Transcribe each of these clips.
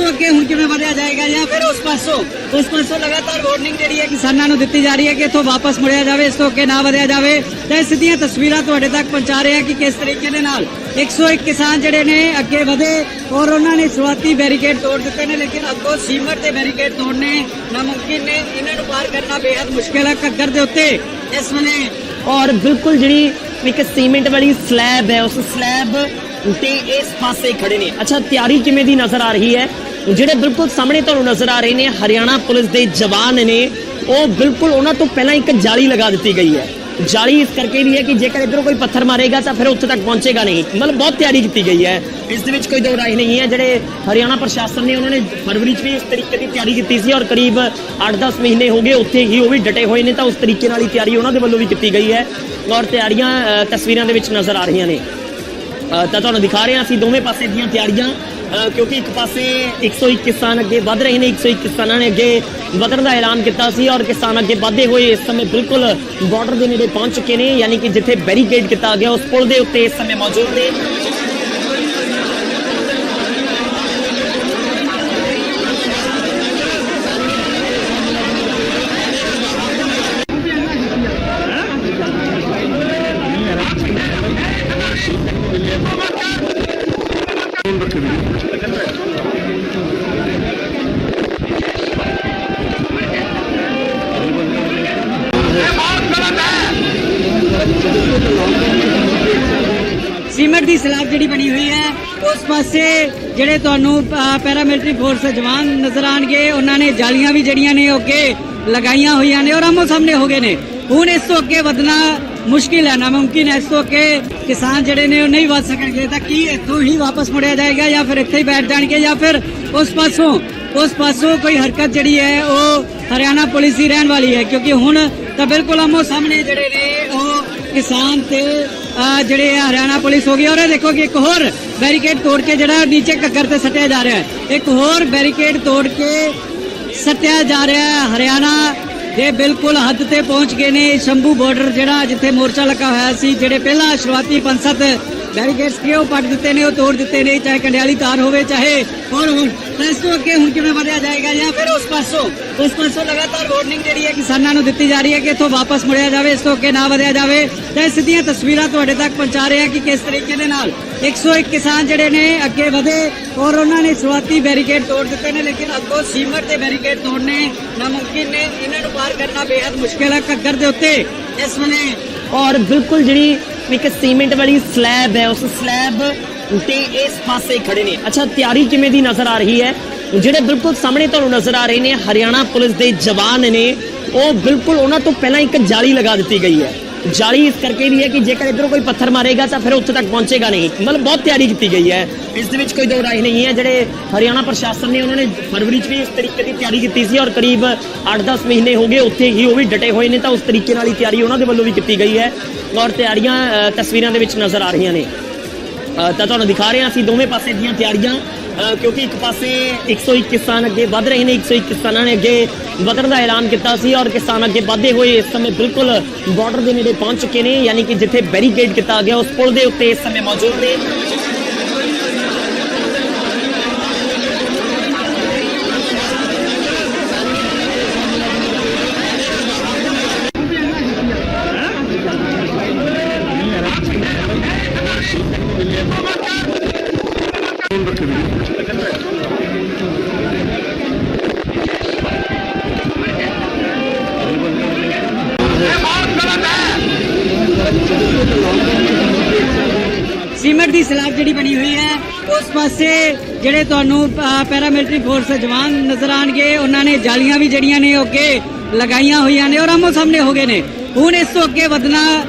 ਅੱਗੇ ਹੁਣ ਕਿਵੇਂ ਵਧਿਆ ਜਾਏਗਾ ਜਾਂ ਫਿਰ ਉਸ ਪਾਸੋਂ ਲਗਾਤਾਰ ਵਾਰਨਿੰਗ ਜਿਹੜੀ ਹੈ ਕਿਸਾਨਾਂ ਨੂੰ ਦਿੱਤੀ ਜਾ ਰਹੀ ਹੈ ਕਿ ਇੱਥੋਂ ਵਾਪਸ ਮੁੜਿਆ ਜਾਵੇ, ਇਸ ਤੋਂ ਅੱਗੇ ਨਾ ਵਧਿਆ ਜਾਵੇ। ਤਾਂ ਸਿੱਧੀਆਂ ਤਸਵੀਰਾਂ ਤੁਹਾਡੇ ਤੱਕ ਪਹੁੰਚਾ ਰਹੇ ਹਾਂ ਕਿ ਕਿਸ ਤਰੀਕੇ ਦੇ ਨਾਲ 101 ਕਿਸਾਨ ਜਿਹੜੇ ਨੇ ਅੱਗੇ ਵਧੇ ਔਰ ਉਹਨਾਂ ਨੇ ਸ਼ੁਰੂਆਤੀ ਬੈਰੀਕੇਡ ਤੋੜ ਦਿੱਤੇ ਨੇ, ਲੇਕਿਨ ਅੱਗੋਂ ਸੀਮਟ ਦੇ ਬੈਰੀਕੇਡ ਤੋੜਨੇ ਨਾਮੁਮਕਿਨ ਨੇ। ਇਹਨਾਂ ਨੂੰ ਪਾਰ ਕਰਨਾ ਬੇहद ਮੁਸ਼ਕਿਲ ਹੈ ਘੱਗਰ ਦੇ ਉੱਤੇ ਇਸ ਵੇਲੇ। और बिल्कुल जी एक सीमेंट वाली स्लैब है, उस स्लैब ते इस पासे खड़े ने। अच्छा, तैयारी किवें दी नजर आ रही है? ਜਿਹੜੇ ਬਿਲਕੁਲ ਸਾਹਮਣੇ ਤੁਹਾਨੂੰ ਨਜ਼ਰ ਆ ਰਹੇ ਨੇ ਹਰਿਆਣਾ ਪੁਲਿਸ ਦੇ ਜਵਾਨ ਨੇ, ਉਹ ਬਿਲਕੁਲ ਉਹਨਾਂ ਤੋਂ ਪਹਿਲਾਂ ਇੱਕ ਜਾਲੀ ਲਗਾ ਦਿੱਤੀ ਗਈ ਹੈ। ਜਾਲੀ ਇਸ ਕਰਕੇ ਵੀ ਹੈ ਕਿ ਜੇਕਰ ਇਧਰੋਂ ਕੋਈ ਪੱਥਰ ਮਾਰੇਗਾ ਤਾਂ ਫਿਰ ਉੱਥੇ ਤੱਕ ਪਹੁੰਚੇਗਾ ਨਹੀਂ। ਮਤਲਬ ਬਹੁਤ ਤਿਆਰੀ ਕੀਤੀ ਗਈ ਹੈ, ਇਸ ਦੇ ਵਿੱਚ ਕੋਈ ਦੋ ਰਾਏ ਨਹੀਂ ਹੈ। ਜਿਹੜੇ ਹਰਿਆਣਾ ਪ੍ਰਸ਼ਾਸਨ ਨੇ ਉਹਨਾਂ ਨੇ ਫਰਵਰੀ 'ਚ ਵੀ ਇਸ ਤਰੀਕੇ ਦੀ ਤਿਆਰੀ ਕੀਤੀ ਸੀ ਔਰ ਕਰੀਬ 8-10 ਮਹੀਨੇ ਹੋ ਗਏ ਉੱਥੇ ਹੀ ਉਹ ਵੀ ਡਟੇ ਹੋਏ ਨੇ, ਤਾਂ ਉਸ ਤਰੀਕੇ ਨਾਲ ਹੀ ਤਿਆਰੀ ਉਹਨਾਂ ਦੇ ਵੱਲੋਂ ਵੀ ਕੀਤੀ ਗਈ ਹੈ ਔਰ ਤਿਆਰੀਆਂ ਤਸਵੀਰਾਂ ਦੇ ਵਿੱਚ ਨਜ਼ਰ ਆ ਰਹੀਆਂ ਨੇ। ਤਾਂ ਤੁਹਾਨੂੰ ਦਿਖਾ ਰਹੇ ਹਾਂ ਅਸੀਂ ਦੋਵੇਂ ਪਾਸੇ ਦੀਆਂ ਤਿਆਰੀਆਂ, ਕਿਉਂਕਿ ਇੱਕ ਪਾਸੇ 101 ਕਿਸਾਨ ਅੱਗੇ ਵਧ ਰਹੇ ਨੇ। 101 ਕਿਸਾਨਾਂ ਨੇ ਅੱਗੇ ਵਧਣ ਦਾ ਐਲਾਨ ਕੀਤਾ ਸੀ ਔਰ ਕਿਸਾਨ ਅੱਗੇ ਵਧਦੇ ਹੋਏ ਇਸ ਸਮੇਂ ਬਿਲਕੁਲ ਬਾਰਡਰ ਦੇ ਨੇੜੇ ਪਹੁੰਚ ਚੁੱਕੇ ਨੇ, ਯਾਨੀ ਕਿ ਜਿੱਥੇ ਬੈਰੀਕੇਡ ਕੀਤਾ ਗਿਆ ਉਸ ਪੁਲ ਦੇ ਉੱਤੇ ਇਸ ਸਮੇਂ ਮੌਜੂਦ ਨੇ। सीमेंट की स्लैब जी बनी हुई है, उस पासे ਜਿਹੜੇ ਤੁਹਾਨੂੰ ਪੈਰਾਮਿਲਟਰੀ ਫੋਰਸ ਦੇ ਜਵਾਨ ਨਜ਼ਰ ਆਣਗੇ, ਉਹਨਾਂ ਨੇ ਜਾਲੀਆਂ ਵੀ ਜਿਹੜੀਆਂ ਨੇ ਅੱਗੇ ਲਗਾਈਆਂ ਹੋਈਆਂ ਨੇ ਔਰ ਆਮੋ ਸਾਹਮਣੇ ਹੋ ਗਏ ਨੇ। ਹੁਣ ਇਸ ਤੋਂ ਅੱਗੇ ਵਧਣਾ ਮੁਸ਼ਕਿਲ ਹੈ, ਨਾਮੁਮਕਿਨ ਹੈ। ਇਸ ਤੋਂ ਅੱਗੇ ਕਿਸਾਨ ਜਿਹੜੇ ਨੇ ਉਹ ਨਹੀਂ ਵਧ ਸਕਣਗੇ। ਤਾਂ ਕੀ ਇੱਥੋਂ ਹੀ ਵਾਪਸ ਮੁੜਿਆ ਜਾਏਗਾ ਜਾਂ ਫਿਰ ਇੱਥੇ ਹੀ ਬੈਠ ਜਾਣਗੇ ਜਾਂ ਫਿਰ ਉਸ ਪਾਸੋਂ ਕੋਈ ਹਰਕਤ ਜਿਹੜੀ ਹੈ ਉਹ ਹਰਿਆਣਾ ਪੁਲਿਸ ਦੀ ਰਹਿਣ ਵਾਲੀ ਹੈ, ਕਿਉਂਕਿ ਹੁਣ ਤਾਂ ਬਿਲਕੁਲ ਆਮੋ ਸਾਹਮਣੇ ਜਿਹੜੇ ਨੇ ਉਹ ਕਿਸਾਨ ਤੇ ਜਿਹੜੇ ਹਰਿਆਣਾ ਪੁਲਿਸ ਹੋ ਗਈ। ਔਰ ਇਹ ਦੇਖੋ ਕਿ ਇੱਕ ਹੋਰ बैरिकेड तोड़ के जरा नीचे कक्कर से सटिया जा रहा है, एक होर बैरिकेड तोड़ के सटिया जा रहा है। हरियाणा ਦੇ ਬਿਲਕੁਲ ਹੱਦ ਤੇ ਪਹੁੰਚ ਗਏ ਨੇ। ਸ਼ੰਭੂ ਬਾਰਡਰ ਜਿਹੜਾ ਜਿੱਥੇ ਮੋਰਚਾ ਲੱਗਾ ਹੋਇਆ ਸੀ, ਜਿਹੜੇ ਪਹਿਲਾਂ ਸ਼ੁਰੂਆਤੀ 5-7 ਬੈਰੀਕੇਡਸ ਕਿ ਉਹ ਪੱਟ ਦਿੱਤੇ ਨੇ, ਉਹ ਤੋੜ ਦਿੱਤੇ ਨੇ, ਚਾਹੇ ਕੰਡਿਆਲੀ ਤਾਰ ਹੋਵੇ ਚਾਹੇ ਹੋਰ ਹੁਣ। ਇਸ ਤੋਂ ਅੱਗੇ ਹੁਣ ਕਿਵੇਂ ਵਧਿਆ ਜਾਏਗਾ ਜਾਂ ਫਿਰ ਉਸ ਪਾਸੋਂ ਲਗਾਤਾਰ ਵਾਰਨਿੰਗ ਜਿਹੜੀ ਹੈ ਕਿਸਾਨਾਂ ਨੂੰ ਦਿੱਤੀ ਜਾ ਰਹੀ ਹੈ ਕਿ ਇੱਥੋਂ ਵਾਪਸ ਮੁੜਿਆ ਜਾਵੇ, ਇਸ ਤੋਂ ਅੱਗੇ ਨਾ ਵਧਿਆ ਜਾਵੇ। ਤਾਂ ਸਿੱਧੀਆਂ ਤਸਵੀਰਾਂ ਤੁਹਾਡੇ ਤੱਕ ਪਹੁੰਚਾ ਰਹੇ ਹਾਂ ਕਿ ਕਿਸ ਤਰੀਕੇ ਦੇ ਨਾਲ 101 ਕਿਸਾਨ ਜਿਹੜੇ ਨੇ ਅੱਗੇ ਵਧੇ ਔਰ ਉਹਨਾਂ ਨੇ ਸ਼ੁਰੂਆਤੀ ਬੈਰੀਕੇਡ ਤੋੜ ਦਿੱਤੇ ਨੇ, ਲੇਕਿਨ ਅੱਗੋਂ ਸੀਮਟ ਦੇ ਬੈਰੀਕੇਡ ਤੋੜਨੇ ਨਾਮੁਮਕਿਨ ਨੇ। ਇਹਨਾਂ ਨੂੰ ਪਾਰ ਕਰਨਾ ਬੇहद ਮੁਸ਼ਕਿਲ ਹੈ ਘੱਗਰ ਦੇ ਉੱਤੇ ਇਸ ਵੇਲੇ। और बिल्कुल जी एक सीमेंट वाली स्लैब है, उस स्लैब ते इस पासे खड़े ने। अच्छा, तैयारी किवें दी नजर आ रही है? ਜਿਹੜੇ ਬਿਲਕੁਲ ਸਾਹਮਣੇ ਤੁਹਾਨੂੰ ਨਜ਼ਰ ਆ ਰਹੇ ਨੇ ਹਰਿਆਣਾ ਪੁਲਿਸ ਦੇ ਜਵਾਨ ਨੇ, ਉਹ ਬਿਲਕੁਲ ਉਹਨਾਂ ਤੋਂ ਪਹਿਲਾਂ ਇੱਕ ਜਾਲੀ ਲਗਾ ਦਿੱਤੀ ਗਈ ਹੈ। ਜਾਲੀ ਇਸ ਕਰਕੇ ਵੀ ਹੈ ਕਿ ਜੇਕਰ ਇਧਰੋਂ ਕੋਈ ਪੱਥਰ ਮਾਰੇਗਾ ਤਾਂ ਫਿਰ ਉੱਥੇ ਤੱਕ ਪਹੁੰਚੇਗਾ ਨਹੀਂ। ਮਤਲਬ ਬਹੁਤ ਤਿਆਰੀ ਕੀਤੀ ਗਈ ਹੈ, ਇਸ ਦੇ ਵਿੱਚ ਕੋਈ ਦੋ ਰਾਏ ਨਹੀਂ ਹੈ। ਜਿਹੜੇ ਹਰਿਆਣਾ ਪ੍ਰਸ਼ਾਸਨ ਨੇ ਉਹਨਾਂ ਨੇ ਫਰਵਰੀ 'ਚ ਵੀ ਇਸ ਤਰੀਕੇ ਦੀ ਤਿਆਰੀ ਕੀਤੀ ਸੀ ਔਰ ਕਰੀਬ 8-10 ਮਹੀਨੇ ਹੋ ਗਏ ਉੱਥੇ ਹੀ ਉਹ ਵੀ ਡਟੇ ਹੋਏ ਨੇ, ਤਾਂ ਉਸ ਤਰੀਕੇ ਨਾਲ ਹੀ ਤਿਆਰੀ ਉਹਨਾਂ ਦੇ ਵੱਲੋਂ ਵੀ ਕੀਤੀ ਗਈ ਹੈ ਔਰ ਤਿਆਰੀਆਂ ਤਸਵੀਰਾਂ ਦੇ ਵਿੱਚ ਨਜ਼ਰ ਆ ਰਹੀਆਂ ਨੇ। ਤਾਂ ਤੁਹਾਨੂੰ ਦਿਖਾ ਰਹੇ ਹਾਂ ਅਸੀਂ ਦੋਵੇਂ ਪਾਸੇ ਦੀਆਂ ਤਿਆਰੀਆਂ, ਕਿਉਂਕਿ ਇੱਕ ਪਾਸੇ 101 ਕਿਸਾਨ ਅੱਗੇ ਵਧ ਰਹੇ ਨੇ। 101 ਕਿਸਾਨਾਂ ਨੇ ਅੱਗੇ ਵਧਣ ਦਾ ਐਲਾਨ ਕੀਤਾ ਸੀ ਔਰ ਕਿਸਾਨ ਅੱਗੇ ਵਧਦੇ ਹੋਏ ਇਸ ਸਮੇਂ ਬਿਲਕੁਲ ਬਾਰਡਰ ਦੇ ਨੇੜੇ ਪਹੁੰਚ ਚੁੱਕੇ ਨੇ, ਯਾਨੀ ਕਿ ਜਿੱਥੇ ਬੈਰੀਕੇਡ ਕੀਤਾ ਗਿਆ ਉਸ ਪੁਲ ਦੇ ਉੱਤੇ ਇਸ ਸਮੇਂ ਮੌਜੂਦ ਨੇ। सीमेंट की स्लैब जी बनी हुई है, उस पासे ਜਿਹੜੇ ਤੁਹਾਨੂੰ ਪੈਰਾਮਿਲਟਰੀ ਫੋਰਸ ਦੇ ਜਵਾਨ ਨਜ਼ਰ ਆਣਗੇ, ਉਹਨਾਂ ਨੇ ਜਾਲੀਆਂ ਵੀ ਜਿਹੜੀਆਂ ਨੇ ਅੱਗੇ ਲਗਾਈਆਂ ਹੋਈਆਂ ਨੇ ਔਰ ਆਮੋ ਸਾਹਮਣੇ ਹੋ ਗਏ ਨੇ। ਹੁਣ ਇਸ ਤੋਂ ਅੱਗੇ ਵਧਣਾ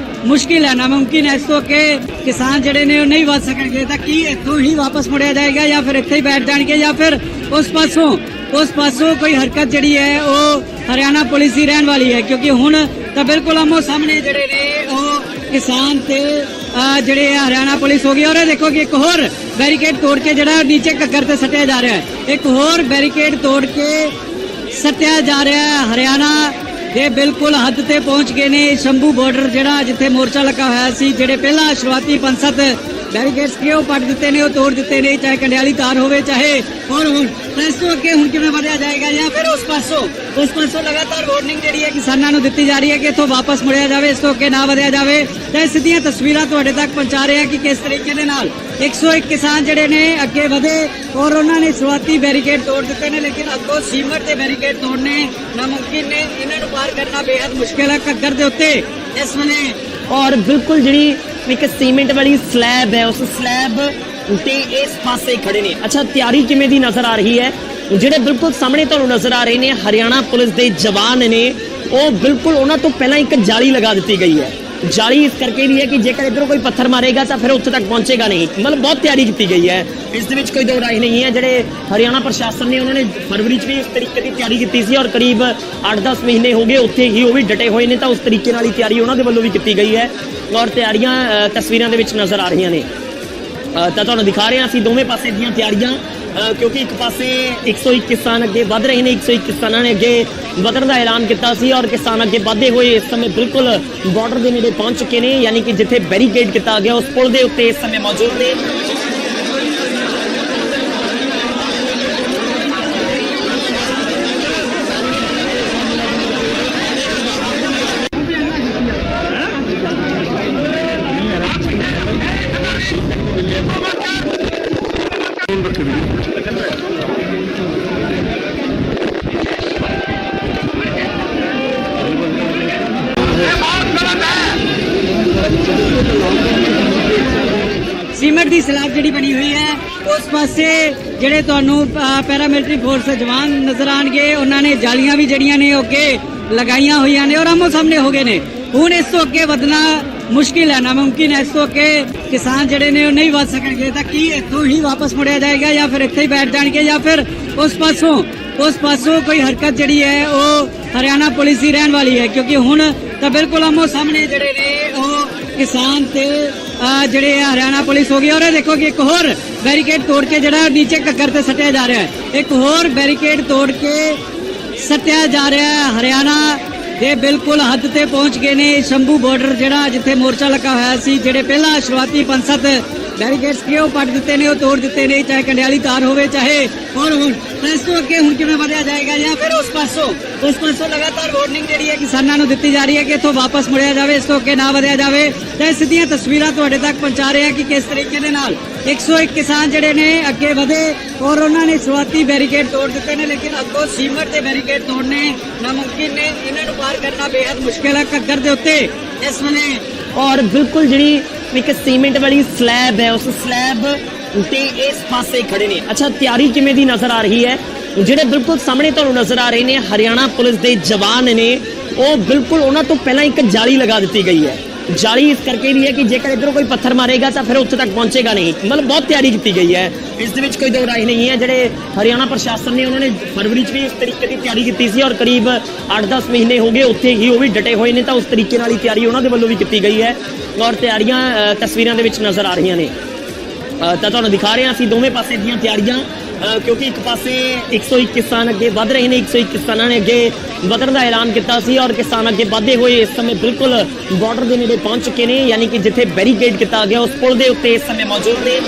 ਮੁਸ਼ਕਿਲ ਹੈ, ਨਾਮੁਮਕਿਨ ਹੈ। ਇਸ ਤੋਂ ਅੱਗੇ ਕਿਸਾਨ ਜਿਹੜੇ ਨੇ ਉਹ ਨਹੀਂ ਵਧ ਸਕਣਗੇ। ਤਾਂ ਕੀ ਇੱਥੋਂ ਹੀ ਵਾਪਸ ਮੁੜਿਆ ਜਾਏਗਾ ਜਾਂ ਫਿਰ ਇੱਥੇ ਹੀ ਬੈਠ ਜਾਣਗੇ ਜਾਂ ਫਿਰ ਉਸ ਪਾਸੋਂ ਕੋਈ ਹਰਕਤ ਜਿਹੜੀ ਹੈ ਉਹ ਹਰਿਆਣਾ ਪੁਲਿਸ ਦੀ ਰਹਿਣ ਵਾਲੀ ਹੈ, ਕਿਉਂਕਿ ਹੁਣ ਤਾਂ ਬਿਲਕੁਲ ਆਮੋ ਸਾਹਮਣੇ ਜਿਹੜੇ ਨੇ ਉਹ ਕਿਸਾਨ ਤੇ ਜਿਹੜੇ ਹਰਿਆਣਾ ਪੁਲਿਸ ਹੋ ਗਈ। ਔਰ ਇਹ ਦੇਖੋ ਕਿ ਇੱਕ ਹੋਰ बैरिकेड तोड़ के जरा नीचे कक्कर से सटिया जा रहा है, एक होर बैरिकेड तोड़ के सटिया जा रहा है। हरियाणा ਦੇ ਬਿਲਕੁਲ ਹੱਦ ਤੇ ਪਹੁੰਚ ਗਏ ਨੇ। ਸ਼ੰਭੂ ਬਾਰਡਰ ਜਿਹੜਾ ਜਿੱਥੇ ਮੋਰਚਾ ਲੱਗਾ ਹੋਇਆ ਸੀ, ਜਿਹੜੇ ਪਹਿਲਾਂ ਸ਼ੁਰੂਆਤੀ 5-7 ਬੈਰੀਕੇਡਸ ਕਿ ਉਹ ਪੱਟ ਦਿੱਤੇ ਨੇ, ਉਹ ਤੋੜ ਦਿੱਤੇ ਨੇ, ਚਾਹੇ ਕੰਡਿਆਲੀ ਤਾਰ ਹੋਵੇ ਚਾਹੇ ਹੋਰ ਹੁਣ ਇਸ ਤੋਂ ਅੱਗੇ ਹੁਣ ਕਿਵੇਂ ਵਧਿਆ ਜਾਏਗਾ ਜਾਂ ਫਿਰ ਉਸ ਪਾਸੋਂ ਲਗਾਤਾਰ ਵਾਰਨਿੰਗ ਜਿਹੜੀ ਹੈ ਕਿਸਾਨਾਂ ਨੂੰ ਦਿੱਤੀ ਜਾ ਰਹੀ ਹੈ ਕਿ ਇੱਥੋਂ ਵਾਪਸ ਮੁੜਿਆ ਜਾਵੇ, ਇਸ ਤੋਂ ਅੱਗੇ ਨਾ ਵਧਿਆ ਜਾਵੇ। ਤਾਂ ਸਿੱਧੀਆਂ ਤਸਵੀਰਾਂ ਤੁਹਾਡੇ ਤੱਕ ਪਹੁੰਚਾ ਰਹੇ ਹਾਂ ਕਿ ਕਿਸ ਤਰੀਕੇ ਦੇ ਨਾਲ 101 ਕਿਸਾਨ ਜਿਹੜੇ ਨੇ ਅੱਗੇ ਵਧੇ ਔਰ ਉਹਨਾਂ ਨੇ ਸ਼ੁਰੂਆਤੀ ਬੈਰੀਕੇਡ ਤੋੜ ਦਿੱਤੇ ਨੇ, ਲੇਕਿਨ ਅੱਗੋਂ ਸੀਮਟ ਦੇ ਬੈਰੀਕੇਡ ਤੋੜਨੇ ਨਾਮੁਮਕਿਨ ਨੇ। ਇਹਨਾਂ ਨੂੰ ਪਾਰ ਕਰਨਾ ਬੇहद ਮੁਸ਼ਕਿਲ ਹੈ ਘੱਗਰ ਦੇ ਉੱਤੇ ਇਸ ਵੇਲੇ। ਔਰ ਬਿਲਕੁਲ ਜਿਹੜੀ ਇੱਕ ਸੀਮੈਂਟ ਵਾਲੀ ਸਲੈਬ ਹੈ, ਉਸ ਸਲੈਬ ਤੇ ਇਸ ਪਾਸੇ ਖੜੇ ਨੇ। ਅੱਛਾ, ਤਿਆਰੀ ਕਿਵੇਂ ਦੀ ਨਜ਼ਰ ਆ ਰਹੀ ਹੈ? ਜਿਹੜੇ ਬਿਲਕੁਲ ਸਾਹਮਣੇ ਤੁਹਾਨੂੰ ਨਜ਼ਰ ਆ ਰਹੇ ਨੇ ਹਰਿਆਣਾ ਪੁਲਿਸ ਦੇ ਜਵਾਨ ਨੇ, ਉਹ ਬਿਲਕੁਲ ਉਹਨਾਂ ਤੋਂ ਪਹਿਲਾਂ ਇੱਕ ਜਾਲੀ ਲਗਾ ਦਿੱਤੀ ਗਈ ਹੈ। ਜਾਲੀ ਇਸ ਕਰਕੇ ਵੀ ਹੈ ਕਿ ਜੇਕਰ ਇੱਧਰੋਂ ਕੋਈ ਪੱਥਰ ਮਾਰੇਗਾ ਤਾਂ ਫਿਰ ਉੱਥੇ ਤੱਕ ਪਹੁੰਚੇਗਾ ਨਹੀਂ। ਮਤਲਬ ਬਹੁਤ ਤਿਆਰੀ ਕੀਤੀ ਗਈ ਹੈ, ਇਸ ਦੇ ਵਿੱਚ ਕੋਈ ਦੋ ਰਾਏ ਨਹੀਂ ਹੈ। ਜਿਹੜੇ ਹਰਿਆਣਾ ਪ੍ਰਸ਼ਾਸਨ ਨੇ ਉਹਨਾਂ ਨੇ ਫਰਵਰੀ 'ਚ ਵੀ ਇਸ ਤਰੀਕੇ ਦੀ ਤਿਆਰੀ ਕੀਤੀ ਸੀ ਔਰ ਕਰੀਬ 8-10 ਮਹੀਨੇ ਹੋ ਗਏ ਉੱਥੇ ਹੀ ਉਹ ਵੀ ਡਟੇ ਹੋਏ ਨੇ, ਤਾਂ ਉਸ ਤਰੀਕੇ ਨਾਲ ਹੀ ਤਿਆਰੀ ਉਹਨਾਂ ਦੇ ਵੱਲੋਂ ਵੀ ਕੀਤੀ ਗਈ ਹੈ ਔਰ ਤਿਆਰੀਆਂ ਤਸਵੀਰਾਂ ਦੇ ਵਿੱਚ ਨਜ਼ਰ ਆ ਰਹੀਆਂ ਨੇ। ਤਾਂ ਤੁਹਾਨੂੰ ਦਿਖਾ ਰਹੇ ਹਾਂ ਅਸੀਂ ਦੋਵੇਂ ਪਾਸੇ ਦੀਆਂ ਤਿਆਰੀਆਂ, ਕਿਉਂਕਿ ਇੱਕ ਪਾਸੇ 101 ਕਿਸਾਨ ਅੱਗੇ ਵੱਧ ਰਹੇ ਨੇ। 101 ਕਿਸਾਨਾਂ ਨੇ ਅੱਗੇ ਵਧਣ ਦਾ ਐਲਾਨ ਕੀਤਾ ਸੀ ਔਰ ਕਿਸਾਨ ਅੱਗੇ ਵਧਦੇ ਹੋਏ ਇਸ ਸਮੇਂ ਬਿਲਕੁਲ ਬਾਰਡਰ ਦੇ ਨੇੜੇ ਪਹੁੰਚ ਚੁੱਕੇ ਨੇ, ਯਾਨੀ ਕਿ ਜਿੱਥੇ ਬੈਰੀਕੇਡ ਕੀਤਾ ਗਿਆ ਉਸ ਪੁਲ ਦੇ ਉੱਤੇ ਇਸ ਸਮੇਂ ਮੌਜੂਦ ਨੇ। ਸੀਮੈਂਟ ਦੀ ਸਲੈਬ ਜਿਹੜੀ ਬਣੀ ਹੋਈ ਹੈ ਉਸ ਪਾਸੇ ਜਿਹੜੇ ਤੁਹਾਨੂੰ ਪੈਰਾਮਿਲਟਰੀ ਫੋਰਸ ਦੇ ਜਵਾਨ ਨਜ਼ਰ ਆਣਗੇ, ਉਹਨਾਂ ਨੇ ਜਾਲੀਆਂ ਵੀ ਜਿਹੜੀਆਂ ਨੇ ਉਹ ਅੱਗੇ ਲਗਾਈਆਂ ਹੋਈਆਂ ਨੇ ਔਰ ਆਮੋ ਸਾਹਮਣੇ ਹੋ ਗਏ ਨੇ। ਹੁਣ ਇਸ ਤੋਂ ਅੱਗੇ ਵਧਣਾ ਮੁਸ਼ਕਿਲ ਹੈ, ਨਾਮੁਮਕਿਨ ਹੈ। ਇਸ ਤੋਂ ਅੱਗੇ ਕਿਸਾਨ ਜਿਹੜੇ ਨੇ ਉਹ ਨਹੀਂ ਵੱਧ ਸਕਣਗੇ। ਤਾਂ ਕੀ ਇੱਥੋਂ ਹੀ ਵਾਪਸ ਮੁੜਿਆ ਜਾਏਗਾ ਜਾਂ ਫਿਰ ਇੱਥੇ ਹੀ ਬੈਠ ਜਾਣਗੇ ਜਾਂ ਫਿਰ ਉਸ ਪਾਸੋਂ ਕੋਈ ਹਰਕਤ ਜਿਹੜੀ ਹੈ ਉਹ ਹਰਿਆਣਾ ਪੁਲਿਸ ਦੀ ਰਹਿਣ ਵਾਲੀ ਹੈ, ਕਿਉਂਕਿ ਹੁਣ ਤਾਂ ਬਿਲਕੁਲ ਆਮੋ ਸਾਹਮਣੇ ਜਿਹੜੇ ਨੇ ਉਹ ਕਿਸਾਨ ਤੇ ਜਿਹੜੇ ਹਰਿਆਣਾ ਪੁਲਿਸ ਹੋ ਗਈ। ਔਰ ਇਹ ਦੇਖੋ ਕਿ ਇੱਕ ਹੋਰ ਬੈਰੀਕੇਡ ਤੋੜ ਕੇ ਜਿਹੜਾ ਨੀਚੇ ਘੱਗਰ ਤੇ ਸੱਟਿਆ ਜਾ ਰਿਹਾ ਹੈ, ਇੱਕ ਹੋਰ ਬੈਰੀਕੇਡ ਤੋੜ ਕੇ ਸੱਟਿਆ ਜਾ ਰਿਹਾ ਹੈ। ਹਰਿਆਣਾ ਦੇ ਬਿਲਕੁਲ ਹੱਦ ਤੇ ਪਹੁੰਚ ਗਏ ਨੇ। ਸ਼ੰਭੂ ਬਾਰਡਰ ਜਿਹੜਾ ਜਿੱਥੇ ਮੋਰਚਾ ਲੱਗਾ ਹੋਇਆ ਸੀ, ਜਿਹੜੇ ਪਹਿਲਾਂ ਸ਼ੁਰੂਆਤੀ 5-7 ਬੈਰੀਕੇਡਸ ਕਿ ਉਹ ਪੱਟ ਦਿੱਤੇ ਨੇ, ਉਹ ਤੋੜ ਦਿੱਤੇ ਨੇ, ਚਾਹੇ ਕੰਡਿਆਲੀ ਤਾਰ ਹੋਵੇ ਚਾਹੇ ਹੋਰ ਹੁਣ ਇਸ ਤੋਂ ਅੱਗੇ ਹੁਣ ਕਿਵੇਂ ਵਧਿਆ ਜਾਏਗਾ ਜਾਂ ਫਿਰ ਉਸ ਪਾਸੋਂ ਲਗਾਤਾਰ ਵਾਰਨਿੰਗ ਜਿਹੜੀ ਹੈ ਕਿਸਾਨਾਂ ਨੂੰ ਦਿੱਤੀ ਜਾ ਰਹੀ ਹੈ ਕਿ ਇੱਥੋਂ ਵਾਪਸ ਮੁੜਿਆ ਜਾਵੇ, ਇਸ ਤੋਂ ਅੱਗੇ ਨਾ ਵਧਿਆ ਜਾਵੇ। ਤਾਂ ਸਿੱਧੀਆਂ ਤਸਵੀਰਾਂ ਤੁਹਾਡੇ ਤੱਕ ਪਹੁੰਚਾ ਰਹੇ ਹਾਂ ਕਿ ਕਿਸ ਤਰੀਕੇ ਦੇ ਨਾਲ 101 ਕਿਸਾਨ ਜਿਹੜੇ ਨੇ ਅੱਗੇ ਵਧੇ ਔਰ ਉਹਨਾਂ ਨੇ ਸ਼ੁਰੂਆਤੀ ਬੈਰੀਕੇਡ ਤੋੜ ਦਿੱਤੇ ਨੇ, ਲੇਕਿਨ ਅੱਗੋਂ ਸੀਮਟ ਦੇ ਬੈਰੀਕੇਡ ਤੋੜਨੇ ਨਾਮੁਮਕਿਨ ਨੇ। ਇਹਨਾਂ ਨੂੰ ਪਾਰ ਕਰਨਾ ਬੇहद ਮੁਸ਼ਕਿਲ ਹੈ ਘੱਗਰ ਦੇ ਉੱਤੇ ਇਸ ਵੇਲੇ। ਔਰ ਬਿਲਕੁਲ ਜਿਹੜੀ ਇੱਕ ਸੀਮੈਂਟ ਵਾਲੀ ਸਲੈਬ ਹੈ, ਉਸ ਸਲੈਬ ਤੇ ਇਸ ਪਾਸੇ ਖੜੇ ਨੇ। ਅੱਛਾ, ਤਿਆਰੀ ਕਿਵੇਂ ਦੀ ਨਜ਼ਰ ਆ ਰਹੀ ਹੈ? ਜਿਹੜੇ ਬਿਲਕੁਲ ਸਾਹਮਣੇ ਤੁਹਾਨੂੰ ਨਜ਼ਰ ਆ ਰਹੇ ਨੇ ਹਰਿਆਣਾ ਪੁਲਿਸ ਦੇ ਜਵਾਨ ਨੇ, ਉਹ ਬਿਲਕੁਲ ਉਹਨਾਂ ਤੋਂ ਪਹਿਲਾਂ ਇੱਕ ਜਾਲੀ ਲਗਾ ਦਿੱਤੀ ਗਈ ਹੈ। ਜਾਲੀ ਇਸ ਕਰਕੇ ਵੀ ਹੈ ਕਿ ਜੇਕਰ ਇੱਧਰੋਂ ਕੋਈ ਪੱਥਰ ਮਾਰੇਗਾ ਤਾਂ ਫਿਰ ਉੱਥੇ ਤੱਕ ਪਹੁੰਚੇਗਾ ਨਹੀਂ। ਮਤਲਬ ਬਹੁਤ ਤਿਆਰੀ ਕੀਤੀ ਗਈ ਹੈ, ਇਸ ਦੇ ਵਿੱਚ ਕੋਈ ਦੋ ਰਾਏ ਨਹੀਂ ਹੈ। ਜਿਹੜੇ ਹਰਿਆਣਾ ਪ੍ਰਸ਼ਾਸਨ ਨੇ ਉਹਨਾਂ ਨੇ ਫਰਵਰੀ 'ਚ ਵੀ ਇਸ ਤਰੀਕੇ ਦੀ ਤਿਆਰੀ ਕੀਤੀ ਸੀ ਔਰ ਕਰੀਬ 8-10 ਮਹੀਨੇ ਹੋ ਗਏ ਉੱਥੇ ਹੀ ਉਹ ਵੀ ਡਟੇ ਹੋਏ ਨੇ, ਤਾਂ ਉਸ ਤਰੀਕੇ ਨਾਲ ਹੀ ਤਿਆਰੀ ਉਹਨਾਂ ਦੇ ਵੱਲੋਂ ਵੀ ਕੀਤੀ ਗਈ ਹੈ ਔਰ ਤਿਆਰੀਆਂ ਤਸਵੀਰਾਂ ਦੇ ਵਿੱਚ ਨਜ਼ਰ ਆ ਰਹੀਆਂ ਨੇ। ਤਾਂ ਤੁਹਾਨੂੰ ਦਿਖਾ ਰਹੇ ਹਾਂ ਅਸੀਂ ਦੋਵੇਂ ਪਾਸੇ ਦੀਆਂ ਤਿਆਰੀਆਂ, ਕਿਉਂਕਿ ਇੱਕ ਪਾਸੇ 101 ਕਿਸਾਨ ਅੱਗੇ ਵੱਧ ਰਹੇ ਨੇ। 101 ਕਿਸਾਨਾਂ ਨੇ ਅੱਗੇ ਵਧਣ ਦਾ ਐਲਾਨ ਕੀਤਾ ਸੀ ਔਰ ਕਿਸਾਨ ਅੱਗੇ ਵਧਦੇ ਹੋਏ ਇਸ ਸਮੇਂ ਬਿਲਕੁਲ ਬਾਰਡਰ ਦੇ ਨੇੜੇ ਪਹੁੰਚ ਚੁੱਕੇ ਨੇ, ਯਾਨੀ ਕਿ ਜਿੱਥੇ ਬੈਰੀਕੇਡ ਕੀਤਾ ਗਿਆ ਉਸ ਪੁਲ ਦੇ ਉੱਤੇ ਇਸ ਸਮੇਂ ਮੌਜੂਦ ਨੇ।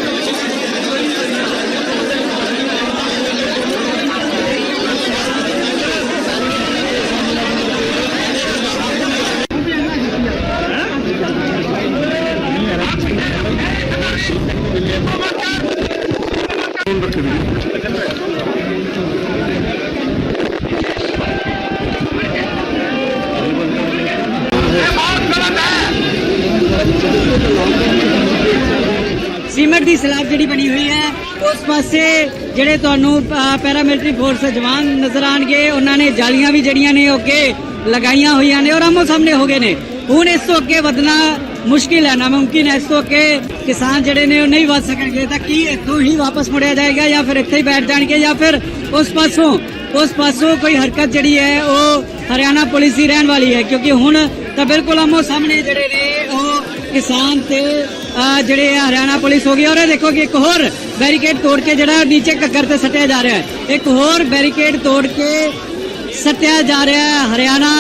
ਸੀਮੈਂਟ ਦੀ ਸਲੈਬ ਜਿਹੜੀ ਬਣੀ ਹੋਈ ਹੈ ਉਸ ਪਾਸੇ ਜਿਹੜੇ ਤੁਹਾਨੂੰ ਪੈਰਾਮਿਲਟਰੀ ਫੋਰਸ ਦੇ ਜਵਾਨ ਨਜ਼ਰ ਆਣਗੇ, ਉਹਨਾਂ ਨੇ ਜਾਲੀਆਂ ਵੀ ਜਿਹੜੀਆਂ ਨੇ ਉਹ ਅੱਗੇ ਲਗਾਈਆਂ ਹੋਈਆਂ ਨੇ ਔਰ ਆਮੋ ਸਾਹਮਣੇ ਹੋ ਗਏ ਨੇ। ਹੁਣ ਇਸ ਤੋਂ ਅੱਗੇ ਵਧਣਾ ਮੁਸ਼ਕਿਲ ਹੈ, ਨਾਮੁਮਕਿਨ ਹੈ। ਇਸ ਤੋਂ ਅੱਗੇ ਕਿਸਾਨ ਜਿਹੜੇ ਨੇ ਉਹ ਨਹੀਂ ਵੱਧ ਸਕਣਗੇ। ਤਾਂ ਕੀ ਇੱਥੋਂ ਹੀ ਵਾਪਸ ਮੁੜਿਆ ਜਾਏਗਾ ਜਾਂ ਫਿਰ ਇੱਥੇ ਹੀ ਬੈਠ ਜਾਣਗੇ ਜਾਂ ਫਿਰ ਉਸ ਪਾਸੋਂ ਕੋਈ ਹਰਕਤ ਜਿਹੜੀ ਹੈ ਉਹ ਹਰਿਆਣਾ ਪੁਲਿਸ ਦੀ ਰਹਿਣ ਵਾਲੀ ਹੈ, ਕਿਉਂਕਿ ਹੁਣ ਤਾਂ ਬਿਲਕੁਲ ਆਮੋ ਸਾਹਮਣੇ ਜਿਹੜੇ ਨੇ ਉਹ ਕਿਸਾਨ ਤੇ ਜਿਹੜੇ ਹਰਿਆਣਾ ਪੁਲਿਸ ਹੋ ਗਈ। ਔਰ ਇਹ ਦੇਖੋ ਕਿ ਇੱਕ ਹੋਰ ਬੈਰੀਕੇਡ ਤੋੜ ਕੇ ਜਿਹੜਾ ਨੀਚੇ ਘੱਗਰ ਤੇ ਸੱਟਿਆ ਜਾ ਰਿਹਾ ਹੈ, ਇੱਕ ਹੋਰ ਬੈਰੀਕੇਡ ਤੋੜ ਕੇ ਸੱਟਿਆ ਜਾ ਰਿਹਾ ਹੈ। ਹਰਿਆਣਾ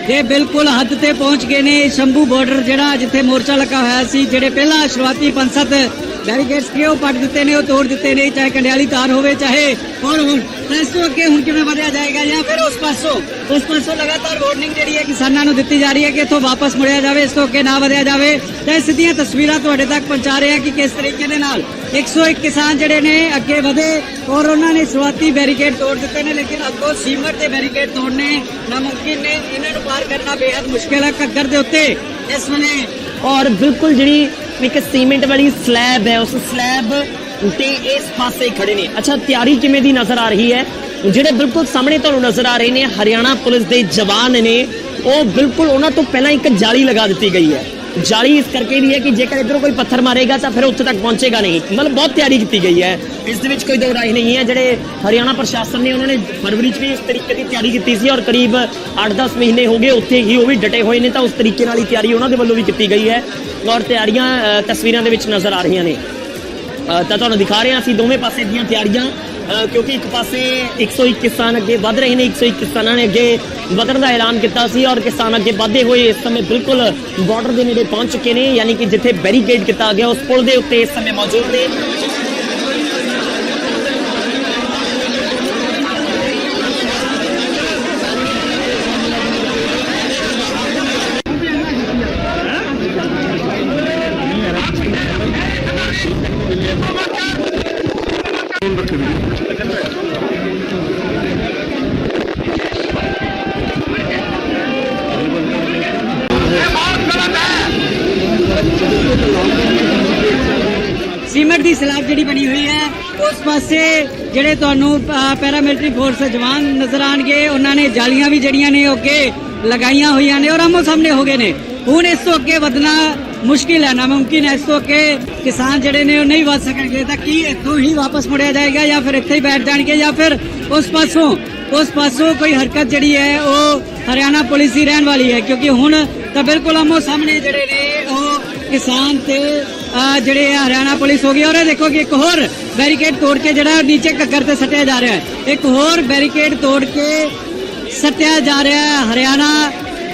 ਦੇ ਬਿਲਕੁਲ ਹੱਦ ਤੇ ਪਹੁੰਚ ਗਏ ਨੇ। ਸ਼ੰਭੂ ਬਾਰਡਰ ਜਿਹੜਾ ਜਿੱਥੇ ਮੋਰਚਾ ਲੱਗਾ ਹੋਇਆ ਸੀ, ਜਿਹੜੇ ਪਹਿਲਾਂ ਸ਼ੁਰੂਆਤੀ 5-7 ਬੈਰੀਕੇਡਸ ਕਿ ਉਹ ਪੱਟ ਦਿੱਤੇ ਨੇ, ਉਹ ਤੋੜ ਦਿੱਤੇ ਨੇ, ਚਾਹੇ ਕੰਡਿਆਲੀ ਤਾਰ ਹੋਵੇ ਚਾਹੇ ਹੋਰ ਹੁਣ ਇਸ ਤੋਂ ਅੱਗੇ ਹੁਣ ਕਿਵੇਂ ਵਧਿਆ ਜਾਏਗਾ ਜਾਂ ਫਿਰ ਉਸ ਪਾਸੋਂ ਲਗਾਤਾਰ ਵਾਰਨਿੰਗ ਜਿਹੜੀ ਹੈ ਕਿਸਾਨਾਂ ਨੂੰ ਦਿੱਤੀ ਜਾ ਰਹੀ ਹੈ ਕਿ ਇੱਥੋਂ ਵਾਪਸ ਮੁੜਿਆ ਜਾਵੇ, ਇਸ ਤੋਂ ਅੱਗੇ ਨਾ ਵਧਿਆ ਜਾਵੇ। ਤਾਂ ਸਿੱਧੀਆਂ ਤਸਵੀਰਾਂ ਤੁਹਾਡੇ ਤੱਕ ਪਹੁੰਚਾ ਰਹੇ ਹਾਂ ਕਿ ਕਿਸ ਤਰੀਕੇ ਦੇ ਨਾਲ 101 ਕਿਸਾਨ ਜਿਹੜੇ ਨੇ ਅੱਗੇ ਵਧੇ ਔਰ ਉਹਨਾਂ ਨੇ ਸ਼ੁਰੂਆਤੀ ਬੈਰੀਕੇਡ ਤੋੜ ਦਿੱਤੇ ਨੇ, ਲੇਕਿਨ ਅੱਗੋਂ ਸੀਮਟ ਦੇ ਬੈਰੀਕੇਡ ਤੋੜਨੇ ਨਾਮੁਮਕਿਨ ਨੇ। ਇਹਨਾਂ ਨੂੰ ਪਾਰ ਕਰਨਾ ਬੇहद ਮੁਸ਼ਕਿਲ ਹੈ ਘੱਗਰ ਦੇ ਉੱਤੇ ਇਸ ਵੇਲੇ। ਔਰ ਬਿਲਕੁਲ ਜਿਹੜੀ ਇੱਕ ਸੀਮੈਂਟ ਵਾਲੀ ਸਲੈਬ ਹੈ, ਉਸ ਸਲੈਬ ਤੇ ਇਸ ਪਾਸੇ ਖੜੇ ਨੇ। ਅੱਛਾ, ਤਿਆਰੀ ਕਿਵੇਂ ਦੀ ਨਜ਼ਰ ਆ ਰਹੀ ਹੈ? ਜਿਹੜੇ ਬਿਲਕੁਲ ਸਾਹਮਣੇ ਤੁਹਾਨੂੰ ਨਜ਼ਰ ਆ ਰਹੇ ਨੇ ਹਰਿਆਣਾ ਪੁਲਿਸ ਦੇ ਜਵਾਨ ਨੇ, ਉਹ ਬਿਲਕੁਲ ਉਹਨਾਂ ਤੋਂ ਪਹਿਲਾਂ ਇੱਕ ਜਾਲੀ ਲਗਾ ਦਿੱਤੀ ਗਈ ਹੈ। ਜਾਲੀ ਇਸ ਕਰਕੇ ਵੀ ਹੈ ਕਿ ਜੇਕਰ ਇਧਰੋਂ ਕੋਈ ਪੱਥਰ ਮਾਰੇਗਾ ਤਾਂ ਫਿਰ ਉੱਥੇ ਤੱਕ ਪਹੁੰਚੇਗਾ ਨਹੀਂ। ਮਤਲਬ ਬਹੁਤ ਤਿਆਰੀ ਕੀਤੀ ਗਈ ਹੈ, ਇਸ ਦੇ ਵਿੱਚ ਕੋਈ ਦੋ ਰਾਏ ਨਹੀਂ ਹੈ। ਜਿਹੜੇ ਹਰਿਆਣਾ ਪ੍ਰਸ਼ਾਸਨ ਨੇ ਉਹਨਾਂ ਨੇ ਫਰਵਰੀ 'ਚ ਵੀ ਇਸ ਤਰੀਕੇ ਦੀ ਤਿਆਰੀ ਕੀਤੀ ਸੀ ਔਰ ਕਰੀਬ 8-10 ਮਹੀਨੇ ਹੋ ਗਏ ਉੱਥੇ ਹੀ ਉਹ ਵੀ ਡਟੇ ਹੋਏ ਨੇ, ਤਾਂ ਉਸ ਤਰੀਕੇ ਨਾਲ ਹੀ ਤਿਆਰੀ ਉਹਨਾਂ ਦੇ ਵੱਲੋਂ ਵੀ ਕੀਤੀ ਗਈ ਹੈ ਔਰ ਤਿਆਰੀਆਂ ਤਸਵੀਰਾਂ ਦੇ ਵਿੱਚ ਨਜ਼ਰ ਆ ਰਹੀਆਂ ਨੇ। ਤਾਂ ਤੁਹਾਨੂੰ ਦਿਖਾ ਰਹੇ ਹਾਂ ਅਸੀਂ ਦੋਵੇਂ ਪਾਸੇ ਦੀਆਂ ਤਿਆਰੀਆਂ, ਕਿਉਂਕਿ ਇੱਕ ਪਾਸੇ 101 ਕਿਸਾਨ ਅੱਗੇ ਵੱਧ ਰਹੇ ਨੇ। 101 ਕਿਸਾਨਾਂ ਨੇ ਅੱਗੇ ਵਧਣ ਦਾ ਐਲਾਨ ਕੀਤਾ ਸੀ ਔਰ ਕਿਸਾਨ ਅੱਗੇ ਵਧਦੇ ਹੋਏ ਇਸ ਸਮੇਂ ਬਿਲਕੁਲ ਬਾਰਡਰ ਦੇ ਨੇੜੇ ਪਹੁੰਚ ਚੁੱਕੇ ਨੇ, ਯਾਨੀ ਕਿ ਜਿੱਥੇ ਬੈਰੀਕੇਡ ਕੀਤਾ ਗਿਆ ਉਸ ਪੁਲ ਦੇ ਉੱਤੇ ਇਸ ਸਮੇਂ ਮੌਜੂਦ ਨੇ। ਸੀਮੈਂਟ ਦੀ ਸਲੈਬ ਜਿਹੜੀ ਬਣੀ ਹੋਈ ਹੈ ਉਸ ਪਾਸੇ ਜਿਹੜੇ ਤੁਹਾਨੂੰ ਪੈਰਾਮਿਲਟਰੀ ਫੋਰਸ ਜਵਾਨ ਨਜ਼ਰ ਆਣਗੇ, ਉਹਨਾਂ ਨੇ ਜਾਲੀਆਂ ਵੀ ਜਿਹੜੀਆਂ ਨੇ ਉਹ ਅੱਗੇ ਲਗਾਈਆਂ ਹੋਈਆਂ ਨੇ ਔਰ ਆਮੋ ਸਾਹਮਣੇ ਹੋ ਗਏ ਨੇ। ਹੁਣ ਇਸ ਤੋਂ ਅੱਗੇ ਵਧਣਾ ਮੁਸ਼ਕਿਲ ਹੈ, ਨਾਮੁਮਕਿਨ ਹੈ। ਇਸ ਤੋਂ ਅੱਗੇ ਕਿਸਾਨ ਜਿਹੜੇ ਨੇ ਉਹ ਨਹੀਂ ਵੱਧ ਸਕਣਗੇ। ਤਾਂ ਕੀ ਇੱਥੋਂ ਹੀ ਵਾਪਸ ਮੁੜਿਆ ਜਾਏਗਾ ਜਾਂ ਫਿਰ ਇੱਥੇ ਹੀ ਬੈਠ ਜਾਣਗੇ ਜਾਂ ਫਿਰ ਉਸ ਪਾਸੋਂ ਕੋਈ ਹਰਕਤ ਜਿਹੜੀ ਹੈ ਉਹ ਹਰਿਆਣਾ ਪੁਲਿਸ ਦੀ ਰਹਿਣ ਵਾਲੀ ਹੈ? ਕਿਉਂਕਿ ਹੁਣ ਤਾਂ ਬਿਲਕੁਲ ਆਮੋ ਸਾਹਮਣੇ ਜਿਹੜੇ ਨੇ ਉਹ ਕਿਸਾਨ ਤੇ ਜਿਹੜੇ ਹਰਿਆਣਾ ਪੁਲਿਸ ਹੋ ਗਈ। ਔਰ ਇਹ ਦੇਖੋ ਕਿ ਇੱਕ ਹੋਰ ਬੈਰੀਕੇਡ ਤੋੜ ਕੇ ਜਿਹੜਾ ਨੀਚੇ ਘੱਗਰ ਤੇ ਸੱਟਿਆ ਜਾ ਰਿਹਾ ਹੈ, ਇੱਕ ਹੋਰ ਬੈਰੀਕੇਡ ਤੋੜ ਕੇ ਸੱਟਿਆ ਜਾ ਰਿਹਾ ਹੈ। ਹਰਿਆਣਾ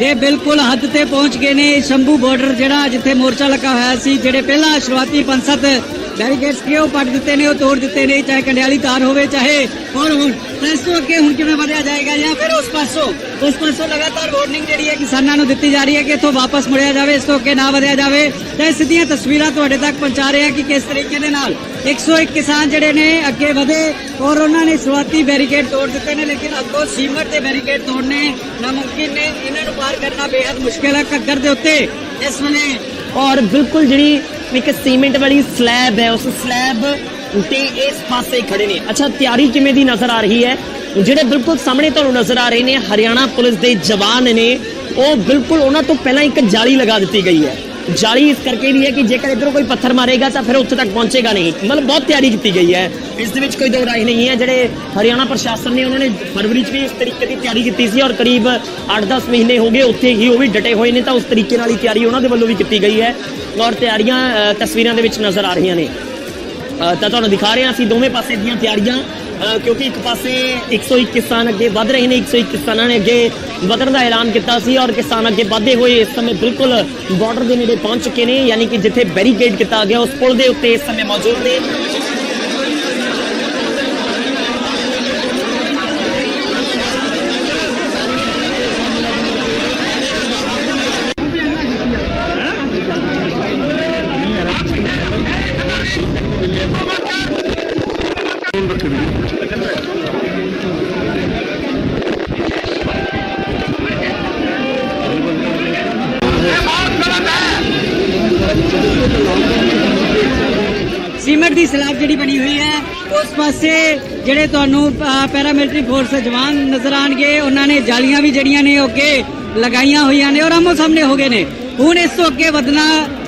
ਦੇ ਬਿਲਕੁਲ ਹੱਦ ਤੇ ਪਹੁੰਚ ਗਏ ਨੇ। ਸ਼ੰਭੂ ਬਾਰਡਰ ਜਿਹੜਾ ਜਿੱਥੇ ਮੋਰਚਾ ਲੱਗਾ ਹੋਇਆ ਸੀ, ਜਿਹੜੇ ਪਹਿਲਾਂ ਸ਼ੁਰੂਆਤੀ 5-7 ਬੈਰੀਕੇਡਸ ਕਿ ਉਹ ਪੱਟ ਦਿੱਤੇ ਨੇ, ਉਹ ਤੋੜ ਦਿੱਤੇ ਨੇ, ਚਾਹੇ ਕੰਡਿਆਲੀ ਤਾਰ ਹੋਵੇ ਚਾਹੇ ਹੋਰ ਹੁਣ ਇਸ ਤੋਂ ਅੱਗੇ ਹੁਣ ਕਿਵੇਂ ਵਧਿਆ ਜਾਏਗਾ ਜਾਂ ਫਿਰ ਉਸ ਪਾਸੋਂ ਲਗਾਤਾਰ ਵਾਰਨਿੰਗ ਜਿਹੜੀ ਹੈ ਕਿਸਾਨਾਂ ਨੂੰ ਦਿੱਤੀ ਜਾ ਰਹੀ ਹੈ ਕਿ ਇੱਥੋਂ ਵਾਪਸ ਮੁੜਿਆ ਜਾਵੇ, ਇਸ ਤੋਂ ਅੱਗੇ ਨਾ ਵਧਿਆ ਜਾਵੇ। ਤਾਂ ਸਿੱਧੀਆਂ ਤਸਵੀਰਾਂ ਤੁਹਾਡੇ ਤੱਕ ਪਹੁੰਚਾ ਰਹੇ ਹਾਂ ਕਿ ਕਿਸ ਤਰੀਕੇ ਦੇ ਨਾਲ 101 ਕਿਸਾਨ ਜਿਹੜੇ ਨੇ ਅੱਗੇ ਵਧੇ ਔਰ ਉਹਨਾਂ ਨੇ ਸ਼ੁਰੂਆਤੀ ਬੈਰੀਕੇਡ ਤੋੜ ਦਿੱਤੇ ਨੇ, ਲੇਕਿਨ ਅੱਗੋਂ ਸੀਮਟ ਦੇ ਬੈਰੀਕੇਡ ਤੋੜਨੇ ਨਾਮੁਮਕਿਨ ਨੇ। ਇਹਨਾਂ ਨੂੰ ਪਾਰ ਕਰਨਾ ਬੇहद ਮੁਸ਼ਕਿਲ ਹੈ ਘੱਗਰ ਦੇ ਉੱਤੇ ਇਸ ਵੇਲੇ। ਔਰ ਬਿਲਕੁਲ ਜਿਹੜੀ ਇੱਕ ਸੀਮੈਂਟ ਵਾਲੀ ਸਲੈਬ ਹੈ, ਉਸ ਸਲੈਬ ਤੇ ਇਸ ਪਾਸੇ ਖੜੇ ਨੇ। ਅੱਛਾ, ਤਿਆਰੀ ਕਿਵੇਂ ਦੀ ਨਜ਼ਰ ਆ ਰਹੀ ਹੈ? ਜਿਹੜੇ ਬਿਲਕੁਲ ਸਾਹਮਣੇ ਤੁਹਾਨੂੰ ਨਜ਼ਰ ਆ ਰਹੇ ਨੇ ਹਰਿਆਣਾ ਪੁਲਿਸ ਦੇ ਜਵਾਨ ਨੇ, ਉਹ ਬਿਲਕੁਲ ਉਹਨਾਂ ਤੋਂ ਪਹਿਲਾਂ ਇੱਕ ਜਾਲੀ ਲਗਾ ਦਿੱਤੀ ਗਈ ਹੈ। ਜਾਲੀ ਇਸ ਕਰਕੇ ਵੀ ਹੈ ਕਿ ਜੇਕਰ ਇਧਰੋਂ ਕੋਈ ਪੱਥਰ ਮਾਰੇਗਾ ਤਾਂ ਫਿਰ ਉੱਥੇ ਤੱਕ ਪਹੁੰਚੇਗਾ ਨਹੀਂ। ਮਤਲਬ ਬਹੁਤ ਤਿਆਰੀ ਕੀਤੀ ਗਈ ਹੈ, ਇਸ ਦੇ ਵਿੱਚ ਕੋਈ ਦੋ ਰਾਏ ਨਹੀਂ ਹੈ। ਜਿਹੜੇ ਹਰਿਆਣਾ ਪ੍ਰਸ਼ਾਸਨ ਨੇ ਉਹਨਾਂ ਨੇ ਫਰਵਰੀ 'ਚ ਵੀ ਇਸ ਤਰੀਕੇ ਦੀ ਤਿਆਰੀ ਕੀਤੀ ਸੀ ਔਰ ਕਰੀਬ 8-10 ਮਹੀਨੇ ਹੋ ਗਏ ਉੱਥੇ ਹੀ ਉਹ ਵੀ ਡਟੇ ਹੋਏ ਨੇ, ਤਾਂ ਉਸ ਤਰੀਕੇ ਨਾਲ ਹੀ ਤਿਆਰੀ ਉਹਨਾਂ ਦੇ ਵੱਲੋਂ ਵੀ ਕੀਤੀ ਗਈ ਹੈ ਔਰ ਤਿਆਰੀਆਂ ਤਸਵੀਰਾਂ ਦੇ ਵਿੱਚ ਨਜ਼ਰ ਆ ਰਹੀਆਂ ਨੇ। ਤਾਂ ਤੁਹਾਨੂੰ ਦਿਖਾ ਰਹੇ ਹਾਂ ਅਸੀਂ ਦੋਵੇਂ ਪਾਸੇ ਦੀਆਂ ਤਿਆਰੀਆਂ, ਕਿਉਂਕਿ ਇੱਕ ਪਾਸੇ 101 ਕਿਸਾਨ ਅੱਗੇ ਵੱਧ ਰਹੇ ਨੇ। 101 ਕਿਸਾਨਾਂ ਨੇ ਅੱਗੇ ਵਧਣ ਦਾ ਐਲਾਨ ਕੀਤਾ ਸੀ ਔਰ ਕਿਸਾਨ ਅੱਗੇ ਵਧਦੇ ਹੋਏ ਇਸ ਸਮੇਂ ਬਿਲਕੁਲ ਬਾਰਡਰ ਦੇ ਨੇੜੇ ਪਹੁੰਚ ਚੁੱਕੇ ਨੇ, ਯਾਨੀ ਕਿ ਜਿੱਥੇ ਬੈਰੀਕੇਡ ਕੀਤਾ ਗਿਆ ਉਸ ਪੁਲ ਦੇ ਉੱਤੇ ਇਸ ਸਮੇਂ ਮੌਜੂਦ ਨੇ। ਸੀਮੈਂਟ ਦੀ ਸਲੈਬ ਜਿਹੜੀ ਬਣੀ ਹੋਈ ਹੈ ਉਸ ਪਾਸੇ ਜਿਹੜੇ ਤੁਹਾਨੂੰ ਪੈਰਾਮਿਲਟਰੀ ਫੋਰਸ ਜਵਾਨ ਨਜ਼ਰ ਆਣਗੇ, ਉਹਨਾਂ ਨੇ ਜਾਲੀਆਂ ਵੀ ਜਿਹੜੀਆਂ ਨੇ ਉਹ ਅੱਗੇ ਲਗਾਈਆਂ ਹੋਈਆਂ ਨੇ ਔਰ ਆਮੋ ਸਾਹਮਣੇ ਹੋ ਗਏ ਨੇ। ਹੁਣ ਇਸ ਤੋਂ ਅੱਗੇ ਵਧਣਾ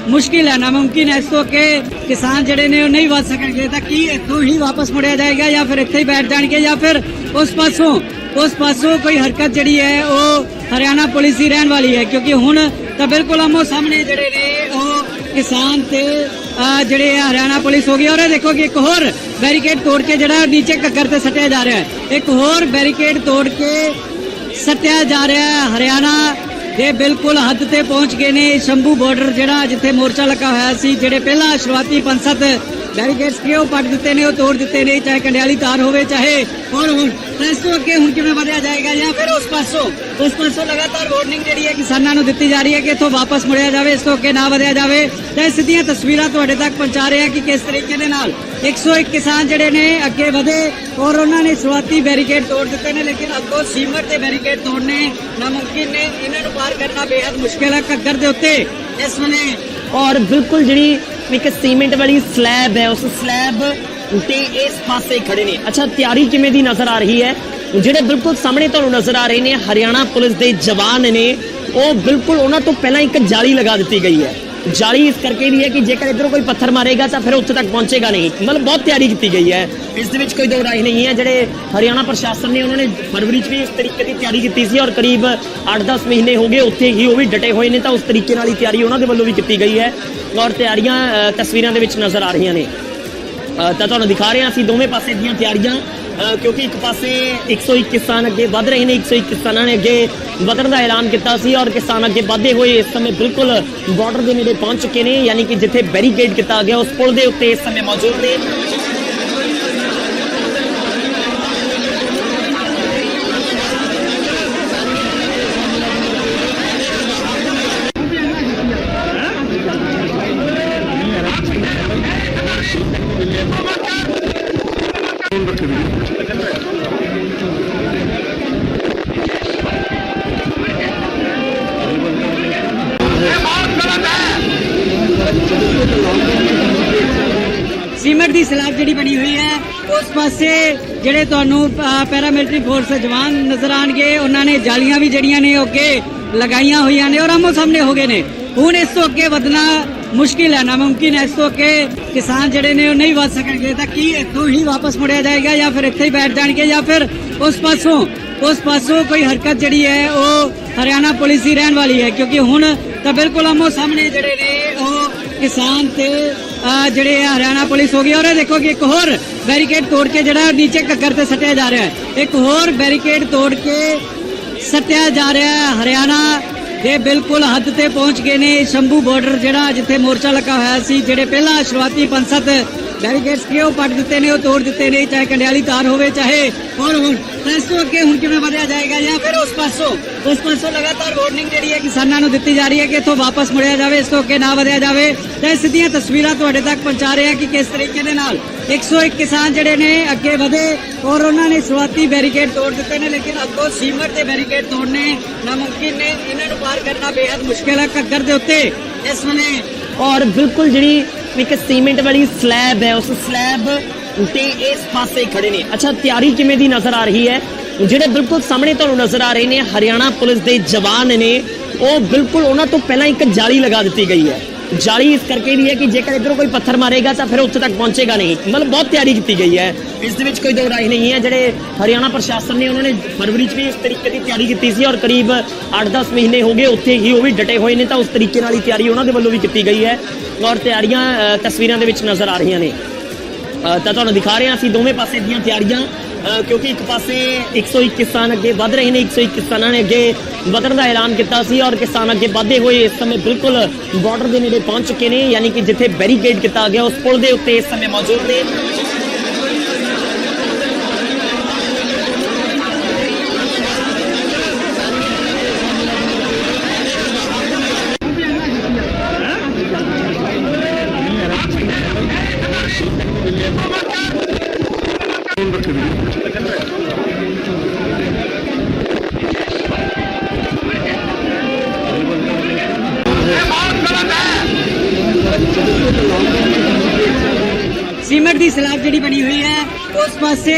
ਮੁਸ਼ਕਿਲ ਹੈ, ਨਾਮੁਮਕਿਨ ਹੈ। ਇਸ ਤੋਂ ਅੱਗੇ ਕਿਸਾਨ ਜਿਹੜੇ ਨੇ ਉਹ ਨਹੀਂ ਵੱਧ ਸਕਣਗੇ। ਤਾਂ ਕੀ ਇੱਥੋਂ ਹੀ ਵਾਪਸ ਮੁੜਿਆ ਜਾਏਗਾ ਜਾਂ ਫਿਰ ਇੱਥੇ ਹੀ ਬੈਠ ਜਾਣਗੇ ਜਾਂ ਫਿਰ ਉਸ ਪਾਸੋਂ ਕੋਈ ਹਰਕਤ ਜਿਹੜੀ ਹੈ ਉਹ ਹਰਿਆਣਾ ਪੁਲਿਸ ਦੀ ਰਹਿਣ ਵਾਲੀ ਹੈ? ਕਿਉਂਕਿ ਹੁਣ ਤਾਂ ਬਿਲਕੁਲ ਆਮੋ ਸਾਹਮਣੇ ਜਿਹੜੇ ਨੇ ਉਹ ਕਿਸਾਨ ਤੇ ਜਿਹੜੇ ਹਰਿਆਣਾ ਪੁਲਿਸ ਹੋ ਗਈ। ਔਰ ਇਹ ਦੇਖੋ ਕਿ ਇੱਕ ਹੋਰ ਬੈਰੀਕੇਡ ਤੋੜ ਕੇ ਜਿਹੜਾ ਨੀਚੇ ਘੱਗਰ ਤੇ ਸੱਟਿਆ ਜਾ ਰਿਹਾ ਹੈ, ਇੱਕ ਹੋਰ ਬੈਰੀਕੇਡ ਤੋੜ ਕੇ ਸੱਟਿਆ ਜਾ ਰਿਹਾ ਹੈ। ਹਰਿਆਣਾ ਦੇ ਬਿਲਕੁਲ ਹੱਦ ਤੇ ਪਹੁੰਚ ਗਏ ਨੇ। ਸ਼ੰਭੂ ਬਾਰਡਰ ਜਿਹੜਾ ਜਿੱਥੇ ਮੋਰਚਾ ਲੱਗਾ ਹੋਇਆ ਸੀ, ਜਿਹੜੇ ਪਹਿਲਾਂ ਸ਼ੁਰੂਆਤੀ 5-7 ਬੈਰੀਕੇਡਸ ਕਿ ਉਹ ਪੱਟ ਦਿੱਤੇ ਨੇ, ਉਹ ਤੋੜ ਦਿੱਤੇ ਨੇ, ਚਾਹੇ ਕੰਡਿਆਲੀ ਤਾਰ ਹੋਵੇ ਚਾਹੇ ਹੋਰ ਹੁਣ ਇਸ ਤੋਂ ਅੱਗੇ ਹੁਣ ਕਿਵੇਂ ਵਧਿਆ ਜਾਏਗਾ ਜਾਂ ਫਿਰ ਉਸ ਪਾਸੋਂ ਲਗਾਤਾਰ ਵਾਰਨਿੰਗ ਜਿਹੜੀ ਹੈ ਕਿਸਾਨਾਂ ਨੂੰ ਦਿੱਤੀ ਜਾ ਰਹੀ ਹੈ ਕਿ ਇੱਥੋਂ ਵਾਪਸ ਮੁੜਿਆ ਜਾਵੇ, ਇਸ ਤੋਂ ਅੱਗੇ ਨਾ ਵਧਿਆ ਜਾਵੇ। ਤਾਂ ਸਿੱਧੀਆਂ ਤਸਵੀਰਾਂ ਤੁਹਾਡੇ ਤੱਕ ਪਹੁੰਚਾ ਰਹੇ ਹਾਂ ਕਿ ਕਿਸ ਤਰੀਕੇ ਦੇ ਨਾਲ 101 ਕਿਸਾਨ ਜਿਹੜੇ ਨੇ ਅੱਗੇ ਵਧੇ ਔਰ ਉਹਨਾਂ ਨੇ ਸ਼ੁਰੂਆਤੀ ਬੈਰੀਕੇਡ ਤੋੜ ਦਿੱਤੇ ਨੇ, ਲੇਕਿਨ ਅੱਗੋਂ ਸੀਮਟ ਦੇ ਬੈਰੀਕੇਡ ਤੋੜਨੇ ਨਾਮੁਮਕਿਨ ਨੇ। ਇਹਨਾਂ ਨੂੰ ਪਾਰ ਕਰਨਾ ਬੇहद ਮੁਸ਼ਕਿਲ ਹੈ ਘੱਗਰ ਦੇ ਉੱਤੇ ਇਸ ਵੇਲੇ। ਔਰ ਬਿਲਕੁਲ ਜਿਹੜੀ ਇੱਕ ਸੀਮੈਂਟ ਵਾਲੀ ਸਲੈਬ ਹੈ, ਉਸ ਸਲੈਬ ਤੇ ਇਸ ਪਾਸੇ ਖੜੇ ਨੇ। ਅੱਛਾ, ਤਿਆਰੀ ਕਿਵੇਂ ਦੀ ਨਜ਼ਰ ਆ ਰਹੀ ਹੈ? ਜਿਹੜੇ ਬਿਲਕੁਲ ਸਾਹਮਣੇ ਤੁਹਾਨੂੰ ਨਜ਼ਰ ਆ ਰਹੇ ਨੇ ਹਰਿਆਣਾ ਪੁਲਿਸ ਦੇ ਜਵਾਨ ਨੇ, ਉਹ ਬਿਲਕੁਲ ਉਹਨਾਂ ਤੋਂ ਪਹਿਲਾਂ ਇੱਕ ਜਾਲੀ ਲਗਾ ਦਿੱਤੀ ਗਈ ਹੈ। ਜਾਲੀ ਇਸ ਕਰਕੇ ਵੀ ਹੈ ਕਿ ਜੇਕਰ ਇਧਰੋਂ ਕੋਈ ਪੱਥਰ ਮਾਰੇਗਾ ਤਾਂ ਫਿਰ ਉੱਥੇ ਤੱਕ ਪਹੁੰਚੇਗਾ ਨਹੀਂ। ਮਤਲਬ ਬਹੁਤ ਤਿਆਰੀ ਕੀਤੀ ਗਈ ਹੈ, ਇਸ ਦੇ ਵਿੱਚ ਕੋਈ ਦੋ ਰਾਏ ਨਹੀਂ ਹੈ। ਜਿਹੜੇ ਹਰਿਆਣਾ ਪ੍ਰਸ਼ਾਸਨ ਨੇ ਉਹਨਾਂ ਨੇ ਫਰਵਰੀ 'ਚ ਵੀ ਇਸ ਤਰੀਕੇ ਦੀ ਤਿਆਰੀ ਕੀਤੀ ਸੀ ਔਰ ਕਰੀਬ 8-10 ਮਹੀਨੇ ਹੋ ਗਏ ਉੱਥੇ ਹੀ ਉਹ ਵੀ ਡਟੇ ਹੋਏ ਨੇ, ਤਾਂ ਉਸ ਤਰੀਕੇ ਨਾਲ ਹੀ ਤਿਆਰੀ ਉਹਨਾਂ ਦੇ ਵੱਲੋਂ ਵੀ ਕੀਤੀ ਗਈ ਹੈ ਔਰ ਤਿਆਰੀਆਂ ਤਸਵੀਰਾਂ ਦੇ ਵਿੱਚ ਨਜ਼ਰ ਆ ਰਹੀਆਂ ਨੇ। ਤਾਂ ਤੁਹਾਨੂੰ ਦਿਖਾ ਰਹੇ ਹਾਂ ਅਸੀਂ ਦੋਵੇਂ ਪਾਸੇ ਦੀਆਂ ਤਿਆਰੀਆਂ, ਕਿਉਂਕਿ ਇੱਕ ਪਾਸੇ 101 ਕਿਸਾਨ ਅੱਗੇ ਵਧ ਰਹੇ ਨੇ। 101 ਕਿਸਾਨਾਂ ਨੇ ਅੱਗੇ ਵਧਣ ਦਾ ਐਲਾਨ ਕੀਤਾ ਸੀ ਔਰ ਕਿਸਾਨ ਅੱਗੇ ਵਧਦੇ ਹੋਏ ਇਸ ਸਮੇਂ ਬਿਲਕੁਲ ਬਾਰਡਰ ਦੇ ਨੇੜੇ ਪਹੁੰਚ ਚੁੱਕੇ ਨੇ, ਯਾਨੀ ਕਿ ਜਿੱਥੇ ਬੈਰੀਕੇਡ ਕੀਤਾ ਗਿਆ ਉਸ ਪੁਲ ਦੇ ਉੱਤੇ ਇਸ ਸਮੇਂ ਮੌਜੂਦ ਨੇ। ਸੀਮਟ ਦੀ ਸਲੈਬ ਜਿਹੜੀ ਬਣੀ ਹੋਈ ਹੈ ਉਸ ਪਾਸੇ ਜਿਹੜੇ ਤੁਹਾਨੂੰ ਪੈਰਾਮਿਲਟਰੀ ਫੋਰਸ ਜਵਾਨ ਨਜ਼ਰ ਆਣਗੇ, ਉਹਨਾਂ ਨੇ ਜਾਲੀਆਂ ਵੀ ਜਿਹੜੀਆਂ ਨੇ ਉਹ ਅੱਗੇ ਲਗਾਈਆਂ ਹੋਈਆਂ ਨੇ ਔਰ ਆਮੋ ਸਾਹਮਣੇ ਹੋ ਗਏ ਨੇ। ਹੁਣ ਇਸ ਤੋਂ ਅੱਗੇ ਵਧਣਾ ਮੁਸ਼ਕਿਲ ਹੈ, ਨਾਮੁਮਕਿਨ ਹੈ। ਇਸ ਤੋਂ ਅੱਗੇ ਕਿਸਾਨ ਜਿਹੜੇ ਨੇ ਉਹ ਨਹੀਂ ਵਧ ਸਕਣਗੇ। ਤਾਂ ਕੀ ਇੱਥੋਂ ਹੀ ਵਾਪਸ ਮੁੜਿਆ ਜਾਏਗਾ ਜਾਂ ਫਿਰ ਇੱਥੇ ਹੀ ਬੈਠ ਜਾਣਗੇ ਜਾਂ ਫਿਰ ਉਸ ਪਾਸੋਂ ਕੋਈ ਹਰਕਤ ਜਿਹੜੀ ਹੈ ਉਹ ਹਰਿਆਣਾ ਪੁਲਿਸ ਦੀ ਰਹਿਣ ਵਾਲੀ ਹੈ? ਕਿਉਂਕਿ ਹੁਣ ਤਾਂ ਬਿਲਕੁਲ ਆਮੋ ਸਾਹਮਣੇ ਜਿਹੜੇ ਨੇ ਉਹ ਕਿਸਾਨ ਤੇ ਜਿਹੜੇ ਹਰਿਆਣਾ ਪੁਲਿਸ ਹੋ ਗਈ। ਔਰ ਇਹ ਦੇਖੋ ਕਿ ਇੱਕ ਹੋਰ ਬੈਰੀਕੇਡ ਤੋੜ ਕੇ ਜਿਹੜਾ ਨੀਚੇ ਘੱਗਰ ਤੇ ਸੱਟਿਆ ਜਾ ਰਿਹਾ ਹੈ, ਇੱਕ ਹੋਰ ਬੈਰੀਕੇਡ ਤੋੜ ਕੇ ਸੱਟਿਆ ਜਾ ਰਿਹਾ ਹੈ। ਹਰਿਆਣਾ ਦੇ ਬਿਲਕੁਲ ਹੱਦ ਤੇ ਪਹੁੰਚ ਗਏ ਨੇ। ਸ਼ੰਭੂ ਬਾਰਡਰ ਜਿਹੜਾ ਜਿੱਥੇ ਮੋਰਚਾ ਲੱਗਾ ਹੋਇਆ ਸੀ, ਜਿਹੜੇ ਪਹਿਲਾਂ ਸ਼ੁਰੂਆਤੀ 5-7 ਬੈਰੀਕੇਡਸ ਕਿ ਉਹ ਪੱਟ ਦਿੱਤੇ ਨੇ, ਉਹ ਤੋੜ ਦਿੱਤੇ ਨੇ, ਚਾਹੇ ਕੰਡਿਆਲੀ ਤਾਰ ਹੋਵੇ ਚਾਹੇ ਹੋਰ ਹੁਣ ਇਸ ਤੋਂ ਅੱਗੇ ਹੁਣ ਕਿਵੇਂ ਵਧਿਆ ਜਾਏਗਾ ਜਾਂ ਫਿਰ ਉਸ ਪਾਸੋਂ ਲਗਾਤਾਰ ਵਾਰਨਿੰਗ ਜਿਹੜੀ ਹੈ ਕਿਸਾਨਾਂ ਨੂੰ ਦਿੱਤੀ ਜਾ ਰਹੀ ਹੈ ਕਿ ਇੱਥੋਂ ਵਾਪਸ ਮੁੜਿਆ ਜਾਵੇ, ਇਸ ਤੋਂ ਅੱਗੇ ਨਾ ਵਧਿਆ ਜਾਵੇ। ਤਾਂ ਸਿੱਧੀਆਂ ਤਸਵੀਰਾਂ ਤੁਹਾਡੇ ਤੱਕ ਪਹੁੰਚਾ ਰਹੇ ਹਾਂ ਕਿ ਕਿਸ ਤਰੀਕੇ ਦੇ ਨਾਲ 101 ਕਿਸਾਨ ਜਿਹੜੇ ਨੇ ਅੱਗੇ ਵਧੇ ਔਰ ਉਹਨਾਂ ਨੇ ਸ਼ੁਰੂਆਤੀ ਬੈਰੀਕੇਡ ਤੋੜ ਦਿੱਤੇ ਨੇ, ਲੇਕਿਨ ਅੱਗੋਂ ਸੀਮਟ ਦੇ ਬੈਰੀਕੇਡ ਤੋੜਨੇ ਨਾਮੁਮਕਿਨ ਨੇ। ਇਹਨਾਂ ਨੂੰ ਪਾਰ ਕਰਨਾ ਬੇहद ਮੁਸ਼ਕਿਲ ਹੈ ਘੱਗਰ ਦੇ ਉੱਤੇ ਇਸ ਵੇਲੇ। ਔਰ ਬਿਲਕੁਲ ਜਿਹੜੀ ਇੱਕ ਸੀਮੈਂਟ ਵਾਲੀ ਸਲੈਬ ਹੈ, ਉਸ ਸਲੈਬ ਤੇ ਇਸ ਪਾਸੇ ਖੜੇ ਨੇ। ਅੱਛਾ, ਤਿਆਰੀ ਕਿਵੇਂ ਦੀ ਨਜ਼ਰ ਆ ਰਹੀ ਹੈ? ਜਿਹੜੇ ਬਿਲਕੁਲ ਸਾਹਮਣੇ ਤੁਹਾਨੂੰ ਨਜ਼ਰ ਆ ਰਹੇ ਨੇ ਹਰਿਆਣਾ ਪੁਲਿਸ ਦੇ ਜਵਾਨ ਨੇ, ਉਹ ਬਿਲਕੁਲ ਉਹਨਾਂ ਤੋਂ ਪਹਿਲਾਂ ਇੱਕ ਜਾਲੀ ਲਗਾ ਦਿੱਤੀ ਗਈ ਹੈ। ਜਾਲੀ ਇਸ ਕਰਕੇ ਵੀ ਹੈ ਕਿ ਜੇਕਰ ਇਧਰੋਂ ਕੋਈ ਪੱਥਰ ਮਾਰੇਗਾ ਤਾਂ ਫਿਰ ਉੱਥੇ ਤੱਕ ਪਹੁੰਚੇਗਾ ਨਹੀਂ। ਮਤਲਬ ਬਹੁਤ ਤਿਆਰੀ ਕੀਤੀ ਗਈ ਹੈ, ਇਸ ਦੇ ਵਿੱਚ ਕੋਈ ਦੋ ਰਾਏ ਨਹੀਂ ਹੈ। ਜਿਹੜੇ ਹਰਿਆਣਾ ਪ੍ਰਸ਼ਾਸਨ ਨੇ ਉਹਨਾਂ ਨੇ ਫਰਵਰੀ 'ਚ ਵੀ ਇਸ ਤਰੀਕੇ ਦੀ ਤਿਆਰੀ ਕੀਤੀ ਸੀ ਔਰ ਕਰੀਬ 8-10 ਮਹੀਨੇ ਹੋ ਗਏ ਉੱਥੇ ਹੀ ਉਹ ਵੀ ਡਟੇ ਹੋਏ ਨੇ, ਤਾਂ ਉਸ ਤਰੀਕੇ ਨਾਲ ਹੀ ਤਿਆਰੀ ਉਹਨਾਂ ਦੇ ਵੱਲੋਂ ਵੀ ਕੀਤੀ ਗਈ ਹੈ ਔਰ ਤਿਆਰੀਆਂ ਤਸਵੀਰਾਂ ਦੇ ਵਿੱਚ ਨਜ਼ਰ ਆ ਰਹੀਆਂ ਨੇ। ਤਾਂ ਤੁਹਾਨੂੰ ਦਿਖਾ ਰਹੇ ਹਾਂ ਅਸੀਂ ਦੋਵੇਂ ਪਾਸੇ ਦੀਆਂ ਤਿਆਰੀਆਂ, ਕਿਉਂਕਿ ਇੱਕ ਪਾਸੇ 101 ਕਿਸਾਨ ਅੱਗੇ ਵਧ ਰਹੇ ਨੇ। 101 ਕਿਸਾਨਾਂ ਨੇ ਅੱਗੇ ਵਧਣ ਦਾ ਐਲਾਨ ਕੀਤਾ ਸੀ ਔਰ ਕਿਸਾਨ ਅੱਗੇ ਵਧਦੇ ਹੋਏ ਇਸ ਸਮੇਂ ਬਿਲਕੁਲ ਬਾਰਡਰ ਦੇ ਨੇੜੇ ਪਹੁੰਚ ਚੁੱਕੇ ਨੇ, ਯਾਨੀ ਕਿ ਜਿੱਥੇ ਬੈਰੀਕੇਡ ਕੀਤਾ ਗਿਆ ਉਸ ਪੁਲ ਦੇ ਉੱਤੇ ਇਸ ਸਮੇਂ ਮੌਜੂਦ ਨੇ। ਸੀਮਟ ਦੀ ਸਲੈਬ ਜਿਹੜੀ ਬਣੀ ਹੋਈ ਹੈ ਉਸ ਪਾਸੇ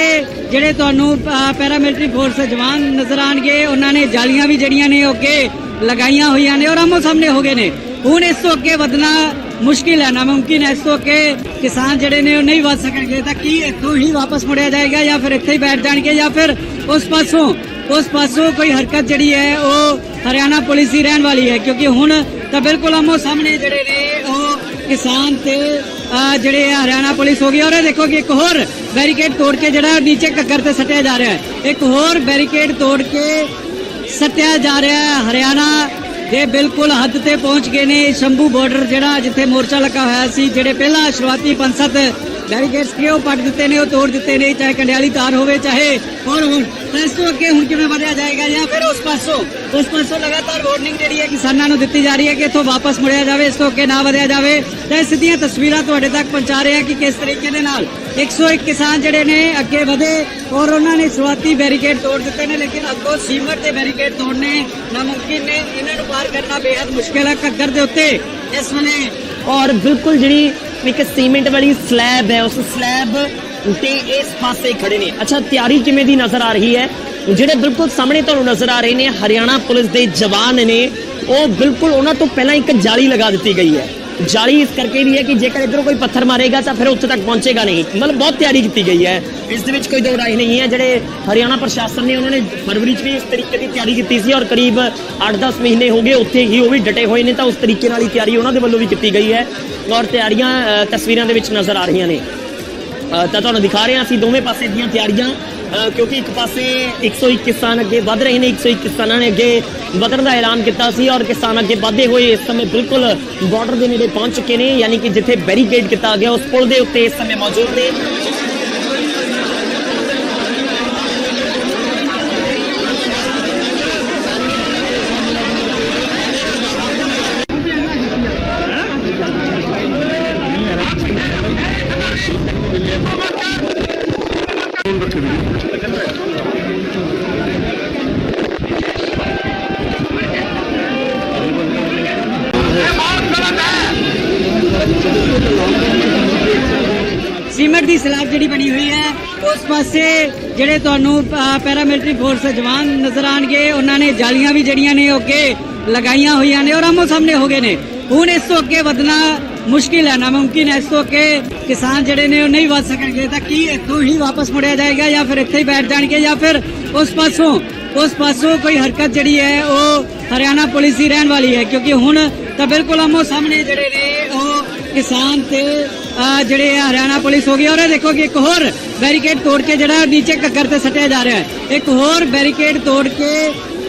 ਜਿਹੜੇ ਤੁਹਾਨੂੰ ਪੈਰਾਮਿਲਟਰੀ ਫੋਰਸ ਜਵਾਨ ਨਜ਼ਰ ਆਣਗੇ, ਉਹਨਾਂ ਨੇ ਜਾਲੀਆਂ ਵੀ ਜਿਹੜੀਆਂ ਨੇ ਉਹ ਅੱਗੇ ਲਗਾਈਆਂ ਹੋਈਆਂ ਨੇ ਔਰ ਆਮੋ ਸਾਹਮਣੇ ਹੋ ਗਏ ਨੇ। ਹੁਣ ਇਸ ਤੋਂ ਅੱਗੇ ਵਧਣਾ ਮੁਸ਼ਕਿਲ ਹੈ, ਨਾਮੁਮਕਿਨ ਹੈ। ਇਸ ਤੋਂ ਅੱਗੇ ਕਿਸਾਨ ਜਿਹੜੇ ਨੇ ਉਹ ਨਹੀਂ ਵਧ ਸਕਣਗੇ। ਤਾਂ ਕੀ ਇੱਥੋਂ ਹੀ ਵਾਪਸ ਮੁੜਿਆ ਜਾਏਗਾ ਜਾਂ ਫਿਰ ਇੱਥੇ ਹੀ ਬੈਠ ਜਾਣਗੇ ਜਾਂ ਫਿਰ ਉਸ ਪਾਸੋਂ ਕੋਈ ਹਰਕਤ ਜਿਹੜੀ ਹੈ ਉਹ ਹਰਿਆਣਾ ਪੁਲਿਸ ਦੀ ਰਹਿਣ ਵਾਲੀ ਹੈ? ਕਿਉਂਕਿ ਹੁਣ ਤਾਂ ਬਿਲਕੁਲ ਆਮੋ ਸਾਹਮਣੇ ਜਿਹੜੇ ਨੇ ਉਹ ਕਿਸਾਨ ਤੇ ਜਿਹੜੇ ਹਰਿਆਣਾ ਪੁਲਿਸ ਹੋ ਗਈ। ਔਰ ਇਹ ਦੇਖੋ ਕਿ ਇੱਕ ਹੋਰ ਬੈਰੀਕੇਡ ਤੋੜ ਕੇ ਜਿਹੜਾ ਨੀਚੇ ਘੱਗਰ ਤੇ ਸੱਟਿਆ ਜਾ ਰਿਹਾ ਹੈ, ਇੱਕ ਹੋਰ ਬੈਰੀਕੇਡ ਤੋੜ ਕੇ ਸੱਟਿਆ ਜਾ ਰਿਹਾ ਹੈ। ਹਰਿਆਣਾ ਦੇ ਬਿਲਕੁਲ ਹੱਦ ਤੇ ਪਹੁੰਚ ਗਏ ਨੇ। ਸ਼ੰਭੂ ਬਾਰਡਰ ਜਿਹੜਾ ਜਿੱਥੇ ਮੋਰਚਾ ਲੱਗਾ ਹੋਇਆ ਸੀ, ਜਿਹੜੇ ਪਹਿਲਾਂ ਸ਼ੁਰੂਆਤੀ 5-7 ਬੈਰੀਕੇਡਸ ਕਿ ਉਹ ਪੱਟ ਦਿੱਤੇ ਨੇ, ਉਹ ਤੋੜ ਦਿੱਤੇ ਨੇ, ਚਾਹੇ ਕੰਡਿਆਲੀ ਤਾਰ ਹੋਵੇ ਚਾਹੇ ਹੋਰ ਹੁਣ। ਤਾਂ ਇਸ ਤੋਂ ਅੱਗੇ ਹੁਣ ਕਿਵੇਂ ਵਧਿਆ ਜਾਏਗਾ ਜਾਂ ਫਿਰ ਉਸ ਪਾਸੋਂ ਲਗਾਤਾਰ ਵਾਰਨਿੰਗ ਜਿਹੜੀ ਹੈ ਕਿਸਾਨਾਂ ਨੂੰ ਦਿੱਤੀ ਜਾ ਰਹੀ ਹੈ ਕਿ ਇੱਥੋਂ ਵਾਪਸ ਮੁੜਿਆ ਜਾਵੇ, ਇਸ ਤੋਂ ਅੱਗੇ ਨਾ ਵਧਿਆ ਜਾਵੇ। ਤਾਂ ਇਹ ਸਿੱਧੀਆਂ ਤਸਵੀਰਾਂ ਤੁਹਾਡੇ ਤੱਕ ਪਹੁੰਚਾ ਰਹੇ ਹਾਂ ਕਿ ਕਿਸ ਤਰੀਕੇ ਦੇ ਨਾਲ 101 ਕਿਸਾਨ ਜਿਹੜੇ ਨੇ ਅੱਗੇ ਵਧੇ ਔਰ ਉਹਨਾਂ ਨੇ ਸ਼ੁਰੂਆਤੀ ਬੈਰੀਕੇਡ ਤੋੜ ਦਿੱਤੇ ਨੇ, ਲੇਕਿਨ ਅੱਗੋਂ ਸੀਮਟ ਦੇ ਬੈਰੀਕੇਡ ਤੋੜਨੇ ਨਾਮੁਮਕਿਨ ਨੇ। ਇਹਨਾਂ ਨੂੰ ਪਾਰ ਕਰਨਾ ਬੇहद ਮੁਸ਼ਕਿਲ ਹੈ ਘੱਗਰ ਦੇ ਉੱਤੇ ਇਸ ਵੇਲੇ। ਔਰ ਬਿਲਕੁਲ ਜਿਹੜੀ ਇੱਕ ਸੀਮੈਂਟ ਵਾਲੀ ਸਲੈਬ ਹੈ, ਉਸ ਸਲੈਬ ਤੇ ਇਸ ਪਾਸੇ ਖੜੇ ਨੇ। ਅੱਛਾ, ਤਿਆਰੀ ਕਿਵੇਂ ਦੀ ਨਜ਼ਰ ਆ ਰਹੀ ਹੈ? ਜਿਹੜੇ ਬਿਲਕੁਲ ਸਾਹਮਣੇ ਤੁਹਾਨੂੰ ਨਜ਼ਰ ਆ ਰਹੇ ਨੇ ਹਰਿਆਣਾ ਪੁਲਿਸ ਦੇ ਜਵਾਨ ਨੇ, ਉਹ ਬਿਲਕੁਲ ਉਹਨਾਂ ਤੋਂ ਪਹਿਲਾਂ ਇੱਕ ਜਾਲੀ ਲਗਾ ਦਿੱਤੀ ਗਈ ਹੈ। ਜਾਲੀ ਇਸ ਕਰਕੇ ਵੀ ਹੈ ਕਿ ਜੇਕਰ ਇਧਰੋਂ ਕੋਈ ਪੱਥਰ ਮਾਰੇਗਾ ਤਾਂ ਫਿਰ ਉੱਥੇ ਤੱਕ ਪਹੁੰਚੇਗਾ ਨਹੀਂ। ਮਤਲਬ ਬਹੁਤ ਤਿਆਰੀ ਕੀਤੀ ਗਈ ਹੈ, ਇਸ ਦੇ ਵਿੱਚ ਕੋਈ ਦੋ ਰਾਏ ਨਹੀਂ ਹੈ। ਜਿਹੜੇ ਹਰਿਆਣਾ ਪ੍ਰਸ਼ਾਸਨ ਨੇ ਉਹਨਾਂ ਨੇ ਫਰਵਰੀ 'ਚ ਵੀ ਇਸ ਤਰੀਕੇ ਦੀ ਤਿਆਰੀ ਕੀਤੀ ਸੀ ਔਰ ਕਰੀਬ 8-10 ਮਹੀਨੇ ਹੋ ਗਏ ਉੱਥੇ ਹੀ ਉਹ ਵੀ ਡਟੇ ਹੋਏ ਨੇ, ਤਾਂ ਉਸ ਤਰੀਕੇ ਨਾਲ ਹੀ ਤਿਆਰੀ ਉਹਨਾਂ ਦੇ ਵੱਲੋਂ ਵੀ ਕੀਤੀ ਗਈ ਹੈ ਔਰ ਤਿਆਰੀਆਂ ਤਸਵੀਰਾਂ ਦੇ ਵਿੱਚ ਨਜ਼ਰ ਆ ਰਹੀਆਂ ਨੇ। ਤਾਂ ਤੁਹਾਨੂੰ ਦਿਖਾ ਰਹੇ ਹਾਂ ਅਸੀਂ ਦੋਵੇਂ ਪਾਸੇ ਦੀਆਂ ਤਿਆਰੀਆਂ, ਕਿਉਂਕਿ ਇੱਕ ਪਾਸੇ 101 ਕਿਸਾਨ ਅੱਗੇ ਵਧ ਰਹੇ ਨੇ। 101 ਕਿਸਾਨਾਂ ਨੇ ਅੱਗੇ ਵਧਣ ਦਾ ਐਲਾਨ ਕੀਤਾ ਸੀ ਔਰ ਕਿਸਾਨ ਅੱਗੇ ਵਧਦੇ ਹੋਏ ਇਸ ਸਮੇਂ ਬਿਲਕੁਲ ਬਾਰਡਰ ਦੇ ਨੇੜੇ ਪਹੁੰਚ ਚੁੱਕੇ ਨੇ, ਯਾਨੀ ਕਿ ਜਿੱਥੇ ਬੈਰੀਕੇਡ ਕੀਤਾ ਗਿਆ ਉਸ ਪੁਲ ਦੇ ਉੱਤੇ ਇਸ ਸਮੇਂ ਮੌਜੂਦ ਨੇ। ਸੀਮਟ ਦੀ ਸਲੈਬ ਜਿਹੜੀ ਬਣੀ ਹੋਈ ਹੈ ਉਸ ਪਾਸੇ ਜਿਹੜੇ ਤੁਹਾਨੂੰ ਪੈਰਾਮਿਲਟਰੀ ਫੋਰਸ ਜਵਾਨ ਨਜ਼ਰ ਆਣਗੇ, ਉਹਨਾਂ ਨੇ ਜਾਲੀਆਂ ਵੀ ਜਿਹੜੀਆਂ ਨੇ ਅੱਗੇ ਲਗਾਈਆਂ ਹੋਈਆਂ ਨੇ ਔਰ ਆਮੋ ਸਾਹਮਣੇ ਹੋ ਗਏ ਨੇ। ਹੁਣ ਇਸ ਤੋਂ ਅੱਗੇ ਵਧਣਾ ਮੁਸ਼ਕਿਲ ਹੈ, ਨਾਮੁਮਕਿਨ ਹੈ। ਇਸ ਤੋਂ ਅੱਗੇ ਕਿਸਾਨ ਜਿਹੜੇ ਨੇ ਉਹ ਨਹੀਂ ਵਧ ਸਕਣਗੇ। ਤਾਂ ਕੀ ਇੱਥੋਂ ਹੀ ਵਾਪਸ ਮੁੜਿਆ ਜਾਏਗਾ ਜਾਂ ਫਿਰ ਇੱਥੇ ਹੀ ਬੈਠ ਜਾਣਗੇ ਜਾਂ ਫਿਰ ਉਸ ਪਾਸੋਂ ਕੋਈ ਹਰਕਤ ਜਿਹੜੀ ਹੈ ਉਹ ਹਰਿਆਣਾ ਪੁਲਿਸ ਦੀ ਰਹਿਣ ਵਾਲੀ ਹੈ, ਕਿਉਂਕਿ ਹੁਣ ਤਾਂ ਬਿਲਕੁਲ ਆਮੋ ਸਾਹਮਣੇ ਜਿਹੜੇ ਨੇ ਉਹ ਕਿਸਾਨ ਤੇ ਜਿਹੜੇ ਹਰਿਆਣਾ ਪੁਲਿਸ ਹੋ ਗਈ। ਔਰ ਇਹ ਦੇਖੋ ਕਿ ਇੱਕ ਹੋਰ ਬੈਰੀਕੇਡ ਤੋੜ ਕੇ ਜਿਹੜਾ ਨੀਚੇ ਘੱਗਰ ਤੇ ਸੱਟਿਆ ਜਾ ਰਿਹਾ ਹੈ, ਇੱਕ ਹੋਰ ਬੈਰੀਕੇਡ ਤੋੜ ਕੇ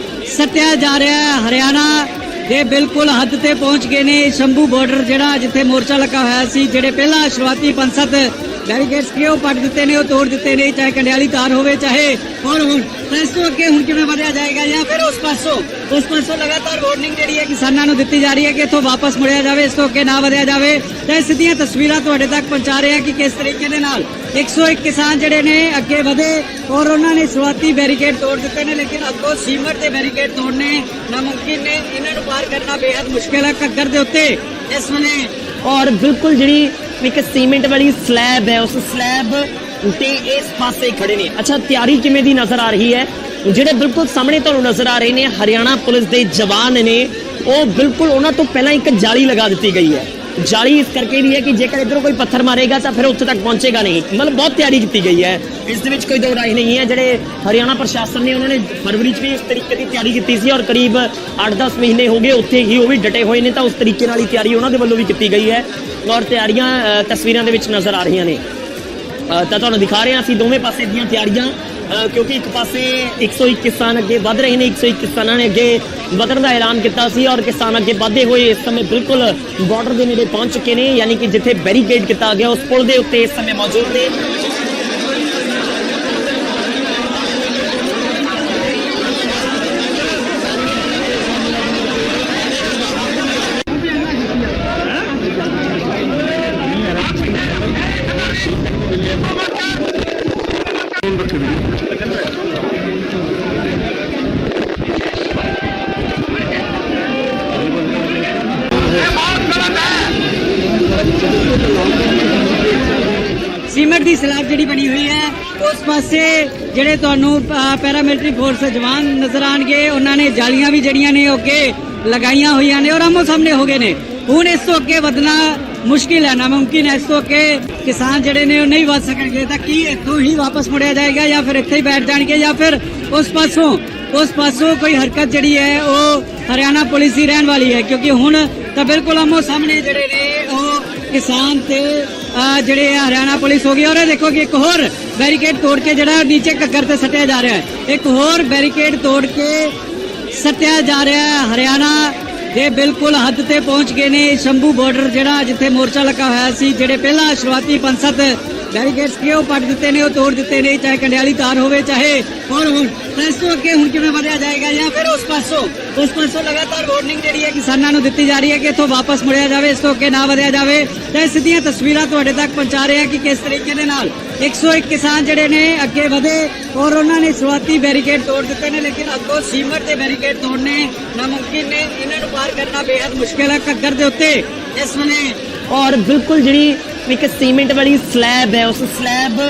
ਸੱਟਿਆ ਜਾ ਰਿਹਾ ਹੈ। ਹਰਿਆਣਾ ਦੇ ਬਿਲਕੁਲ ਹੱਦ ਤੇ ਪਹੁੰਚ ਗਏ ਨੇ। ਸ਼ੰਭੂ ਬਾਰਡਰ ਜਿਹੜਾ ਜਿੱਥੇ ਮੋਰਚਾ ਲੱਗਾ ਹੋਇਆ ਸੀ, ਜਿਹੜੇ ਪਹਿਲਾਂ ਸ਼ੁਰੂਆਤੀ 5-7 ਬੈਰੀਕੇਡਸ ਕਿ ਉਹ ਪੱਟ ਦਿੱਤੇ ਨੇ, ਉਹ ਤੋੜ ਦਿੱਤੇ ਨੇ, ਚਾਹੇ ਕੰਡਿਆਲੀ ਤਾਰ ਹੋਵੇ ਚਾਹੇ ਹੋਰ ਹੁਣ। ਤਾਂ ਇਸ ਤੋਂ ਅੱਗੇ ਹੁਣ ਕਿਵੇਂ ਵਧਿਆ ਜਾਏਗਾ ਜਾਂ ਫਿਰ ਉਸ ਪਾਸੋਂ ਲਗਾਤਾਰ ਵਾਰਨਿੰਗ ਜਿਹੜੀ ਹੈ ਕਿਸਾਨਾਂ ਨੂੰ ਦਿੱਤੀ ਜਾ ਰਹੀ ਹੈ ਕਿ ਇੱਥੋਂ ਵਾਪਸ ਮੁੜਿਆ ਜਾਵੇ, ਇਸ ਤੋਂ ਅੱਗੇ ਨਾ ਵਧਿਆ ਜਾਵੇ। ਤਾਂ ਇਹ ਸਿੱਧੀਆਂ ਤਸਵੀਰਾਂ ਤੁਹਾਡੇ ਤੱਕ ਪਹੁੰਚਾ ਰਹੇ ਹਾਂ ਕਿ ਕਿਸ ਤਰੀਕੇ ਦੇ ਨਾਲ 101 ਕਿਸਾਨ ਜਿਹੜੇ ਨੇ ਅੱਗੇ ਵਧੇ ਔਰ ਉਹਨਾਂ ਨੇ ਸ਼ੁਰੂਆਤੀ ਬੈਰੀਕੇਡ ਤੋੜ ਦਿੱਤੇ ਨੇ, ਲੇਕਿਨ ਅੱਗੋਂ ਸੀਮਟ ਦੇ ਬੈਰੀਕੇਡ ਤੋੜਨੇ ਨਾਮੁਮਕਿਨ ਨੇ। ਇਹਨਾਂ ਨੂੰ ਪਾਰ ਕਰਨਾ ਬੇहद ਮੁਸ਼ਕਿਲ ਹੈ ਘੱਗਰ ਦੇ ਉੱਤੇ ਇਸ ਵੇਲੇ। ਔਰ ਬਿਲਕੁਲ ਜਿਹੜੀ ਇੱਕ ਸੀਮੈਂਟ ਵਾਲੀ ਸਲੈਬ ਹੈ, ਉਸ ਸਲੈਬ ਤੇ ਇਸ ਪਾਸੇ ਖੜੇ ਨੇ। ਅੱਛਾ, ਤਿਆਰੀ ਕਿਵੇਂ ਦੀ ਨਜ਼ਰ ਆ ਰਹੀ ਹੈ? ਜਿਹੜੇ ਬਿਲਕੁਲ ਸਾਹਮਣੇ ਤੁਹਾਨੂੰ ਨਜ਼ਰ ਆ ਰਹੇ ਨੇ ਹਰਿਆਣਾ ਪੁਲਿਸ ਦੇ ਜਵਾਨ ਨੇ, ਉਹ ਬਿਲਕੁਲ ਉਹਨਾਂ ਤੋਂ ਪਹਿਲਾਂ ਇੱਕ ਜਾਲੀ ਲਗਾ ਦਿੱਤੀ ਗਈ ਹੈ। ਜਾਲੀ ਇਸ ਕਰਕੇ ਵੀ ਹੈ ਕਿ ਜੇਕਰ ਇਧਰੋਂ ਕੋਈ ਪੱਥਰ ਮਾਰੇਗਾ ਤਾਂ ਫਿਰ ਉੱਥੇ ਤੱਕ ਪਹੁੰਚੇਗਾ ਨਹੀਂ। ਮਤਲਬ ਬਹੁਤ ਤਿਆਰੀ ਕੀਤੀ ਗਈ ਹੈ, ਇਸ ਦੇ ਵਿੱਚ ਕੋਈ ਦੋ ਰਾਏ ਨਹੀਂ ਹੈ। ਜਿਹੜੇ ਹਰਿਆਣਾ ਪ੍ਰਸ਼ਾਸਨ ਨੇ ਉਹਨਾਂ ਨੇ ਫਰਵਰੀ 'ਚ ਵੀ ਇਸ ਤਰੀਕੇ ਦੀ ਤਿਆਰੀ ਕੀਤੀ ਸੀ ਔਰ ਕਰੀਬ 8-10 ਮਹੀਨੇ ਹੋ ਗਏ ਉੱਥੇ ਹੀ ਉਹ ਵੀ ਡਟੇ ਹੋਏ ਨੇ, ਤਾਂ ਉਸ ਤਰੀਕੇ ਨਾਲ ਹੀ ਤਿਆਰੀ ਉਹਨਾਂ ਦੇ ਵੱਲੋਂ ਵੀ ਕੀਤੀ ਗਈ ਹੈ ਔਰ ਤਿਆਰੀਆਂ ਤਸਵੀਰਾਂ ਦੇ ਵਿੱਚ ਨਜ਼ਰ ਆ ਰਹੀਆਂ ਨੇ। ਤਾਂ ਤੁਹਾਨੂੰ ਦਿਖਾ ਰਹੇ ਹਾਂ ਅਸੀਂ ਦੋਵੇਂ ਪਾਸੇ ਦੀਆਂ ਤਿਆਰੀਆਂ, ਕਿਉਂਕਿ ਇੱਕ ਪਾਸੇ 101 ਕਿਸਾਨ ਅੱਗੇ ਵਧ ਰਹੇ ਨੇ। 101 ਕਿਸਾਨਾਂ ਨੇ ਅੱਗੇ ਵਧਣ ਦਾ ਐਲਾਨ ਕੀਤਾ ਸੀ ਔਰ ਕਿਸਾਨ ਅੱਗੇ ਵਧਦੇ ਹੋਏ ਇਸ ਸਮੇਂ ਬਿਲਕੁਲ ਬਾਰਡਰ ਦੇ ਨੇੜੇ ਪਹੁੰਚ ਚੁੱਕੇ ਨੇ, ਯਾਨੀ ਕਿ ਜਿੱਥੇ ਬੈਰੀਕੇਡ ਕੀਤਾ ਗਿਆ ਉਸ ਪੁਲ ਦੇ ਉੱਤੇ ਇਸ ਸਮੇਂ ਮੌਜੂਦ ਨੇ। ਸੀਮਟ ਦੀ ਸਲੈਬ ਜਿਹੜੀ ਬਣੀ ਹੋਈ ਹੈ ਉਸ ਪਾਸੇ ਜਿਹੜੇ ਤੁਹਾਨੂੰ ਪੈਰਾਮਿਲਟਰੀ ਫੋਰਸ ਜਵਾਨ ਨਜ਼ਰ ਆਣਗੇ, ਉਹਨਾਂ ਨੇ ਜਾਲੀਆਂ ਵੀ ਜਿਹੜੀਆਂ ਨੇ ਅੱਗੇ ਲਗਾਈਆਂ ਹੋਈਆਂ ਨੇ ਔਰ ਆਮੋ ਸਾਹਮਣੇ ਹੋ ਗਏ ਨੇ। ਹੁਣ ਇਸ ਤੋਂ ਅੱਗੇ ਵਧਣਾ ਮੁਸ਼ਕਿਲ ਹੈ, ਨਾਮੁਮਕਿਨ ਹੈ। ਇਸ ਤੋਂ ਅੱਗੇ ਕਿਸਾਨ ਜਿਹੜੇ ਨੇ ਉਹ ਨਹੀਂ ਵਧ ਸਕਣਗੇ। ਤਾਂ ਕੀ ਇੱਥੋਂ ਹੀ ਵਾਪਸ ਮੁੜਿਆ ਜਾਏਗਾ ਜਾਂ ਫਿਰ ਇੱਥੇ ਹੀ ਬੈਠ ਜਾਣਗੇ ਜਾਂ ਫਿਰ ਉਸ ਪਾਸੋਂ ਕੋਈ ਹਰਕਤ ਜਿਹੜੀ ਹੈ ਉਹ ਹਰਿਆਣਾ ਪੁਲਿਸ ਦੀ ਰਹਿਣ ਵਾਲੀ ਹੈ, ਕਿਉਂਕਿ ਹੁਣ ਤਾਂ ਬਿਲਕੁਲ ਆਮੋ ਸਾਹਮਣੇ ਜਿਹੜੇ ਨੇ ਉਹ ਕਿਸਾਨ ਤੇ ਜਿਹੜੇ ਹਰਿਆਣਾ ਪੁਲਿਸ ਹੋ ਗਈ। ਔਰ ਇਹ ਦੇਖੋ ਕਿ ਇੱਕ ਹੋਰ ਬੈਰੀਕੇਡ ਤੋੜ ਕੇ ਜਿਹੜਾ ਨੀਚੇ ਘੱਗਰ ਤੇ ਸੱਟਿਆ ਜਾ ਰਿਹਾ ਹੈ, ਇੱਕ ਹੋਰ ਬੈਰੀਕੇਡ ਤੋੜ ਕੇ ਸੱਟਿਆ ਜਾ ਰਿਹਾ ਹੈ। ਹਰਿਆਣਾ ਦੇ ਬਿਲਕੁਲ ਹੱਦ ਤੇ ਪਹੁੰਚ ਗਏ ਨੇ। ਸ਼ੰਭੂ ਬਾਰਡਰ ਜਿਹੜਾ ਜਿੱਥੇ ਮੋਰਚਾ ਲੱਗਾ ਹੋਇਆ ਸੀ, ਜਿਹੜੇ ਪਹਿਲਾਂ ਸ਼ੁਰੂਆਤੀ 5-7 ਬੈਰੀਕੇਡਸ ਕੇ ਉਹ ਪੱਟ ਦਿੱਤੇ ਨੇ, ਉਹ ਤੋੜ ਦਿੱਤੇ ਨੇ, ਚਾਹੇ ਕੰਡਿਆਲੀ ਤਾਰ ਹੋਵੇ ਚਾਹੇ ਹੋਰ ਹੁਣ ਇਸ ਤੋਂ ਅੱਗੇ ਹੁਣ ਕਿਵੇਂ ਵਧਿਆ ਜਾਏਗਾ ਜਾਂ ਫਿਰ ਉਸ ਪਾਸੋਂ ਲਗਾਤਾਰ ਵਾਰਨਿੰਗ ਜਿਹੜੀ ਹੈ ਕਿਸਾਨਾਂ ਨੂੰ ਦਿੱਤੀ ਜਾ ਰਹੀ ਹੈ ਕਿ ਇੱਥੋਂ ਵਾਪਸ ਮੁੜਿਆ ਜਾਵੇ, ਇਸ ਤੋਂ ਅੱਗੇ ਨਾ ਵਧਿਆ ਜਾਵੇ। ਤਾਂ ਇਹ ਸਿੱਧੀਆਂ ਤਸਵੀਰਾਂ ਤੁਹਾਡੇ ਤੱਕ ਪਹੁੰਚਾ ਰਹੇ ਹਾਂ ਕਿ ਕਿਸ ਤਰੀਕੇ ਦੇ ਨਾਲ 101 ਕਿਸਾਨ ਜਿਹੜੇ ਨੇ ਅੱਗੇ ਵਧੇ ਔਰ ਉਹਨਾਂ ਨੇ ਸ਼ੁਰੂਆਤੀ ਬੈਰੀਕੇਡ ਤੋੜ ਦਿੱਤੇ ਨੇ, ਲੇਕਿਨ ਅੱਗੋਂ ਸੀਮਟ ਦੇ ਬੈਰੀਕੇਡ ਤੋੜਨੇ ਨਾਮੁਮਕਿਨ ਨੇ। ਇਹਨਾਂ ਨੂੰ ਪਾਰ ਕਰਨਾ ਬੇहद ਮੁਸ਼ਕਿਲ ਹੈ। ਘੱਗਰ ਦੇ ਉੱਤੇ ਇਸ ਵੇਲੇ ਔਰ ਬਿਲਕੁਲ ਜਿਹੜੀ ਇੱਕ ਸੀਮੈਂਟ ਵਾਲੀ ਸਲੈਬ ਹੈ, ਉਸ ਸਲੈਬ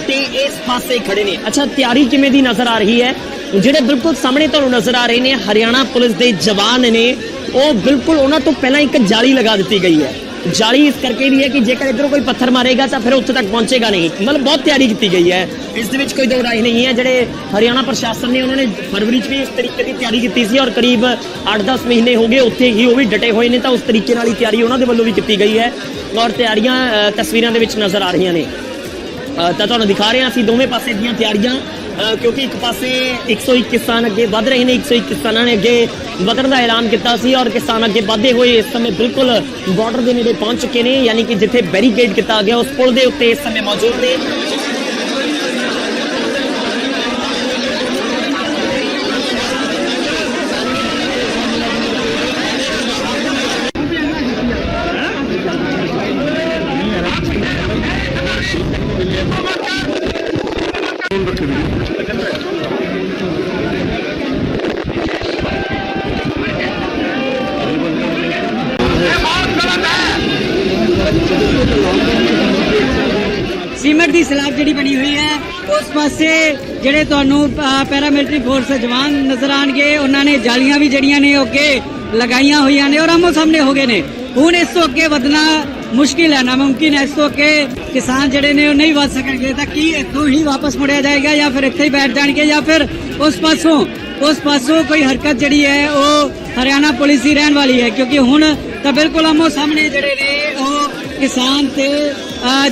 ਤੇ ਇਸ ਪਾਸੇ ਖੜੇ ਨੇ। ਅੱਛਾ, ਤਿਆਰੀ ਕਿਵੇਂ ਦੀ ਨਜ਼ਰ ਆ ਰਹੀ ਹੈ? ਜਿਹੜੇ ਬਿਲਕੁਲ ਸਾਹਮਣੇ ਤੁਹਾਨੂੰ ਨਜ਼ਰ ਆ ਰਹੇ ਨੇ ਹਰਿਆਣਾ ਪੁਲਿਸ ਦੇ ਜਵਾਨ ਨੇ, ਉਹ ਬਿਲਕੁਲ ਉਹਨਾਂ ਤੋਂ ਪਹਿਲਾਂ ਇੱਕ ਜਾਲੀ ਲਗਾ ਦਿੱਤੀ ਗਈ ਹੈ। ਜਾਲੀ ਇਸ ਕਰਕੇ ਵੀ ਹੈ ਕਿ ਜੇਕਰ ਇਧਰੋਂ ਕੋਈ ਪੱਥਰ ਮਾਰੇਗਾ ਤਾਂ ਫਿਰ ਉੱਥੇ ਤੱਕ ਪਹੁੰਚੇਗਾ ਨਹੀਂ। ਮਤਲਬ ਬਹੁਤ ਤਿਆਰੀ ਕੀਤੀ ਗਈ ਹੈ, ਇਸ ਦੇ ਵਿੱਚ ਕੋਈ ਦੋ ਰਾਏ ਨਹੀਂ ਹੈ। ਜਿਹੜੇ ਹਰਿਆਣਾ ਪ੍ਰਸ਼ਾਸਨ ਨੇ ਉਹਨਾਂ ਨੇ ਫਰਵਰੀ 'ਚ ਵੀ ਇਸ ਤਰੀਕੇ ਦੀ ਤਿਆਰੀ ਕੀਤੀ ਸੀ ਔਰ ਕਰੀਬ 8-10 ਮਹੀਨੇ ਹੋ ਗਏ ਉੱਥੇ ਹੀ ਉਹ ਵੀ ਡਟੇ ਹੋਏ ਨੇ, ਤਾਂ ਉਸ ਤਰੀਕੇ ਨਾਲ ਹੀ ਤਿਆਰੀ ਉਹਨਾਂ ਦੇ ਵੱਲੋਂ ਵੀ ਕੀਤੀ ਗਈ ਹੈ ਔਰ ਤਿਆਰੀਆਂ ਤਸਵੀਰਾਂ ਦੇ ਵਿੱਚ ਨਜ਼ਰ ਆ ਰਹੀਆਂ ਨੇ। ਤਾਂ ਤੁਹਾਨੂੰ ਦਿਖਾ ਰਹੇ ਹਾਂ ਅਸੀਂ ਦੋਵੇਂ ਪਾਸੇ ਦੀਆਂ ਤਿਆਰੀਆਂ, ਕਿਉਂਕਿ ਇੱਕ ਪਾਸੇ 101 ਕਿਸਾਨ ਅੱਗੇ ਵੱਧ ਰਹੇ ਨੇ। 101 ਕਿਸਾਨਾਂ ਨੇ ਅੱਗੇ ਵਧਣ ਦਾ ਐਲਾਨ ਕੀਤਾ ਸੀ ਔਰ ਕਿਸਾਨ ਅੱਗੇ ਵਧਦੇ ਹੋਏ ਇਸ ਸਮੇਂ ਬਿਲਕੁਲ ਬਾਰਡਰ ਦੇ ਨੇੜੇ ਪਹੁੰਚ ਚੁੱਕੇ ਨੇ, ਯਾਨੀ ਕਿ ਜਿੱਥੇ ਬੈਰੀਕੇਡ ਕੀਤਾ ਗਿਆ ਉਸ ਪੁਲ ਦੇ ਉੱਤੇ ਇਸ ਸਮੇਂ ਮੌਜੂਦ ਨੇ। ਸੀਮਟ ਦੀ ਸਲਾਬ ਜਿਹੜੀ ਬਣੀ ਹੋਈ ਹੈ, ਉਸ ਪਾਸੇ ਜਿਹੜੇ ਤੁਹਾਨੂੰ ਪੈਰਾਮਿਲਟਰੀ ਫੋਰਸ ਜਵਾਨ ਨਜ਼ਰ ਆਣਗੇ, ਉਹਨਾਂ ਨੇ ਜਾਲੀਆਂ ਵੀ ਜਿਹੜੀਆਂ ਨੇ ਅੱਗੇ ਲਗਾਈਆਂ ਹੋਈਆਂ ਨੇ ਔਰ ਆਮੋ ਸਾਹਮਣੇ ਹੋ ਗਏ ਨੇ। ਹੁਣ ਇਸ ਤੋਂ ਅੱਗੇ ਵਧਣਾ ਮੁਸ਼ਕਿਲ ਹੈ, ਨਾਮੁਮਕਿਨ ਹੈ। ਇਸ ਤੋਂ ਅੱਗੇ ਕਿਸਾਨ ਜਿਹੜੇ ਨੇ ਉਹ ਨਹੀਂ ਵਧ ਸਕਣਗੇ। ਤਾਂ ਕੀ ਇੱਥੋਂ ਹੀ ਵਾਪਸ ਮੁੜਿਆ ਜਾਏਗਾ ਜਾਂ ਫਿਰ ਇੱਥੇ ਹੀ ਬੈਠ ਜਾਣਗੇ ਜਾਂ ਫਿਰ ਉਸ ਪਾਸੋਂ ਕੋਈ ਹਰਕਤ ਜਿਹੜੀ ਹੈ ਉਹ ਹਰਿਆਣਾ ਪੁਲਿਸ ਦੀ ਰਹਿਣ ਵਾਲੀ ਹੈ, ਕਿਉਂਕਿ ਹੁਣ ਤਾਂ ਬਿਲਕੁਲ ਆਮੋ ਸਾਹਮਣੇ ਜਿਹੜੇ ਨੇ ਉਹ ਕਿਸਾਨ ਤੇ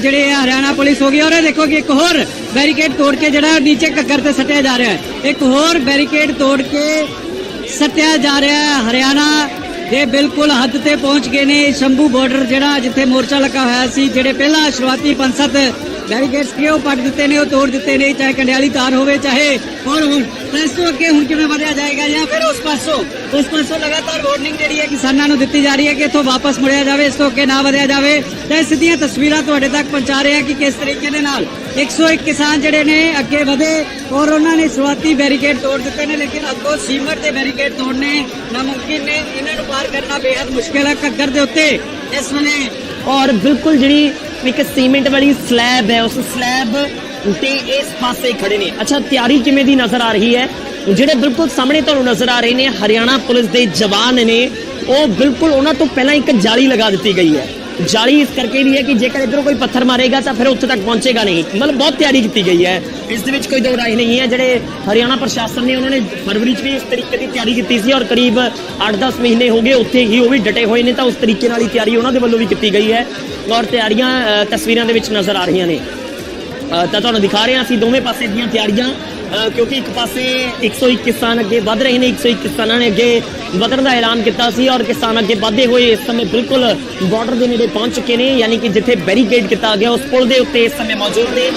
ਜਿਹੜੇ ਹਰਿਆਣਾ ਪੁਲਿਸ ਹੋ ਗਈ। ਔਰ ਇਹ ਦੇਖੋ ਕਿ ਇੱਕ ਹੋਰ ਬੈਰੀਕੇਡ ਤੋੜ ਕੇ ਜਿਹੜਾ ਨੀਚੇ ਘੱਗਰ ਤੇ ਸੱਟਿਆ ਜਾ ਰਿਹਾ ਹੈ, ਇੱਕ ਹੋਰ ਬੈਰੀਕੇਡ ਤੋੜ ਕੇ ਸੱਟਿਆ ਜਾ ਰਿਹਾ ਹੈ। ਹਰਿਆਣਾ ਦੇ ਬਿਲਕੁਲ ਹੱਦ ਤੇ ਪਹੁੰਚ ਗਏ ਨੇ। ਸ਼ੰਭੂ ਬਾਰਡਰ ਜਿਹੜਾ ਜਿੱਥੇ ਮੋਰਚਾ ਲੱਗਾ ਹੋਇਆ ਸੀ, ਜਿਹੜੇ ਪਹਿਲਾਂ ਸ਼ੁਰੂਆਤੀ 5-7 ਬੈਰੀਕੇਡਸ ਕੇ ਉਹ ਪੱਟ ਦਿੱਤੇ ਨੇ, ਉਹ ਤੋੜ ਦਿੱਤੇ ਨੇ, ਚਾਹੇ ਕੰਡਿਆਲੀ ਤਾਰ ਹੋਵੇ ਚਾਹੇ ਹੋਰ ਹੁਣ ਇਸ ਤੋਂ ਅੱਗੇ ਹੁਣ ਕਿਵੇਂ ਵਧਿਆ ਜਾਏਗਾ ਜਾਂ ਫਿਰ ਉਸ ਪਾਸੋਂ ਲਗਾਤਾਰ ਵਾਰਨਿੰਗ ਜਿਹੜੀ ਹੈ ਕਿਸਾਨਾਂ ਨੂੰ ਦਿੱਤੀ ਜਾ ਰਹੀ ਹੈ ਕਿ ਇੱਥੋਂ ਵਾਪਸ ਮੁੜਿਆ ਜਾਵੇ, ਇਸ ਤੋਂ ਅੱਗੇ ਨਾ ਵਧਿਆ ਜਾਵੇ। ਤਾਂ ਇਹ ਸਿੱਧੀਆਂ ਤਸਵੀਰਾਂ ਤੁਹਾਡੇ ਤੱਕ ਪਹੁੰਚਾ ਰਹੇ ਹਾਂ ਕਿ ਕਿਸ ਤਰੀਕੇ ਦੇ ਨਾਲ 101 ਕਿਸਾਨ ਜਿਹੜੇ ਨੇ ਅੱਗੇ ਵਧੇ ਔਰ ਉਹਨਾਂ ਨੇ ਸ਼ੁਰੂਆਤੀ ਬੈਰੀਕੇਡ ਤੋੜ ਦਿੱਤੇ ਨੇ, ਲੇਕਿਨ ਅੱਗੋਂ ਸੀਮਟ ਦੇ ਬੈਰੀਕੇਡ ਤੋੜਨੇ ਨਾਮੁਮਕਿਨ ਨੇ। ਇਹਨਾਂ ਨੂੰ ਪਾਰ ਕਰਨਾ ਬੇहद ਮੁਸ਼ਕਿਲ ਹੈ। ਘੱਗਰ ਦੇ ਉੱਤੇ ਇਸ ਵੇਲੇ ਔਰ ਬਿਲਕੁਲ ਜਿਹੜੀ ਇੱਕ ਸੀਮੈਂਟ ਵਾਲੀ ਸਲੈਬ ਹੈ, ਉਸ ਸਲੈਬ ਤੇ ਇਸ ਪਾਸੇ ਖੜੇ ਨੇ। ਅੱਛਾ, ਤਿਆਰੀ ਕਿਵੇਂ ਦੀ ਨਜ਼ਰ ਆ ਰਹੀ ਹੈ? ਜਿਹੜੇ ਬਿਲਕੁਲ ਸਾਹਮਣੇ ਤੁਹਾਨੂੰ ਨਜ਼ਰ ਆ ਰਹੇ ਨੇ ਹਰਿਆਣਾ ਪੁਲਿਸ ਦੇ ਜਵਾਨ ਨੇ, ਉਹ ਬਿਲਕੁਲ ਉਹਨਾਂ ਤੋਂ ਪਹਿਲਾਂ ਇੱਕ ਜਾਲੀ ਲਗਾ ਦਿੱਤੀ ਗਈ ਹੈ। ਜਾਲੀ ਇਸ ਕਰਕੇ ਵੀ ਹੈ ਕਿ ਜੇਕਰ ਇਧਰੋਂ ਕੋਈ ਪੱਥਰ ਮਾਰੇਗਾ ਤਾਂ ਫਿਰ ਉੱਥੇ ਤੱਕ ਪਹੁੰਚੇਗਾ ਨਹੀਂ। ਮਤਲਬ ਬਹੁਤ ਤਿਆਰੀ ਕੀਤੀ ਗਈ ਹੈ, ਇਸ ਦੇ ਵਿੱਚ ਕੋਈ ਦੋ ਰਾਏ ਨਹੀਂ ਹੈ। ਜਿਹੜੇ ਹਰਿਆਣਾ ਪ੍ਰਸ਼ਾਸਨ ਨੇ ਉਹਨਾਂ ਨੇ ਫਰਵਰੀ 'ਚ ਵੀ ਇਸ ਤਰੀਕੇ ਦੀ ਤਿਆਰੀ ਕੀਤੀ ਸੀ ਔਰ ਕਰੀਬ 8-10 ਮਹੀਨੇ ਹੋ ਗਏ ਉੱਥੇ ਹੀ ਉਹ ਵੀ ਡਟੇ ਹੋਏ ਨੇ, ਤਾਂ ਉਸ ਤਰੀਕੇ ਨਾਲ ਹੀ ਤਿਆਰੀ ਉਹਨਾਂ ਦੇ ਵੱਲੋਂ ਵੀ ਕੀਤੀ ਗਈ ਹੈ ਔਰ ਤਿਆਰੀਆਂ ਤਸਵੀਰਾਂ ਦੇ ਵਿੱਚ ਨਜ਼ਰ ਆ ਰਹੀਆਂ ਨੇ। ਤਾਂ ਤੁਹਾਨੂੰ ਦਿਖਾ ਰਹੇ ਹਾਂ ਅਸੀਂ ਦੋਵੇਂ ਪਾਸੇ ਦੀਆਂ ਤਿਆਰੀਆਂ, ਕਿਉਂਕਿ ਇੱਕ ਪਾਸੇ 101 ਕਿਸਾਨ ਅੱਗੇ ਵੱਧ ਰਹੇ ਨੇ। 101 ਕਿਸਾਨਾਂ ਨੇ ਅੱਗੇ ਵਧਣ ਦਾ ਐਲਾਨ ਕੀਤਾ ਸੀ ਔਰ ਕਿਸਾਨ ਅੱਗੇ ਵਧਦੇ ਹੋਏ ਇਸ ਸਮੇਂ ਬਿਲਕੁਲ ਬਾਰਡਰ ਦੇ ਨੇੜੇ ਪਹੁੰਚ ਚੁੱਕੇ ਨੇ, ਯਾਨੀ ਕਿ ਜਿੱਥੇ ਬੈਰੀਕੇਡ ਕੀਤਾ ਗਿਆ ਉਸ ਪੁਲ ਦੇ ਉੱਤੇ ਇਸ ਸਮੇਂ ਮੌਜੂਦ ਨੇ।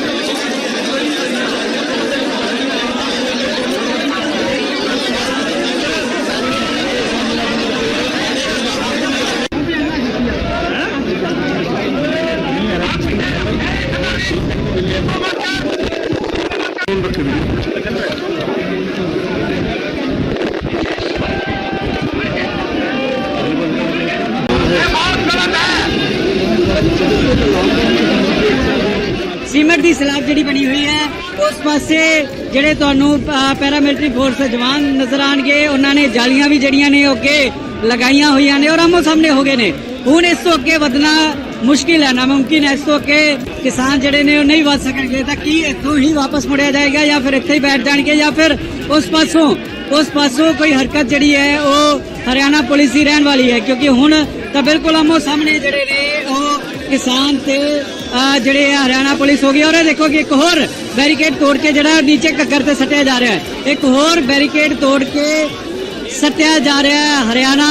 ਸੀਮਟ ਦੀ ਸਲਾਬ ਜਿਹੜੀ ਬਣੀ ਹੋਈ ਹੈ, ਉਸ ਪਾਸੇ ਜਿਹੜੇ ਤੁਹਾਨੂੰ ਪੈਰਾਮਿਲਟਰੀ ਫੋਰਸ ਜਵਾਨ ਨਜ਼ਰ ਆਣਗੇ, ਉਹਨਾਂ ਨੇ ਜਾਲੀਆਂ ਵੀ ਜਿਹੜੀਆਂ ਨੇ ਅੱਗੇ ਲਗਾਈਆਂ ਹੋਈਆਂ ਨੇ ਔਰ ਆਮੋ ਸਾਹਮਣੇ ਹੋ ਗਏ ਨੇ। ਹੁਣ ਇਸ ਤੋਂ ਅੱਗੇ ਵਧਣਾ ਮੁਸ਼ਕਿਲ ਹੈ, ਨਾਮੁਮਕਿਨ ਹੈ। ਇਸ ਤੋਂ ਅੱਗੇ ਕਿਸਾਨ ਜਿਹੜੇ ਨੇ ਉਹ ਨਹੀਂ ਵਧ ਸਕਣਗੇ। ਤਾਂ ਕੀ ਇੱਥੋਂ ਹੀ ਵਾਪਸ ਮੁੜਿਆ ਜਾਏਗਾ ਜਾਂ ਫਿਰ ਇੱਥੇ ਹੀ ਬੈਠ ਜਾਣਗੇ ਜਾਂ ਫਿਰ ਉਸ ਪਾਸੋਂ ਕੋਈ ਹਰਕਤ ਜਿਹੜੀ ਹੈ ਉਹ ਹਰਿਆਣਾ ਪੁਲਿਸ ਦੀ ਰਹਿਣ ਵਾਲੀ ਹੈ, ਕਿਉਂਕਿ ਹੁਣ ਤਾਂ ਬਿਲਕੁਲ ਆਮੋ ਸਾਹਮਣੇ ਜਿਹੜੇ ਨੇ ਉਹ ਕਿਸਾਨ ਤੇ ਜਿਹੜੇ ਹਰਿਆਣਾ ਪੁਲਿਸ ਹੋ ਗਈ। ਔਰ ਇਹ ਦੇਖੋ ਕਿ ਇੱਕ ਹੋਰ ਬੈਰੀਕੇਡ ਤੋੜ ਕੇ ਜਿਹੜਾ ਨੀਚੇ ਘੱਗਰ ਤੇ ਸੱਟਿਆ ਜਾ ਰਿਹਾ ਹੈ, ਇੱਕ ਹੋਰ ਬੈਰੀਕੇਡ ਤੋੜ ਕੇ ਸੱਟਿਆ ਜਾ ਰਿਹਾ ਹੈ। ਹਰਿਆਣਾ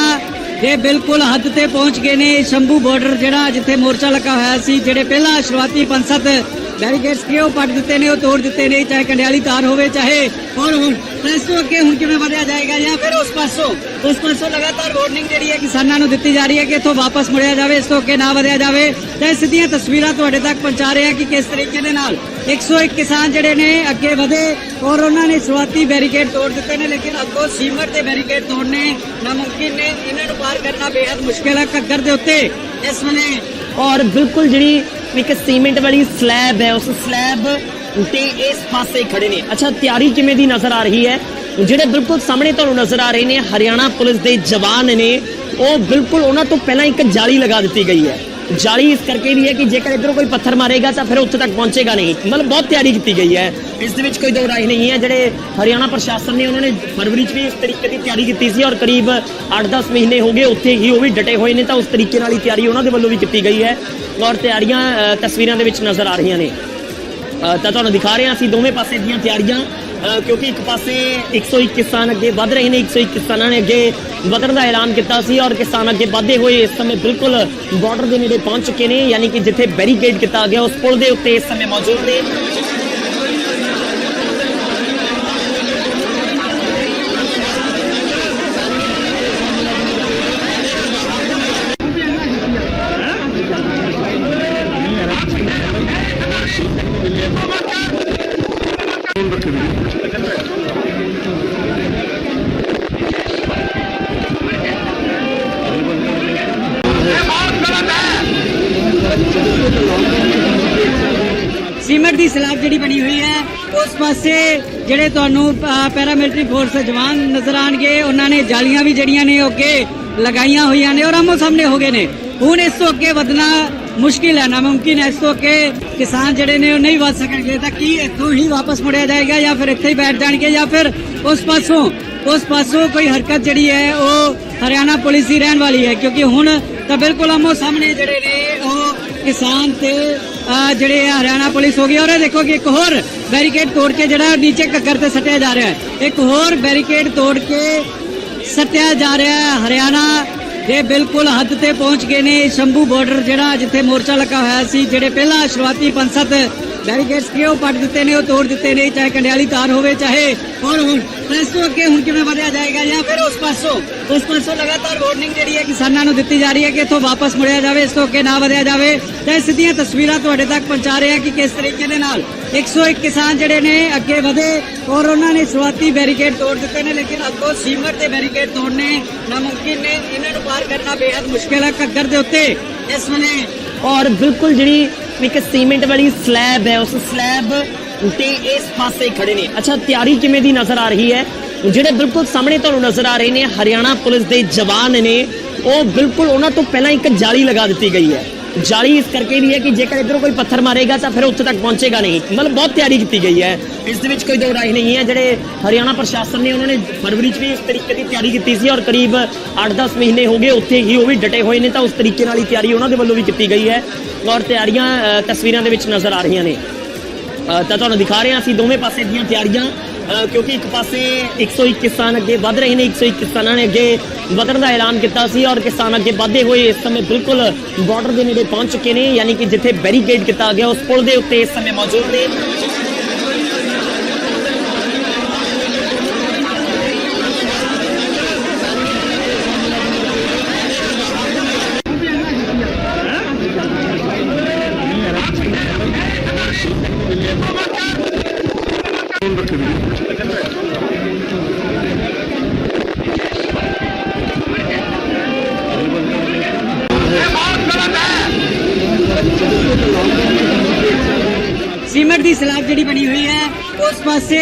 ਇਹ ਬਿਲਕੁਲ ਹੱਦ ਤੇ ਪਹੁੰਚ ਗਏ ਨੇ। ਸ਼ੰਭੂ ਬਾਰਡਰ ਜਿਹੜਾ ਜਿੱਥੇ ਮੋਰਚਾ ਲੱਗਾ ਹੋਇਆ ਸੀ, ਜਿਹੜੇ ਪਹਿਲਾਂ ਸ਼ੁਰੂਆਤੀ 5-7 ਬੈਰੀਕੇਡਸ ਕਿ ਉਹ ਪੱਟ ਦਿੱਤੇ ਨੇ, ਉਹ ਤੋੜ ਦਿੱਤੇ ਨੇ, ਚਾਹੇ ਕੰਡਿਆਲੀ ਤਾਰ ਹੋਵੇ ਚਾਹੇ ਹੋਰ ਹੁਣ ਇਸ ਤੋਂ ਅੱਗੇ ਹੁਣ ਕਿਵੇਂ ਵਧਿਆ ਜਾਏਗਾ ਜਾਂ ਫਿਰ ਉਸ ਪਾਸੋਂ ਲਗਾਤਾਰ ਵਾਰਨਿੰਗ ਜਿਹੜੀ ਹੈ ਕਿਸਾਨਾਂ ਨੂੰ ਦਿੱਤੀ ਜਾ ਰਹੀ ਹੈ ਕਿ ਇੱਥੋਂ ਵਾਪਸ ਮੁੜਿਆ ਜਾਵੇ, ਇਸ ਤੋਂ ਅੱਗੇ ਨਾ ਵਧਿਆ ਜਾਵੇ। ਤਾਂ ਸਿੱਧੀਆਂ ਤਸਵੀਰਾਂ ਤੁਹਾਡੇ ਤੱਕ ਪਹੁੰਚਾ ਰਹੇ ਹਾਂ ਕਿ ਕਿਸ ਤਰੀਕੇ ਦੇ ਨਾਲ 101 ਕਿਸਾਨ ਜਿਹੜੇ ਨੇ ਅੱਗੇ ਵਧੇ ਔਰ ਉਹਨਾਂ ਨੇ ਸ਼ੁਰੂਆਤੀ ਬੈਰੀਕੇਡ ਤੋੜ ਦਿੱਤੇ ਨੇ, ਲੇਕਿਨ ਅੱਗੋਂ ਸੀਮਟ ਦੇ ਬੈਰੀਕੇਡ ਤੋੜਨੇ ਨਾਮੁਮਕਿਨ ਨੇ। ਇਹਨਾਂ ਨੂੰ ਪਾਰ ਕਰਨਾ ਬੇहद ਮੁਸ਼ਕਿਲ ਹੈ ਘੱਗਰ ਦੇ ਉੱਤੇ ਇਸ ਵੇਲੇ। ਔਰ ਬਿਲਕੁਲ ਜਿਹੜੀ ਇੱਕ ਸੀਮੈਂਟ ਵਾਲੀ ਸਲੈਬ ਹੈ, ਉਸ ਸਲੈਬ ਤੇ ਇਸ ਪਾਸੇ ਖੜੇ ਨੇ। ਅੱਛਾ, ਤਿਆਰੀ ਕਿਵੇਂ ਦੀ ਨਜ਼ਰ ਆ ਰਹੀ ਹੈ? ਜਿਹੜੇ ਬਿਲਕੁਲ ਸਾਹਮਣੇ ਤੁਹਾਨੂੰ ਨਜ਼ਰ ਆ ਰਹੇ ਨੇ ਹਰਿਆਣਾ ਪੁਲਿਸ ਦੇ ਜਵਾਨ ਨੇ, ਉਹ ਬਿਲਕੁਲ ਉਹਨਾਂ ਤੋਂ ਪਹਿਲਾਂ ਇੱਕ ਜਾਲੀ ਲਗਾ ਦਿੱਤੀ ਗਈ ਹੈ। ਜਾਲੀ ਇਸ ਕਰਕੇ ਵੀ ਹੈ ਕਿ ਜੇਕਰ ਇਧਰੋਂ ਕੋਈ ਪੱਥਰ ਮਾਰੇਗਾ ਤਾਂ ਫਿਰ ਉੱਥੇ ਤੱਕ ਪਹੁੰਚੇਗਾ ਨਹੀਂ। ਮਤਲਬ ਬਹੁਤ ਤਿਆਰੀ ਕੀਤੀ ਗਈ ਹੈ, ਇਸ ਦੇ ਵਿੱਚ ਕੋਈ ਦੋ ਰਾਏ ਨਹੀਂ ਹੈ। ਜਿਹੜੇ ਹਰਿਆਣਾ ਪ੍ਰਸ਼ਾਸਨ ਨੇ ਉਹਨਾਂ ਨੇ ਫਰਵਰੀ 'ਚ ਵੀ ਇਸ ਤਰੀਕੇ ਦੀ ਤਿਆਰੀ ਕੀਤੀ ਸੀ ਔਰ ਕਰੀਬ 8-10 ਮਹੀਨੇ ਹੋ ਗਏ ਉੱਥੇ ਹੀ ਉਹ ਵੀ ਡਟੇ ਹੋਏ ਨੇ, ਤਾਂ ਉਸ ਤਰੀਕੇ ਨਾਲ ਹੀ ਤਿਆਰੀ ਉਹਨਾਂ ਦੇ ਵੱਲੋਂ ਵੀ ਕੀਤੀ ਗਈ ਹੈ ਔਰ ਤਿਆਰੀਆਂ ਤਸਵੀਰਾਂ ਦੇ ਵਿੱਚ ਨਜ਼ਰ ਆ ਰਹੀਆਂ ਨੇ। ਤਾਂ ਤੁਹਾਨੂੰ ਦਿਖਾ ਰਹੇ ਹਾਂ ਅਸੀਂ ਦੋਵੇਂ ਪਾਸੇ ਦੀਆਂ ਤਿਆਰੀਆਂ, ਕਿਉਂਕਿ ਇੱਕ ਪਾਸੇ 101 ਕਿਸਾਨ ਅੱਗੇ ਵੱਧ ਰਹੇ ਨੇ। 101 ਕਿਸਾਨਾਂ ਨੇ ਅੱਗੇ ਵਧਣ ਦਾ ਐਲਾਨ ਕੀਤਾ ਸੀ ਔਰ ਕਿਸਾਨ ਅੱਗੇ ਵਧਦੇ ਹੋਏ ਇਸ ਸਮੇਂ ਬਿਲਕੁਲ ਬਾਰਡਰ ਦੇ ਨੇੜੇ ਪਹੁੰਚ ਚੁੱਕੇ ਨੇ, ਯਾਨੀ ਕਿ ਜਿੱਥੇ ਬੈਰੀਕੇਡ ਕੀਤਾ ਗਿਆ ਉਸ ਪੁਲ ਦੇ ਉੱਤੇ ਇਸ ਸਮੇਂ ਮੌਜੂਦ ਨੇ। ਸੀਮੈਂਟ ਦੀ ਸਲੈਬ ਜਿਹੜੀ ਬਣੀ ਹੋਈ ਹੈ ਉਸ ਪਾਸੇ ਜਿਹੜੇ ਤੁਹਾਨੂੰ ਪੈਰਾਮਿਲਟਰੀ ਫੋਰਸ ਦੇ ਜਵਾਨ ਨਜ਼ਰ ਆਣਗੇ, ਉਹਨਾਂ ਨੇ ਜਾਲੀਆਂ ਵੀ ਜਿਹੜੀਆਂ ਨੇ ਉਹ ਅੱਗੇ ਲਗਾਈਆਂ ਹੋਈਆਂ ਨੇ ਔਰ ਆਮੋ ਸਾਹਮਣੇ ਹੋ ਗਏ ਨੇ। ਹੁਣ ਇਸ ਤੋਂ ਅੱਗੇ ਵਧਣਾ ਮੁਸ਼ਕਿਲ ਹੈ, ਨਾਮੁਮਕਿਨ ਹੈ। ਇਸ ਤੋਂ ਅੱਗੇ ਕਿਸਾਨ ਜਿਹੜੇ ਨੇ ਉਹ ਨਹੀਂ ਵੱਧ ਸਕਣਗੇ। ਤਾਂ ਕੀ ਇੱਥੋਂ ਹੀ ਵਾਪਸ ਮੁੜਿਆ ਜਾਏਗਾ ਜਾਂ ਫਿਰ ਇੱਥੇ ਹੀ ਬੈਠ ਜਾਣਗੇ ਜਾਂ ਫਿਰ ਉਸ ਪਾਸੋਂ ਕੋਈ ਹਰਕਤ ਜਿਹੜੀ ਹੈ ਉਹ ਹਰਿਆਣਾ ਪੁਲਿਸ ਦੀ ਰਹਿਣ ਵਾਲੀ ਹੈ? ਕਿਉਂਕਿ ਹੁਣ ਤਾਂ ਬਿਲਕੁਲ ਆਮੋ ਸਾਹਮਣੇ ਜਿਹੜੇ ਨੇ ਉਹ ਕਿਸਾਨ ਤੇ ਜਿਹੜੇ ਹਰਿਆਣਾ ਪੁਲਿਸ ਹੋ ਗਈ। ਔਰ ਇਹ ਦੇਖੋ ਕਿ ਇੱਕ ਹੋਰ ਬੈਰੀਕੇਡ ਤੋੜ ਕੇ ਜਿਹੜਾ ਨੀਚੇ ਘੱਗਰ ਤੇ ਸੱਟਿਆ ਜਾ ਰਿਹਾ ਹੈ, ਇੱਕ ਹੋਰ ਬੈਰੀਕੇਡ ਤੋੜ ਕੇ ਸੱਟਿਆ ਜਾ ਰਿਹਾ ਹੈ। ਹਰਿਆਣਾ ਦੇ ਬਿਲਕੁਲ ਹੱਦ ਤੇ ਪਹੁੰਚ ਗਏ ਨੇ। ਸ਼ੰਭੂ ਬਾਰਡਰ ਜਿਹੜਾ ਜਿੱਥੇ ਮੋਰਚਾ ਲੱਗਾ ਹੋਇਆ ਸੀ, ਜਿਹੜੇ ਪਹਿਲਾਂ ਸ਼ੁਰੂਆਤੀ 5-7 ਬੈਰੀਕੇਡਸ ਕਿ ਉਹ ਪੱਟ ਦਿੱਤੇ ਨੇ, ਉਹ ਤੋੜ ਦਿੱਤੇ ਨੇ, ਚਾਹੇ ਕੰਡਿਆਲੀ ਤਾਰ ਹੋਵੇ ਚਾਹੇ ਹੋਰ ਹੁਣ ਇਸ ਤੋਂ ਅੱਗੇ ਹੁਣ ਕਿਵੇਂ ਵਧਿਆ ਜਾਏਗਾ ਜਾਂ ਫਿਰ ਉਸ ਪਾਸੋਂ ਲਗਾਤਾਰ ਵਾਰਨਿੰਗ ਜਿਹੜੀ ਹੈ ਕਿਸਾਨਾਂ ਨੂੰ ਦਿੱਤੀ ਜਾ ਰਹੀ ਹੈ ਕਿ ਇੱਥੋਂ ਵਾਪਸ ਮੁੜਿਆ ਜਾਵੇ, ਇਸ ਤੋਂ ਅੱਗੇ ਨਾ ਵਧਿਆ ਜਾਵੇ। ਤਾਂ ਸਿੱਧੀਆਂ ਤਸਵੀਰਾਂ ਤੁਹਾਡੇ ਤੱਕ ਪਹੁੰਚਾ ਰਹੇ ਹਾਂ ਕਿ ਕਿਸ ਤਰੀਕੇ ਦੇ ਨਾਲ 101 ਕਿਸਾਨ ਜਿਹੜੇ ਨੇ ਅੱਗੇ ਵਧੇ ਔਰ ਉਹਨਾਂ ਨੇ ਸ਼ੁਰੂਆਤੀ ਬੈਰੀਕੇਡ ਤੋੜ ਦਿੱਤੇ ਨੇ, ਲੇਕਿਨ ਅੱਗੋਂ ਸੀਮਟ ਦੇ ਬੈਰੀਕੇਡ ਤੋੜਨੇ ਨਾਮੁਮਕਿਨ ਨੇ। ਇਹਨਾਂ ਨੂੰ ਪਾਰ ਕਰਨਾ ਬੇहद ਮੁਸ਼ਕਿਲ ਹੈ ਘੱਗਰ ਦੇ ਉੱਤੇ ਇਸ ਵੇਲੇ। ਔਰ ਬਿਲਕੁਲ ਜਿਹੜੀ ਇੱਕ ਸੀਮੈਂਟ ਵਾਲੀ ਸਲੈਬ ਹੈ, ਉਸ ਸਲੈਬ ਤੇ ਇਸ ਪਾਸੇ ਖੜੇ ਨੇ। ਅੱਛਾ, ਤਿਆਰੀ ਕਿਵੇਂ ਦੀ ਨਜ਼ਰ ਆ ਰਹੀ ਹੈ? ਜਿਹੜੇ ਬਿਲਕੁਲ ਸਾਹਮਣੇ ਤੁਹਾਨੂੰ ਨਜ਼ਰ ਆ ਰਹੇ ਨੇ ਹਰਿਆਣਾ ਪੁਲਿਸ ਦੇ ਜਵਾਨ ਨੇ, ਉਹ ਬਿਲਕੁਲ ਉਹਨਾਂ ਤੋਂ ਪਹਿਲਾਂ ਇੱਕ ਜਾਲੀ ਲਗਾ ਦਿੱਤੀ ਗਈ ਹੈ। ਜਾਲੀ ਇਸ ਕਰਕੇ ਵੀ ਹੈ ਕਿ ਜੇਕਰ ਇਧਰੋਂ ਕੋਈ ਪੱਥਰ ਮਾਰੇਗਾ ਤਾਂ ਫਿਰ ਉੱਥੇ ਤੱਕ ਪਹੁੰਚੇਗਾ ਨਹੀਂ। ਮਤਲਬ ਬਹੁਤ ਤਿਆਰੀ ਕੀਤੀ ਗਈ ਹੈ, ਇਸ ਦੇ ਵਿੱਚ ਕੋਈ ਦੋ ਰਾਏ ਨਹੀਂ ਹੈ। ਜਿਹੜੇ ਹਰਿਆਣਾ ਪ੍ਰਸ਼ਾਸਨ ਨੇ ਉਹਨਾਂ ਨੇ ਫਰਵਰੀ 'ਚ ਵੀ ਇਸ ਤਰੀਕੇ ਦੀ ਤਿਆਰੀ ਕੀਤੀ ਸੀ ਔਰ ਕਰੀਬ 8-10 ਮਹੀਨੇ ਹੋ ਗਏ ਉੱਥੇ ਹੀ ਉਹ ਵੀ ਡਟੇ ਹੋਏ ਨੇ, ਤਾਂ ਉਸ ਤਰੀਕੇ ਨਾਲ ਹੀ ਤਿਆਰੀ ਉਹਨਾਂ ਦੇ ਵੱਲੋਂ ਵੀ ਕੀਤੀ ਗਈ ਹੈ ਔਰ ਤਿਆਰੀਆਂ ਤਸਵੀਰਾਂ ਦੇ ਵਿੱਚ ਨਜ਼ਰ ਆ ਰਹੀਆਂ ਨੇ। ਤਾਂ ਤੁਹਾਨੂੰ ਦਿਖਾ ਰਹੇ ਹਾਂ ਅਸੀਂ ਦੋਵੇਂ ਪਾਸੇ ਦੀਆਂ ਤਿਆਰੀਆਂ, ਕਿਉਂਕਿ ਇੱਕ ਪਾਸੇ 101 ਕਿਸਾਨ ਅੱਗੇ ਵੱਧ ਰਹੇ ਨੇ। 101 ਕਿਸਾਨਾਂ ਨੇ ਅੱਗੇ ਵਧਣ ਦਾ ਐਲਾਨ ਕੀਤਾ ਸੀ ਔਰ ਕਿਸਾਨ ਅੱਗੇ ਵਧਦੇ ਹੋਏ ਇਸ ਸਮੇਂ ਬਿਲਕੁਲ ਬਾਰਡਰ ਦੇ ਨੇੜੇ ਪਹੁੰਚ ਚੁੱਕੇ ਨੇ, ਯਾਨੀ ਕਿ ਜਿੱਥੇ ਬੈਰੀਕੇਡ ਕੀਤਾ ਗਿਆ ਉਸ ਪੁਲ ਦੇ ਉੱਤੇ ਇਸ ਸਮੇਂ ਮੌਜੂਦ ਨੇ। ਸੀਮੈਂਟ ਦੀ ਸਲੈਬ ਜਿਹੜੀ ਬਣੀ ਹੋਈ ਹੈ ਉਸ ਪਾਸੇ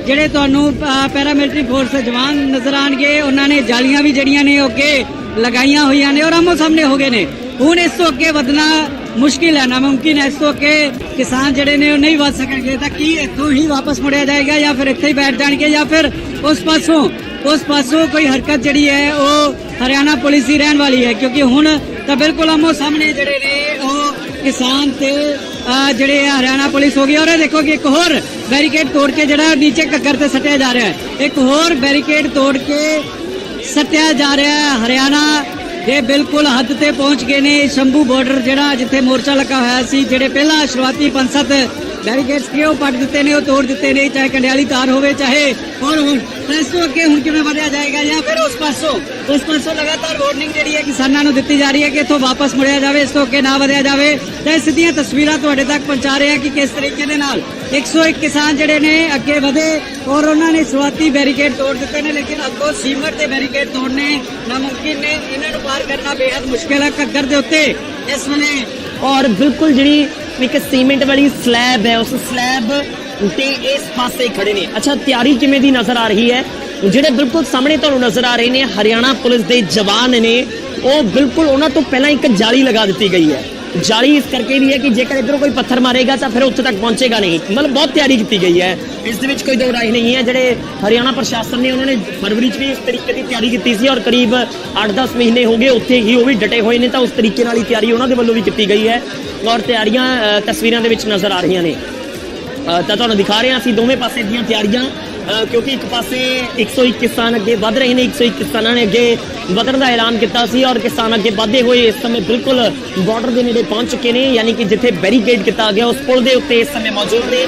ਜਿਹੜੇ ਤੁਹਾਨੂੰ ਪੈਰਾਮਿਲਟਰੀ ਫੋਰਸ ਦੇ ਜਵਾਨ ਨਜ਼ਰ ਆਣਗੇ, ਉਹਨਾਂ ਨੇ ਜਾਲੀਆਂ ਵੀ ਜਿਹੜੀਆਂ ਨੇ ਉਹ ਅੱਗੇ ਲਗਾਈਆਂ ਹੋਈਆਂ ਨੇ ਔਰ ਆਮੋ ਸਾਹਮਣੇ ਹੋ ਗਏ ਨੇ। ਹੁਣ ਇਸ ਤੋਂ ਅੱਗੇ ਵਧਣਾ ਮੁਸ਼ਕਿਲ ਹੈ, ਨਾਮੁਮਕਿਨ ਹੈ। ਇਸ ਤੋਂ ਅੱਗੇ ਕਿਸਾਨ ਜਿਹੜੇ ਨੇ ਉਹ ਨਹੀਂ ਵੱਧ ਸਕਣਗੇ। ਤਾਂ ਕੀ ਇੱਥੋਂ ਹੀ ਵਾਪਸ ਮੁੜਿਆ ਜਾਏਗਾ ਜਾਂ ਫਿਰ ਇੱਥੇ ਹੀ ਬੈਠ ਜਾਣਗੇ ਜਾਂ ਫਿਰ ਉਸ ਪਾਸੋਂ ਕੋਈ ਹਰਕਤ ਜਿਹੜੀ ਹੈ ਉਹ ਹਰਿਆਣਾ ਪੁਲਿਸ ਦੀ ਰਹਿਣ ਵਾਲੀ ਹੈ? ਕਿਉਂਕਿ ਹੁਣ ਤਾਂ ਬਿਲਕੁਲ ਆਮੋ ਸਾਹਮਣੇ ਜਿਹੜੇ ਨੇ ਉਹ ਕਿਸਾਨ ਤੇ ਜਿਹੜੇ ਹਰਿਆਣਾ ਪੁਲਿਸ ਹੋ ਗਈ। ਔਰ ਇਹ ਦੇਖੋ ਕਿ ਇੱਕ ਹੋਰ ਬੈਰੀਕੇਡ ਤੋੜ ਕੇ ਜਿਹੜਾ ਨੀਚੇ ਘੱਗਰ ਤੇ ਸੱਟਿਆ ਜਾ ਰਿਹਾ ਹੈ, ਇੱਕ ਹੋਰ ਬੈਰੀਕੇਡ ਤੋੜ ਕੇ ਸੱਟਿਆ ਜਾ ਰਿਹਾ ਹੈ। ਹਰਿਆਣਾ ਦੇ ਬਿਲਕੁਲ ਹੱਦ ਤੇ ਪਹੁੰਚ ਗਏ ਨੇ। ਸ਼ੰਭੂ ਬਾਰਡਰ ਜਿਹੜਾ ਜਿੱਥੇ ਮੋਰਚਾ ਲੱਗਾ ਹੋਇਆ ਸੀ, ਜਿਹੜੇ ਪਹਿਲਾਂ ਸ਼ੁਰੂਆਤੀ 5-7 ਬੈਰੀਕੇਡਸ ਕਿ ਉਹ ਪੱਟ ਦਿੱਤੇ ਨੇ, ਉਹ ਤੋੜ ਦਿੱਤੇ ਨੇ, ਚਾਹੇ ਕੰਡਿਆਲੀ ਤਾਰ ਹੋਵੇ ਚਾਹੇ ਹੋਰ ਹੁਣ ਇਸ ਤੋਂ ਅੱਗੇ ਹੁਣ ਕਿਵੇਂ ਵਧਿਆ ਜਾਏਗਾ ਜਾਂ ਫਿਰ ਉਸ ਪਾਸੋਂ ਲਗਾਤਾਰ ਵਾਰਨਿੰਗ ਜਿਹੜੀ ਹੈ ਕਿਸਾਨਾਂ ਨੂੰ ਦਿੱਤੀ ਜਾ ਰਹੀ ਹੈ ਕਿ ਇੱਥੋਂ ਵਾਪਸ ਮੁੜਿਆ ਜਾਵੇ, ਇਸ ਤੋਂ ਅੱਗੇ ਨਾ ਵਧਿਆ ਜਾਵੇ। ਤੇ ਸਿੱਧੀਆਂ ਤਸਵੀਰਾਂ ਤੁਹਾਡੇ ਤੱਕ ਪਹੁੰਚਾ ਰਹੇ ਹਾਂ ਕਿ ਕਿਸ ਤਰੀਕੇ ਦੇ ਨਾਲ 101 ਕਿਸਾਨ ਜਿਹੜੇ ਨੇ ਅੱਗੇ ਵਧੇ ਔਰ ਉਹਨਾਂ ਨੇ ਸ਼ੁਰੂਆਤੀ ਬੈਰੀਕੇਡ ਤੋੜ ਦਿੱਤੇ ਨੇ, ਲੇਕਿਨ ਅੱਗੋਂ ਸੀਮਟ ਦੇ ਬੈਰੀਕੇਡ ਤੋੜਨੇ ਨਾਮੁਮਕਿਨ ਨੇ। ਇਹਨਾਂ ਨੂੰ ਪਾਰ ਕਰਨਾ ਬੇहद ਮੁਸ਼ਕਿਲ ਹੈ ਘੱਗਰ ਦੇ ਉੱਤੇ ਇਸ ਵੇਲੇ। ਔਰ ਬਿਲਕੁਲ ਜਿਹੜੀ ਇੱਕ ਸੀਮੈਂਟ ਵਾਲੀ ਸਲੈਬ ਹੈ, ਉਸ ਸਲੈਬ ਤੇ ਇਸ ਪਾਸੇ ਖੜੇ ਨੇ। ਅੱਛਾ, ਤਿਆਰੀ ਕਿਵੇਂ ਦੀ ਨਜ਼ਰ ਆ ਰਹੀ ਹੈ? ਜਿਹੜੇ ਬਿਲਕੁਲ ਸਾਹਮਣੇ ਤੁਹਾਨੂੰ ਨਜ਼ਰ ਆ ਰਹੇ ਨੇ ਹਰਿਆਣਾ ਪੁਲਿਸ ਦੇ ਜਵਾਨ ਨੇ, ਉਹ ਬਿਲਕੁਲ ਉਹਨਾਂ ਤੋਂ ਪਹਿਲਾਂ ਇੱਕ ਜਾਲੀ ਲਗਾ ਦਿੱਤੀ ਗਈ ਹੈ। ਜਾਲੀ ਇਸ ਕਰਕੇ ਵੀ ਹੈ ਕਿ ਜੇਕਰ ਇਧਰੋਂ ਕੋਈ ਪੱਥਰ ਮਾਰੇਗਾ ਤਾਂ ਫਿਰ ਉੱਥੇ ਤੱਕ ਪਹੁੰਚੇਗਾ ਨਹੀਂ। ਮਤਲਬ ਬਹੁਤ ਤਿਆਰੀ ਕੀਤੀ ਗਈ ਹੈ, ਇਸ ਦੇ ਵਿੱਚ ਕੋਈ ਦੋ ਰਾਏ ਨਹੀਂ ਹੈ। ਜਿਹੜੇ ਹਰਿਆਣਾ ਪ੍ਰਸ਼ਾਸਨ ਨੇ ਉਹਨਾਂ ਨੇ ਫਰਵਰੀ 'ਚ ਵੀ ਇਸ ਤਰੀਕੇ ਦੀ ਤਿਆਰੀ ਕੀਤੀ ਸੀ ਔਰ ਕਰੀਬ 8-10 ਮਹੀਨੇ ਹੋ ਗਏ ਉੱਥੇ ਹੀ ਉਹ ਵੀ ਡਟੇ ਹੋਏ ਨੇ, ਤਾਂ ਉਸ ਤਰੀਕੇ ਨਾਲ ਹੀ ਤਿਆਰੀ ਉਹਨਾਂ ਦੇ ਵੱਲੋਂ ਵੀ ਕੀਤੀ ਗਈ ਹੈ ਔਰ ਤਿਆਰੀਆਂ ਤਸਵੀਰਾਂ ਦੇ ਵਿੱਚ ਨਜ਼ਰ ਆ ਰਹੀਆਂ ਨੇ। ਤਾਂ ਤੁਹਾਨੂੰ ਦਿਖਾ ਰਹੇ ਹਾਂ ਅਸੀਂ ਦੋਵੇਂ ਪਾਸੇ ਦੀਆਂ ਤਿਆਰੀਆਂ, ਕਿਉਂਕਿ ਇੱਕ ਪਾਸੇ 101 ਕਿਸਾਨ ਅੱਗੇ ਵਧ ਰਹੇ ਨੇ। 101 ਕਿਸਾਨਾਂ ਨੇ ਅੱਗੇ ਵਧਣ ਦਾ ਐਲਾਨ ਕੀਤਾ ਸੀ ਔਰ ਕਿਸਾਨ ਅੱਗੇ ਵਧਦੇ ਹੋਏ ਇਸ ਸਮੇਂ ਬਿਲਕੁਲ ਬਾਰਡਰ ਦੇ ਨੇੜੇ ਪਹੁੰਚ ਚੁੱਕੇ ਨੇ, ਯਾਨੀ ਕਿ ਜਿੱਥੇ ਬੈਰੀਕੇਡ ਕੀਤਾ ਗਿਆ ਉਸ ਪੁਲ ਦੇ ਉੱਤੇ ਇਸ ਸਮੇਂ ਮੌਜੂਦ ਨੇ।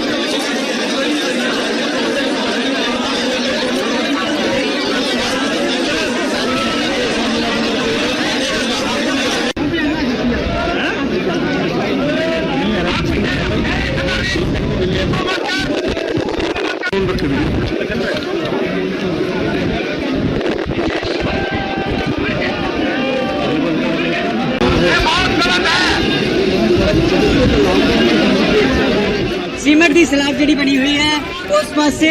ਸੀਮਟ ਦੀ ਸਲਾਬ ਜਿਹੜੀ ਬਣੀ ਹੋਈ ਹੈ ਉਸ ਪਾਸੇ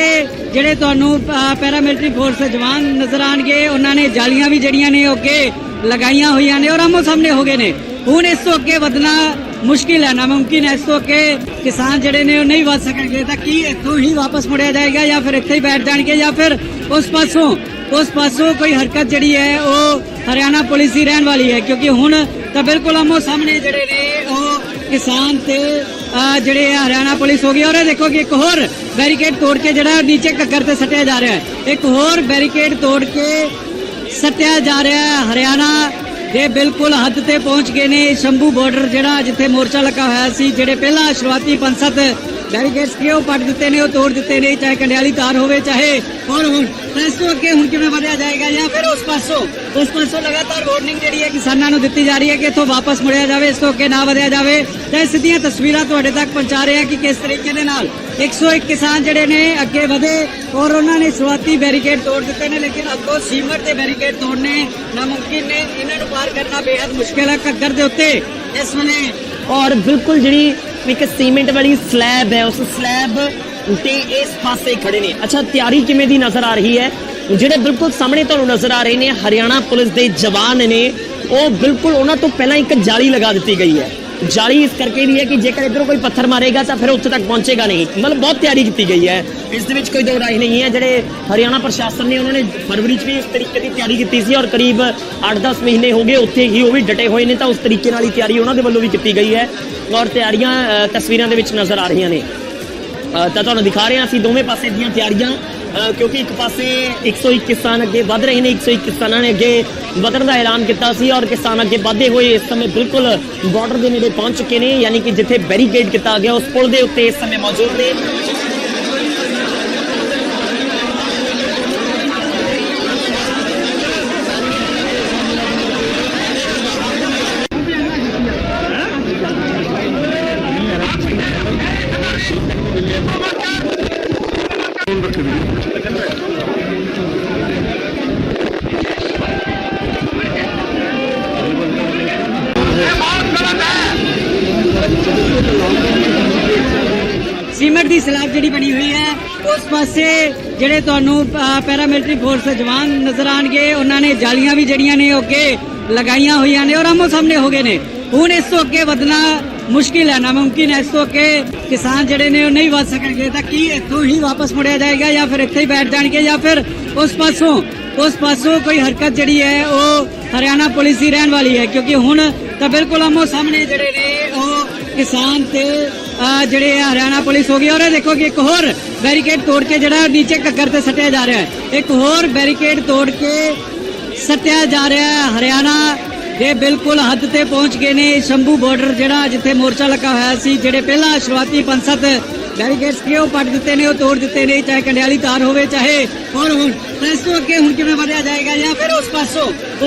ਜਿਹੜੇ ਤੁਹਾਨੂੰ ਪੈਰਾਮਿਲਟਰੀ ਫੋਰਸ ਜਵਾਨ ਨਜ਼ਰ ਆਣਗੇ, ਉਹਨਾਂ ਨੇ ਜਾਲੀਆਂ ਵੀ ਜਿਹੜੀਆਂ ਨੇ ਉਹ ਅੱਗੇ ਲਗਾਈਆਂ ਹੋਈਆਂ ਨੇ ਔਰ ਆਮੋ ਸਾਹਮਣੇ ਹੋ ਗਏ ਨੇ। ਹੁਣ ਇਸ ਤੋਂ ਅੱਗੇ ਵਧਣਾ ਮੁਸ਼ਕਿਲ ਹੈ, ਨਾਮੁਮਕਿਨ ਹੈ। ਇਸ ਤੋਂ ਅੱਗੇ ਕਿਸਾਨ ਜਿਹੜੇ ਨੇ ਉਹ ਨਹੀਂ ਵਧ ਸਕਣਗੇ। ਤਾਂ ਕੀ ਇੱਥੋਂ ਹੀ ਵਾਪਸ ਮੁੜਿਆ ਜਾਏਗਾ ਜਾਂ ਫਿਰ ਇੱਥੇ ਹੀ ਬੈਠ ਜਾਣਗੇ ਜਾਂ ਫਿਰ ਉਸ ਪਾਸੋਂ ਕੋਈ ਹਰਕਤ ਜਿਹੜੀ ਹੈ ਉਹ ਹਰਿਆਣਾ ਪੁਲਿਸ ਦੀ ਰਹਿਣ ਵਾਲੀ ਹੈ? ਕਿਉਂਕਿ ਹੁਣ ਤਾਂ ਬਿਲਕੁਲ ਆਮੋ ਸਾਹਮਣੇ ਜਿਹੜੇ ਨੇ ਉਹ ਕਿਸਾਨ ਤੇ ਜਿਹੜੇ ਹਰਿਆਣਾ ਪੁਲਿਸ ਹੋ ਗਈ। ਔਰ ਇਹ ਦੇਖੋ ਕਿ ਇੱਕ ਹੋਰ ਬੈਰੀਕੇਡ ਤੋੜ ਕੇ ਜਿਹੜਾ ਨੀਚੇ ਘੱਗਰ ਤੇ ਸੱਟਿਆ ਜਾ ਰਿਹਾ ਹੈ, ਇੱਕ ਹੋਰ ਬੈਰੀਕੇਡ ਤੋੜ ਕੇ ਸੱਟਿਆ ਜਾ ਰਿਹਾ ਹੈ। ਹਰਿਆਣਾ ਦੇ ਬਿਲਕੁਲ ਹੱਦ ਤੇ ਪਹੁੰਚ ਗਏ ਨੇ। ਸ਼ੰਭੂ ਬਾਰਡਰ ਜਿਹੜਾ ਜਿੱਥੇ ਮੋਰਚਾ ਲੱਗਾ ਹੋਇਆ ਸੀ, ਜਿਹੜੇ ਪਹਿਲਾਂ ਸ਼ੁਰੂਆਤੀ 5-7 ਬੈਰੀਕੇਡਸ ਕਿ ਉਹ ਪੱਟ ਦਿੱਤੇ ਨੇ, ਉਹ ਤੋੜ ਦਿੱਤੇ ਨੇ, ਚਾਹੇ ਕੰਡਿਆਲੀ ਤਾਰ ਹੋਵੇ ਚਾਹੇ ਹੋਰ ਹੁਣ ਇਸ ਤੋਂ ਅੱਗੇ ਹੁਣ ਕਿਵੇਂ ਵਧਿਆ ਜਾਏਗਾ ਜਾਂ ਫਿਰ ਉਸ ਪਾਸੋਂ ਲਗਾਤਾਰ ਵਾਰਨਿੰਗ ਜਿਹੜੀ ਹੈ ਕਿਸਾਨਾਂ ਨੂੰ ਦਿੱਤੀ ਜਾ ਰਹੀ ਹੈ ਕਿ ਇੱਥੋਂ ਵਾਪਸ ਮੁੜਿਆ ਜਾਵੇ, ਇਸ ਤੋਂ ਅੱਗੇ ਨਾ ਵਧਿਆ ਜਾਵੇ। ਤੇ ਸਿੱਧੀਆਂ ਤਸਵੀਰਾਂ ਤੁਹਾਡੇ ਤੱਕ ਪਹੁੰਚਾ ਰਹੇ ਹਾਂ ਕਿ ਕਿਸ ਤਰੀਕੇ ਦੇ ਨਾਲ 101 ਕਿਸਾਨ ਜਿਹੜੇ ਨੇ ਅੱਗੇ ਵਧੇ ਔਰ ਉਹਨਾਂ ਨੇ ਸ਼ੁਰੂਆਤੀ ਬੈਰੀਕੇਡ ਤੋੜ ਦਿੱਤੇ ਨੇ, ਲੇਕਿਨ ਅੱਗੋਂ ਸੀਮਟ ਦੇ ਬੈਰੀਕੇਡ ਤੋੜਨੇ ਨਾਮੁਮਕਿਨ ਨੇ। ਇਹਨਾਂ ਨੂੰ ਪਾਰ ਕਰਨਾ ਬੇहद ਮੁਸ਼ਕਿਲ ਹੈ ਘੱਗਰ ਦੇ ਉੱਤੇ ਇਸ ਵੇਲੇ। ਔਰ ਬਿਲਕੁਲ ਜਿਹੜੀ ਇੱਕ ਸੀਮੈਂਟ ਵਾਲੀ ਸਲੈਬ ਹੈ, ਉਸ ਸਲੈਬ ਤੇ ਇਸ ਪਾਸੇ ਖੜੇ ਨੇ। ਅੱਛਾ, ਤਿਆਰੀ ਕਿਵੇਂ ਦੀ ਨਜ਼ਰ ਆ ਰਹੀ ਹੈ? ਜਿਹੜੇ ਬਿਲਕੁਲ ਸਾਹਮਣੇ ਤੁਹਾਨੂੰ ਨਜ਼ਰ ਆ ਰਹੇ ਨੇ ਹਰਿਆਣਾ ਪੁਲਿਸ ਦੇ ਜਵਾਨ ਨੇ, ਉਹ ਬਿਲਕੁਲ ਉਹਨਾਂ ਤੋਂ ਪਹਿਲਾਂ ਇੱਕ ਜਾਲੀ ਲਗਾ ਦਿੱਤੀ ਗਈ ਹੈ। ਜਾਲੀ ਇਸ ਕਰਕੇ ਵੀ ਹੈ ਕਿ ਜੇਕਰ ਇਧਰੋਂ ਕੋਈ ਪੱਥਰ ਮਾਰੇਗਾ ਤਾਂ ਫਿਰ ਉੱਥੇ ਤੱਕ ਪਹੁੰਚੇਗਾ ਨਹੀਂ। ਮਤਲਬ ਬਹੁਤ ਤਿਆਰੀ ਕੀਤੀ ਗਈ ਹੈ, ਇਸ ਦੇ ਵਿੱਚ ਕੋਈ ਦੋ ਰਾਏ ਨਹੀਂ ਹੈ। ਜਿਹੜੇ ਹਰਿਆਣਾ ਪ੍ਰਸ਼ਾਸਨ ਨੇ ਉਹਨਾਂ ਨੇ ਫਰਵਰੀ 'ਚ ਵੀ ਇਸ ਤਰੀਕੇ ਦੀ ਤਿਆਰੀ ਕੀਤੀ ਸੀ ਔਰ ਕਰੀਬ 8-10 ਮਹੀਨੇ ਹੋ ਗਏ ਉੱਥੇ ਹੀ ਉਹ ਵੀ ਡਟੇ ਹੋਏ ਨੇ, ਤਾਂ ਉਸ ਤਰੀਕੇ ਨਾਲ ਹੀ ਤਿਆਰੀ ਉਹਨਾਂ ਦੇ ਵੱਲੋਂ ਵੀ ਕੀਤੀ ਗਈ ਹੈ ਔਰ ਤਿਆਰੀਆਂ ਤਸਵੀਰਾਂ ਦੇ ਵਿੱਚ ਨਜ਼ਰ ਆ ਰਹੀਆਂ ਨੇ। ਤਾਂ ਤੁਹਾਨੂੰ ਦਿਖਾ ਰਹੇ ਹਾਂ ਅਸੀਂ ਦੋਵੇਂ ਪਾਸੇ ਦੀਆਂ ਤਿਆਰੀਆਂ, ਕਿਉਂਕਿ ਇੱਕ ਪਾਸੇ 101 ਕਿਸਾਨ ਅੱਗੇ ਵਧ ਰਹੇ ਨੇ। 101 ਕਿਸਾਨਾਂ ਨੇ ਅੱਗੇ ਵਧਣ ਦਾ ਐਲਾਨ ਕੀਤਾ ਸੀ ਔਰ ਕਿਸਾਨ ਅੱਗੇ ਵਧਦੇ ਹੋਏ ਇਸ ਸਮੇਂ ਬਿਲਕੁਲ ਬਾਰਡਰ ਦੇ ਨੇੜੇ ਪਹੁੰਚ ਚੁੱਕੇ ਨੇ, ਯਾਨੀ ਕਿ ਜਿੱਥੇ ਬੈਰੀਕੇਡ ਕੀਤਾ ਗਿਆ ਉਸ ਪੁਲ ਦੇ ਉੱਤੇ ਇਸ ਸਮੇਂ ਮੌਜੂਦ ਨੇ। ਸੀਮਟ ਦੀ ਸਲਾਬ ਜਿਹੜੀ ਬਣੀ ਹੋਈ ਹੈ ਉਸ ਪਾਸੇ ਜਿਹੜੇ ਤੁਹਾਨੂੰ ਪੈਰਾਮਿਲਟਰੀ ਫੋਰਸ ਜਵਾਨ ਨਜ਼ਰ ਆਣਗੇ, ਉਹਨਾਂ ਨੇ ਜਾਲੀਆਂ ਵੀ ਜਿਹੜੀਆਂ ਨੇ ਉਹ ਅੱਗੇ ਲਗਾਈਆਂ ਹੋਈਆਂ ਨੇ ਔਰ ਆਮੋ ਸਾਹਮਣੇ ਹੋ ਗਏ ਨੇ। ਹੁਣ ਇਸ ਤੋਂ ਅੱਗੇ ਵਧਣਾ ਮੁਸ਼ਕਿਲ ਹੈ, ਨਾਮੁਮਕਿਨ ਹੈ। ਇਸ ਤੋਂ ਅੱਗੇ ਕਿਸਾਨ ਜਿਹੜੇ ਨੇ ਉਹ ਨਹੀਂ ਵਧ ਸਕਣਗੇ। ਤਾਂ ਕੀ ਇੱਥੋਂ ਹੀ ਵਾਪਸ ਮੁੜਿਆ ਜਾਏਗਾ ਜਾਂ ਫਿਰ ਇੱਥੇ ਹੀ ਬੈਠ ਜਾਣਗੇ ਜਾਂ ਫਿਰ ਉਸ ਪਾਸੋਂ ਕੋਈ ਹਰਕਤ ਜਿਹੜੀ ਹੈ ਉਹ ਹਰਿਆਣਾ ਪੁਲਿਸ ਦੀ ਰਹਿਣ ਵਾਲੀ ਹੈ? ਕਿਉਂਕਿ ਹੁਣ ਤਾਂ ਬਿਲਕੁਲ ਆਮੋ ਸਾਹਮਣੇ ਜਿਹੜੇ ਨੇ ਉਹ ਕਿਸਾਨ ਤੇ ਜਿਹੜੇ ਹਰਿਆਣਾ ਪੁਲਿਸ ਹੋ ਗਈ। ਔਰ ਇਹ ਦੇਖੋ ਕਿ ਇੱਕ ਹੋਰ ਬੈਰੀਕੇਡ ਤੋੜ ਕੇ ਜਿਹੜਾ ਨੀਚੇ ਘੱਗਰ ਤੇ ਸੱਟਿਆ ਜਾ ਰਿਹਾ ਹੈ, ਇੱਕ ਹੋਰ ਬੈਰੀਕੇਡ ਤੋੜ ਕੇ ਸੱਟਿਆ ਜਾ ਰਿਹਾ ਹੈ। ਹਰਿਆਣਾ ਜੇ ਬਿਲਕੁਲ ਹੱਦ ਤੇ ਪਹੁੰਚ ਗਏ ਨੇ। ਸ਼ੰਭੂ ਬਾਰਡਰ ਜਿਹੜਾ ਜਿੱਥੇ ਮੋਰਚਾ ਲੱਗਾ ਹੋਇਆ ਸੀ, ਜਿਹੜੇ ਪਹਿਲਾਂ ਸ਼ੁਰੂਆਤੀ 5-7 ਬੈਰੀਕੇਡਸ ਕੇ ਉਹ ਪੱਟ ਦਿੱਤੇ ਨੇ, ਉਹ ਤੋੜ ਦਿੱਤੇ ਨੇ, ਚਾਹੇ ਕੰਡਿਆਲੀ ਤਾਰ ਹੋਵੇ ਚਾਹੇ ਹੋਰ ਹੁਣ ਇਸ ਤੋਂ ਅੱਗੇ ਹੁਣ ਕਿਵੇਂ ਵਧਿਆ ਜਾਏਗਾ ਜਾਂ ਫਿਰ ਉਸ ਪਾਸੋਂ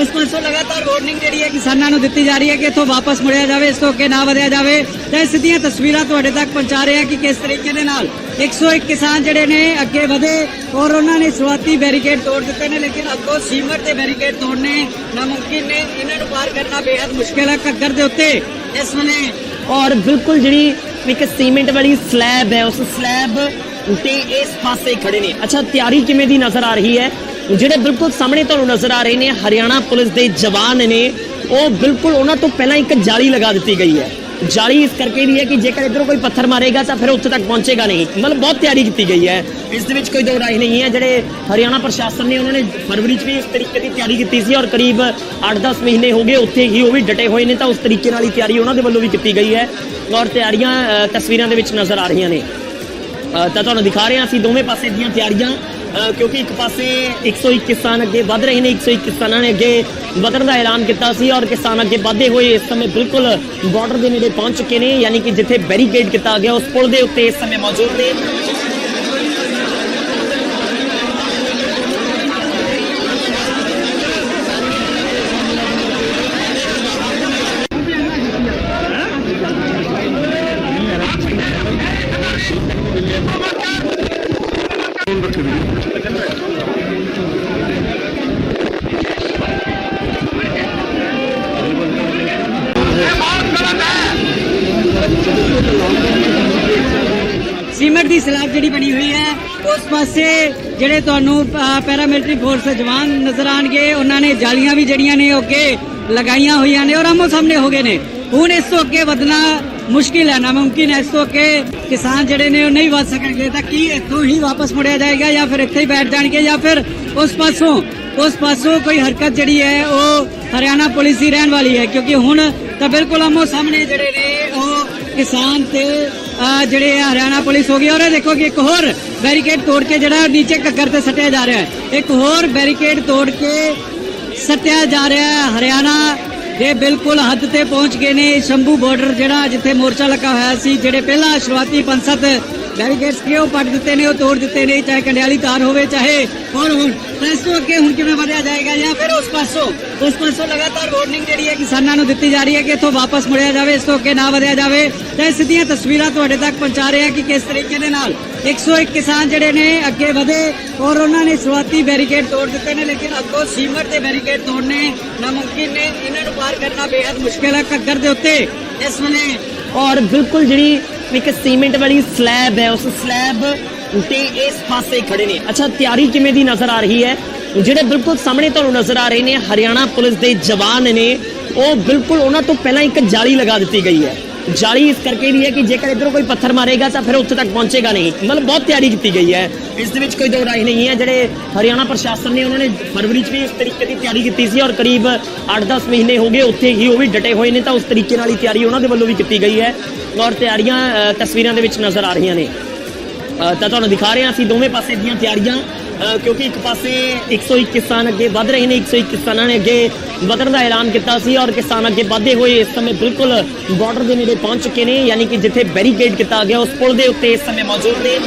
ਲਗਾਤਾਰ ਵਾਰਨਿੰਗ ਜਿਹੜੀ ਹੈ ਕਿਸਾਨਾਂ ਨੂੰ ਦਿੱਤੀ ਜਾ ਰਹੀ ਹੈ ਕਿ ਇੱਥੋਂ ਵਾਪਸ ਮੁੜਿਆ ਜਾਵੇ, ਇਸ ਤੋਂ ਅੱਗੇ ਨਾ ਵਧਿਆ ਜਾਵੇ। ਤਾਂ ਇਹ ਸਿੱਧੀਆਂ ਤਸਵੀਰਾਂ ਤੁਹਾਡੇ ਤੱਕ ਪਹੁੰਚਾ ਰਹੇ ਹਾਂ ਕਿ ਕਿਸ ਤਰੀਕੇ ਦੇ ਨਾਲ 101 ਕਿਸਾਨ ਜਿਹੜੇ ਨੇ ਅੱਗੇ ਵਧੇ ਔਰ ਉਹਨਾਂ ਨੇ ਸ਼ੁਰੂਆਤੀ ਬੈਰੀਕੇਡ ਤੋੜ ਦਿੱਤੇ ਨੇ, ਲੇਕਿਨ ਅੱਗੋਂ ਸੀਮਟ ਦੇ ਬੈਰੀਕੇਡ ਤੋੜਨੇ ਨਾਮੁਮਕਿਨ ਨੇ। ਇਹਨਾਂ ਨੂੰ ਪਾਰ ਕਰਨਾ ਬੇहद ਮੁਸ਼ਕਿਲ ਹੈ ਘੱਗਰ ਦੇ ਉੱਤੇ ਇਸ ਵੇਲੇ। ਔਰ ਬਿਲਕੁਲ ਜਿਹੜੀ ਇੱਕ ਸੀਮੈਂਟ ਵਾਲੀ ਸਲੈਬ ਹੈ, ਉਸ ਸਲੈਬ ਤੇ ਇਸ ਪਾਸੇ ਖੜੇ ਨੇ। ਅੱਛਾ, ਤਿਆਰੀ ਕਿਵੇਂ ਦੀ ਨਜ਼ਰ ਆ ਰਹੀ ਹੈ? ਜਿਹੜੇ ਬਿਲਕੁਲ ਸਾਹਮਣੇ ਤੁਹਾਨੂੰ ਨਜ਼ਰ ਆ ਰਹੇ ਨੇ ਹਰਿਆਣਾ ਪੁਲਿਸ ਦੇ ਜਵਾਨ ਨੇ, ਉਹ ਬਿਲਕੁਲ ਉਹਨਾਂ ਤੋਂ ਪਹਿਲਾਂ ਇੱਕ ਜਾਲੀ ਲਗਾ ਦਿੱਤੀ ਗਈ ਹੈ। ਜਾਲੀ ਇਸ ਕਰਕੇ ਵੀ ਹੈ ਕਿ ਜੇਕਰ ਇਧਰੋਂ ਕੋਈ ਪੱਥਰ ਮਾਰੇਗਾ ਤਾਂ ਫਿਰ ਉੱਥੇ ਤੱਕ ਪਹੁੰਚੇਗਾ ਨਹੀਂ। ਮਤਲਬ ਬਹੁਤ ਤਿਆਰੀ ਕੀਤੀ ਗਈ ਹੈ, ਇਸ ਦੇ ਵਿੱਚ ਕੋਈ ਦੋ ਰਾਏ ਨਹੀਂ ਹੈ। ਜਿਹੜੇ ਹਰਿਆਣਾ ਪ੍ਰਸ਼ਾਸਨ ਨੇ ਉਹਨਾਂ ਨੇ ਫਰਵਰੀ 'ਚ ਵੀ ਇਸ ਤਰੀਕੇ ਦੀ ਤਿਆਰੀ ਕੀਤੀ ਸੀ ਔਰ ਕਰੀਬ 8-10 ਮਹੀਨੇ ਹੋ ਗਏ ਉੱਥੇ ਹੀ ਉਹ ਵੀ ਡਟੇ ਹੋਏ ਨੇ, ਤਾਂ ਉਸ ਤਰੀਕੇ ਨਾਲ ਹੀ ਤਿਆਰੀ ਉਹਨਾਂ ਦੇ ਵੱਲੋਂ ਵੀ ਕੀਤੀ ਗਈ ਹੈ ਔਰ ਤਿਆਰੀਆਂ ਤਸਵੀਰਾਂ ਦੇ ਵਿੱਚ ਨਜ਼ਰ ਆ ਰਹੀਆਂ ਨੇ। ਤਾਂ ਤੁਹਾਨੂੰ ਦਿਖਾ ਰਹੇ ਹਾਂ ਅਸੀਂ ਦੋਵੇਂ ਪਾਸੇ ਦੀਆਂ ਤਿਆਰੀਆਂ, ਕਿਉਂਕਿ ਇੱਕ ਪਾਸੇ 101 ਕਿਸਾਨ ਅੱਗੇ ਵਧ ਰਹੇ ਨੇ। 101 ਕਿਸਾਨਾਂ ਨੇ ਅੱਗੇ ਵਧਣ ਦਾ ਐਲਾਨ ਕੀਤਾ ਸੀ ਔਰ ਕਿਸਾਨ ਅੱਗੇ ਵਧਦੇ ਹੋਏ ਇਸ ਸਮੇਂ ਬਿਲਕੁਲ ਬਾਰਡਰ ਦੇ ਨੇੜੇ ਪਹੁੰਚ ਚੁੱਕੇ ਨੇ, ਯਾਨੀ ਕਿ ਜਿੱਥੇ ਬੈਰੀਕੇਡ ਕੀਤਾ ਗਿਆ ਉਸ ਪੁਲ ਦੇ ਉੱਤੇ ਇਸ ਸਮੇਂ ਮੌਜੂਦ ਨੇ। ਸੀਮਟ ਦੀ ਸਲੈਬ ਜਿਹੜੀ ਬਣੀ ਹੋਈ ਹੈ ਉਸ ਪਾਸੇ ਜਿਹੜੇ ਤੁਹਾਨੂੰ ਪੈਰਾਮਿਲਟਰੀ ਫੋਰਸ ਜਵਾਨ ਨਜ਼ਰ ਆਣਗੇ, ਉਹਨਾਂ ਨੇ ਜਾਲੀਆਂ ਵੀ ਜਿਹੜੀਆਂ ਨੇ ਅੱਗੇ ਲਗਾਈਆਂ ਹੋਈਆਂ ਨੇ ਔਰ ਆਮੋ ਸਾਹਮਣੇ ਹੋ ਗਏ ਨੇ। ਹੁਣ ਇਸ ਤੋਂ ਅੱਗੇ ਵਧਣਾ ਮੁਸ਼ਕਿਲ ਹੈ, ਨਾਮੁਮਕਿਨ ਹੈ। ਇਸ ਤੋਂ ਅੱਗੇ ਕਿਸਾਨ ਜਿਹੜੇ ਨੇ ਉਹ ਨਹੀਂ ਵਧ ਸਕਣਗੇ। ਤਾਂ ਕੀ ਇੱਥੋਂ ਹੀ ਵਾਪਸ ਮੁੜਿਆ ਜਾਏਗਾ ਜਾਂ ਫਿਰ ਇੱਥੇ ਹੀ ਬੈਠ ਜਾਣਗੇ ਜਾਂ ਫਿਰ ਉਸ ਪਾਸੋਂ ਕੋਈ ਹਰਕਤ ਜਿਹੜੀ ਹੈ ਉਹ ਹਰਿਆਣਾ ਪੁਲਿਸ ਦੀ ਰਹਿਣ ਵਾਲੀ ਹੈ, ਕਿਉਂਕਿ ਹੁਣ ਤਾਂ ਬਿਲਕੁਲ ਆਮੋ ਸਾਹਮਣੇ ਜਿਹੜੇ ਨੇ ਉਹ ਕਿਸਾਨ ਤੇ ਜਿਹੜੇ ਹਰਿਆਣਾ ਪੁਲਿਸ ਹੋ ਗਈ। ਔਰ ਇਹ ਦੇਖੋ ਕਿ ਇੱਕ ਹੋਰ ਬੈਰੀਕੇਡ ਤੋੜ ਕੇ ਜਿਹੜਾ ਨੀਚੇ ਘੱਗਰ ਤੇ ਸੱਟਿਆ ਜਾ ਰਿਹਾ ਹੈ, ਇੱਕ ਹੋਰ ਬੈਰੀਕੇਡ ਤੋੜ ਕੇ ਸੱਟਿਆ ਜਾ ਰਿਹਾ ਹੈ। ਹਰਿਆਣਾ ਦੇ ਬਿਲਕੁਲ ਹੱਦ ਤੇ ਪਹੁੰਚ ਗਏ ਨੇ। ਸ਼ੰਭੂ ਬਾਰਡਰ ਜਿਹੜਾ ਜਿੱਥੇ ਮੋਰਚਾ ਲੱਗਾ ਹੋਇਆ ਸੀ, ਜਿਹੜੇ ਪਹਿਲਾਂ ਸ਼ੁਰੂਆਤੀ 5-7 ਬੈਰੀਕੇਡਸ ਕੇ ਉਹ ਪੱਟ ਦਿੱਤੇ ਨੇ, ਉਹ ਤੋੜ ਦਿੱਤੇ ਨੇ, ਚਾਹੇ ਕੰਡਿਆਲੀ ਤਾਰ ਹੋਵੇ ਚਾਹੇ ਹੋਰ ਹੁਣ ਇਸ ਤੋਂ ਅੱਗੇ ਹੁਣ ਕਿਵੇਂ ਵਧਿਆ ਜਾਏਗਾ ਜਾਂ ਫਿਰ ਉਸ ਪਾਸੋਂ ਲਗਾਤਾਰ ਵਾਰਨਿੰਗ ਜਿਹੜੀ ਹੈ ਕਿਸਾਨਾਂ ਨੂੰ ਦਿੱਤੀ ਜਾ ਰਹੀ ਹੈ ਕਿ ਇੱਥੋਂ ਵਾਪਸ ਮੁੜਿਆ ਜਾਵੇ, ਇਸ ਤੋਂ ਅੱਗੇ ਨਾ ਵਧਿਆ ਜਾਵੇ। ਤਾਂ ਇਹ ਸਿੱਧੀਆਂ ਤਸਵੀਰਾਂ ਤੁਹਾਡੇ ਤੱਕ ਪਹੁੰਚਾ ਰਹੇ ਹਾਂ ਕਿ ਕਿਸ ਤਰੀਕੇ ਦੇ ਨਾਲ 101 ਕਿਸਾਨ ਜਿਹੜੇ ਨੇ ਅੱਗੇ ਵਧੇ ਔਰ ਉਹਨਾਂ ਨੇ ਸ਼ੁਰੂਆਤੀ ਬੈਰੀਕੇਡ ਤੋੜ ਦਿੱਤੇ ਨੇ, ਲੇਕਿਨ ਅੱਗੋਂ ਸੀਮਟ ਦੇ ਬੈਰੀਕੇਡ ਤੋੜਨੇ ਨਾਮੁਮਕਿਨ ਨੇ। ਇਹਨਾਂ ਨੂੰ ਪਾਰ ਕਰਨਾ ਬੇहद ਮੁਸ਼ਕਿਲ ਹੈ ਘੱਗਰ ਦੇ ਉੱਤੇ ਇਸ ਵੇਲੇ। ਔਰ ਬਿਲਕੁਲ ਜਿਹੜੀ ਇੱਕ ਸੀਮੈਂਟ ਵਾਲੀ ਸਲੈਬ ਹੈ, ਉਸ ਸਲੈਬ ਤੇ ਇਸ ਪਾਸੇ ਖੜੇ ਨੇ। ਅੱਛਾ, ਤਿਆਰੀ ਕਿਵੇਂ ਦੀ ਨਜ਼ਰ ਆ ਰਹੀ ਹੈ? ਜਿਹੜੇ ਬਿਲਕੁਲ ਸਾਹਮਣੇ ਤੁਹਾਨੂੰ ਨਜ਼ਰ ਆ ਰਹੇ ਨੇ ਹਰਿਆਣਾ ਪੁਲਿਸ ਦੇ ਜਵਾਨ ਨੇ, ਉਹ ਬਿਲਕੁਲ ਉਹਨਾਂ ਤੋਂ ਪਹਿਲਾਂ ਇੱਕ ਜਾਲੀ ਲਗਾ ਦਿੱਤੀ ਗਈ ਹੈ। ਜਾਲੀ ਇਸ ਕਰਕੇ ਵੀ ਹੈ ਕਿ ਜੇਕਰ ਇਧਰੋਂ ਕੋਈ ਪੱਥਰ ਮਾਰੇਗਾ ਤਾਂ ਫਿਰ ਉੱਥੇ ਤੱਕ ਪਹੁੰਚੇਗਾ ਨਹੀਂ। ਮਤਲਬ ਬਹੁਤ ਤਿਆਰੀ ਕੀਤੀ ਗਈ ਹੈ, ਇਸ ਦੇ ਵਿੱਚ ਕੋਈ ਦੋ ਰਾਏ ਨਹੀਂ ਹੈ। ਜਿਹੜੇ ਹਰਿਆਣਾ ਪ੍ਰਸ਼ਾਸਨ ਨੇ ਉਹਨਾਂ ਨੇ ਫਰਵਰੀ 'ਚ ਵੀ ਇਸ ਤਰੀਕੇ ਦੀ ਤਿਆਰੀ ਕੀਤੀ ਸੀ ਔਰ ਕਰੀਬ 8-10 ਮਹੀਨੇ ਹੋ ਗਏ ਉੱਥੇ ਹੀ ਉਹ ਵੀ ਡਟੇ ਹੋਏ ਨੇ, ਤਾਂ ਉਸ ਤਰੀਕੇ ਨਾਲ ਹੀ ਤਿਆਰੀ ਉਹਨਾਂ ਦੇ ਵੱਲੋਂ ਵੀ ਕੀਤੀ ਗਈ ਹੈ ਔਰ ਤਿਆਰੀਆਂ ਤਸਵੀਰਾਂ ਦੇ ਵਿੱਚ ਨਜ਼ਰ ਆ ਰਹੀਆਂ ਨੇ। ਤਾਂ ਤੁਹਾਨੂੰ ਦਿਖਾ ਰਹੇ ਹਾਂ ਅਸੀਂ ਦੋਵੇਂ ਪਾਸੇ ਦੀਆਂ ਤਿਆਰੀਆਂ, ਕਿਉਂਕਿ ਇੱਕ ਪਾਸੇ 101 ਕਿਸਾਨ ਅੱਗੇ ਵਧ ਰਹੇ ਨੇ। 101 ਕਿਸਾਨਾਂ ਨੇ ਅੱਗੇ ਵਧਣ ਦਾ ਐਲਾਨ ਕੀਤਾ ਸੀ ਔਰ ਕਿਸਾਨ ਅੱਗੇ ਵਧਦੇ ਹੋਏ ਇਸ ਸਮੇਂ ਬਿਲਕੁਲ ਬਾਰਡਰ ਦੇ ਨੇੜੇ ਪਹੁੰਚ ਚੁੱਕੇ ਨੇ, ਯਾਨੀ ਕਿ ਜਿੱਥੇ ਬੈਰੀਕੇਡ ਕੀਤਾ ਗਿਆ ਉਸ ਪੁਲ ਦੇ ਉੱਤੇ ਇਸ ਸਮੇਂ ਮੌਜੂਦ ਨੇ।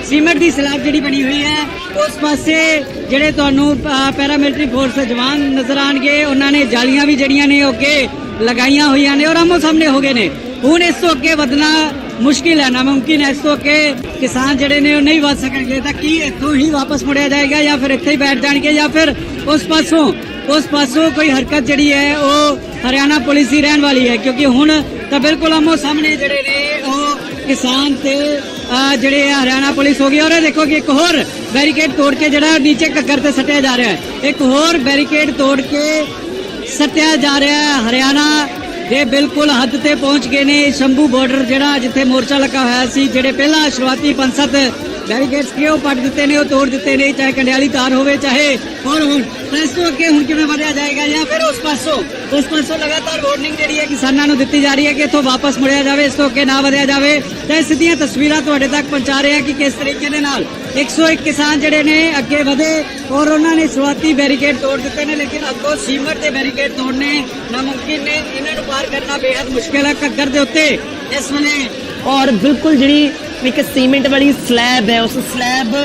ਸੀਮਟ ਦੀ ਸਲੈਬ ਜਿਹੜੀ ਬਣੀ ਹੋਈ ਹੈ ਉਸ ਪਾਸੇ ਜਿਹੜੇ ਤੁਹਾਨੂੰ ਪੈਰਾਮਿਲਟਰੀ ਫੋਰਸ ਜਵਾਨ ਨਜ਼ਰ ਆਣਗੇ, ਉਹਨਾਂ ਨੇ ਜਾਲੀਆਂ ਵੀ ਜਿਹੜੀਆਂ ਨੇ ਅੱਗੇ ਲਗਾਈਆਂ ਹੋਈਆਂ ਨੇ ਔਰ ਆਮੋ ਸਾਹਮਣੇ ਹੋ ਗਏ ਨੇ। ਹੁਣ ਇਸ ਤੋਂ ਅੱਗੇ ਵਧਣਾ ਮੁਸ਼ਕਿਲ ਹੈ, ਨਾਮੁਮਕਿਨ ਹੈ। ਇਸ ਤੋਂ ਅੱਗੇ ਕਿਸਾਨ ਜਿਹੜੇ ਨੇ ਉਹ ਨਹੀਂ ਵਧ ਸਕਣਗੇ। ਤਾਂ ਕੀ ਇੱਥੋਂ ਹੀ ਵਾਪਸ ਮੁੜਿਆ ਜਾਏਗਾ ਜਾਂ ਫਿਰ ਇੱਥੇ ਹੀ ਬੈਠ ਜਾਣਗੇ ਜਾਂ ਫਿਰ ਉਸ ਪਾਸੋਂ ਕੋਈ ਹਰਕਤ ਜਿਹੜੀ ਹੈ ਉਹ ਹਰਿਆਣਾ ਪੁਲਿਸ ਦੀ ਰਹਿਣ ਵਾਲੀ ਹੈ, ਕਿਉਂਕਿ ਹੁਣ ਤਾਂ ਬਿਲਕੁਲ ਆਮੋ ਸਾਹਮਣੇ ਜਿਹੜੇ ਨੇ ਉਹ ਕਿਸਾਨ ਤੇ ਜਿਹੜੇ ਹਰਿਆਣਾ ਪੁਲਿਸ ਹੋ ਗਈ। ਔਰ ਇਹ ਦੇਖੋ ਕਿ ਇੱਕ ਹੋਰ ਬੈਰੀਕੇਡ ਤੋੜ ਕੇ ਜਿਹੜਾ ਨੀਚੇ ਘੱਗਰ ਤੇ ਸੱਟਿਆ ਜਾ ਰਿਹਾ ਹੈ, ਇੱਕ ਹੋਰ ਬੈਰੀਕੇਡ ਤੋੜ ਕੇ ਸੱਟਿਆ ਜਾ ਰਿਹਾ ਹੈ। ਹਰਿਆਣਾ ਇਹ ਬਿਲਕੁਲ ਹੱਦ ਤੇ ਪਹੁੰਚ ਗਏ ਨੇ। ਸ਼ੰਭੂ ਬਾਰਡਰ ਜਿਹੜਾ ਜਿੱਥੇ ਮੋਰਚਾ ਲੱਗਾ ਹੋਇਆ ਸੀ, ਜਿਹੜੇ ਪਹਿਲਾਂ ਸ਼ੁਰੂਆਤੀ 5-7 ਬੈਰੀਕੇਡਸ ਕਿ ਉਹ ਪੱਟ ਦਿੱਤੇ ਨੇ, ਉਹ ਤੋੜ ਦਿੱਤੇ ਨੇ, ਚਾਹੇ ਕੰਡਿਆਲੀ ਤਾਰ ਹੋਵੇ, ਚਾਹੇ ਹੋਰ ਹੁਣ ਇਸ ਤੋਂ ਅੱਗੇ ਹੁਣ ਕਿਵੇਂ ਵਧਿਆ ਜਾਏਗਾ ਜਾਂ ਫਿਰ ਉਸ ਪਾਸੋਂ ਲਗਾਤਾਰ ਵਾਰਨਿੰਗ ਜਿਹੜੀ ਹੈ ਕਿਸਾਨਾਂ ਨੂੰ ਦਿੱਤੀ ਜਾ ਰਹੀ ਹੈ ਕਿ ਇੱਥੋਂ ਵਾਪਸ ਮੁੜਿਆ ਜਾਵੇ, ਇਸ ਤੋਂ ਅੱਗੇ ਨਾ ਵਧਿਆ ਜਾਵੇ। ਤਾਂ ਇਹ ਸਿੱਧੀਆਂ ਤਸਵੀਰਾਂ ਤੁਹਾਡੇ ਤੱਕ ਪਹੁੰਚਾ ਰਹੇ ਹਾਂ ਕਿ ਕਿਸ ਤਰੀਕੇ ਦੇ ਨਾਲ 101 ਕਿਸਾਨ ਜਿਹੜੇ ਨੇ ਅੱਗੇ ਵਧੇ ਔਰ ਉਹਨਾਂ ਨੇ ਸ਼ੁਰੂਆਤੀ ਬੈਰੀਕੇਡ ਤੋੜ ਦਿੱਤੇ ਨੇ, ਲੇਕਿਨ ਅੱਗੋਂ ਸੀਮਟ ਦੇ ਬੈਰੀਕੇਡ ਤੋੜਨੇ ਨਾਮੁਮਕਿਨ ਨੇ। ਇਹਨਾਂ ਨੂੰ ਪਾਰ ਕਰਨਾ ਬੇहद ਮੁਸ਼ਕਿਲ ਹੈ। ਘੱਗਰ ਦੇ ਉੱਤੇ ਇਸ ਵੇਲੇ ਔਰ ਬਿਲਕੁਲ ਜਿਹੜੀ ਇੱਕ ਸੀਮੈਂਟ ਵਾਲੀ ਸਲੈਬ ਹੈ, ਉਸ ਸਲੈਬ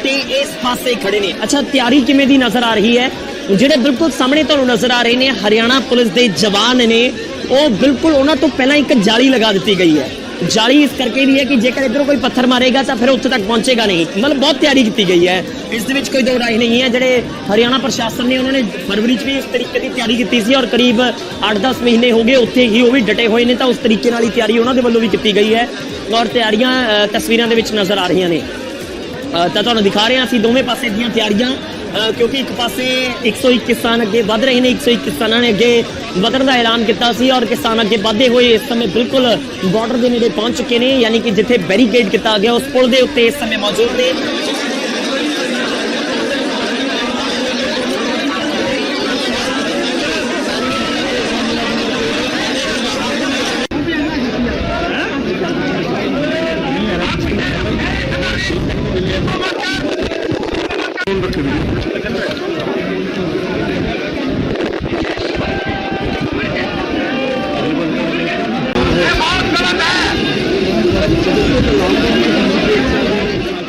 ਤੇ ਇਸ ਪਾਸੇ ਖੜੇ ਨੇ। ਅੱਛਾ, ਤਿਆਰੀ ਕਿਵੇਂ ਦੀ ਨਜ਼ਰ ਆ ਰਹੀ ਹੈ? ਜਿਹੜੇ ਬਿਲਕੁਲ ਸਾਹਮਣੇ ਤੁਹਾਨੂੰ ਨਜ਼ਰ ਆ ਰਹੇ ਨੇ ਹਰਿਆਣਾ ਪੁਲਿਸ ਦੇ ਜਵਾਨ ਨੇ, ਉਹ ਬਿਲਕੁਲ ਉਹਨਾਂ ਤੋਂ ਪਹਿਲਾਂ ਇੱਕ ਜਾਲੀ ਲਗਾ ਦਿੱਤੀ ਗਈ ਹੈ। ਜਾਲੀ ਇਸ ਕਰਕੇ ਵੀ ਹੈ ਕਿ ਜੇਕਰ ਇਧਰੋਂ ਕੋਈ ਪੱਥਰ ਮਾਰੇਗਾ ਤਾਂ ਫਿਰ ਉੱਥੇ ਤੱਕ ਪਹੁੰਚੇਗਾ ਨਹੀਂ। ਮਤਲਬ ਬਹੁਤ ਤਿਆਰੀ ਕੀਤੀ ਗਈ ਹੈ, ਇਸ ਦੇ ਵਿੱਚ ਕੋਈ ਦੋ ਰਾਏ ਨਹੀਂ ਹੈ। ਜਿਹੜੇ ਹਰਿਆਣਾ ਪ੍ਰਸ਼ਾਸਨ ਨੇ, ਉਹਨਾਂ ਨੇ ਫਰਵਰੀ 'ਚ ਵੀ ਇਸ ਤਰੀਕੇ ਦੀ ਤਿਆਰੀ ਕੀਤੀ ਸੀ ਔਰ ਕਰੀਬ 8-10 ਮਹੀਨੇ ਹੋ ਗਏ ਉੱਥੇ ਹੀ ਉਹ ਵੀ ਡਟੇ ਹੋਏ ਨੇ, ਤਾਂ ਉਸ ਤਰੀਕੇ ਨਾਲ ਹੀ ਤਿਆਰੀ ਉਹਨਾਂ ਦੇ ਵੱਲੋਂ ਵੀ ਕੀਤੀ ਗਈ ਹੈ ਔਰ ਤਿਆਰੀਆਂ ਤਸਵੀਰਾਂ ਦੇ ਵਿੱਚ ਨਜ਼ਰ ਆ ਰਹੀਆਂ ਨੇ। ਤਾਂ ਤੁਹਾਨੂੰ ਦਿਖਾ ਰਹੇ ਹਾਂ ਅਸੀਂ ਦੋਵੇਂ ਪਾਸੇ ਦੀਆਂ ਤਿਆਰੀਆਂ, ਕਿਉਂਕਿ ਇੱਕ ਪਾਸੇ 101 ਕਿਸਾਨ ਅੱਗੇ ਵੱਧ ਰਹੇ ਨੇ। 101 ਕਿਸਾਨਾਂ ਨੇ ਅੱਗੇ ਵਧਣ ਦਾ ਐਲਾਨ ਕੀਤਾ ਸੀ ਔਰ ਕਿਸਾਨ ਅੱਗੇ ਵਧਦੇ ਹੋਏ ਇਸ ਸਮੇਂ ਬਿਲਕੁਲ ਬਾਰਡਰ ਦੇ ਨੇੜੇ ਪਹੁੰਚ ਚੁੱਕੇ ਨੇ, ਯਾਨੀ ਕਿ ਜਿੱਥੇ ਬੈਰੀਕੇਡ ਕੀਤਾ ਗਿਆ ਉਸ ਪੁਲ ਦੇ ਉੱਤੇ ਇਸ ਸਮੇਂ ਮੌਜੂਦ ਨੇ।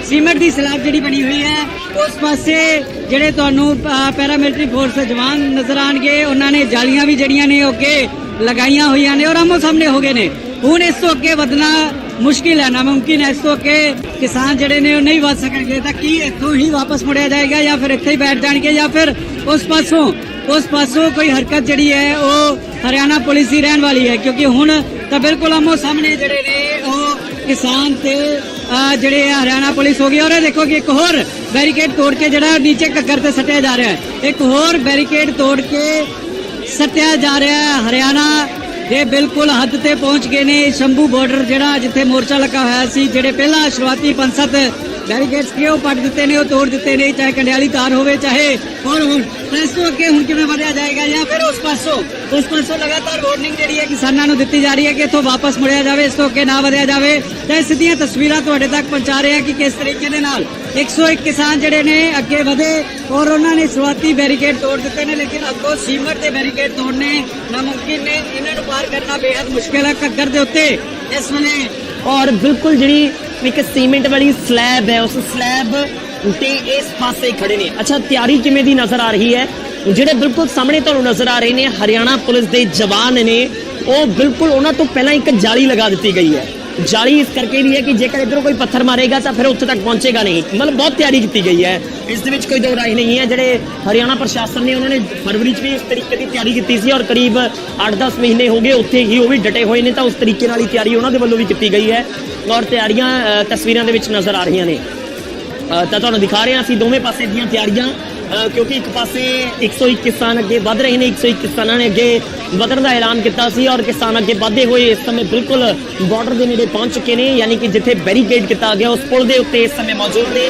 ਸੀਮਟ ਦੀ ਸਲੈਬ ਜਿਹੜੀ ਬਣੀ ਹੋਈ ਹੈ, ਉਸ ਪਾਸੇ ਜਿਹੜੇ ਤੁਹਾਨੂੰ ਪੈਰਾਮਿਲਟਰੀ ਫੋਰਸ ਦੇ ਜਵਾਨ ਨਜ਼ਰ ਆਣਗੇ, ਉਹਨਾਂ ਨੇ ਜਾਲੀਆਂ ਵੀ ਜਿਹੜੀਆਂ ਨੇ ਅੱਗੇ ਲਗਾਈਆਂ ਹੋਈਆਂ ਨੇ ਔਰ ਆਮੋ ਸਾਹਮਣੇ ਹੋ ਗਏ ਨੇ। ਹੁਣ ਇਸ ਤੋਂ ਅੱਗੇ ਵਧਣਾ ਮੁਸ਼ਕਿਲ ਹੈ, ਨਾਮੁਮਕਿਨ ਹੈ। ਇਸ ਤੋਂ ਅੱਗੇ ਕਿਸਾਨ ਜਿਹੜੇ ਨੇ ਉਹ ਨਹੀਂ ਵਧ ਸਕਣਗੇ। ਤਾਂ ਕੀ ਇੱਥੋਂ ਹੀ ਵਾਪਸ ਮੁੜਿਆ ਜਾਏਗਾ ਜਾਂ ਫਿਰ ਇੱਥੇ ਹੀ ਬੈਠ ਜਾਣਗੇ ਜਾਂ ਫਿਰ ਉਸ ਪਾਸੋਂ ਕੋਈ ਹਰਕਤ ਜਿਹੜੀ ਹੈ ਉਹ ਹਰਿਆਣਾ ਪੁਲਿਸ ਦੀ ਰਹਿਣ ਵਾਲੀ ਹੈ, ਕਿਉਂਕਿ ਹੁਣ ਤਾਂ ਬਿਲਕੁਲ ਆਮੋ ਸਾਹਮਣੇ ਜਿਹੜੇ ਨੇ ਉਹ ਕਿਸਾਨ ਤੇ ਜਿਹੜੇ ਹਰਿਆਣਾ ਪੁਲਿਸ ਹੋ ਗਈ। ਔਰ ਇਹ ਦੇਖੋ ਕਿ ਇੱਕ ਹੋਰ ਬੈਰੀਕੇਡ ਤੋੜ ਕੇ ਜਿਹੜਾ ਨੀਚੇ ਘੱਗਰ ਤੇ ਸੱਟਿਆ ਜਾ ਰਿਹਾ ਹੈ, ਇੱਕ ਹੋਰ ਬੈਰੀਕੇਡ ਤੋੜ ਕੇ ਸੱਟਿਆ ਜਾ ਰਿਹਾ ਹੈ। ਹਰਿਆਣਾ ਦੇ ਬਿਲਕੁਲ ਹੱਦ ਤੇ ਪਹੁੰਚ ਗਏ ਨੇ। ਸ਼ੰਭੂ ਬਾਰਡਰ ਜਿਹੜਾ ਜਿੱਥੇ ਮੋਰਚਾ ਲੱਗਾ ਹੋਇਆ ਸੀ, ਜਿਹੜੇ ਪਹਿਲਾਂ ਸ਼ੁਰੂਆਤੀ 5-7 ਬੈਰੀਕੇਡਸ ਕਿ ਉਹ ਪੱਟ ਦਿੱਤੇ ਨੇ, ਉਹ ਤੋੜ ਦਿੱਤੇ ਨੇ, ਚਾਹੇ ਕੰਡਿਆਲੀ ਤਾਰ ਹੋਵੇ, ਚਾਹੇ ਹੋਰ ਹੁਣ ਇਸ ਤੋਂ ਅੱਗੇ ਹੁਣ ਕਿਵੇਂ ਵਧਿਆ ਜਾਏਗਾ ਜਾਂ ਫਿਰ ਉਸ ਪਾਸੋਂ ਲਗਾਤਾਰ ਵਾਰਨਿੰਗ ਜਿਹੜੀ ਹੈ ਕਿਸਾਨਾਂ ਨੂੰ ਦਿੱਤੀ ਜਾ ਰਹੀ ਹੈ ਕਿ ਇੱਥੋਂ ਵਾਪਸ ਮੁੜਿਆ ਜਾਵੇ, ਇਸ ਤੋਂ ਅੱਗੇ ਨਾ ਵਧਿਆ ਜਾਵੇ। ਤਾਂ ਇਹ ਸਿੱਧੀਆਂ ਤਸਵੀਰਾਂ ਤੁਹਾਡੇ ਤੱਕ ਪਹੁੰਚਾ ਰਹੇ ਹਾਂ ਕਿ ਕਿਸ ਤਰੀਕੇ ਦੇ ਨਾਲ 101 ਕਿਸਾਨ ਜਿਹੜੇ ਨੇ ਅੱਗੇ ਵਧੇ ਔਰ ਉਹਨਾਂ ਨੇ ਸ਼ੁਰੂਆਤੀ ਬੈਰੀਕੇਡ ਤੋੜ ਦਿੱਤੇ ਨੇ, ਲੇਕਿਨ ਅੱਗੋਂ ਸੀਮਟ ਦੇ ਬੈਰੀਕੇਡ ਤੋੜਨੇ ਨਾਮੁਮਕਿਨ ਨੇ। ਇਹਨਾਂ ਨੂੰ ਪਾਰ ਕਰਨਾ ਬੇहद ਮੁਸ਼ਕਿਲ ਹੈ। ਘੱਗਰ ਦੇ ਉੱਤੇ ਇਸ ਵੇਲੇ ਔਰ ਬਿਲਕੁਲ ਜਿਹੜੀ ਇੱਕ ਸੀਮੈਂਟ ਵਾਲੀ ਸਲੈਬ ਹੈ, ਉਸ ਸਲੈਬ ਤੇ ਇਸ ਪਾਸੇ ਖੜੇ ਨੇ। ਅੱਛਾ, ਤਿਆਰੀ ਕਿਵੇਂ ਦੀ ਨਜ਼ਰ ਆ ਰਹੀ ਹੈ? ਜਿਹੜੇ ਬਿਲਕੁਲ ਸਾਹਮਣੇ ਤੁਹਾਨੂੰ ਨਜ਼ਰ ਆ ਰਹੇ ਨੇ ਹਰਿਆਣਾ ਪੁਲਿਸ ਦੇ ਜਵਾਨ ਨੇ, ਉਹ ਬਿਲਕੁਲ ਉਹਨਾਂ ਤੋਂ ਪਹਿਲਾਂ ਇੱਕ ਜਾਲੀ ਲਗਾ ਦਿੱਤੀ ਗਈ ਹੈ। ਜਾਲੀ ਇਸ ਕਰਕੇ ਵੀ ਹੈ ਕਿ ਜੇਕਰ ਇਧਰੋਂ ਕੋਈ ਪੱਥਰ ਮਾਰੇਗਾ ਤਾਂ ਫਿਰ ਉੱਥੇ ਤੱਕ ਪਹੁੰਚੇਗਾ ਨਹੀਂ। ਮਤਲਬ ਬਹੁਤ ਤਿਆਰੀ ਕੀਤੀ ਗਈ ਹੈ, ਇਸ ਦੇ ਵਿੱਚ ਕੋਈ ਦੋ ਰਾਏ ਨਹੀਂ ਹੈ। ਜਿਹੜੇ ਹਰਿਆਣਾ ਪ੍ਰਸ਼ਾਸਨ ਨੇ, ਉਹਨਾਂ ਨੇ ਫਰਵਰੀ 'ਚ ਵੀ ਇਸ ਤਰੀਕੇ ਦੀ ਤਿਆਰੀ ਕੀਤੀ ਸੀ ਔਰ ਕਰੀਬ 8-10 ਮਹੀਨੇ ਹੋ ਗਏ ਉੱਥੇ ਹੀ ਉਹ ਵੀ ਡਟੇ ਹੋਏ ਨੇ, ਤਾਂ ਉਸ ਤਰੀਕੇ ਨਾਲ ਹੀ ਤਿਆਰੀ ਉਹਨਾਂ ਦੇ ਵੱਲੋਂ ਵੀ ਕੀਤੀ ਗਈ ਹੈ ਔਰ ਤਿਆਰੀਆਂ ਤਸਵੀਰਾਂ ਦੇ ਵਿੱਚ ਨਜ਼ਰ ਆ ਰਹੀਆਂ ਨੇ। ਤਾਂ ਤੁਹਾਨੂੰ ਦਿਖਾ ਰਹੇ ਹਾਂ ਅਸੀਂ ਦੋਵੇਂ ਪਾਸੇ ਦੀਆਂ ਤਿਆਰੀਆਂ, ਕਿਉਂਕਿ ਇੱਕ ਪਾਸੇ 101 ਕਿਸਾਨ ਅੱਗੇ ਵੱਧ ਰਹੇ ਨੇ। 101 ਕਿਸਾਨਾਂ ਨੇ ਅੱਗੇ ਵਧਣ ਦਾ ਐਲਾਨ ਕੀਤਾ ਸੀ ਔਰ ਕਿਸਾਨ ਅੱਗੇ ਵਧਦੇ ਹੋਏ ਇਸ ਸਮੇਂ ਬਿਲਕੁਲ ਬਾਰਡਰ ਦੇ ਨੇੜੇ ਪਹੁੰਚ ਚੁੱਕੇ ਨੇ, ਯਾਨੀ ਕਿ ਜਿੱਥੇ ਬੈਰੀਕੇਡ ਕੀਤਾ ਗਿਆ ਉਸ ਪੁਲ ਦੇ ਉੱਤੇ ਇਸ ਸਮੇਂ ਮੌਜੂਦ ਨੇ।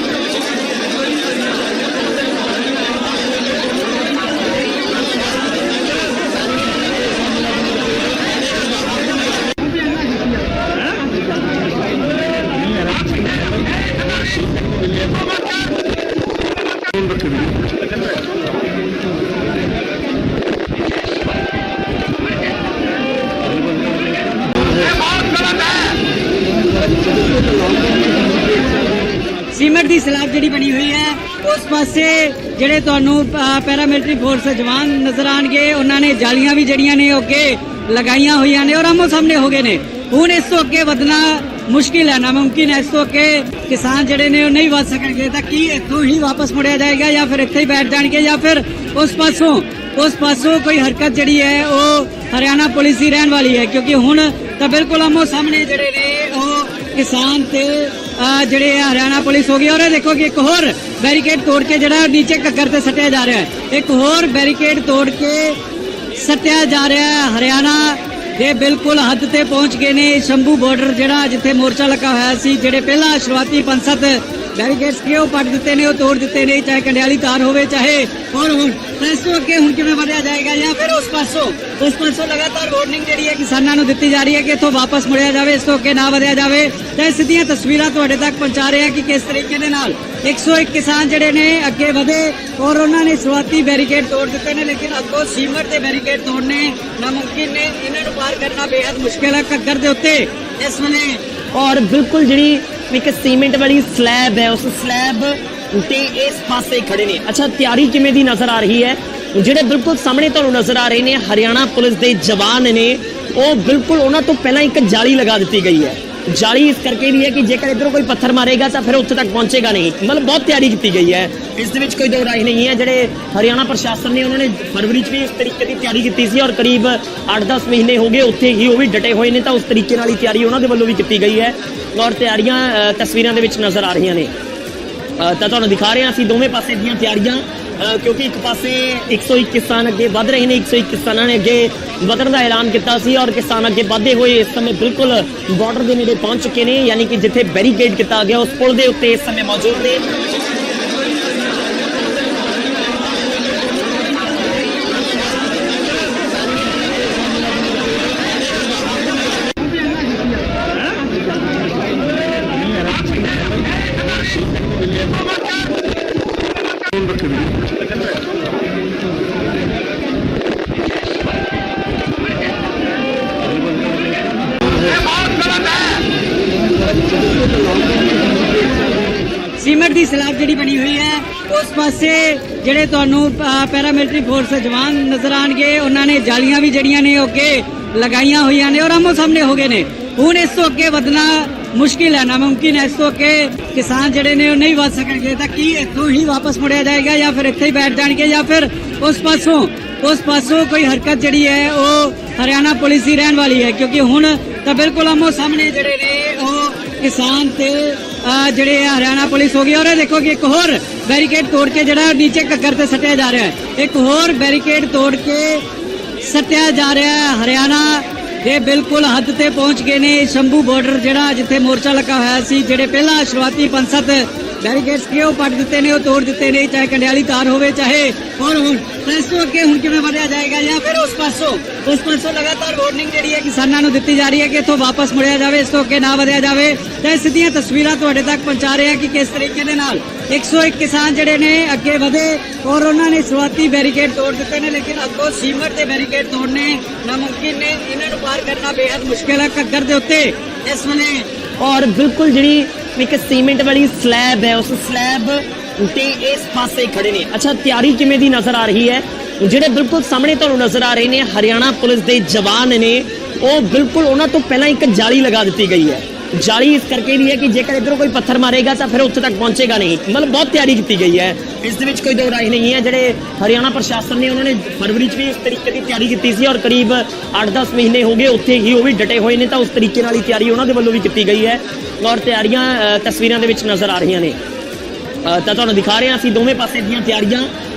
ਸੀਮਟ ਦੀ ਸਲੈਬ ਜਿਹੜੀ ਬਣੀ ਹੋਈ ਹੈ, ਉਸ ਪਾਸੇ ਜਿਹੜੇ ਤੁਹਾਨੂੰ ਪੈਰਾਮਿਲਟਰੀ ਫੋਰਸ ਦੇ ਜਵਾਨ ਨਜ਼ਰ ਆਣਗੇ, ਉਹਨਾਂ ਨੇ ਜਾਲੀਆਂ ਵੀ ਜਿਹੜੀਆਂ ਨੇ ਅੱਗੇ ਲਗਾਈਆਂ ਹੋਈਆਂ ਨੇ ਔਰ ਆਮੋ ਸਾਹਮਣੇ ਹੋ ਗਏ ਨੇ। ਹੁਣ ਇਸ ਤੋਂ ਅੱਗੇ ਵਧਣਾ ਮੁਸ਼ਕਿਲ ਹੈ, ਨਾਮੁਮਕਿਨ ਹੈ। ਇਸ ਤੋਂ ਅੱਗੇ ਕਿਸਾਨ ਜਿਹੜੇ ਨੇ ਉਹ ਨਹੀਂ ਵਧ ਸਕਣਗੇ। ਤਾਂ ਕੀ ਇੱਥੋਂ ਹੀ ਵਾਪਸ ਮੁੜਿਆ ਜਾਏਗਾ ਜਾਂ ਫਿਰ ਇੱਥੇ ਹੀ ਬੈਠ ਜਾਣਗੇ ਜਾਂ ਫਿਰ ਉਸ ਪਾਸੋਂ ਕੋਈ ਹਰਕਤ ਜਿਹੜੀ ਹੈ ਉਹ ਹਰਿਆਣਾ ਪੁਲਿਸ ਦੀ ਰਹਿਣ ਵਾਲੀ ਹੈ, ਕਿਉਂਕਿ ਹੁਣ ਤਾਂ ਬਿਲਕੁਲ ਆਮੋ ਸਾਹਮਣੇ ਜਿਹੜੇ ਨੇ ਉਹ ਕਿਸਾਨ ਤੇ ਜਿਹੜੇ ਹਰਿਆਣਾ ਪੁਲਿਸ ਹੋ ਗਈ। ਔਰ ਇਹ ਦੇਖੋ ਕਿ ਇੱਕ ਹੋਰ ਬੈਰੀਕੇਡ ਤੋੜ ਕੇ ਜਿਹੜਾ ਨੀਚੇ ਘੱਗਰ ਤੇ ਸੱਟਿਆ ਜਾ ਰਿਹਾ ਹੈ, ਇੱਕ ਹੋਰ ਬੈਰੀਕੇਡ ਤੋੜ ਕੇ ਸੱਟਿਆ ਜਾ ਰਿਹਾ ਹੈ। ਹਰਿਆਣਾ ਦੇ ਬਿਲਕੁਲ ਹੱਦ ਤੇ ਪਹੁੰਚ ਗਏ ਨੇ। ਸ਼ੰਭੂ ਬਾਰਡਰ ਜਿਹੜਾ ਜਿੱਥੇ ਮੋਰਚਾ ਲੱਗਾ ਹੋਇਆ ਸੀ, ਜਿਹੜੇ ਪਹਿਲਾਂ ਸ਼ੁਰੂਆਤੀ 5-7 ਬੈਰੀਕੇਡਸ ਕਿ ਉਹ ਪੱਟ ਦਿੱਤੇ ਨੇ, ਉਹ ਤੋੜ ਦਿੱਤੇ ਨੇ, ਚਾਹੇ ਕੰਡਿਆਲੀ ਤਾਰ ਹੋਵੇ ਚਾਹੇ ਹੋਰ ਹੁਣ ਇਸ ਤੋਂ ਅੱਗੇ ਹੁਣ ਕਿਵੇਂ ਵਧਿਆ ਜਾਏਗਾ ਜਾਂ ਫਿਰ ਉਸ ਪਾਸੋਂ ਲਗਾਤਾਰ ਵਾਰਨਿੰਗ ਜਿਹੜੀ ਹੈ ਕਿਸਾਨਾਂ ਨੂੰ ਦਿੱਤੀ ਜਾ ਰਹੀ ਹੈ ਕਿ ਇੱਥੋਂ ਵਾਪਸ ਮੁੜਿਆ ਜਾਵੇ, ਇਸ ਤੋਂ ਅੱਗੇ ਨਾ ਵਧਿਆ ਜਾਵੇ। ਤਾਂ ਸਿੱਧੀਆਂ ਤਸਵੀਰਾਂ ਤੁਹਾਡੇ ਤੱਕ ਪਹੁੰਚਾ ਰਹੇ ਹਾਂ ਕਿ ਕਿਸ ਤਰੀਕੇ ਦੇ ਨਾਲ 101 ਕਿਸਾਨ ਜਿਹੜੇ ਨੇ ਅੱਗੇ ਵਧੇ ਔਰ ਉਹਨਾਂ ਨੇ ਸ਼ੁਰੂਆਤੀ ਬੈਰੀਕੇਡ ਤੋੜ ਦਿੱਤੇ ਨੇ, ਲੇਕਿਨ ਅੱਗੋਂ ਸੀਮਟ ਦੇ ਬੈਰੀਕੇਡ ਤੋੜਨੇ ਨਾਮੁਮਕਿਨ ਨੇ। ਇਹਨਾਂ ਨੂੰ ਪਾਰ ਕਰਨਾ ਬੇहद ਮੁਸ਼ਕਿਲ ਹੈ ਘੱਗਰ ਦੇ ਉੱਤੇ ਇਸ ਵੇਲੇ। ਔਰ ਬਿਲਕੁਲ ਜਿਹੜੀ ਇੱਕ ਸੀਮੈਂਟ ਵਾਲੀ ਸਲੈਬ ਹੈ, ਉਸ ਸਲੈਬ ਤੇ ਇਸ ਪਾਸੇ ਖੜੇ ਨੇ। ਅੱਛਾ, ਤਿਆਰੀ ਕਿਵੇਂ ਦੀ ਨਜ਼ਰ ਆ ਰਹੀ ਹੈ? ਜਿਹੜੇ ਬਿਲਕੁਲ ਸਾਹਮਣੇ ਤੁਹਾਨੂੰ ਨਜ਼ਰ ਆ ਰਹੇ ਨੇ ਹਰਿਆਣਾ ਪੁਲਿਸ ਦੇ ਜਵਾਨ ਨੇ, ਉਹ ਬਿਲਕੁਲ ਉਹਨਾਂ ਤੋਂ ਪਹਿਲਾਂ ਇੱਕ ਜਾਲੀ ਲਗਾ ਦਿੱਤੀ ਗਈ ਹੈ। ਜਾਲੀ ਇਸ ਕਰਕੇ ਵੀ ਹੈ ਕਿ ਜੇਕਰ ਇਧਰੋਂ ਕੋਈ ਪੱਥਰ ਮਾਰੇਗਾ ਤਾਂ ਫਿਰ ਉੱਥੇ ਤੱਕ ਪਹੁੰਚੇਗਾ ਨਹੀਂ। ਮਤਲਬ ਬਹੁਤ ਤਿਆਰੀ ਕੀਤੀ ਗਈ ਹੈ, ਇਸ ਦੇ ਵਿੱਚ ਕੋਈ ਦੋ ਰਾਏ ਨਹੀਂ ਹੈ। ਜਿਹੜੇ ਹਰਿਆਣਾ ਪ੍ਰਸ਼ਾਸਨ ਨੇ ਉਹਨਾਂ ਨੇ ਫਰਵਰੀ 'ਚ ਵੀ ਇਸ ਤਰੀਕੇ ਦੀ ਤਿਆਰੀ ਕੀਤੀ ਸੀ ਔਰ ਕਰੀਬ 8-10 ਮਹੀਨੇ ਹੋ ਗਏ ਉੱਥੇ ਹੀ ਉਹ ਵੀ ਡਟੇ ਹੋਏ ਨੇ, ਤਾਂ ਉਸ ਤਰੀਕੇ ਨਾਲ ਹੀ ਤਿਆਰੀ ਉਹਨਾਂ ਦੇ ਵੱਲੋਂ ਵੀ ਕੀਤੀ ਗਈ ਹੈ ਔਰ ਤਿਆਰੀਆਂ ਤਸਵੀਰਾਂ ਦੇ ਵਿੱਚ ਨਜ਼ਰ ਆ ਰਹੀਆਂ ਨੇ। ਤਾਂ ਤੁਹਾਨੂੰ ਦਿਖਾ ਰਹੇ ਹਾਂ ਅਸੀਂ ਦੋਵੇਂ ਪਾਸੇ ਦੀਆਂ ਤਿਆਰੀਆਂ, ਕਿਉਂਕਿ ਇੱਕ ਪਾਸੇ 101 ਕਿਸਾਨ ਅੱਗੇ ਵੱਧ ਰਹੇ ਨੇ। 101 ਕਿਸਾਨਾਂ ਨੇ ਅੱਗੇ ਵਧਣ ਦਾ ਐਲਾਨ ਕੀਤਾ ਸੀ ਔਰ ਕਿਸਾਨ ਅੱਗੇ ਵਧਦੇ ਹੋਏ ਇਸ ਸਮੇਂ ਬਿਲਕੁਲ ਬਾਰਡਰ ਦੇ ਨੇੜੇ ਪਹੁੰਚ ਚੁੱਕੇ ਨੇ, ਯਾਨੀ ਕਿ ਜਿੱਥੇ ਬੈਰੀਕੇਡ ਕੀਤਾ ਗਿਆ ਉਸ ਪੁਲ ਦੇ ਉੱਤੇ ਇਸ ਸਮੇਂ ਮੌਜੂਦ ਨੇ। ਸੀਮੈਂਟ ਦੀ ਸਲੈਬ ਜਿਹੜੀ ਬਣੀ ਹੋਈ ਹੈ ਉਸ ਪਾਸੇ ਜਿਹੜੇ ਤੁਹਾਨੂੰ ਪੈਰਾਮਿਲਟਰੀ ਫੋਰਸ ਜਵਾਨ ਨਜ਼ਰ ਆਣਗੇ, ਉਹਨਾਂ ਨੇ ਜਾਲੀਆਂ ਵੀ ਜਿਹੜੀਆਂ ਨੇ ਉਹ ਅੱਗੇ ਲਗਾਈਆਂ ਹੋਈਆਂ ਨੇ ਔਰ ਆਮੋ ਸਾਹਮਣੇ ਹੋ ਗਏ ਨੇ। ਹੁਣ ਇਸ ਤੋਂ ਅੱਗੇ ਵਧਣਾ ਮੁਸ਼ਕਿਲ ਹੈ, ਨਾਮੁਮਕਿਨ ਹੈ। ਇਸ ਤੋਂ ਅੱਗੇ ਕਿਸਾਨ ਜਿਹੜੇ ਨੇ ਉਹ ਨਹੀਂ ਵੱਧ ਸਕਣਗੇ। ਤਾਂ ਕੀ ਇੱਥੋਂ ਹੀ ਵਾਪਸ ਮੁੜਿਆ ਜਾਏਗਾ ਜਾਂ ਫਿਰ ਇੱਥੇ ਹੀ ਬੈਠ ਜਾਣਗੇ ਜਾਂ ਫਿਰ ਉਸ ਪਾਸੋਂ ਕੋਈ ਹਰਕਤ ਜਿਹੜੀ ਹੈ ਉਹ ਹਰਿਆਣਾ ਪੁਲਿਸ ਦੀ ਰਹਿਣ ਵਾਲੀ ਹੈ, ਕਿਉਂਕਿ ਹੁਣ ਤਾਂ ਬਿਲਕੁਲ ਆਮੋ ਸਾਹਮਣੇ ਜਿਹੜੇ ਨੇ ਉਹ ਕਿਸਾਨ ਤੇ ਜਿਹੜੇ ਹਰਿਆਣਾ ਪੁਲਿਸ ਹੋ ਗਈ। ਔਰ ਇਹ ਦੇਖੋ ਕਿ ਇੱਕ ਹੋਰ ਬੈਰੀਕੇਡ ਤੋੜ ਕੇ ਜਿਹੜਾ ਨੀਚੇ ਘੱਗਰ ਤੇ ਸੱਟਿਆ ਜਾ ਰਿਹਾ ਹੈ, ਇੱਕ ਹੋਰ ਬੈਰੀਕੇਡ ਤੋੜ ਕੇ ਸੱਟਿਆ ਜਾ ਰਿਹਾ ਹੈ। ਹਰਿਆਣਾ ਦੇ ਬਿਲਕੁਲ ਹੱਦ ਤੇ ਪਹੁੰਚ ਗਏ ਨੇ। ਸ਼ੰਭੂ ਬਾਰਡਰ ਜਿਹੜਾ ਜਿੱਥੇ ਮੋਰਚਾ ਲੱਗਾ ਹੋਇਆ ਸੀ, ਜਿਹੜੇ ਪਹਿਲਾਂ ਸ਼ੁਰੂਆਤੀ 5-7 ਬੈਰੀਕੇਡਸ ਕਿ ਉਹ ਪੱਟ ਦਿੱਤੇ ਨੇ, ਉਹ ਤੋੜ ਦਿੱਤੇ ਨੇ, ਚਾਹੇ ਕੰਡਿਆਲੀ ਤਾਰ ਹੋਵੇ ਚਾਹੇ ਹੋਰ ਹੁਣ ਇਸ ਤੋਂ ਅੱਗੇ ਹੁਣ ਕਿਵੇਂ ਵਧਿਆ ਜਾਏਗਾ ਜਾਂ ਫਿਰ ਉਸ ਪਾਸੋਂ ਲਗਾਤਾਰ ਵਾਰਨਿੰਗ ਜਿਹੜੀ ਹੈ ਕਿਸਾਨਾਂ ਨੂੰ ਦਿੱਤੀ ਜਾ ਰਹੀ ਹੈ ਕਿ ਇੱਥੋਂ ਵਾਪਸ ਮੁੜਿਆ ਜਾਵੇ, ਇਸ ਤੋਂ ਅੱਗੇ ਨਾ ਵਧਿਆ ਜਾਵੇ। ਤਾਂ ਸਿੱਧੀਆਂ ਤਸਵੀਰਾਂ ਤੁਹਾਡੇ ਤੱਕ ਪਹੁੰਚਾ ਰਹੇ ਹਾਂ ਕਿ ਕਿਸ ਤਰੀਕੇ ਦੇ ਨਾਲ 101 ਕਿਸਾਨ ਜਿਹੜੇ ਨੇ ਅੱਗੇ ਵਧੇ ਔਰ ਉਹਨਾਂ ਨੇ ਸ਼ੁਰੂਆਤੀ ਬੈਰੀਕੇਡ ਤੋੜ ਦਿੱਤੇ ਨੇ, ਲੇਕਿਨ ਅੱਗੋਂ ਸੀਮਟ ਦੇ ਬੈਰੀਕੇਡ ਤੋੜਨੇ ਨਾਮੁਮਕਿਨ ਨੇ। ਇਹਨਾਂ ਨੂੰ ਪਾਰ ਕਰਨਾ ਬੇहद ਮੁਸ਼ਕਿਲ ਹੈ ਘੱਗਰ ਦੇ ਉੱਤੇ ਇਸ ਵੇਲੇ। ਔਰ ਬਿਲਕੁਲ ਜਿਹੜੀ ਇੱਕ ਸੀਮੈਂਟ ਵਾਲੀ ਸਲੈਬ ਹੈ, ਉਸ ਸਲੈਬ ਤੇ ਇਸ ਪਾਸੇ ਖੜੇ ਨੇ। ਅੱਛਾ, ਤਿਆਰੀ ਕਿਵੇਂ ਦੀ ਨਜ਼ਰ ਆ ਰਹੀ ਹੈ? ਜਿਹੜੇ ਬਿਲਕੁਲ ਸਾਹਮਣੇ ਤੁਹਾਨੂੰ ਨਜ਼ਰ ਆ ਰਹੇ ਨੇ ਹਰਿਆਣਾ ਪੁਲਿਸ ਦੇ ਜਵਾਨ ਨੇ, ਉਹ ਬਿਲਕੁਲ ਉਹਨਾਂ ਤੋਂ ਪਹਿਲਾਂ ਇੱਕ ਜਾਲੀ ਲਗਾ ਦਿੱਤੀ ਗਈ ਹੈ। ਜਾਲੀ ਇਸ ਕਰਕੇ ਵੀ ਹੈ ਕਿ ਜੇਕਰ ਇਧਰੋਂ ਕੋਈ ਪੱਥਰ ਮਾਰੇਗਾ ਤਾਂ ਫਿਰ ਉੱਥੇ ਤੱਕ ਪਹੁੰਚੇਗਾ ਨਹੀਂ। ਮਤਲਬ ਬਹੁਤ ਤਿਆਰੀ ਕੀਤੀ ਗਈ ਹੈ, ਇਸ ਦੇ ਵਿੱਚ ਕੋਈ ਦੋ ਰਾਏ ਨਹੀਂ ਹੈ। ਜਿਹੜੇ ਹਰਿਆਣਾ ਪ੍ਰਸ਼ਾਸਨ ਨੇ ਉਹਨਾਂ ਨੇ ਫਰਵਰੀ 'ਚ ਵੀ ਇਸ ਤਰੀਕੇ ਦੀ ਤਿਆਰੀ ਕੀਤੀ ਸੀ ਔਰ ਕਰੀਬ 8-10 ਮਹੀਨੇ ਹੋ ਗਏ ਉੱਥੇ ਹੀ ਉਹ ਵੀ ਡਟੇ ਹੋਏ ਨੇ, ਤਾਂ ਉਸ ਤਰੀਕੇ ਨਾਲ ਹੀ ਤਿਆਰੀ ਉਹਨਾਂ ਦੇ ਵੱਲੋਂ ਵੀ ਕੀਤੀ ਗਈ ਹੈ ਔਰ ਤਿਆਰੀਆਂ ਤਸਵੀਰਾਂ ਦੇ ਵਿੱਚ ਨਜ਼ਰ ਆ ਰਹੀਆਂ ਨੇ। ਤਾਂ ਤੁਹਾਨੂੰ ਦਿਖਾ ਰਹੇ ਹਾਂ ਅਸੀਂ ਦੋਵੇਂ ਪਾਸੇ ਦੀਆਂ ਤਿਆਰੀਆਂ,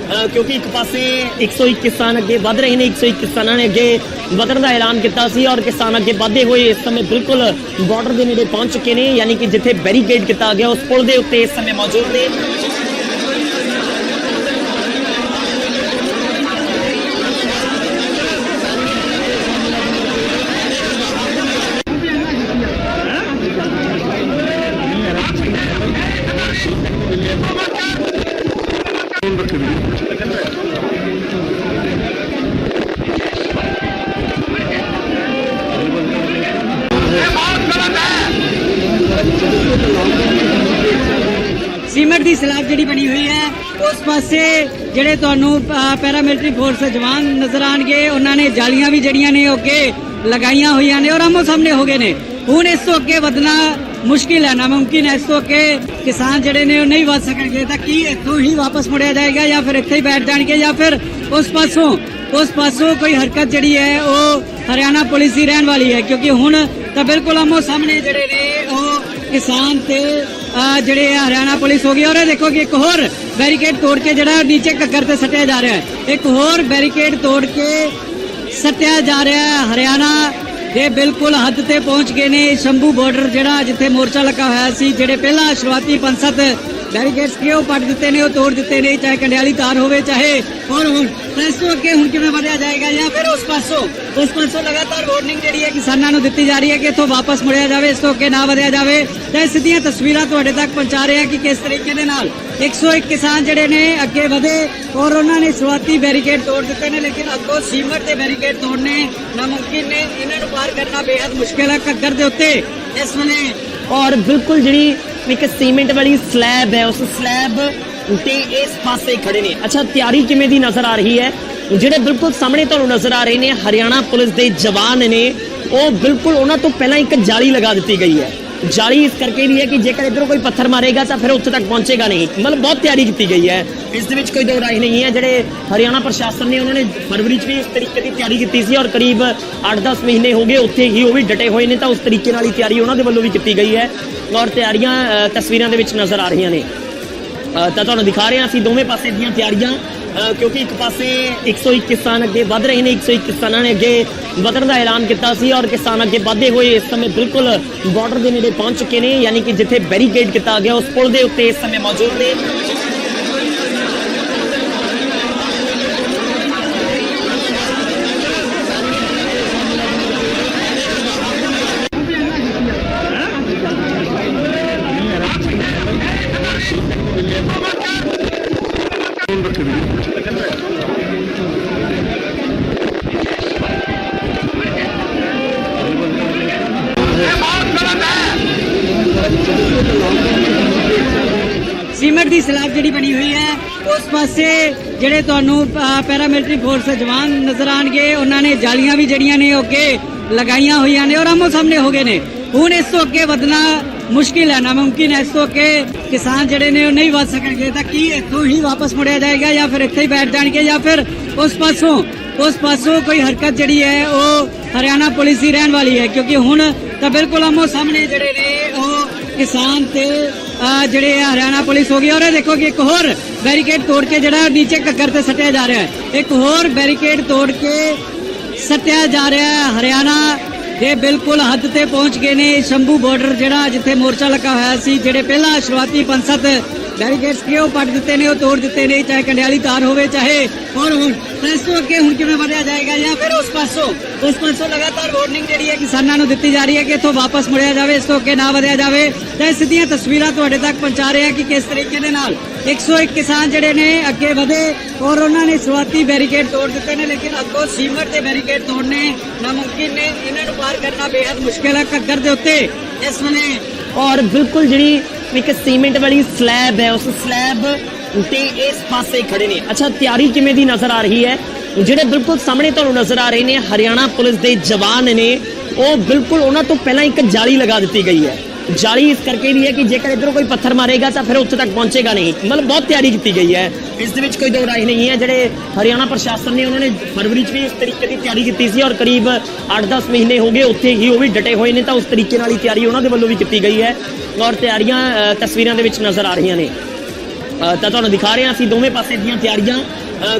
ਕਿਉਂਕਿ ਇੱਕ ਪਾਸੇ 101 ਕਿਸਾਨ ਅੱਗੇ ਵੱਧ ਰਹੇ ਨੇ। 101 ਕਿਸਾਨਾਂ ਨੇ ਅੱਗੇ ਵਧਣ ਦਾ ਐਲਾਨ ਕੀਤਾ ਸੀ ਔਰ ਕਿਸਾਨ ਅੱਗੇ ਵਧਦੇ ਹੋਏ ਇਸ ਸਮੇਂ ਬਿਲਕੁਲ ਬਾਰਡਰ ਦੇ ਨੇੜੇ ਪਹੁੰਚ ਚੁੱਕੇ ਨੇ, ਯਾਨੀ ਕਿ ਜਿੱਥੇ ਬੈਰੀਕੇਡ ਕੀਤਾ ਗਿਆ ਉਸ ਪੁਲ ਦੇ ਉੱਤੇ ਇਸ ਸਮੇਂ ਮੌਜੂਦ ਨੇ। ਸੀਮੈਂਟ ਦੀ ਸਲੈਬ ਜਿਹੜੀ ਬਣੀ ਹੋਈ ਹੈ ਉਸ ਪਾਸੇ ਜਿਹੜੇ ਤੁਹਾਨੂੰ ਪੈਰਾਮਿਲਟਰੀ ਫੋਰਸ ਜਵਾਨ ਨਜ਼ਰ ਆਣਗੇ, ਉਹਨਾਂ ਨੇ ਜਾਲੀਆਂ ਵੀ ਜਿਹੜੀਆਂ ਨੇ ਉਹ ਅੱਗੇ ਲਗਾਈਆਂ ਹੋਈਆਂ ਨੇ ਔਰ ਆਮੋ ਸਾਹਮਣੇ ਹੋ ਗਏ ਨੇ। ਹੁਣ ਇਸ ਤੋਂ ਅੱਗੇ ਵਧਣਾ ਮੁਸ਼ਕਿਲ ਹੈ, ਨਾਮੁਮਕਿਨ ਹੈ। ਇਸ ਤੋਂ ਅੱਗੇ ਕਿਸਾਨ ਜਿਹੜੇ ਨੇ ਉਹ ਨਹੀਂ ਵੱਧ ਸਕਣਗੇ। ਤਾਂ ਕੀ ਇੱਥੋਂ ਹੀ ਵਾਪਸ ਮੁੜਿਆ ਜਾਏਗਾ ਜਾਂ ਫਿਰ ਇੱਥੇ ਹੀ ਬੈਠ ਜਾਣਗੇ ਜਾਂ ਫਿਰ ਉਸ ਪਾਸੋਂ ਕੋਈ ਹਰਕਤ ਜਿਹੜੀ ਹੈ ਉਹ ਹਰਿਆਣਾ ਪੁਲਿਸ ਦੀ ਰਹਿਣ ਵਾਲੀ ਹੈ, ਕਿਉਂਕਿ ਹੁਣ ਤਾਂ ਬਿਲਕੁਲ ਆਮੋ ਸਾਹਮਣੇ ਜਿਹੜੇ ਨੇ ਉਹ ਕਿਸਾਨ ਤੇ ਜਿਹੜੇ ਹਰਿਆਣਾ ਪੁਲਿਸ ਹੋ ਗਈ। ਔਰ ਇਹ ਦੇਖੋ ਕਿ ਇੱਕ ਹੋਰ ਬੈਰੀਕੇਡ ਤੋੜ ਕੇ ਜਿਹੜਾ ਨੀਚੇ ਘੱਗਰ ਤੇ ਸੱਟਿਆ ਜਾ ਰਿਹਾ ਹੈ, ਇੱਕ ਹੋਰ ਬੈਰੀਕੇਡ ਤੋੜ ਕੇ ਸੱਟਿਆ ਜਾ ਰਿਹਾ ਹੈ। ਹਰਿਆਣਾ ਦੇ ਬਿਲਕੁਲ ਹੱਦ ਤੇ ਪਹੁੰਚ ਗਏ ਨੇ। ਸ਼ੰਭੂ ਬਾਰਡਰ ਜਿਹੜਾ ਜਿੱਥੇ ਮੋਰਚਾ ਲੱਗਾ ਹੋਇਆ ਸੀ, ਜਿਹੜੇ ਪਹਿਲਾਂ ਸ਼ੁਰੂਆਤੀ 5-7 ਬੈਰੀਕੇਡਸ ਕਿ ਉਹ ਪੱਟ ਦਿੱਤੇ ਨੇ, ਉਹ ਤੋੜ ਦਿੱਤੇ ਨੇ, ਚਾਹੇ ਕੰਡਿਆਲੀ ਤਾਰ ਹੋਵੇ ਚਾਹੇ ਹੋਰ ਹੁਣ ਇਸ ਤੋਂ ਅੱਗੇ ਹੁਣ ਕਿਵੇਂ ਵਧਿਆ ਜਾਏਗਾ ਜਾਂ ਫਿਰ ਉਸ ਪਾਸੋਂ ਲਗਾਤਾਰ ਵਾਰਨਿੰਗ ਜਿਹੜੀ ਹੈ ਕਿਸਾਨਾਂ ਨੂੰ ਦਿੱਤੀ ਜਾ ਰਹੀ ਹੈ ਕਿ ਇੱਥੋਂ ਵਾਪਸ ਮੁੜਿਆ ਜਾਵੇ, ਇਸ ਤੋਂ ਅੱਗੇ ਨਾ ਵਧਿਆ ਜਾਵੇ। ਤੇ ਸਿੱਧੀਆਂ ਤਸਵੀਰਾਂ ਤੁਹਾਡੇ ਤੱਕ ਪਹੁੰਚਾ ਰਹੇ ਹਾਂ ਕਿ ਕਿਸ ਤਰੀਕੇ ਦੇ ਨਾਲ 101 ਕਿਸਾਨ ਜਿਹੜੇ ਨੇ ਅੱਗੇ ਵਧੇ ਔਰ ਉਹਨਾਂ ਨੇ ਸ਼ੁਰੂਆਤੀ ਬੈਰੀਕੇਡ ਤੋੜ ਦਿੱਤੇ ਨੇ, ਲੇਕਿਨ ਅੱਗੋਂ ਸੀਮਟ ਦੇ ਬੈਰੀਕੇਡ ਤੋੜਨੇ ਨਾਮੁਮਕਿਨ ਨੇ। ਇਹਨਾਂ ਨੂੰ ਪਾਰ ਕਰਨਾ ਬੇहद ਮੁਸ਼ਕਿਲ ਹੈ ਘੱਗਰ ਦੇ ਉੱਤੇ ਇਸ ਵੇਲੇ। ਔਰ ਬਿਲਕੁਲ ਜਿਹੜੀ ਇੱਕ ਸੀਮੈਂਟ ਵਾਲੀ ਸਲੈਬ ਹੈ, ਉਸ ਸਲੈਬ ਤੇ ਇਸ ਪਾਸੇ ਖੜੇ ਨੇ। ਅੱਛਾ, ਤਿਆਰੀ ਕਿਵੇਂ ਦੀ ਨਜ਼ਰ ਆ ਰਹੀ ਹੈ? ਜਿਹੜੇ ਬਿਲਕੁਲ ਸਾਹਮਣੇ ਤੁਹਾਨੂੰ ਨਜ਼ਰ ਆ ਰਹੇ ਨੇ ਹਰਿਆਣਾ ਪੁਲਿਸ ਦੇ ਜਵਾਨ ਨੇ, ਉਹ ਬਿਲਕੁਲ ਉਹਨਾਂ ਤੋਂ ਪਹਿਲਾਂ ਇੱਕ ਜਾਲੀ ਲਗਾ ਦਿੱਤੀ ਗਈ ਹੈ। ਜਾਲੀ ਇਸ ਕਰਕੇ ਵੀ ਹੈ ਕਿ ਜੇਕਰ ਇਧਰੋਂ ਕੋਈ ਪੱਥਰ ਮਾਰੇਗਾ ਤਾਂ ਫਿਰ ਉੱਥੇ ਤੱਕ ਪਹੁੰਚੇਗਾ ਨਹੀਂ। ਮਤਲਬ ਬਹੁਤ ਤਿਆਰੀ ਕੀਤੀ ਗਈ ਹੈ, ਇਸ ਦੇ ਵਿੱਚ ਕੋਈ ਦੋ ਰਾਏ ਨਹੀਂ ਹੈ। ਜਿਹੜੇ ਹਰਿਆਣਾ ਪ੍ਰਸ਼ਾਸਨ ਨੇ ਉਹਨਾਂ ਨੇ ਫਰਵਰੀ 'ਚ ਵੀ ਇਸ ਤਰੀਕੇ ਦੀ ਤਿਆਰੀ ਕੀਤੀ ਸੀ ਔਰ ਕਰੀਬ 8-10 ਮਹੀਨੇ ਹੋ ਗਏ ਉੱਥੇ ਹੀ ਉਹ ਵੀ ਡਟੇ ਹੋਏ ਨੇ, ਤਾਂ ਉਸ ਤਰੀਕੇ ਨਾਲ ਹੀ ਤਿਆਰੀ ਉਹਨਾਂ ਦੇ ਵੱਲੋਂ ਵੀ ਕੀਤੀ ਗਈ ਹੈ ਔਰ ਤਿਆਰੀਆਂ ਤਸਵੀਰਾਂ ਦੇ ਵਿੱਚ ਨਜ਼ਰ ਆ ਰਹੀਆਂ ਨੇ। ਤਾਂ ਤੁਹਾਨੂੰ ਦਿਖਾ ਰਹੇ ਹਾਂ ਅਸੀਂ ਦੋਵੇਂ ਪਾਸੇ ਦੀਆਂ ਤਿਆਰੀਆਂ, ਕਿਉਂਕਿ ਇੱਕ ਪਾਸੇ 101 ਕਿਸਾਨ ਅੱਗੇ ਵਧ ਰਹੇ ਨੇ। 101 ਕਿਸਾਨਾਂ ਨੇ ਅੱਗੇ ਵਧਣ ਦਾ ਐਲਾਨ ਕੀਤਾ ਸੀ ਔਰ ਕਿਸਾਨ ਅੱਗੇ ਵਧਦੇ ਹੋਏ ਇਸ ਸਮੇਂ ਬਿਲਕੁਲ ਬਾਰਡਰ ਦੇ ਨੇੜੇ ਪਹੁੰਚ ਚੁੱਕੇ ਨੇ, ਯਾਨੀ ਕਿ ਜਿੱਥੇ ਬੈਰੀਕੇਡ ਕੀਤਾ ਗਿਆ ਉਸ ਪੁਲ ਦੇ ਉੱਤੇ ਇਸ ਸਮੇਂ ਮੌਜੂਦ ਨੇ। ਸੀਮਟ ਦੀ ਸਲੈਬ ਜਿਹੜੀ ਬਣੀ ਹੋਈ ਹੈ ਉਸ ਪਾਸੇ ਜਿਹੜੇ ਤੁਹਾਨੂੰ ਪੈਰਾਮਿਲਟਰੀ ਫੋਰਸ ਜਵਾਨ ਨਜ਼ਰ ਆਣਗੇ, ਉਹਨਾਂ ਨੇ ਜਾਲੀਆਂ ਵੀ ਜਿਹੜੀਆਂ ਨੇ ਉਹ ਅੱਗੇ ਲਗਾਈਆਂ ਹੋਈਆਂ ਨੇ ਔਰ ਆਮੋ ਸਾਹਮਣੇ ਹੋ ਗਏ ਨੇ। ਹੁਣ ਇਸ ਤੋਂ ਅੱਗੇ ਵਧਣਾ ਮੁਸ਼ਕਿਲ ਹੈ, ਨਾਮੁਮਕਿਨ ਹੈ। ਇਸ ਤੋਂ ਅੱਗੇ ਕਿਸਾਨ ਜਿਹੜੇ ਨੇ ਉਹ ਨਹੀਂ ਵੱਧ ਸਕਣਗੇ। ਤਾਂ ਕੀ ਇੱਥੋਂ ਹੀ ਵਾਪਸ ਮੁੜਿਆ ਜਾਏਗਾ ਜਾਂ ਫਿਰ ਇੱਥੇ ਹੀ ਬੈਠ ਜਾਣਗੇ ਜਾਂ ਫਿਰ ਉਸ ਪਾਸੋਂ ਕੋਈ ਹਰਕਤ ਜਿਹੜੀ ਹੈ ਉਹ ਹਰਿਆਣਾ ਪੁਲਿਸ ਦੀ ਰਹਿਣ ਵਾਲੀ ਹੈ? ਕਿਉਂਕਿ ਹੁਣ ਤਾਂ ਬਿਲਕੁਲ ਆਮੋ ਸਾਹਮਣੇ ਜਿਹੜੇ ਨੇ ਉਹ ਕਿਸਾਨ ਤੇ ਜਿਹੜੇ ਹਰਿਆਣਾ ਪੁਲਿਸ ਹੋ ਗਈ। ਔਰ ਇਹ ਦੇਖੋ ਕਿ ਇੱਕ ਹੋਰ ਬੈਰੀਕੇਡ ਤੋੜ ਕੇ ਜਿਹੜਾ ਨੀਚੇ ਘੱਗਰ ਤੇ ਸੱਟਿਆ ਜਾ ਰਿਹਾ ਹੈ, ਇੱਕ ਹੋਰ ਬੈਰੀਕੇਡ ਤੋੜ ਕੇ ਸੱਟਿਆ ਜਾ ਰਿਹਾ ਹੈ। ਹਰਿਆਣਾ ਦੇ ਬਿਲਕੁਲ ਹੱਦ ਤੇ ਪਹੁੰਚ ਗਏ ਨੇ। ਸ਼ੰਭੂ ਬਾਰਡਰ ਜਿਹੜਾ ਜਿੱਥੇ ਮੋਰਚਾ ਲੱਗਾ ਹੋਇਆ ਸੀ, ਜਿਹੜੇ ਪਹਿਲਾਂ ਸ਼ੁਰੂਆਤੀ 5-7 ਬੈਰੀਕੇਡਸ ਕਿ ਉਹ ਪੱਟ ਦਿੱਤੇ ਨੇ, ਉਹ ਤੋੜ ਦਿੱਤੇ ਨੇ, ਚਾਹੇ ਕੰਡਿਆਲੀ ਤਾਰ ਹੋਵੇ ਚਾਹੇ ਹੋਰ ਹੁਣ ਇਸ ਤੋਂ ਅੱਗੇ ਹੁਣ ਕਿਵੇਂ ਵਧਿਆ ਜਾਏਗਾ ਜਾਂ ਫਿਰ ਉਸ ਪਾਸੋਂ ਲਗਾਤਾਰ ਵਾਰਨਿੰਗ ਜਿਹੜੀ ਹੈ ਕਿਸਾਨਾਂ ਨੂੰ ਦਿੱਤੀ ਜਾ ਰਹੀ ਹੈ ਕਿ ਇੱਥੋਂ ਵਾਪਸ ਮੁੜਿਆ ਜਾਵੇ, ਇਸ ਤੋਂ ਅੱਗੇ ਨਾ ਵਧਿਆ ਜਾਵੇ। ਤੇ ਸਿੱਧੀਆਂ ਤਸਵੀਰਾਂ ਤੁਹਾਡੇ ਤੱਕ ਪਹੁੰਚਾ ਰਹੇ ਹਾਂ ਕਿ ਕਿਸ ਤਰੀਕੇ ਦੇ ਨਾਲ 101 ਕਿਸਾਨ ਜਿਹੜੇ ਨੇ ਅੱਗੇ ਵਧੇ ਔਰ ਉਹਨਾਂ ਨੇ ਸ਼ੁਰੂਆਤੀ ਬੈਰੀਕੇਡ ਤੋੜ ਦਿੱਤੇ ਨੇ, ਲੇਕਿਨ ਅੱਗੋਂ ਸੀਮਟ ਦੇ ਬੈਰੀਕੇਡ ਤੋੜਨੇ ਨਾਮੁਮਕਿਨ ਨੇ। ਇਹਨਾਂ ਨੂੰ ਪਾਰ ਕਰਨਾ ਬੇहद ਮੁਸ਼ਕਿਲ ਹੈ ਘੱਗਰ ਦੇ ਉੱਤੇ ਇਸ ਵੇਲੇ। ਔਰ ਬਿਲਕੁਲ ਜਿਹੜੀ ਇੱਕ ਸੀਮੈਂਟ ਵਾਲੀ ਸਲੈਬ ਹੈ, ਉਸ ਸਲੈਬ ਤੇ ਇਸ ਪਾਸੇ ਖੜੇ ਨੇ। ਅੱਛਾ, ਤਿਆਰੀ ਕਿਵੇਂ ਦੀ ਨਜ਼ਰ ਆ ਰਹੀ ਹੈ? ਜਿਹੜੇ ਬਿਲਕੁਲ ਸਾਹਮਣੇ ਤੁਹਾਨੂੰ ਨਜ਼ਰ ਆ ਰਹੇ ਨੇ ਹਰਿਆਣਾ ਪੁਲਿਸ ਦੇ ਜਵਾਨ ਨੇ, ਉਹ ਬਿਲਕੁਲ ਉਹਨਾਂ ਤੋਂ ਪਹਿਲਾਂ ਇੱਕ ਜਾਲੀ ਲਗਾ ਦਿੱਤੀ ਗਈ ਹੈ। ਜਾਲੀ ਇਸ ਕਰਕੇ ਵੀ ਹੈ ਕਿ ਜੇਕਰ ਇਧਰੋਂ ਕੋਈ ਪੱਥਰ ਮਾਰੇਗਾ ਤਾਂ ਫਿਰ ਉੱਥੇ ਤੱਕ ਪਹੁੰਚੇਗਾ ਨਹੀਂ। ਮਤਲਬ ਬਹੁਤ ਤਿਆਰੀ ਕੀਤੀ ਗਈ ਹੈ, ਇਸ ਦੇ ਵਿੱਚ ਕੋਈ ਦੋ ਰਾਏ ਨਹੀਂ ਹੈ। ਜਿਹੜੇ ਹਰਿਆਣਾ ਪ੍ਰਸ਼ਾਸਨ ਨੇ ਉਹਨਾਂ ਨੇ ਫਰਵਰੀ 'ਚ ਵੀ ਇਸ ਤਰੀਕੇ ਦੀ ਤਿਆਰੀ ਕੀਤੀ ਸੀ ਔਰ ਕਰੀਬ 8-10 ਮਹੀਨੇ ਹੋ ਗਏ ਉੱਥੇ ਹੀ ਉਹ ਵੀ ਡਟੇ ਹੋਏ ਨੇ, ਤਾਂ ਉਸ ਤਰੀਕੇ ਨਾਲ ਹੀ ਤਿਆਰੀ ਉਹਨਾਂ ਦੇ ਵੱਲੋਂ ਵੀ ਕੀਤੀ ਗਈ ਹੈ ਔਰ ਤਿਆਰੀਆਂ ਤਸਵੀਰਾਂ ਦੇ ਵਿੱਚ ਨਜ਼ਰ ਆ ਰਹੀਆਂ ਨੇ। ਤਾਂ ਤੁਹਾਨੂੰ ਦਿਖਾ ਰਹੇ ਹਾਂ ਅਸੀਂ ਦੋਵੇਂ ਪਾਸੇ ਦੀਆਂ ਤਿਆਰੀਆਂ,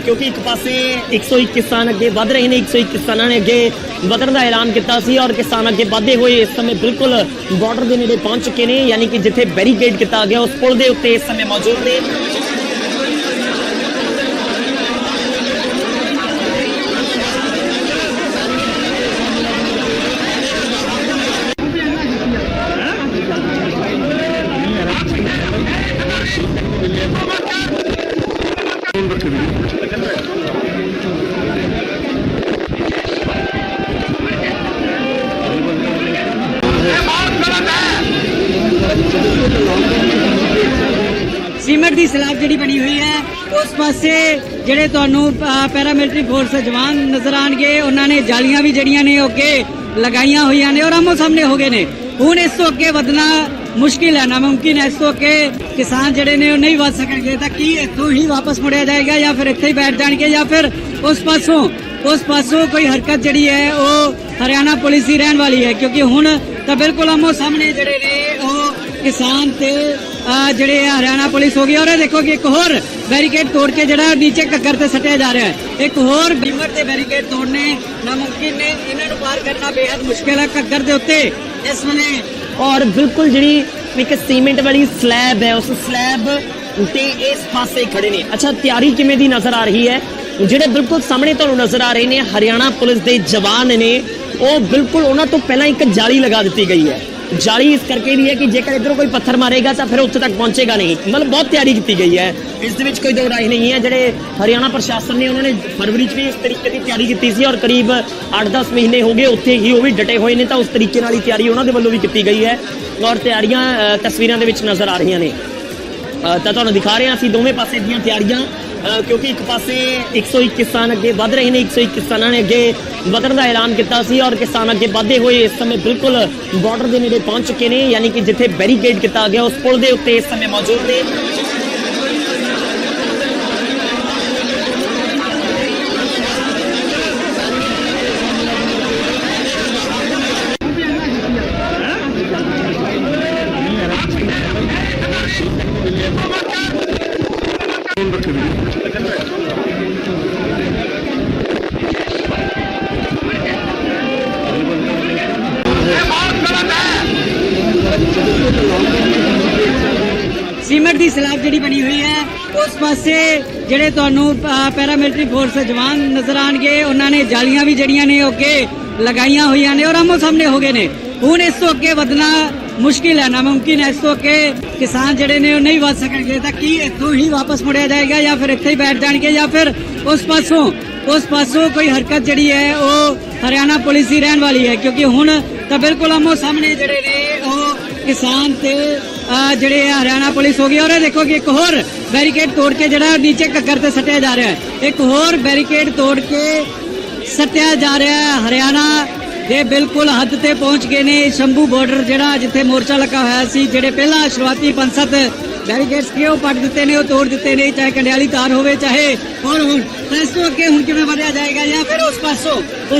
ਕਿਉਂਕਿ ਇੱਕ ਪਾਸੇ 101 ਕਿਸਾਨ ਅੱਗੇ ਵਧ ਰਹੇ ਨੇ। 101 ਕਿਸਾਨਾਂ ਨੇ ਅੱਗੇ ਵਧਣ ਦਾ ਐਲਾਨ ਕੀਤਾ ਸੀ ਔਰ ਕਿਸਾਨ ਅੱਗੇ ਵਧਦੇ ਹੋਏ ਇਸ ਸਮੇਂ ਬਿਲਕੁਲ ਬਾਰਡਰ ਦੇ ਨੇੜੇ ਪਹੁੰਚ ਚੁੱਕੇ ਨੇ, ਯਾਨੀ ਕਿ ਜਿੱਥੇ ਬੈਰੀਕੇਡ ਕੀਤਾ ਗਿਆ ਉਸ ਪੁਲ ਦੇ ਉੱਤੇ ਇਸ ਸਮੇਂ ਮੌਜੂਦ ਨੇ। ਸੀਮਟ ਦੀ ਸਲੈਬ ਜਿਹੜੀ ਬਣੀ ਹੋਈ ਹੈ ਉਸ ਪਾਸੇ ਜਿਹੜੇ ਤੁਹਾਨੂੰ ਪੈਰਾਮਿਲਟਰੀ ਫੋਰਸ ਜਵਾਨ ਨਜ਼ਰ ਆਣਗੇ, ਉਹਨਾਂ ਨੇ ਜਾਲੀਆਂ ਵੀ ਜਿਹੜੀਆਂ ਨੇ ਉਹ ਅੱਗੇ ਲਗਾਈਆਂ ਹੋਈਆਂ ਨੇ ਔਰ ਆਮੋ ਸਾਹਮਣੇ ਹੋ ਗਏ ਨੇ। ਹੁਣ ਇਸ ਤੋਂ ਅੱਗੇ ਵਧਣਾ ਮੁਸ਼ਕਿਲ ਹੈ, ਨਾਮੁਮਕਿਨ ਹੈ। ਇਸ ਤੋਂ ਅੱਗੇ ਕਿਸਾਨ ਜਿਹੜੇ ਨੇ ਉਹ ਨਹੀਂ ਵੱਧ ਸਕਣਗੇ। ਤਾਂ ਕੀ ਇੱਥੋਂ ਹੀ ਵਾਪਸ ਮੁੜਿਆ ਜਾਏਗਾ ਜਾਂ ਫਿਰ ਇੱਥੇ ਹੀ ਬੈਠ ਜਾਣਗੇ ਜਾਂ ਫਿਰ ਉਸ ਪਾਸੋਂ ਕੋਈ ਹਰਕਤ ਜਿਹੜੀ ਹੈ ਉਹ ਹਰਿਆਣਾ ਪੁਲਿਸ ਦੀ ਰਹਿਣ ਵਾਲੀ ਹੈ? ਕਿਉਂਕਿ ਹੁਣ ਤਾਂ ਬਿਲਕੁਲ ਆਮੋ ਸਾਹਮਣੇ ਜਿਹੜੇ ਨੇ ਉਹ ਕਿਸਾਨ ਤੇ ਜਿਹੜੇ ਹਰਿਆਣਾ ਪੁਲਿਸ ਹੋ ਗਈ। ਔਰ ਇਹ ਦੇਖੋ ਕਿ ਇੱਕ ਹੋਰ ਬੈਰੀਕੇਡ ਤੋੜ ਕੇ ਜਿਹੜਾ ਨੀਚੇ ਘੱਗਰ ਤੇ ਸੱਟਿਆ ਜਾ ਰਿਹਾ ਹੈ। ਇੱਕ ਹੋਰ ਬੀਮਰ ਤੇ ਬੈਰੀਕੇਡ ਤੋੜਨੇ ਨਾਮੁਮਕਿਨ ਨੇ, ਇਹਨਾਂ ਨੂੰ ਪਾਰ ਕਰਨਾ ਬੇहद ਮੁਸ਼ਕਿਲ ਹੈ ਘੱਗਰ ਦੇ ਉੱਤੇ ਇਸ ਵੇਲੇ। ਔਰ ਬਿਲਕੁਲ ਜਿਹੜੀ ਇੱਕ ਸੀਮੈਂਟ ਵਾਲੀ ਸਲੈਬ ਹੈ, ਉਸ ਸਲੈਬ ਤੇ ਇਸ ਪਾਸੇ ਖੜੇ ਨੇ। ਅੱਛਾ, ਤਿਆਰੀ ਕਿਵੇਂ ਦੀ ਨਜ਼ਰ ਆ ਰਹੀ ਹੈ? ਜਿਹੜੇ ਬਿਲਕੁਲ ਸਾਹਮਣੇ ਤੁਹਾਨੂੰ ਨਜ਼ਰ ਆ ਰਹੇ ਨੇ ਹਰਿਆਣਾ ਪੁਲਿਸ ਦੇ ਜਵਾਨ ਨੇ, ਉਹ ਬਿਲਕੁਲ ਉਹਨਾਂ ਤੋਂ ਪਹਿਲਾਂ ਇੱਕ ਜਾਲੀ ਲਗਾ ਦਿੱਤੀ ਗਈ ਹੈ। ਜਾਲੀ ਇਸ ਕਰਕੇ ਵੀ ਹੈ ਕਿ ਜੇਕਰ ਇੱਧਰੋਂ ਕੋਈ ਪੱਥਰ ਮਾਰੇਗਾ ਤਾਂ ਫਿਰ ਉੱਥੇ ਤੱਕ ਪਹੁੰਚੇਗਾ ਨਹੀਂ। ਮਤਲਬ ਬਹੁਤ ਤਿਆਰੀ ਕੀਤੀ ਗਈ ਹੈ, ਇਸ ਦੇ ਵਿੱਚ ਕੋਈ ਦੋ ਰਾਏ ਨਹੀਂ ਹੈ। ਜਿਹੜੇ ਹਰਿਆਣਾ ਪ੍ਰਸ਼ਾਸਨ ਨੇ ਉਹਨਾਂ ਨੇ ਫਰਵਰੀ 'ਚ ਵੀ ਇਸ ਤਰੀਕੇ ਦੀ ਤਿਆਰੀ ਕੀਤੀ ਸੀ ਔਰ ਕਰੀਬ 8-10 ਮਹੀਨੇ ਹੋ ਗਏ ਉੱਥੇ ਹੀ ਉਹ ਵੀ ਡਟੇ ਹੋਏ ਨੇ, ਤਾਂ ਉਸ ਤਰੀਕੇ ਨਾਲ ਹੀ ਤਿਆਰੀ ਉਹਨਾਂ ਦੇ ਵੱਲੋਂ ਵੀ ਕੀਤੀ ਗਈ ਹੈ। ਔਰ ਤਿਆਰੀਆਂ ਤਸਵੀਰਾਂ ਦੇ ਵਿੱਚ ਨਜ਼ਰ ਆ ਰਹੀਆਂ ਨੇ, ਤਾਂ ਤੁਹਾਨੂੰ ਦਿਖਾ ਰਹੇ ਹਾਂ ਅਸੀਂ ਦੋਵੇਂ ਪਾਸੇ ਦੀਆਂ ਤਿਆਰੀਆਂ, ਕਿਉਂਕਿ ਇੱਕ ਪਾਸੇ 121 ਕਿਸਾਨ ਅੱਗੇ ਵੱਧ ਰਹੇ ਨੇ। 121 ਕਿਸਾਨਾਂ ਨੇ ਅੱਗੇ ਵਧਣ ਦਾ ਐਲਾਨ ਕੀਤਾ ਸੀ ਔਰ ਕਿਸਾਨ ਅੱਗੇ ਵਧਦੇ ਹੋਏ ਇਸ ਸਮੇਂ ਬਿਲਕੁਲ ਬਾਰਡਰ ਦੇ ਨੇੜੇ ਪਹੁੰਚ ਚੁੱਕੇ ਨੇ, ਯਾਨੀ ਕਿ ਜਿੱਥੇ ਬੈਰੀਕੇਡ ਕੀਤਾ ਗਿਆ ਉਸ ਪੁਲ ਦੇ ਉੱਤੇ ਇਸ ਸਮੇਂ ਮੌਜੂਦ ਨੇ। ਸੀਮੈਂਟ ਦੀ ਸਲੈਬ ਜਿਹੜੀ ਬਣੀ ਹੋਈ ਹੈ, ਉਸ ਪਾਸੇ ਜਿਹੜੇ ਤੁਹਾਨੂੰ ਪੈਰਾਮਿਲਟਰੀ ਫੋਰਸ ਜਵਾਨ ਨਜ਼ਰ ਆਣਗੇ, ਉਹਨਾਂ ਨੇ ਜਾਲੀਆਂ ਵੀ ਜਿਹੜੀਆਂ ਨੇ ਉਹ ਅੱਗੇ ਲਗਾਈਆਂ ਹੋਈਆਂ ਨੇ ਔਰ ਆਮੋ ਸਾਹਮਣੇ ਹੋ ਗਏ ਨੇ। ਹੁਣ ਇਸ ਤੋਂ ਅੱਗੇ ਵਧਣਾ ਮੁਸ਼ਕਿਲ ਹੈ, ਨਾਮੁਮਕਿਨ ਹੈ। ਇਸ ਤੋਂ ਅੱਗੇ ਕਿਸਾਨ ਜਿਹੜੇ ਨੇ ਉਹ ਨਹੀਂ ਵੱਧ ਸਕਣਗੇ। ਤਾਂ ਕੀ ਇੱਥੋਂ ਹੀ ਵਾਪਸ ਮੁੜਿਆ ਜਾਏਗਾ ਜਾਂ ਫਿਰ ਇੱਥੇ ਹੀ ਬੈਠ ਜਾਣਗੇ ਜਾਂ ਫਿਰ ਉਸ ਪਾਸੋਂ ਕੋਈ ਹਰਕਤ ਜਿਹੜੀ ਹੈ ਉਹ ਹਰਿਆਣਾ ਪੁਲਿਸ ਦੀ ਰਹਿਣ ਵਾਲੀ ਹੈ? ਕਿਉਂਕਿ ਹੁਣ ਤਾਂ ਬਿਲਕੁਲ ਆਮੋ ਸਾਹਮਣੇ ਜਿਹੜੇ ਨੇ ਉਹ ਕਿਸਾਨ ਤੇ ਜਿਹੜੇ ਹਰਿਆਣਾ ਪੁਲਿਸ ਹੋ ਗਈ। ਔਰ ਇਹ ਦੇਖੋ ਕਿ ਇੱਕ ਹੋਰ ਬੈਰੀਕੇਡ ਤੋੜ ਕੇ ਜਿਹੜਾ ਨੀਚੇ ਘੱਗਰ ਤੇ ਸੱਟਿਆ ਜਾ ਰਿਹਾ ਹੈ। ਇੱਕ ਹੋਰ ਬੈਰੀਕੇਡ ਤੋੜ ਕੇ ਸੱਟਿਆ ਜਾ ਰਿਹਾ ਹੈ। ਹਰਿਆਣਾ ਦੇ ਬਿਲਕੁਲ ਹੱਦ ਤੇ ਪਹੁੰਚ ਗਏ ਨੇ। ਸ਼ੰਭੂ ਬਾਰਡਰ ਜਿਹੜਾ ਜਿੱਥੇ ਮੋਰਚਾ ਲੱਗਾ ਹੋਇਆ ਸੀ, ਜਿਹੜੇ ਪਹਿਲਾਂ ਸ਼ੁਰੂਆਤੀ 5-7 ਬੈਰੀਕੇਡਸ ਕਿ ਉਹ ਪੱਟ ਦਿੱਤੇ ਨੇ, ਉਹ ਤੋੜ ਦਿੱਤੇ ਨੇ, ਚਾਹੇ ਕੰਡਿਆਲੀ ਤਾਰ ਹੋਵੇ ਚਾਹੇ ਹੋਰ ਹੁਣ। ਤਾਂ ਇਸ ਤੋਂ ਅੱਗੇ ਹੁਣ ਕਿਵੇਂ ਵਧਿਆ ਜਾਏਗਾ ਜਾਂ ਫਿਰ ਉਸ ਪਾਸੋਂ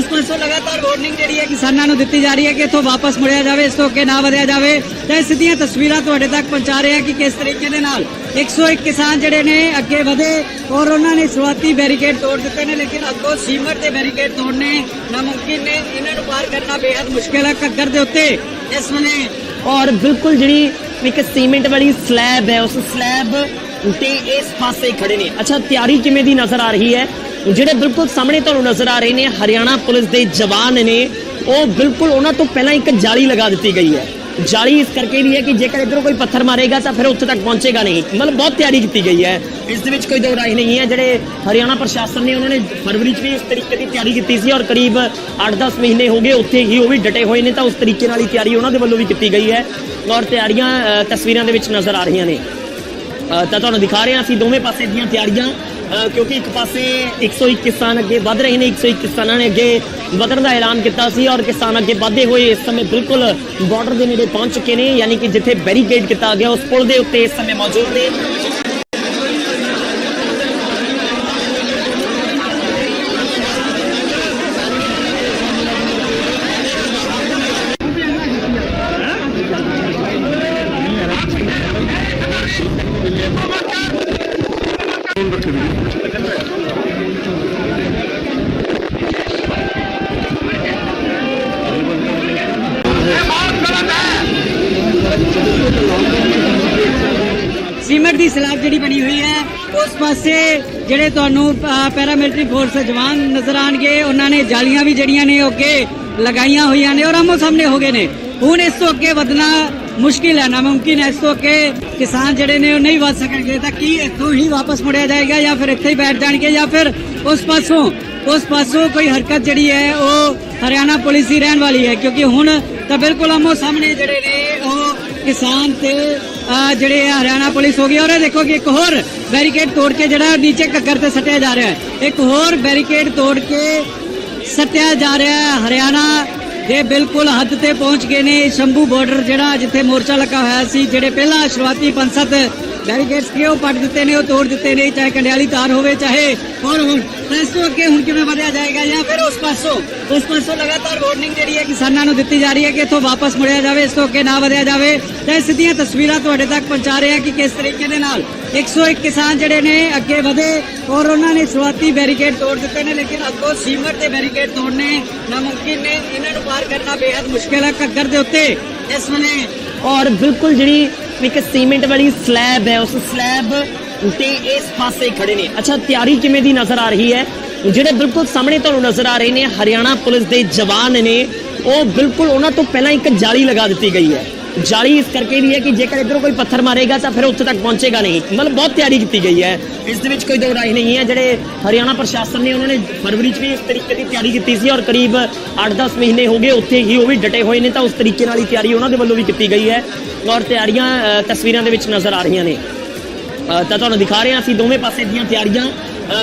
ਲਗਾਤਾਰ ਵਾਰਨਿੰਗ ਜਿਹੜੀ ਹੈ ਕਿਸਾਨਾਂ ਨੂੰ ਦਿੱਤੀ ਜਾ ਰਹੀ ਹੈ ਕਿ ਇੱਥੋਂ ਵਾਪਸ ਮੁੜਿਆ ਜਾਵੇ, ਇਸ ਤੋਂ ਅੱਗੇ ਨਾ ਵਧਿਆ ਜਾਵੇ। ਤਾਂ ਇਹ ਸਿੱਧੀਆਂ ਤਸਵੀਰਾਂ ਤੁਹਾਡੇ ਤੱਕ ਪਹੁੰਚਾ ਰਹੇ ਹਾਂ ਕਿ ਕਿਸ ਤਰੀਕੇ ਦੇ ਨਾਲ 101 ਕਿਸਾਨ ਜਿਹੜੇ ਨੇ ਅੱਗੇ ਵਧੇ ਔਰ ਉਹਨਾਂ ਨੇ ਸ਼ੁਰੂਆਤੀ ਬੈਰੀਕੇਡ ਤੋੜ ਦਿੱਤੇ ਨੇ, ਲੇਕਿਨ ਅੱਗੋਂ ਸੀਮੈਂਟ ਦੇ ਬੈਰੀਕੇਡ ਤੋੜਨੇ ਨਾਮੁਮਕਿਨ ਨੇ। ਇਹਨਾਂ ਨੂੰ ਪਾਰ ਕਰਨਾ ਬੇहद ਮੁਸ਼ਕਿਲ ਹੈ ਘੱਗਰ ਦੇ ਉੱਤੇ ਇਸ ਵੇਲੇ। ਔਰ ਬਿਲਕੁਲ ਜਿਹੜੀ ਇੱਕ ਸੀਮੈਂਟ ਵਾਲੀ ਸਲੈਬ ਹੈ, ਉਸ ਸਲੈਬ ਤੇ ਇਸ ਪਾਸੇ ਖੜੇ ਨੇ। ਅੱਛਾ, ਤਿਆਰੀ ਕਿਵੇਂ ਦੀ ਨਜ਼ਰ ਆ ਰਹੀ ਹੈ? ਜਿਹੜੇ ਬਿਲਕੁਲ ਸਾਹਮਣੇ ਤੁਹਾਨੂੰ ਨਜ਼ਰ ਆ ਰਹੇ ਨੇ ਹਰਿਆਣਾ ਪੁਲਿਸ ਦੇ ਜਵਾਨ ਨੇ, ਉਹ ਬਿਲਕੁਲ ਉਹਨਾਂ ਤੋਂ ਪਹਿਲਾਂ ਇੱਕ ਜਾਲੀ ਲਗਾ ਦਿੱਤੀ ਗਈ ਹੈ। ਜਾਲੀ ਇਸ ਕਰਕੇ ਵੀ ਹੈ ਕਿ ਜੇਕਰ ਇੱਧਰੋਂ ਕੋਈ ਪੱਥਰ ਮਾਰੇਗਾ ਤਾਂ ਫਿਰ ਉੱਥੇ ਤੱਕ ਪਹੁੰਚੇਗਾ ਨਹੀਂ। ਮਤਲਬ ਬਹੁਤ ਤਿਆਰੀ ਕੀਤੀ ਗਈ ਹੈ, ਇਸ ਦੇ ਵਿੱਚ ਕੋਈ ਦੋ ਰਾਏ ਨਹੀਂ ਹੈ। ਜਿਹੜੇ ਹਰਿਆਣਾ ਪ੍ਰਸ਼ਾਸਨ ਨੇ ਉਹਨਾਂ ਨੇ ਫਰਵਰੀ 'ਚ ਵੀ ਇਸ ਤਰੀਕੇ ਦੀ ਤਿਆਰੀ ਕੀਤੀ ਸੀ ਔਰ ਕਰੀਬ 8-10 ਮਹੀਨੇ ਹੋ ਗਏ ਉੱਥੇ ਹੀ ਉਹ ਵੀ ਡਟੇ ਹੋਏ ਨੇ, ਤਾਂ ਉਸ ਤਰੀਕੇ ਨਾਲ ਹੀ ਤਿਆਰੀ ਉਹਨਾਂ ਦੇ ਵੱਲੋਂ ਵੀ ਕੀਤੀ ਗਈ ਹੈ। ਔਰ ਤਿਆਰੀਆਂ ਤਸਵੀਰਾਂ ਦੇ ਵਿੱਚ ਨਜ਼ਰ ਆ ਰਹੀਆਂ ਨੇ, ਤਾਂ ਤੁਹਾਨੂੰ ਦਿਖਾ ਰਹੇ ਹਾਂ ਅਸੀਂ ਦੋਵੇਂ ਪਾਸੇ ਦੀਆਂ ਤਿਆਰੀਆਂ, ਕਿਉਂਕਿ ਇੱਕ ਪਾਸੇ 121 ਕਿਸਾਨ ਅੱਗੇ ਵੱਧ ਰਹੇ ਨੇ। 121 ਕਿਸਾਨਾਂ ਨੇ ਅੱਗੇ ਵਧਣ ਦਾ ਐਲਾਨ ਕੀਤਾ ਸੀ ਔਰ ਕਿਸਾਨ ਅੱਗੇ ਵਧਦੇ ਹੋਏ ਇਸ ਸਮੇਂ ਬਿਲਕੁਲ ਬਾਰਡਰ ਦੇ ਨੇੜੇ ਪਹੁੰਚ ਚੁੱਕੇ ਨੇ, ਯਾਨੀ ਕਿ ਜਿੱਥੇ ਬੈਰੀਕੇਡ ਕੀਤਾ ਗਿਆ ਉਸ ਪੁਲ ਦੇ ਉੱਤੇ ਇਸ ਸਮੇਂ ਮੌਜੂਦ ਨੇ। ਸੀਮੈਂਟ ਦੀ ਸਲੈਬ ਜਿਹੜੀ ਬਣੀ ਹੋਈ ਹੈ, ਉਸ ਪਾਸੇ ਜਿਹੜੇ ਤੁਹਾਨੂੰ ਪੈਰਾਮਿਲਟਰੀ ਫੋਰਸ ਜਵਾਨ ਨਜ਼ਰ ਆਣਗੇ, ਉਹਨਾਂ ਨੇ ਜਾਲੀਆਂ ਵੀ ਜਿਹੜੀਆਂ ਨੇ ਉਹ ਅੱਗੇ ਲਗਾਈਆਂ ਹੋਈਆਂ ਨੇ ਔਰ ਆਮੋ ਸਾਹਮਣੇ ਹੋ ਗਏ ਨੇ। ਹੁਣ ਇਸ ਤੋਂ ਅੱਗੇ ਵਧਣਾ ਮੁਸ਼ਕਿਲ ਹੈ, ਨਾਮੁਮਕਿਨ ਹੈ। ਇਸ ਤੋਂ ਅੱਗੇ ਕਿਸਾਨ ਜਿਹੜੇ ਨੇ ਉਹ ਨਹੀਂ ਵੱਧ ਸਕਣਗੇ। ਤਾਂ ਕੀ ਇੱਥੋਂ ਹੀ ਵਾਪਸ ਮੁੜਿਆ ਜਾਏਗਾ ਜਾਂ ਫਿਰ ਇੱਥੇ ਹੀ ਬੈਠ ਜਾਣਗੇ ਜਾਂ ਫਿਰ ਉਸ ਪਾਸੋਂ ਕੋਈ ਹਰਕਤ ਜਿਹੜੀ ਹੈ ਉਹ ਹਰਿਆਣਾ ਪੁਲਿਸ ਦੀ ਰਹਿਣ ਵਾਲੀ ਹੈ? ਕਿਉਂਕਿ ਹੁਣ ਤਾਂ ਬਿਲਕੁਲ ਆਮੋ ਸਾਹਮਣੇ ਜਿਹੜੇ ਨੇ ਉਹ ਕਿਸਾਨ ਤੇ ਜਿਹੜੇ ਹਰਿਆਣਾ ਪੁਲਿਸ ਹੋ ਗਈ। ਔਰ ਇਹ ਦੇਖੋ ਕਿ ਇੱਕ ਹੋਰ ਬੈਰੀਕੇਡ ਤੋੜ ਕੇ ਜਿਹੜਾ ਨੀਚੇ ਘੱਗਰ ਤੇ ਸੱਟਿਆ ਜਾ ਰਿਹਾ ਹੈ। ਇੱਕ ਹੋਰ ਬੈਰੀਕੇਡ ਤੋੜ ਕੇ ਸੱਟਿਆ ਜਾ ਰਿਹਾ ਹੈ। ਹਰਿਆਣਾ ਦੇ ਬਿਲਕੁਲ ਹੱਦ ਤੇ ਪਹੁੰਚ ਗਏ ਨੇ। ਸ਼ੰਭੂ ਬਾਰਡਰ ਜਿਹੜਾ ਜਿੱਥੇ ਮੋਰਚਾ ਲੱਗਾ ਹੋਇਆ ਸੀ, ਜਿਹੜੇ ਪਹਿਲਾਂ ਸ਼ੁਰੂਆਤੀ 5-7 ਬੈਰੀਕੇਡਸ ਕਿ ਉਹ ਪੱਟ ਦਿੱਤੇ ਨੇ, ਉਹ ਤੋੜ ਦਿੱਤੇ ਨੇ, ਚਾਹੇ ਕੰਡਿਆਲੀ ਤਾਰ ਹੋਵੇ ਚਾਹੇ ਹੋਰ ਹੁਣ ਤਾਂ ਇਸ ਤੋਂ ਅੱਗੇ ਹੁਣ ਕਿਵੇਂ ਵਧਿਆ ਜਾਏਗਾ ਜਾਂ ਫਿਰ ਉਸ ਪਾਸੋਂ ਲਗਾਤਾਰ ਵਾਰਨਿੰਗ ਜਿਹੜੀ ਹੈ ਕਿਸਾਨਾਂ ਨੂੰ ਦਿੱਤੀ ਜਾ ਰਹੀ ਹੈ ਕਿ ਇੱਥੋਂ ਵਾਪਸ ਮੁੜਿਆ ਜਾਵੇ, ਇਸ ਤੋਂ ਅੱਗੇ ਨਾ ਵਧਿਆ ਜਾਵੇ। ਤਾਂ ਇਹ ਸਿੱਧੀਆਂ ਤਸਵੀਰਾਂ ਤੁਹਾਡੇ ਤੱਕ ਪਹੁੰਚਾ ਰਹੇ ਹਾਂ ਕਿ ਕਿਸ ਤਰੀਕੇ ਦੇ ਨਾਲ 101 ਕਿਸਾਨ ਜਿਹੜੇ ਨੇ ਅੱਗੇ ਵਧੇ ਔਰ ਉਹਨਾਂ ਨੇ ਸ਼ੁਰੂਆਤੀ ਬੈਰੀਕੇਡ ਤੋੜ ਦਿੱਤੇ ਨੇ, ਲੇਕਿਨ ਅੱਗੋਂ ਸੀਮਟ ਦੇ ਬੈਰੀਕੇਡ ਤੋੜਨੇ ਨਾਮੁਮਕਿਨ ਨੇ। ਇਹਨਾਂ ਨੂੰ ਪਾਰ ਕਰਨਾ ਬੇहद ਮੁਸ਼ਕਿਲ ਹੈ ਘੱਗਰ ਦੇ ਉੱਤੇ ਇਸ ਵੇਲੇ। ਔਰ ਬਿਲਕੁਲ ਜਿਹੜੀ ਇੱਕ ਸੀਮੈਂਟ ਵਾਲੀ ਸਲੈਬ ਹੈ, ਉਸ ਸਲੈਬ ਤੇ ਇਸ ਪਾਸੇ ਖੜੇ ਨੇ। ਅੱਛਾ, ਤਿਆਰੀ ਕਿਵੇਂ ਦੀ ਨਜ਼ਰ ਆ ਰਹੀ ਹੈ? ਜਿਹੜੇ ਬਿਲਕੁਲ ਸਾਹਮਣੇ ਤੁਹਾਨੂੰ ਨਜ਼ਰ ਆ ਰਹੇ ਨੇ ਹਰਿਆਣਾ ਪੁਲਿਸ ਦੇ ਜਵਾਨ ਨੇ, ਉਹ ਬਿਲਕੁਲ ਉਹਨਾਂ ਤੋਂ ਪਹਿਲਾਂ ਇੱਕ ਜਾਲੀ ਲਗਾ ਦਿੱਤੀ ਗਈ ਹੈ। ਜਾਲੀ ਇਸ ਕਰਕੇ ਵੀ ਹੈ ਕਿ ਜੇਕਰ ਇੱਧਰੋਂ ਕੋਈ ਪੱਥਰ ਮਾਰੇਗਾ ਤਾਂ ਫਿਰ ਉੱਥੇ ਤੱਕ ਪਹੁੰਚੇਗਾ ਨਹੀਂ। ਮਤਲਬ ਬਹੁਤ ਤਿਆਰੀ ਕੀਤੀ ਗਈ ਹੈ, ਇਸ ਦੇ ਵਿੱਚ ਕੋਈ ਦੋ ਰਾਏ ਨਹੀਂ ਹੈ। ਜਿਹੜੇ ਹਰਿਆਣਾ ਪ੍ਰਸ਼ਾਸਨ ਨੇ ਉਹਨਾਂ ਨੇ ਫਰਵਰੀ 'ਚ ਵੀ ਇਸ ਤਰੀਕੇ ਦੀ ਤਿਆਰੀ ਕੀਤੀ ਸੀ ਔਰ ਕਰੀਬ 8-10 ਮਹੀਨੇ ਹੋ ਗਏ ਉੱਥੇ ਹੀ ਉਹ ਵੀ ਡਟੇ ਹੋਏ ਨੇ, ਤਾਂ ਉਸ ਤਰੀਕੇ ਨਾਲ ਹੀ ਤਿਆਰੀ ਉਹਨਾਂ ਦੇ ਵੱਲੋਂ ਵੀ ਕੀਤੀ ਗਈ ਹੈ ਔਰ ਤਿਆਰੀਆਂ ਤਸਵੀਰਾਂ ਦੇ ਵਿੱਚ ਨਜ਼ਰ ਆ ਰਹੀਆਂ ਨੇ। ਤਾਂ ਤੁਹਾਨੂੰ ਦਿਖਾ ਰਹੇ ਹਾਂ ਅਸੀਂ ਦੋਵੇਂ ਪਾਸੇ ਦੀਆਂ ਤਿਆਰੀਆਂ,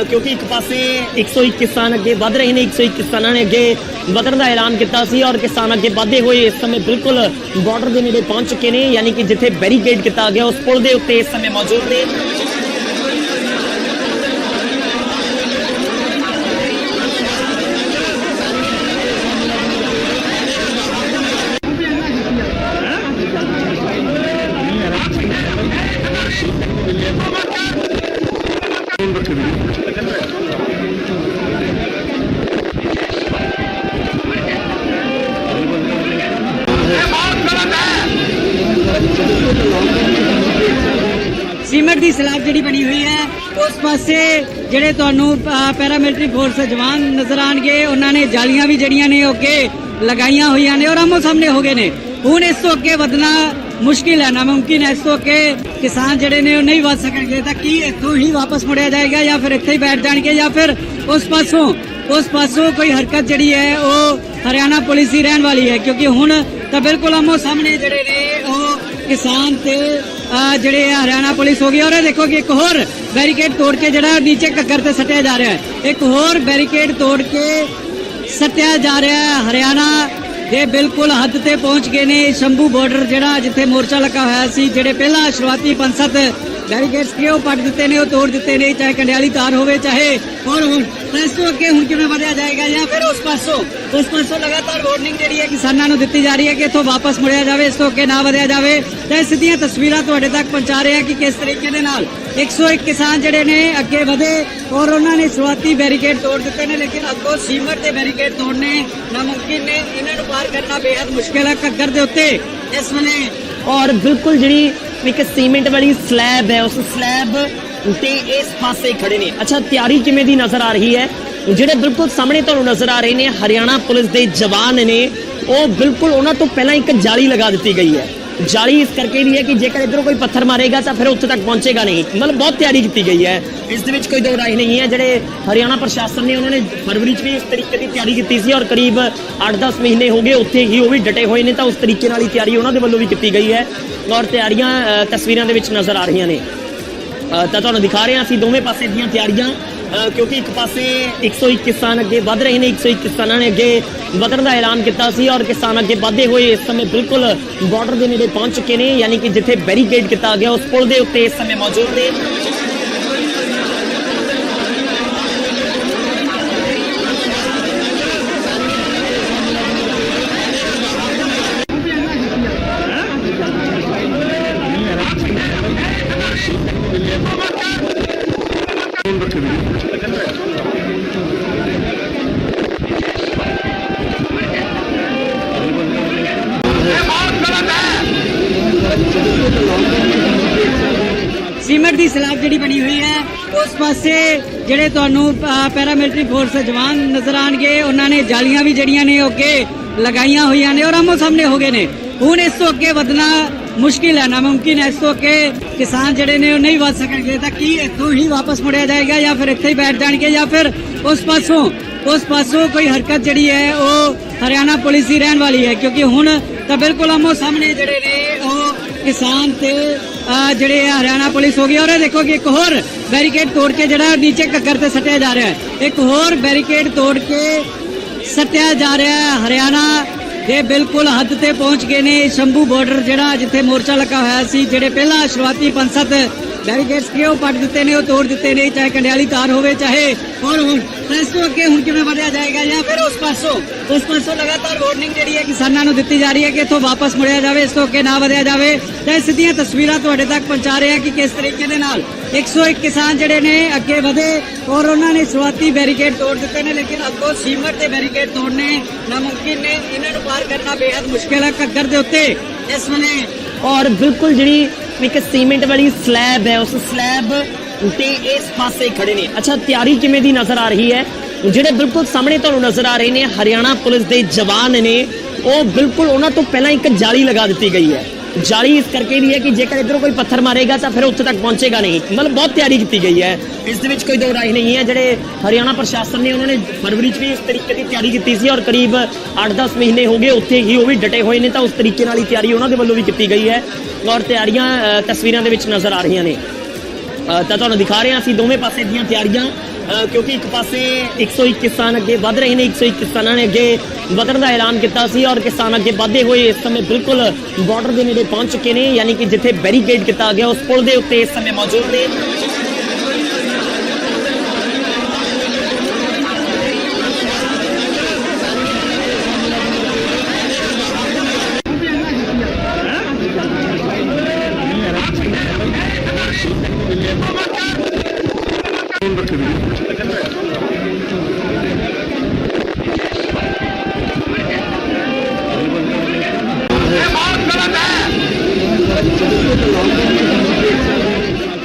ਕਿਉਂਕਿ ਇੱਕ ਪਾਸੇ 101 ਕਿਸਾਨ ਅੱਗੇ ਵਧ ਰਹੇ ਨੇ। 101 ਕਿਸਾਨਾਂ ਨੇ ਅੱਗੇ ਵਧਣ ਦਾ ਐਲਾਨ ਕੀਤਾ ਸੀ ਔਰ ਕਿਸਾਨ ਅੱਗੇ ਵਧਦੇ ਹੋਏ ਇਸ ਸਮੇਂ ਬਿਲਕੁਲ ਬਾਰਡਰ ਦੇ ਨੇੜੇ ਪਹੁੰਚ ਚੁੱਕੇ ਨੇ, ਯਾਨੀ ਕਿ ਜਿੱਥੇ ਬੈਰੀਕੇਡ ਕੀਤਾ ਗਿਆ ਉਸ ਪੁਲ ਦੇ ਉੱਤੇ ਇਸ ਸਮੇਂ ਮੌਜੂਦ ਨੇ। ਸੀਮਟ ਦੀ ਸਲੈਬ ਜਿਹੜੀ ਬਣੀ ਹੋਈ ਹੈ ਉਸ ਪਾਸੇ ਜਿਹੜੇ ਤੁਹਾਨੂੰ ਪੈਰਾਮਿਲਟਰੀ ਫੋਰਸ ਜਵਾਨ ਨਜ਼ਰ ਆਣਗੇ, ਉਹਨਾਂ ਨੇ ਜਾਲੀਆਂ ਵੀ ਜਿਹੜੀਆਂ ਨੇ ਅੱਗੇ ਲਗਾਈਆਂ ਹੋਈਆਂ ਨੇ ਔਰ ਆਮੋ ਸਾਹਮਣੇ ਹੋ ਗਏ ਨੇ। ਹੁਣ ਇਸ ਤੋਂ ਅੱਗੇ ਵਧਣਾ ਮੁਸ਼ਕਿਲ ਹੈ, ਨਾਮੁਮਕਿਨ ਹੈ। ਇਸ ਤੋਂ ਅੱਗੇ ਕਿਸਾਨ ਜਿਹੜੇ ਨੇ ਉਹ ਨਹੀਂ ਵਧ ਸਕਣਗੇ। ਤਾਂ ਕੀ ਇੱਥੋਂ ਹੀ ਵਾਪਸ ਮੁੜਿਆ ਜਾਏਗਾ ਜਾਂ ਫਿਰ ਇੱਥੇ ਹੀ ਬੈਠ ਜਾਣਗੇ ਜਾਂ ਫਿਰ ਉਸ ਪਾਸੋਂ ਕੋਈ ਹਰਕਤ ਜਿਹੜੀ ਹੈ ਉਹ ਹਰਿਆਣਾ ਪੁਲਿਸ ਦੀ ਰਹਿਣ ਵਾਲੀ ਹੈ, ਕਿਉਂਕਿ ਹੁਣ ਤਾਂ ਬਿਲਕੁਲ ਆਮੋ ਸਾਹਮਣੇ ਜਿਹੜੇ ਨੇ ਉਹ ਕਿਸਾਨ ਤੇ ਜਿਹੜੇ ਹਰਿਆਣਾ ਪੁਲਿਸ ਹੋ ਗਈ। ਔਰ ਇਹ ਦੇਖੋ ਕਿ ਇੱਕ ਹੋਰ ਬੈਰੀਕੇਡ ਤੋੜ ਕੇ ਜਿਹੜਾ ਨੀਚੇ ਘੱਗਰ ਤੇ ਸੱਟਿਆ ਜਾ ਰਿਹਾ ਹੈ, ਇੱਕ ਹੋਰ ਬੈਰੀਕੇਡ ਤੋੜ ਕੇ ਸੱਟਿਆ ਜਾ ਰਿਹਾ ਹੈ। ਹਰਿਆਣਾ ਦੇ ਬਿਲਕੁਲ ਹੱਦ ਤੇ ਪਹੁੰਚ ਗਏ ਨੇ। ਸ਼ੰਭੂ ਬਾਰਡਰ ਜਿਹੜਾ ਜਿੱਥੇ ਮੋਰਚਾ ਲੱਗਾ ਹੋਇਆ ਸੀ, ਜਿਹੜੇ ਪਹਿਲਾਂ ਸ਼ੁਰੂਆਤੀ 5-7 ਬੈਰੀਕੇਡਸ ਕਿ ਉਹ ਪੱਟ ਦਿੱਤੇ ਨੇ, ਉਹ ਤੋੜ ਦਿੱਤੇ ਨੇ, ਚਾਹੇ ਕੰਡਿਆਲੀ ਤਾਰ ਹੋਵੇ ਚਾਹੇ ਹੋਰ ਹੁਣ ਤਾਂ ਇਸ ਤੋਂ ਅੱਗੇ ਹੁਣ ਕਿਵੇਂ ਵਧਿਆ ਜਾਏਗਾ ਜਾਂ ਫਿਰ ਉਸ ਪਾਸੋਂ ਲਗਾਤਾਰ ਵਾਰਨਿੰਗ ਜਿਹੜੀ ਹੈ ਕਿਸਾਨਾਂ ਨੂੰ ਦਿੱਤੀ ਜਾ ਰਹੀ ਹੈ ਕਿ ਇੱਥੋਂ ਵਾਪਸ ਮੁੜਿਆ ਜਾਵੇ, ਇਸ ਤੋਂ ਅੱਗੇ ਨਾ ਵਧਿਆ ਜਾਵੇ। ਤਾਂ ਇਹ ਸਿੱਧੀਆਂ ਤਸਵੀਰਾਂ ਤੁਹਾਡੇ ਤੱਕ ਪਹੁੰਚਾ ਰਹੇ ਹਾਂ ਕਿ ਕਿਸ ਤਰੀਕੇ ਦੇ ਨਾਲ 101 ਕਿਸਾਨ ਜਿਹੜੇ ਨੇ ਅੱਗੇ ਵਧੇ ਔਰ ਉਹਨਾਂ ਨੇ ਸ਼ੁਰੂਆਤੀ ਬੈਰੀਕੇਡ ਤੋੜ ਦਿੱਤੇ ਨੇ, ਲੇਕਿਨ ਅੱਗੋਂ ਸੀਮਟ ਦੇ ਬੈਰੀਕੇਡ ਤੋੜਨੇ ਨਾਮੁਮਕਿਨ ਨੇ। ਇਹਨਾਂ ਨੂੰ ਪਾਰ ਕਰਨਾ ਬੇहद ਮੁਸ਼ਕਿਲ ਹੈ ਘੱਗਰ ਦੇ ਉੱਤੇ ਇਸ ਵੇਲੇ। ਔਰ ਬਿਲਕੁਲ ਜਿਹੜੀ ਇੱਕ ਸੀਮੈਂਟ ਵਾਲੀ ਸਲੈਬ ਹੈ, ਉਸ ਸਲੈਬ ਤੇ ਇਸ ਪਾਸੇ ਖੜੇ ਨੇ। ਅੱਛਾ, ਤਿਆਰੀ ਕਿਵੇਂ ਦੀ ਨਜ਼ਰ ਆ ਰਹੀ ਹੈ? ਜਿਹੜੇ ਬਿਲਕੁਲ ਸਾਹਮਣੇ ਤੁਹਾਨੂੰ ਨਜ਼ਰ ਆ ਰਹੇ ਨੇ ਹਰਿਆਣਾ ਪੁਲਿਸ ਦੇ ਜਵਾਨ ਨੇ, ਉਹ ਬਿਲਕੁਲ ਉਹਨਾਂ ਤੋਂ ਪਹਿਲਾਂ ਇੱਕ ਜਾਲੀ ਲਗਾ ਦਿੱਤੀ ਗਈ ਹੈ। ਜਾਲੀ ਇਸ ਕਰਕੇ ਵੀ ਹੈ ਕਿ ਜੇਕਰ ਇੱਧਰੋਂ ਕੋਈ ਪੱਥਰ ਮਾਰੇਗਾ ਤਾਂ ਫਿਰ ਉੱਥੇ ਤੱਕ ਪਹੁੰਚੇਗਾ ਨਹੀਂ। ਮਤਲਬ ਬਹੁਤ ਤਿਆਰੀ ਕੀਤੀ ਗਈ ਹੈ, ਇਸ ਦੇ ਵਿੱਚ ਕੋਈ ਦੋ ਰਾਏ ਨਹੀਂ ਹੈ। ਜਿਹੜੇ ਹਰਿਆਣਾ ਪ੍ਰਸ਼ਾਸਨ ਨੇ ਉਹਨਾਂ ਨੇ ਫਰਵਰੀ 'ਚ ਵੀ ਇਸ ਤਰੀਕੇ ਦੀ ਤਿਆਰੀ ਕੀਤੀ ਸੀ ਔਰ ਕਰੀਬ 8-10 ਮਹੀਨੇ ਹੋ ਗਏ ਉੱਥੇ ਹੀ ਉਹ ਵੀ ਡਟੇ ਹੋਏ ਨੇ, ਤਾਂ ਉਸ ਤਰੀਕੇ ਨਾਲ ਹੀ ਤਿਆਰੀ ਉਹਨਾਂ ਦੇ ਵੱਲੋਂ ਵੀ ਕੀਤੀ ਗਈ ਹੈ ਔਰ ਤਿਆਰੀਆਂ ਤਸਵੀਰਾਂ ਦੇ ਵਿੱਚ ਨਜ਼ਰ ਆ ਰਹੀਆਂ ਨੇ। ਤਾਂ ਤੁਹਾਨੂੰ ਦਿਖਾ ਰਹੇ ਹਾਂ ਅਸੀਂ ਦੋਵੇਂ ਪਾਸੇ ਦੀਆਂ ਤਿਆਰੀਆਂ, ਕਿਉਂਕਿ ਇੱਕ ਪਾਸੇ 101 ਕਿਸਾਨ ਅੱਗੇ ਵਧ ਰਹੇ ਨੇ। 101 ਕਿਸਾਨਾਂ ਨੇ ਅੱਗੇ ਵਧਣ ਦਾ ਐਲਾਨ ਕੀਤਾ ਸੀ ਔਰ ਕਿਸਾਨ ਅੱਗੇ ਵਧਦੇ ਹੋਏ ਇਸ ਸਮੇਂ ਬਿਲਕੁਲ ਬਾਰਡਰ ਦੇ ਨੇੜੇ ਪਹੁੰਚ ਚੁੱਕੇ ਨੇ, ਯਾਨੀ ਕਿ ਜਿੱਥੇ ਬੈਰੀਕੇਡ ਕੀਤਾ ਗਿਆ ਉਸ ਪੁਲ ਦੇ ਉੱਤੇ ਇਸ ਸਮੇਂ ਮੌਜੂਦ ਨੇ। ਸੀਮਟ ਦੀ ਸਲੈਬ ਜਿਹੜੀ ਬਣੀ ਹੋਈ ਹੈ ਉਸ ਪਾਸੇ ਜਿਹੜੇ ਤੁਹਾਨੂੰ ਪੈਰਾਮਿਲਟਰੀ ਫੋਰਸ ਜਵਾਨ ਨਜ਼ਰ ਆਣਗੇ, ਉਹਨਾਂ ਨੇ ਜਾਲੀਆਂ ਵੀ ਜਿਹੜੀਆਂ ਨੇ ਅੱਗੇ ਲਗਾਈਆਂ ਹੋਈਆਂ ਨੇ ਔਰ ਆਮੋ ਸਾਹਮਣੇ ਹੋ ਗਏ ਨੇ। ਹੁਣ ਇਸ ਤੋਂ ਅੱਗੇ ਵਧਣਾ ਮੁਸ਼ਕਿਲ ਹੈ, ਨਾਮੁਮਕਿਨ ਹੈ। ਇਸ ਤੋਂ ਅੱਗੇ ਕਿਸਾਨ ਜਿਹੜੇ ਨੇ ਉਹ ਨਹੀਂ ਵਧ ਸਕਣਗੇ। ਤਾਂ ਕੀ ਇੱਥੋਂ ਹੀ ਵਾਪਸ ਮੁੜਿਆ ਜਾਏਗਾ ਜਾਂ ਫਿਰ ਇੱਥੇ ਹੀ ਬੈਠ ਜਾਣਗੇ ਜਾਂ ਫਿਰ ਉਸ ਪਾਸੋਂ ਕੋਈ ਹਰਕਤ ਜਿਹੜੀ ਹੈ ਉਹ ਹਰਿਆਣਾ ਪੁਲਿਸ ਦੀ ਰਹਿਣ ਵਾਲੀ ਹੈ, ਕਿਉਂਕਿ ਹੁਣ ਤਾਂ ਬਿਲਕੁਲ ਆਮੋ ਸਾਹਮਣੇ ਜਿਹੜੇ ਨੇ ਉਹ ਕਿਸਾਨ ਤੇ ਜਿਹੜੇ ਹਰਿਆਣਾ ਪੁਲਿਸ ਹੋ ਗਈ। ਔਰ ਇਹ ਦੇਖੋ ਕਿ ਇੱਕ ਹੋਰ ਬੈਰੀਕੇਡ ਤੋੜ ਕੇ ਜਿਹੜਾ ਨੀਚੇ ਘੱਗਰ ਤੇ ਸੱਟਿਆ ਜਾ ਰਿਹਾ ਹੈ, ਇੱਕ ਹੋਰ ਬੈਰੀਕੇਡ ਤੋੜ ਕੇ ਸੱਟਿਆ ਜਾ ਰਿਹਾ ਹੈ। ਹਰਿਆਣਾ ਦੇ ਬਿਲਕੁਲ ਹੱਦ ਤੇ ਪਹੁੰਚ ਗਏ ਨੇ। ਸ਼ੰਭੂ ਬਾਰਡਰ ਜਿਹੜਾ ਜਿੱਥੇ ਮੋਰਚਾ ਲੱਗਾ ਹੋਇਆ ਸੀ, ਜਿਹੜੇ ਪਹਿਲਾਂ ਸ਼ੁਰੂਆਤੀ 5-7 ਬੈਰੀਕੇਡਸ ਕਿ ਉਹ ਪੱਟ ਦਿੱਤੇ ਨੇ, ਉਹ ਤੋੜ ਦਿੱਤੇ ਨੇ, ਚਾਹੇ ਕੰਡਿਆਲੀ ਤਾਰ ਹੋਵੇ, ਚਾਹੇ ਹੋਰ ਹੁਣ ਇਸ ਤੋਂ ਅੱਗੇ ਹੁਣ ਕਿਵੇਂ ਵਧਿਆ ਜਾਏਗਾ ਜਾਂ ਫਿਰ ਉਸ ਪਾਸੋਂ ਲਗਾਤਾਰ ਵਾਰਨਿੰਗ ਜਿਹੜੀ ਹੈ ਕਿਸਾਨਾਂ ਨੂੰ ਦਿੱਤੀ ਜਾ ਰਹੀ ਹੈ ਕਿ ਇੱਥੋਂ ਵਾਪਸ ਮੁੜਿਆ ਜਾਵੇ, ਇਸ ਤੋਂ ਅੱਗੇ ਨਾ ਵਧਿਆ ਜਾਵੇ। ਤਾਂ ਸਿੱਧੀਆਂ ਤਸਵੀਰਾਂ ਤੁਹਾਡੇ ਤੱਕ ਪਹੁੰਚਾ ਰਹੇ ਹਾਂ ਕਿ ਕਿਸ ਤਰੀਕੇ ਦੇ ਨਾਲ 101 ਕਿਸਾਨ ਜਿਹੜੇ ਨੇ ਅੱਗੇ ਵਧੇ ਔਰ ਉਹਨਾਂ ਨੇ ਸ਼ੁਰੂਆਤੀ ਬੈਰੀਕੇਡ ਤੋੜ ਦਿੱਤੇ ਨੇ, ਲੇਕਿਨ ਅੱਗੋਂ ਸੀਮਟ ਦੇ ਬੈਰੀਕੇਡ ਤੋੜਨੇ ਨਾਮੁਮਕਿਨ ਨੇ। ਇਹਨਾਂ ਨੂੰ ਪਾਰ ਕਰਨਾ ਬੇहद ਮੁਸ਼ਕਿਲ ਹੈ ਘੱਗਰ ਦੇ ਉੱਤੇ ਇਸ ਵੇਲੇ। ਔਰ ਬਿਲਕੁਲ ਜਿਹੜੀ ਇੱਕ ਸੀਮੈਂਟ ਵਾਲੀ ਸਲੈਬ ਹੈ, ਉਸ ਸਲੈਬ ਤੇ ਇਸ ਪਾਸੇ ਖੜੇ ਨੇ। ਅੱਛਾ, ਤਿਆਰੀ ਕਿਵੇਂ ਦੀ ਨਜ਼ਰ ਆ ਰਹੀ ਹੈ? ਜਿਹੜੇ ਬਿਲਕੁਲ ਸਾਹਮਣੇ ਤੁਹਾਨੂੰ ਨਜ਼ਰ ਆ ਰਹੇ ਨੇ ਹਰਿਆਣਾ ਪੁਲਿਸ ਦੇ ਜਵਾਨ ਨੇ, ਉਹ ਬਿਲਕੁਲ ਉਹਨਾਂ ਤੋਂ ਪਹਿਲਾਂ ਇੱਕ ਜਾਲੀ ਲਗਾ ਦਿੱਤੀ ਗਈ ਹੈ। ਜਾਲੀ ਇਸ ਕਰਕੇ ਵੀ ਹੈ ਕਿ ਜੇਕਰ ਇਧਰੋਂ ਕੋਈ ਪੱਥਰ ਮਾਰੇਗਾ ਤਾਂ ਫਿਰ ਉੱਥੇ ਤੱਕ ਪਹੁੰਚੇਗਾ ਨਹੀਂ। ਮਤਲਬ ਬਹੁਤ ਤਿਆਰੀ ਕੀਤੀ ਗਈ ਹੈ, ਇਸ ਦੇ ਵਿੱਚ ਕੋਈ ਦੋ ਰਾਏ ਨਹੀਂ ਹੈ। ਜਿਹੜੇ ਹਰਿਆਣਾ ਪ੍ਰਸ਼ਾਸਨ ਨੇ ਉਹਨਾਂ ਨੇ ਫਰਵਰੀ 'ਚ ਵੀ ਇਸ ਤਰੀਕੇ ਦੀ ਤਿਆਰੀ ਕੀਤੀ ਸੀ ਔਰ ਕਰੀਬ 8-10 ਮਹੀਨੇ ਹੋ ਗਏ ਉੱਥੇ ਹੀ ਉਹ ਵੀ ਡਟੇ ਹੋਏ ਨੇ, ਤਾਂ ਉਸ ਤਰੀਕੇ ਨਾਲ ਹੀ ਤਿਆਰੀ ਉਹਨਾਂ ਦੇ ਵੱਲੋਂ ਵੀ ਕੀਤੀ ਗਈ ਹੈ ਔਰ ਤਿਆਰੀਆਂ ਤਸਵੀਰਾਂ ਦੇ ਵਿੱਚ ਨਜ਼ਰ ਆ ਰਹੀਆਂ ਨੇ। ਤਾਂ ਤੁਹਾਨੂੰ ਦਿਖਾ ਰਹੇ ਹਾਂ ਅਸੀਂ ਦੋਵੇਂ ਪਾਸੇ ਦੀਆਂ ਤਿਆਰੀਆਂ, ਕਿਉਂਕਿ ਇੱਕ ਪਾਸੇ 101 ਕਿਸਾਨ ਅੱਗੇ ਵੱਧ ਰਹੇ ਨੇ। 101 ਕਿਸਾਨਾਂ ਨੇ ਅੱਗੇ ਵਧਣ ਦਾ ਐਲਾਨ ਕੀਤਾ ਸੀ ਔਰ ਕਿਸਾਨ ਅੱਗੇ ਵਧਦੇ ਹੋਏ ਇਸ ਸਮੇਂ ਬਿਲਕੁਲ ਬਾਰਡਰ ਦੇ ਨੇੜੇ ਪਹੁੰਚ ਚੁੱਕੇ ਨੇ, ਯਾਨੀ ਕਿ ਜਿੱਥੇ ਬੈਰੀਕੇਡ ਕੀਤਾ ਗਿਆ ਉਸ ਪੁਲ ਦੇ ਉੱਤੇ ਇਸ ਸਮੇਂ ਮੌਜੂਦ ਨੇ।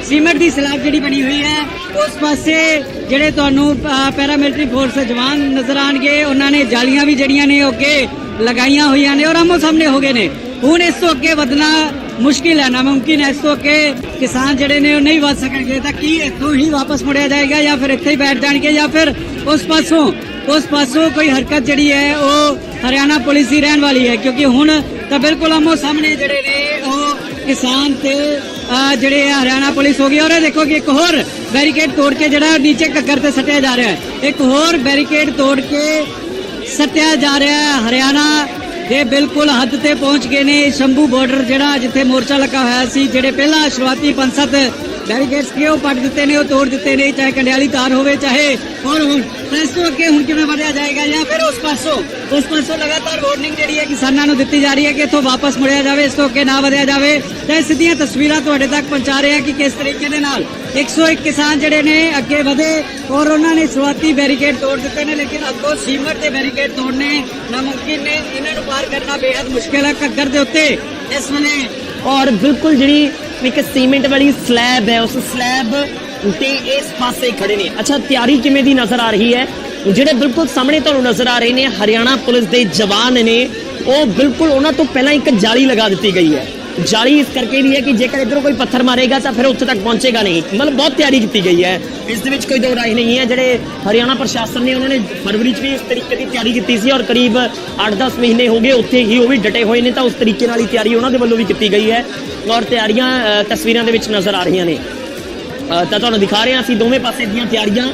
ਸੀਮਟ ਦੀ ਸਲੈਬ ਜਿਹੜੀ ਬਣੀ ਹੋਈ ਹੈ ਉਸ ਪਾਸੇ ਜਿਹੜੇ ਤੁਹਾਨੂੰ ਪੈਰਾਮਿਲਟਰੀ ਫੋਰਸ ਦੇ ਜਵਾਨ ਨਜ਼ਰ ਆਣਗੇ, ਉਹਨਾਂ ਨੇ ਜਾਲੀਆਂ ਵੀ ਜਿਹੜੀਆਂ ਨੇ ਅੱਗੇ ਲਗਾਈਆਂ ਹੋਈਆਂ ਨੇ ਔਰ ਆਮੋ ਸਾਹਮਣੇ ਹੋ ਗਏ ਨੇ। ਹੁਣ ਇਸ ਤੋਂ ਅੱਗੇ ਵਧਣਾ ਮੁਸ਼ਕਿਲ ਹੈ, ਨਾਮੁਮਕਿਨ ਹੈ। ਇਸ ਤੋਂ ਅੱਗੇ ਕਿਸਾਨ ਜਿਹੜੇ ਨੇ ਉਹ ਨਹੀਂ ਵਧ ਸਕਣਗੇ। ਤਾਂ ਕੀ ਇੱਥੋਂ ਹੀ ਵਾਪਸ ਮੁੜਿਆ ਜਾਏਗਾ ਜਾਂ ਫਿਰ ਇੱਥੇ ਹੀ ਬੈਠ ਜਾਣਗੇ ਜਾਂ ਫਿਰ ਉਸ ਪਾਸੋਂ ਕੋਈ ਹਰਕਤ ਜਿਹੜੀ ਹੈ ਉਹ ਹਰਿਆਣਾ ਪੁਲਿਸ ਦੀ ਰਹਿਣ ਵਾਲੀ ਹੈ, ਕਿਉਂਕਿ ਹੁਣ ਤਾਂ ਬਿਲਕੁਲ ਆਮੋ ਸਾਹਮਣੇ ਜਿਹੜੇ ਨੇ ਉਹ ਕਿਸਾਨ ਤੇ ਜਿਹੜੇ ਹਰਿਆਣਾ ਪੁਲਿਸ ਹੋ ਗਈ। ਔਰ ਇਹ ਦੇਖੋ ਕਿ ਇੱਕ ਹੋਰ ਬੈਰੀਕੇਡ ਤੋੜ ਕੇ ਜਿਹੜਾ ਨੀਚੇ ਘੱਗਰ ਤੇ ਸੱਟਿਆ ਜਾ ਰਿਹਾ ਹੈ, ਇੱਕ ਹੋਰ ਬੈਰੀਕੇਡ ਤੋੜ ਕੇ ਸੱਟਿਆ ਜਾ ਰਿਹਾ ਹੈ। ਹਰਿਆਣਾ ਦੇ ਬਿਲਕੁਲ ਹੱਦ ਤੇ ਪਹੁੰਚ ਗਏ ਨੇ। ਸ਼ੰਭੂ ਬਾਰਡਰ ਜਿਹੜਾ ਜਿੱਥੇ ਮੋਰਚਾ ਲੱਗਾ ਹੋਇਆ ਸੀ, ਜਿਹੜੇ ਪਹਿਲਾਂ ਸ਼ੁਰੂਆਤੀ 5-7 ਬੈਰੀਕੇਡਸ ਕਿ ਉਹ ਪੱਟ ਦਿੱਤੇ ਨੇ, ਉਹ ਤੋੜ ਦਿੱਤੇ ਨੇ, ਚਾਹੇ ਕੰਡਿਆਲੀ ਤਾਰ ਹੋਵੇ, ਚਾਹੇ ਹੋਰ ਹੁਣ ਇਸ ਤੋਂ ਅੱਗੇ ਹੁਣ ਕਿਵੇਂ ਵਧਿਆ ਜਾਏਗਾ ਜਾਂ ਫਿਰ ਉਸ ਪਾਸੋਂ ਲਗਾਤਾਰ ਵਾਰਨਿੰਗ ਜਿਹੜੀ ਹੈ ਕਿਸਾਨਾਂ ਨੂੰ ਦਿੱਤੀ ਜਾ ਰਹੀ ਹੈ ਕਿ ਇੱਥੋਂ ਵਾਪਸ ਮੁੜਿਆ ਜਾਵੇ, ਇਸ ਤੋਂ ਅੱਗੇ ਨਾ ਵਧਿਆ ਜਾਵੇ। ਤਾਂ ਸਿੱਧੀਆਂ ਤਸਵੀਰਾਂ ਤੁਹਾਡੇ ਤੱਕ ਪਹੁੰਚਾ ਰਹੇ ਹਾਂ ਕਿ ਕਿਸ ਤਰੀਕੇ ਦੇ ਨਾਲ 101 ਕਿਸਾਨ ਜਿਹੜੇ ਨੇ ਅੱਗੇ ਵਧੇ ਔਰ ਉਹਨਾਂ ਨੇ ਸ਼ੁਰੂਆਤੀ ਬੈਰੀਕੇਡ ਤੋੜ ਦਿੱਤੇ ਨੇ, ਲੇਕਿਨ ਅੱਗੋਂ ਸੀਮਟ ਦੇ ਬੈਰੀਕੇਡ ਤੋੜਨੇ ਨਾਮੁਮਕਿਨ ਨੇ। ਇਹਨਾਂ ਨੂੰ ਪਾਰ ਕਰਨਾ ਬੇहद ਮੁਸ਼ਕਿਲ ਹੈ ਘੱਗਰ ਦੇ ਉੱਤੇ ਇਸ ਵੇਲੇ। ਔਰ ਬਿਲਕੁਲ ਜਿਹੜੀ ਇੱਕ ਸੀਮੈਂਟ ਵਾਲੀ ਸਲੈਬ ਹੈ, ਉਸ ਸਲੈਬ ਤੇ ਇਸ ਪਾਸੇ ਖੜੇ ਨੇ। ਅੱਛਾ, ਤਿਆਰੀ ਕਿਵੇਂ ਦੀ ਨਜ਼ਰ ਆ ਰਹੀ ਹੈ? ਜਿਹੜੇ ਬਿਲਕੁਲ ਸਾਹਮਣੇ ਤੁਹਾਨੂੰ ਨਜ਼ਰ ਆ ਰਹੇ ਨੇ ਹਰਿਆਣਾ ਪੁਲਿਸ ਦੇ ਜਵਾਨ ਨੇ, ਉਹ ਬਿਲਕੁਲ ਉਹਨਾਂ ਤੋਂ ਪਹਿਲਾਂ ਇੱਕ ਜਾਲੀ ਲਗਾ ਦਿੱਤੀ ਗਈ ਹੈ। ਜਾਲੀ ਇਸ ਕਰਕੇ ਵੀ ਹੈ ਕਿ ਜੇਕਰ ਇਧਰੋਂ ਕੋਈ ਪੱਥਰ ਮਾਰੇਗਾ ਤਾਂ ਫਿਰ ਉੱਥੇ ਤੱਕ ਪਹੁੰਚੇਗਾ ਨਹੀਂ। ਮਤਲਬ ਬਹੁਤ ਤਿਆਰੀ ਕੀਤੀ ਗਈ ਹੈ, ਇਸ ਦੇ ਵਿੱਚ ਕੋਈ ਦੋ ਰਾਏ ਨਹੀਂ ਹੈ। ਜਿਹੜੇ ਹਰਿਆਣਾ ਪ੍ਰਸ਼ਾਸਨ ਨੇ ਉਹਨਾਂ ਨੇ ਫਰਵਰੀ 'ਚ ਵੀ ਇਸ ਤਰੀਕੇ ਦੀ ਤਿਆਰੀ ਕੀਤੀ ਸੀ ਔਰ ਕਰੀਬ 8-10 ਮਹੀਨੇ ਹੋ ਗਏ ਉੱਥੇ ਹੀ ਉਹ ਵੀ ਡਟੇ ਹੋਏ ਨੇ, ਤਾਂ ਉਸ ਤਰੀਕੇ ਨਾਲ ਹੀ ਤਿਆਰੀ ਉਹਨਾਂ ਦੇ ਵੱਲੋਂ ਵੀ ਕੀਤੀ ਗਈ ਹੈ ਔਰ ਤਿਆਰੀਆਂ ਤਸਵੀਰਾਂ ਦੇ ਵਿੱਚ ਨਜ਼ਰ ਆ ਰਹੀਆਂ ਨੇ। ਤਾਂ ਤੁਹਾਨੂੰ ਦਿਖਾ ਰਹੇ ਹਾਂ ਅਸੀਂ ਦੋਵੇਂ ਪਾਸੇ ਦੀਆਂ ਤਿਆਰੀਆਂ,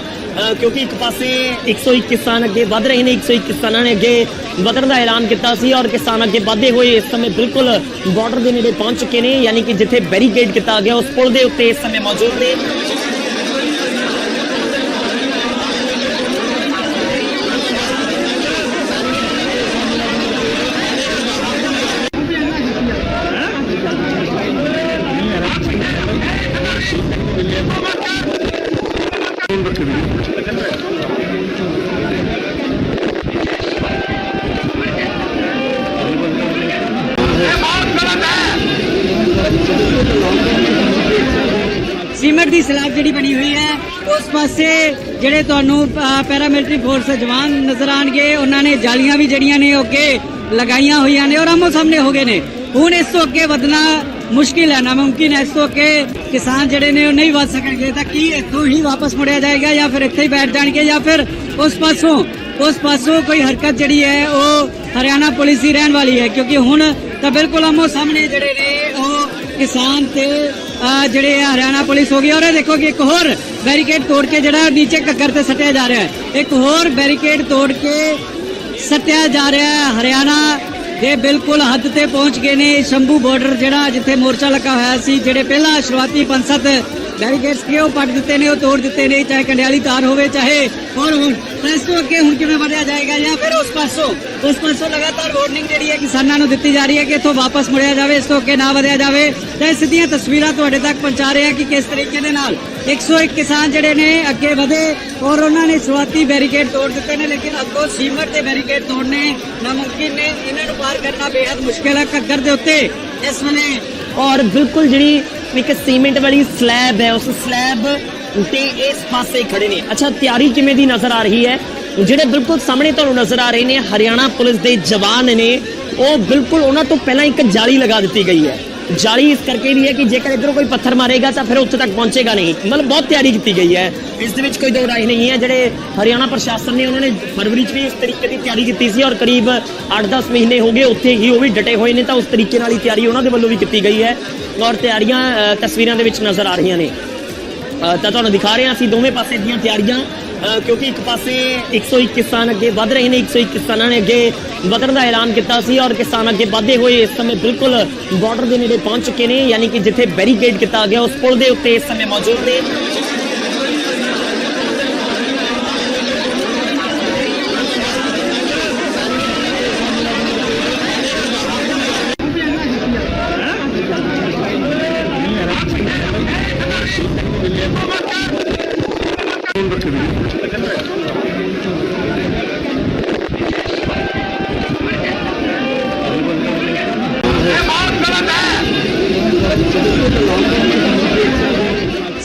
ਕਿਉਂਕਿ ਇੱਕ ਪਾਸੇ 101 ਕਿਸਾਨ ਅੱਗੇ ਵੱਧ ਰਹੇ ਨੇ। 101 ਕਿਸਾਨਾਂ ਨੇ ਅੱਗੇ ਵਧਣ ਦਾ ਐਲਾਨ ਕੀਤਾ ਸੀ ਔਰ ਕਿਸਾਨ ਅੱਗੇ ਵਧਦੇ ਹੋਏ ਇਸ ਸਮੇਂ ਬਿਲਕੁਲ ਬਾਰਡਰ ਦੇ ਨੇੜੇ ਪਹੁੰਚ ਚੁੱਕੇ ਨੇ, ਯਾਨੀ ਕਿ ਜਿੱਥੇ ਬੈਰੀਕੇਡ ਕੀਤਾ ਗਿਆ ਉਸ ਪੁਲ ਦੇ ਉੱਤੇ ਇਸ ਸਮੇਂ ਮੌਜੂਦ ਨੇ। ਸੀਮਟ ਦੀ ਸਲੈਬ ਜਿਹੜੀ ਬਣੀ ਹੋਈ ਹੈ ਉਸ ਪਾਸੇ ਜਿਹੜੇ ਤੁਹਾਨੂੰ ਪੈਰਾਮਿਲਟਰੀ ਫੋਰਸ ਦੇ ਜਵਾਨ ਨਜ਼ਰ ਆਣਗੇ, ਉਹਨਾਂ ਨੇ ਜਾਲੀਆਂ ਵੀ ਜਿਹੜੀਆਂ ਨੇ ਅੱਗੇ ਲਗਾਈਆਂ ਹੋਈਆਂ ਨੇ ਔਰ ਆਮੋ ਸਾਹਮਣੇ ਹੋ ਗਏ ਨੇ। ਹੁਣ ਇਸ ਤੋਂ ਅੱਗੇ ਵਧਣਾ ਮੁਸ਼ਕਿਲ ਹੈ, ਨਾਮੁਮਕਿਨ ਹੈ। ਇਸ ਤੋਂ ਅੱਗੇ ਕਿਸਾਨ ਜਿਹੜੇ ਨੇ ਉਹ ਨਹੀਂ ਵਧ ਸਕਣਗੇ। ਤਾਂ ਕੀ ਇੱਥੋਂ ਹੀ ਵਾਪਸ ਮੁੜਿਆ ਜਾਏਗਾ ਜਾਂ ਫਿਰ ਇੱਥੇ ਹੀ ਬੈਠ ਜਾਣਗੇ ਜਾਂ ਫਿਰ ਉਸ ਪਾਸੋਂ ਕੋਈ ਹਰਕਤ ਜਿਹੜੀ ਹੈ ਉਹ ਹਰਿਆਣਾ ਪੁਲਿਸ ਦੀ ਰਹਿਣ ਵਾਲੀ ਹੈ, ਕਿਉਂਕਿ ਹੁਣ ਤਾਂ ਬਿਲਕੁਲ ਆਮੋ ਸਾਹਮਣੇ ਜਿਹੜੇ ਨੇ ਉਹ ਕਿਸਾਨ ਤੇ ਜਿਹੜੇ ਹਰਿਆਣਾ ਪੁਲਿਸ ਹੋ ਗਈ। ਔਰ ਇਹ ਦੇਖੋ ਕਿ ਇੱਕ ਹੋਰ ਬੈਰੀਕੇਡ ਤੋੜ ਕੇ ਜਿਹੜਾ ਨੀਚੇ ਘੱਗਰ ਤੇ ਸੱਟਿਆ ਜਾ ਰਿਹਾ ਹੈ, ਇੱਕ ਹੋਰ ਬੈਰੀਕੇਡ ਤੋੜ ਕੇ ਸੱਟਿਆ ਜਾ ਰਿਹਾ ਹੈ। ਹਰਿਆਣਾ ਦੇ ਬਿਲਕੁਲ ਹੱਦ ਤੇ ਪਹੁੰਚ ਗਏ ਨੇ। ਸ਼ੰਭੂ ਬਾਰਡਰ ਜਿਹੜਾ ਜਿੱਥੇ ਮੋਰਚਾ ਲੱਗਾ ਹੋਇਆ ਸੀ, ਜਿਹੜੇ ਪਹਿਲਾਂ ਸ਼ੁਰੂਆਤੀ 5-7 ਬੈਰੀਕੇਡਸ ਕਿ ਉਹ ਪੱਟ ਦਿੱਤੇ ਨੇ, ਉਹ ਤੋੜ ਦਿੱਤੇ ਨੇ, ਚਾਹੇ ਕੰਡਿਆਲੀ ਤਾਰ ਹੋਵੇ ਚਾਹੇ ਹੋਰ ਹੁਣ ਇਸ ਤੋਂ ਅੱਗੇ ਹੁਣ ਕਿਵੇਂ ਵਧਿਆ ਜਾਏਗਾ ਜਾਂ ਫਿਰ ਉਸ ਪਾਸੋਂ ਲਗਾਤਾਰ ਵਾਰਨਿੰਗ ਜਿਹੜੀ ਹੈ ਕਿਸਾਨਾਂ ਨੂੰ ਦਿੱਤੀ ਜਾ ਰਹੀ ਹੈ ਕਿ ਇੱਥੋਂ ਵਾਪਸ ਮੁੜਿਆ ਜਾਵੇ, ਇਸ ਤੋਂ ਅੱਗੇ ਨਾ ਵਧਿਆ ਜਾਵੇ। ਤਾਂ ਸਿੱਧੀਆਂ ਤਸਵੀਰਾਂ ਤੁਹਾਡੇ ਤੱਕ ਪਹੁੰਚਾ ਰਹੇ ਹਾਂ ਕਿ ਕਿਸ ਤਰੀਕੇ ਦੇ ਨਾਲ 101 ਕਿਸਾਨ ਜਿਹੜੇ ਨੇ ਅੱਗੇ ਵਧੇ ਔਰ ਉਹਨਾਂ ਨੇ ਸ਼ੁਰੂਆਤੀ ਬੈਰੀਕੇਡ ਤੋੜ ਦਿੱਤੇ ਨੇ, ਲੇਕਿਨ ਅੱਗੋਂ ਸੀਮਟ ਦੇ ਬੈਰੀਕੇਡ ਤੋੜਨੇ ਨਾਮੁਮਕਿਨ ਨੇ। ਇਹਨਾਂ ਨੂੰ ਪਾਰ ਕਰਨਾ ਬੇहद ਮੁਸ਼ਕਿਲ ਹੈ ਘੱਗਰ ਦੇ ਉੱਤੇ ਇਸ ਵੇਲੇ। ਔਰ ਬਿਲਕੁਲ ਜਿਹੜੀ ਇੱਕ ਸੀਮੈਂਟ ਵਾਲੀ ਸਲੈਬ ਹੈ, ਉਸ ਸਲੈਬ ਤੇ ਇਸ ਪਾਸੇ ਖੜੇ ਨੇ। ਅੱਛਾ, ਤਿਆਰੀ ਕਿਵੇਂ ਦੀ ਨਜ਼ਰ ਆ ਰਹੀ ਹੈ? ਜਿਹੜੇ ਬਿਲਕੁਲ ਸਾਹਮਣੇ ਤੁਹਾਨੂੰ ਨਜ਼ਰ ਆ ਰਹੇ ਨੇ ਹਰਿਆਣਾ ਪੁਲਿਸ ਦੇ ਜਵਾਨ ਨੇ, ਉਹ ਬਿਲਕੁਲ ਉਹਨਾਂ ਤੋਂ ਪਹਿਲਾਂ ਇੱਕ ਜਾਲੀ ਲਗਾ ਦਿੱਤੀ ਗਈ ਹੈ। ਜਾਲੀ ਇਸ ਕਰਕੇ ਵੀ ਹੈ ਕਿ ਜੇਕਰ ਇਧਰੋਂ ਕੋਈ ਪੱਥਰ ਮਾਰੇਗਾ ਤਾਂ ਫਿਰ ਉੱਥੇ ਤੱਕ ਪਹੁੰਚੇਗਾ ਨਹੀਂ। ਮਤਲਬ ਬਹੁਤ ਤਿਆਰੀ ਕੀਤੀ ਗਈ ਹੈ, ਇਸ ਦੇ ਵਿੱਚ ਕੋਈ ਦੋ ਰਾਏ ਨਹੀਂ ਹੈ। ਜਿਹੜੇ ਹਰਿਆਣਾ ਪ੍ਰਸ਼ਾਸਨ ਨੇ ਉਹਨਾਂ ਨੇ ਫਰਵਰੀ 'ਚ ਵੀ ਇਸ ਤਰੀਕੇ ਦੀ ਤਿਆਰੀ ਕੀਤੀ ਸੀ ਔਰ ਕਰੀਬ 8-10 ਮਹੀਨੇ ਹੋ ਗਏ ਉੱਥੇ ਹੀ ਉਹ ਵੀ ਡਟੇ ਹੋਏ ਨੇ, ਤਾਂ ਉਸ ਤਰੀਕੇ ਨਾਲ ਹੀ ਤਿਆਰੀ ਉਹਨਾਂ ਦੇ ਵੱਲੋਂ ਵੀ ਕੀਤੀ ਗਈ ਹੈ ਔਰ ਤਿਆਰੀਆਂ ਤਸਵੀਰਾਂ ਦੇ ਵਿੱਚ ਨਜ਼ਰ ਆ ਰਹੀਆਂ ਨੇ। ਤਾਂ ਤੁਹਾਨੂੰ ਦਿਖਾ ਰਹੇ ਹਾਂ ਅਸੀਂ ਦੋਵੇਂ ਪਾਸੇ ਦੀਆਂ ਤਿਆਰੀਆਂ, ਕਿਉਂਕਿ ਇੱਕ ਪਾਸੇ 101 ਕਿਸਾਨ ਅੱਗੇ ਵੱਧ ਰਹੇ ਨੇ। 101 ਕਿਸਾਨਾਂ ਨੇ ਅੱਗੇ ਵਧਣ ਦਾ ਐਲਾਨ ਕੀਤਾ ਸੀ ਔਰ ਕਿਸਾਨ ਅੱਗੇ ਵਧਦੇ ਹੋਏ ਇਸ ਸਮੇਂ ਬਿਲਕੁਲ ਬਾਰਡਰ ਦੇ ਨੇੜੇ ਪਹੁੰਚ ਚੁੱਕੇ ਨੇ, ਯਾਨੀ ਕਿ ਜਿੱਥੇ ਬੈਰੀਕੇਡ ਕੀਤਾ ਗਿਆ ਉਸ ਪੁਲ ਦੇ ਉੱਤੇ ਇਸ ਸਮੇਂ ਮੌਜੂਦ ਨੇ।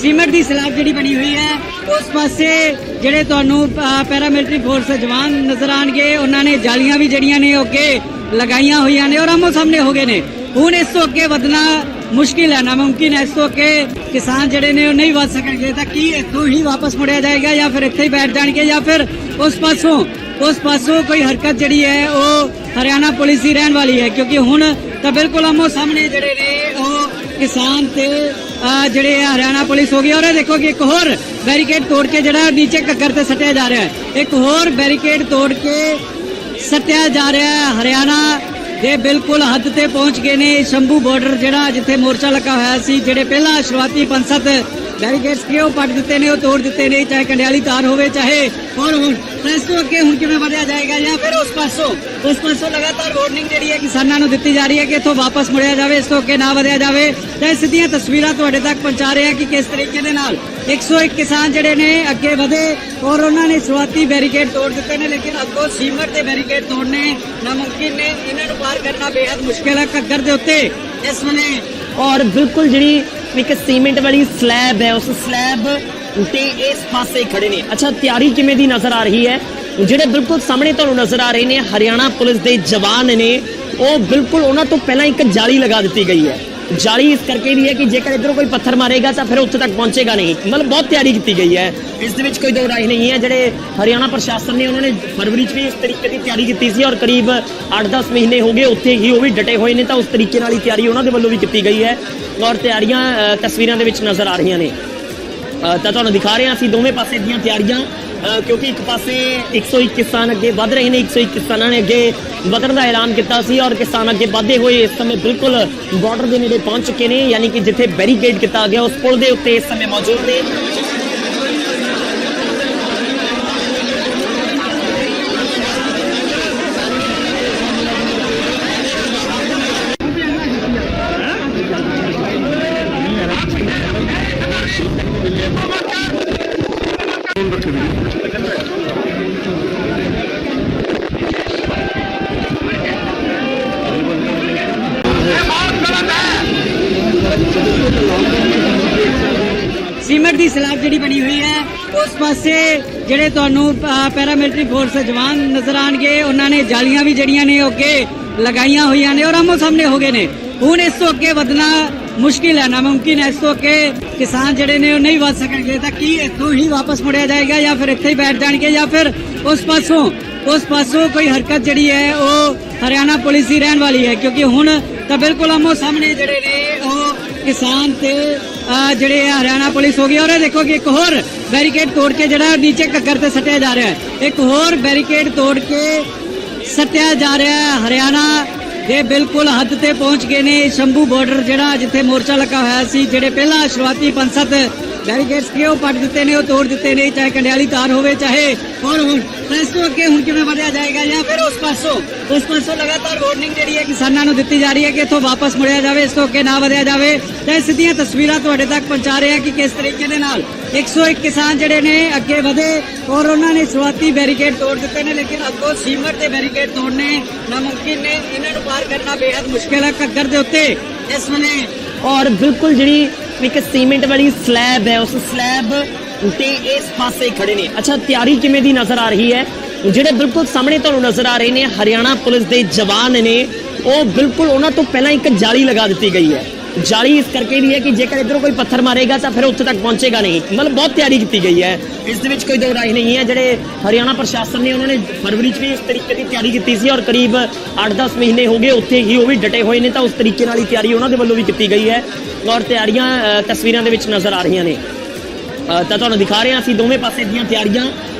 ਸੀਮਟ ਦੀ ਸਲੈਬ ਜਿਹੜੀ ਬਣੀ ਹੋਈ ਹੈ ਉਸ ਪਾਸੇ ਜਿਹੜੇ ਤੁਹਾਨੂੰ ਪੈਰਾਮਿਲਟਰੀ ਫੋਰਸ ਦੇ ਜਵਾਨ ਨਜ਼ਰ ਆਣਗੇ, ਉਹਨਾਂ ਨੇ ਜਾਲੀਆਂ ਵੀ ਜਿਹੜੀਆਂ ਨੇ ਉਹ ਅੱਗੇ ਲਗਾਈਆਂ ਹੋਈਆਂ ਨੇ ਔਰ ਆਮੋ ਸਾਹਮਣੇ ਹੋ ਗਏ ਨੇ। ਹੁਣ ਇਸ ਤੋਂ ਅੱਗੇ ਵਧਣਾ ਮੁਸ਼ਕਿਲ ਹੈ, ਨਾਮੁਮਕਿਨ ਹੈ। ਇਸ ਤੋਂ ਅੱਗੇ ਕਿਸਾਨ ਜਿਹੜੇ ਨੇ ਉਹ ਨਹੀਂ ਵੱਧ ਸਕਣਗੇ। ਤਾਂ ਕੀ ਇੱਥੋਂ ਹੀ ਵਾਪਸ ਮੁੜਿਆ ਜਾਏਗਾ ਜਾਂ ਫਿਰ ਇੱਥੇ ਹੀ ਬੈਠ ਜਾਣਗੇ ਜਾਂ ਫਿਰ ਉਸ ਪਾਸੋਂ ਕੋਈ ਹਰਕਤ ਜਿਹੜੀ ਹੈ ਉਹ ਹਰਿਆਣਾ ਪੁਲਿਸ ਦੀ ਰਹਿਣ ਵਾਲੀ ਹੈ, ਕਿਉਂਕਿ ਹੁਣ ਤਾਂ ਬਿਲਕੁਲ ਆਮੋ ਸਾਹਮਣੇ ਜਿਹੜੇ ਨੇ ਉਹ ਕਿਸਾਨ ਤੇ ਜਿਹੜੇ ਹਰਿਆਣਾ ਪੁਲਿਸ ਹੋ ਗਈ। ਔਰ ਇਹ ਦੇਖੋ ਕਿ ਇੱਕ ਹੋਰ ਬੈਰੀਕੇਡ ਤੋੜ ਕੇ ਜਿਹੜਾ ਨੀਚੇ ਘੱਗਰ ਤੇ ਸੱਟਿਆ ਜਾ ਰਿਹਾ ਹੈ, ਇੱਕ ਹੋਰ ਬੈਰੀਕੇਡ ਤੋੜ ਕੇ ਸੱਟਿਆ ਜਾ ਰਿਹਾ ਹੈ। ਹਰਿਆਣਾ ਦੇ ਬਿਲਕੁਲ ਹੱਦ ਤੇ ਪਹੁੰਚ ਗਏ ਨੇ। ਸ਼ੰਭੂ ਬਾਰਡਰ ਜਿਹੜਾ ਜਿੱਥੇ ਮੋਰਚਾ ਲੱਗਾ ਹੋਇਆ ਸੀ, ਜਿਹੜੇ ਪਹਿਲਾਂ ਸ਼ੁਰੂਆਤੀ 5-7 ਬੈਰੀਕੇਡਸ ਕਿ ਉਹ ਪੱਟ ਦਿੱਤੇ ਨੇ, ਉਹ ਤੋੜ ਦਿੱਤੇ ਨੇ, ਚਾਹੇ ਕੰਡਿਆਲੀ ਤਾਰ ਹੋਵੇ ਚਾਹੇ ਹੋਰ ਹੁਣ ਇਸ ਤੋਂ ਅੱਗੇ ਹੁਣ ਕਿਵੇਂ ਵਧਿਆ ਜਾਏਗਾ ਜਾਂ ਫਿਰ ਉਸ ਪਾਸੋਂ ਲਗਾਤਾਰ ਵਾਰਨਿੰਗ ਜਿਹੜੀ ਹੈ ਕਿਸਾਨਾਂ ਨੂੰ ਦਿੱਤੀ ਜਾ ਰਹੀ ਹੈ ਕਿ ਇੱਥੋਂ ਵਾਪਸ ਮੁੜਿਆ ਜਾਵੇ, ਇਸ ਤੋਂ ਅੱਗੇ ਨਾ ਵਧਿਆ ਜਾਵੇ। ਤਾਂ ਸਿੱਧੀਆਂ ਤਸਵੀਰਾਂ ਤੁਹਾਡੇ ਤੱਕ ਪਹੁੰਚਾ ਰਹੇ ਹਾਂ ਕਿ ਕਿਸ ਤਰੀਕੇ ਦੇ ਨਾਲ 101 ਕਿਸਾਨ ਜਿਹੜੇ ਨੇ ਅੱਗੇ ਵਧੇ ਔਰ ਉਹਨਾਂ ਨੇ ਸ਼ੁਰੂਆਤੀ ਬੈਰੀਕੇਡ ਤੋੜ ਦਿੱਤੇ ਨੇ, ਲੇਕਿਨ ਅੱਗੋਂ ਸੀਮਟ ਦੇ ਬੈਰੀਕੇਡ ਤੋੜਨੇ ਨਾਮੁਮਕਿਨ ਨੇ। ਇਹਨਾਂ ਨੂੰ ਪਾਰ ਕਰਨਾ ਬੇहद ਮੁਸ਼ਕਿਲ ਹੈ ਘੱਗਰ ਦੇ ਉੱਤੇ ਇਸ ਵੇਲੇ। ਔਰ ਬਿਲਕੁਲ ਜਿਹੜੀ ਇੱਕ ਸੀਮੈਂਟ ਵਾਲੀ ਸਲੈਬ ਹੈ, ਉਸ ਸਲੈਬ ਤੇ ਇਸ ਪਾਸੇ ਖੜੇ ਨੇ। ਅੱਛਾ, ਤਿਆਰੀ ਕਿਵੇਂ ਦੀ ਨਜ਼ਰ ਆ ਰਹੀ ਹੈ? ਜਿਹੜੇ ਬਿਲਕੁਲ ਸਾਹਮਣੇ ਤੁਹਾਨੂੰ ਨਜ਼ਰ ਆ ਰਹੇ ਨੇ ਹਰਿਆਣਾ ਪੁਲਿਸ ਦੇ ਜਵਾਨ ਨੇ, ਉਹ ਬਿਲਕੁਲ ਉਹਨਾਂ ਤੋਂ ਪਹਿਲਾਂ ਇੱਕ ਜਾਲੀ ਲਗਾ ਦਿੱਤੀ ਗਈ ਹੈ। ਜਾਲੀ ਇਸ ਕਰਕੇ ਵੀ ਹੈ ਕਿ ਜੇਕਰ ਇਧਰੋਂ ਕੋਈ ਪੱਥਰ ਮਾਰੇਗਾ ਤਾਂ ਫਿਰ ਉੱਥੇ ਤੱਕ ਪਹੁੰਚੇਗਾ ਨਹੀਂ। ਮਤਲਬ ਬਹੁਤ ਤਿਆਰੀ ਕੀਤੀ ਗਈ ਹੈ, ਇਸ ਦੇ ਵਿੱਚ ਕੋਈ ਦੋ ਰਾਏ ਨਹੀਂ ਹੈ। ਜਿਹੜੇ ਹਰਿਆਣਾ ਪ੍ਰਸ਼ਾਸਨ ਨੇ ਉਹਨਾਂ ਨੇ ਫਰਵਰੀ 'ਚ ਵੀ ਇਸ ਤਰੀਕੇ ਦੀ ਤਿਆਰੀ ਕੀਤੀ ਸੀ ਔਰ ਕਰੀਬ 8-10 ਮਹੀਨੇ ਹੋ ਗਏ ਉੱਥੇ ਹੀ ਉਹ ਵੀ ਡਟੇ ਹੋਏ ਨੇ, ਤਾਂ ਉਸ ਤਰੀਕੇ ਨਾਲ ਹੀ ਤਿਆਰੀ ਉਹਨਾਂ ਦੇ ਵੱਲੋਂ ਵੀ ਕੀਤੀ ਗਈ ਹੈ ਔਰ ਤਿਆਰੀਆਂ ਤਸਵੀਰਾਂ ਦੇ ਵਿੱਚ ਨਜ਼ਰ ਆ ਰਹੀਆਂ ਨੇ। ਤਾਂ ਤੁਹਾਨੂੰ ਦਿਖਾ ਰਹੇ ਹਾਂ ਅਸੀਂ ਦੋਵੇਂ ਪਾਸੇ ਦੀਆਂ ਤਿਆਰੀਆਂ, ਕਿਉਂਕਿ ਇੱਕ ਪਾਸੇ 101 ਕਿਸਾਨ ਅੱਗੇ ਵੱਧ ਰਹੇ ਨੇ। 101 ਕਿਸਾਨਾਂ ਨੇ ਅੱਗੇ ਵਧਣ ਦਾ ਐਲਾਨ ਕੀਤਾ ਸੀ ਔਰ ਕਿਸਾਨ ਅੱਗੇ ਵਧਦੇ ਹੋਏ ਇਸ ਸਮੇਂ ਬਿਲਕੁਲ ਬਾਰਡਰ ਦੇ ਨੇੜੇ ਪਹੁੰਚ ਚੁੱਕੇ ਨੇ, ਯਾਨੀ ਕਿ ਜਿੱਥੇ ਬੈਰੀਕੇਡ ਕੀਤਾ ਗਿਆ ਉਸ ਪੁਲ ਦੇ ਉੱਤੇ ਇਸ ਸਮੇਂ ਮੌਜੂਦ ਨੇ। ਸੀਮਟ ਦੀ ਸਲੈਬ ਜਿਹੜੀ ਬਣੀ ਹੋਈ ਹੈ ਉਸ ਪਾਸੇ ਜਿਹੜੇ ਤੁਹਾਨੂੰ ਪੈਰਾਮਿਲਟਰੀ ਫੋਰਸ ਦੇ ਜਵਾਨ ਨਜ਼ਰ ਆਣਗੇ, ਉਹਨਾਂ ਨੇ ਜਾਲੀਆਂ ਵੀ ਜਿਹੜੀਆਂ ਨੇ ਉਹ ਅੱਗੇ ਲਗਾਈਆਂ ਹੋਈਆਂ ਨੇ ਔਰ ਆਮੋ ਸਾਹਮਣੇ ਹੋ ਗਏ ਨੇ। ਹੁਣ ਇਸ ਤੋਂ ਅੱਗੇ ਵਧਣਾ ਮੁਸ਼ਕਿਲ ਹੈ, ਨਾਮੁਮਕਿਨ ਹੈ। ਇਸ ਤੋਂ ਅੱਗੇ ਕਿਸਾਨ ਜਿਹੜੇ ਨੇ ਉਹ ਨਹੀਂ ਵੱਧ ਸਕਣਗੇ। ਤਾਂ ਕੀ ਇੱਥੋਂ ਹੀ ਵਾਪਸ ਮੁੜਿਆ ਜਾਏਗਾ ਜਾਂ ਫਿਰ ਇੱਥੇ ਹੀ ਬੈਠ ਜਾਣਗੇ ਜਾਂ ਫਿਰ ਉਸ ਪਾਸੋਂ ਕੋਈ ਹਰਕਤ ਜਿਹੜੀ ਹੈ ਉਹ ਹਰਿਆਣਾ ਪੁਲਿਸ ਦੀ ਰਹਿਣ ਵਾਲੀ ਹੈ, ਕਿਉਂਕਿ ਹੁਣ ਤਾਂ ਬਿਲਕੁਲ ਆਮੋ ਸਾਹਮਣੇ ਜਿਹੜੇ ਨੇ ਉਹ ਕਿਸਾਨ ਤੇ ਜਿਹੜੇ ਹਰਿਆਣਾ ਪੁਲਿਸ ਹੋ ਗਈ। ਔਰ ਇਹ ਦੇਖੋ ਕਿ ਇੱਕ ਹੋਰ ਬੈਰੀਕੇਡ ਤੋੜ ਕੇ ਜਿਹੜਾ ਨੀਚੇ ਘੱਗਰ ਤੇ ਸੱਟਿਆ ਜਾ ਰਿਹਾ ਹੈ, ਇੱਕ ਹੋਰ ਬੈਰੀਕੇਡ ਤੋੜ ਕੇ ਸੱਟਿਆ ਜਾ ਰਿਹਾ ਹੈ। ਹਰਿਆਣਾ ਦੇ ਬਿਲਕੁਲ ਹੱਦ ਤੇ ਪਹੁੰਚ ਗਏ ਨੇ। ਸ਼ੰਭੂ ਬਾਰਡਰ ਜਿਹੜਾ ਜਿੱਥੇ ਮੋਰਚਾ ਲੱਗਾ ਹੋਇਆ ਸੀ, ਜਿਹੜੇ ਪਹਿਲਾਂ ਸ਼ੁਰੂਆਤੀ 5-7 ਬੈਰੀਕੇਡਸ ਕਿ ਉਹ ਪੱਟ ਦਿੱਤੇ ਨੇ, ਉਹ ਤੋੜ ਦਿੱਤੇ ਨੇ, ਚਾਹੇ ਕੰਡਿਆਲੀ ਤਾਰ ਹੋਵੇ ਚਾਹੇ ਹੋਰ ਹੁਣ ਇਸ ਤੋਂ ਅੱਗੇ ਹੁਣ ਕਿਵੇਂ ਵਧਿਆ ਜਾਏਗਾ ਜਾਂ ਫਿਰ ਉਸ ਪਾਸੋਂ ਲਗਾਤਾਰ ਵਾਰਨਿੰਗ ਜਿਹੜੀ ਹੈ ਕਿਸਾਨਾਂ ਨੂੰ ਦਿੱਤੀ ਜਾ ਰਹੀ ਹੈ ਕਿ ਇੱਥੋਂ ਵਾਪਸ ਮੁੜਿਆ ਜਾਵੇ, ਇਸ ਤੋਂ ਅੱਗੇ ਨਾ ਵਧਿਆ ਜਾਵੇ। ਤਾਂ ਸਿੱਧੀਆਂ ਤਸਵੀਰਾਂ ਤੁਹਾਡੇ ਤੱਕ ਪਹੁੰਚਾ ਰਹੇ ਹਾਂ ਕਿ ਕਿਸ ਤਰੀਕੇ ਦੇ ਨਾਲ 101 ਕਿਸਾਨ ਜਿਹੜੇ ਨੇ ਅੱਗੇ ਵਧੇ ਔਰ ਉਹਨਾਂ ਨੇ ਸ਼ੁਰੂਆਤੀ ਬੈਰੀਕੇਡ ਤੋੜ ਦਿੱਤੇ ਨੇ, ਲੇਕਿਨ ਅੱਗੋਂ ਸੀਮਟ ਦੇ ਬੈਰੀਕੇਡ ਤੋੜਨੇ ਨਾਮੁਮਕਿਨ ਨੇ। ਇਹਨਾਂ ਨੂੰ ਪਾਰ ਕਰਨਾ ਬੇहद ਮੁਸ਼ਕਿਲ ਹੈ ਘੱਗਰ ਦੇ ਉੱਤੇ ਇਸ ਵੇਲੇ। ਔਰ ਬਿਲਕੁਲ ਜਿਹੜੀ ਇੱਕ ਸੀਮੈਂਟ ਵਾਲੀ ਸਲੈਬ ਹੈ, ਉਸ ਸਲੈਬ ਤੇ ਇਸ ਪਾਸੇ ਖੜੇ ਨੇ। ਅੱਛਾ, ਤਿਆਰੀ ਕਿਵੇਂ ਦੀ ਨਜ਼ਰ ਆ ਰਹੀ ਹੈ? ਜਿਹੜੇ ਬਿਲਕੁਲ ਸਾਹਮਣੇ ਤੁਹਾਨੂੰ ਨਜ਼ਰ ਆ ਰਹੇ ਨੇ ਹਰਿਆਣਾ ਪੁਲਿਸ ਦੇ ਜਵਾਨ ਨੇ, ਉਹ ਬਿਲਕੁਲ ਉਹਨਾਂ ਤੋਂ ਪਹਿਲਾਂ ਇੱਕ ਜਾਲੀ ਲਗਾ ਦਿੱਤੀ ਗਈ ਹੈ। ਜਾਲੀ ਇਸ ਕਰਕੇ ਵੀ ਹੈ ਕਿ ਜੇਕਰ ਇਧਰੋਂ ਕੋਈ ਪੱਥਰ ਮਾਰੇਗਾ ਤਾਂ ਫਿਰ ਉੱਥੇ ਤੱਕ ਪਹੁੰਚੇਗਾ ਨਹੀਂ। ਮਤਲਬ ਬਹੁਤ ਤਿਆਰੀ ਕੀਤੀ ਗਈ ਹੈ, ਇਸ ਦੇ ਵਿੱਚ ਕੋਈ ਦੋ ਰਾਏ ਨਹੀਂ ਹੈ। ਜਿਹੜੇ ਹਰਿਆਣਾ ਪ੍ਰਸ਼ਾਸਨ ਨੇ ਉਹਨਾਂ ਨੇ ਫਰਵਰੀ 'ਚ ਵੀ ਇਸ ਤਰੀਕੇ ਦੀ ਤਿਆਰੀ ਕੀਤੀ ਸੀ ਔਰ ਕਰੀਬ 8-10 ਮਹੀਨੇ ਹੋ ਗਏ ਉੱਥੇ ਹੀ ਉਹ ਵੀ ਡਟੇ ਹੋਏ ਨੇ, ਤਾਂ ਉਸ ਤਰੀਕੇ ਨਾਲ ਹੀ ਤਿਆਰੀ ਉਹਨਾਂ ਦੇ ਵੱਲੋਂ ਵੀ ਕੀਤੀ ਗਈ ਹੈ ਔਰ ਤਿਆਰੀਆਂ ਤਸਵੀਰਾਂ ਦੇ ਵਿੱਚ ਨਜ਼ਰ ਆ ਰਹੀਆਂ ਨੇ। ਤਾਂ ਤੁਹਾਨੂੰ ਦਿਖਾ ਰਹੇ ਹਾਂ ਅਸੀਂ ਦੋਵੇਂ ਪਾਸੇ ਦੀਆਂ ਤਿਆਰੀਆਂ,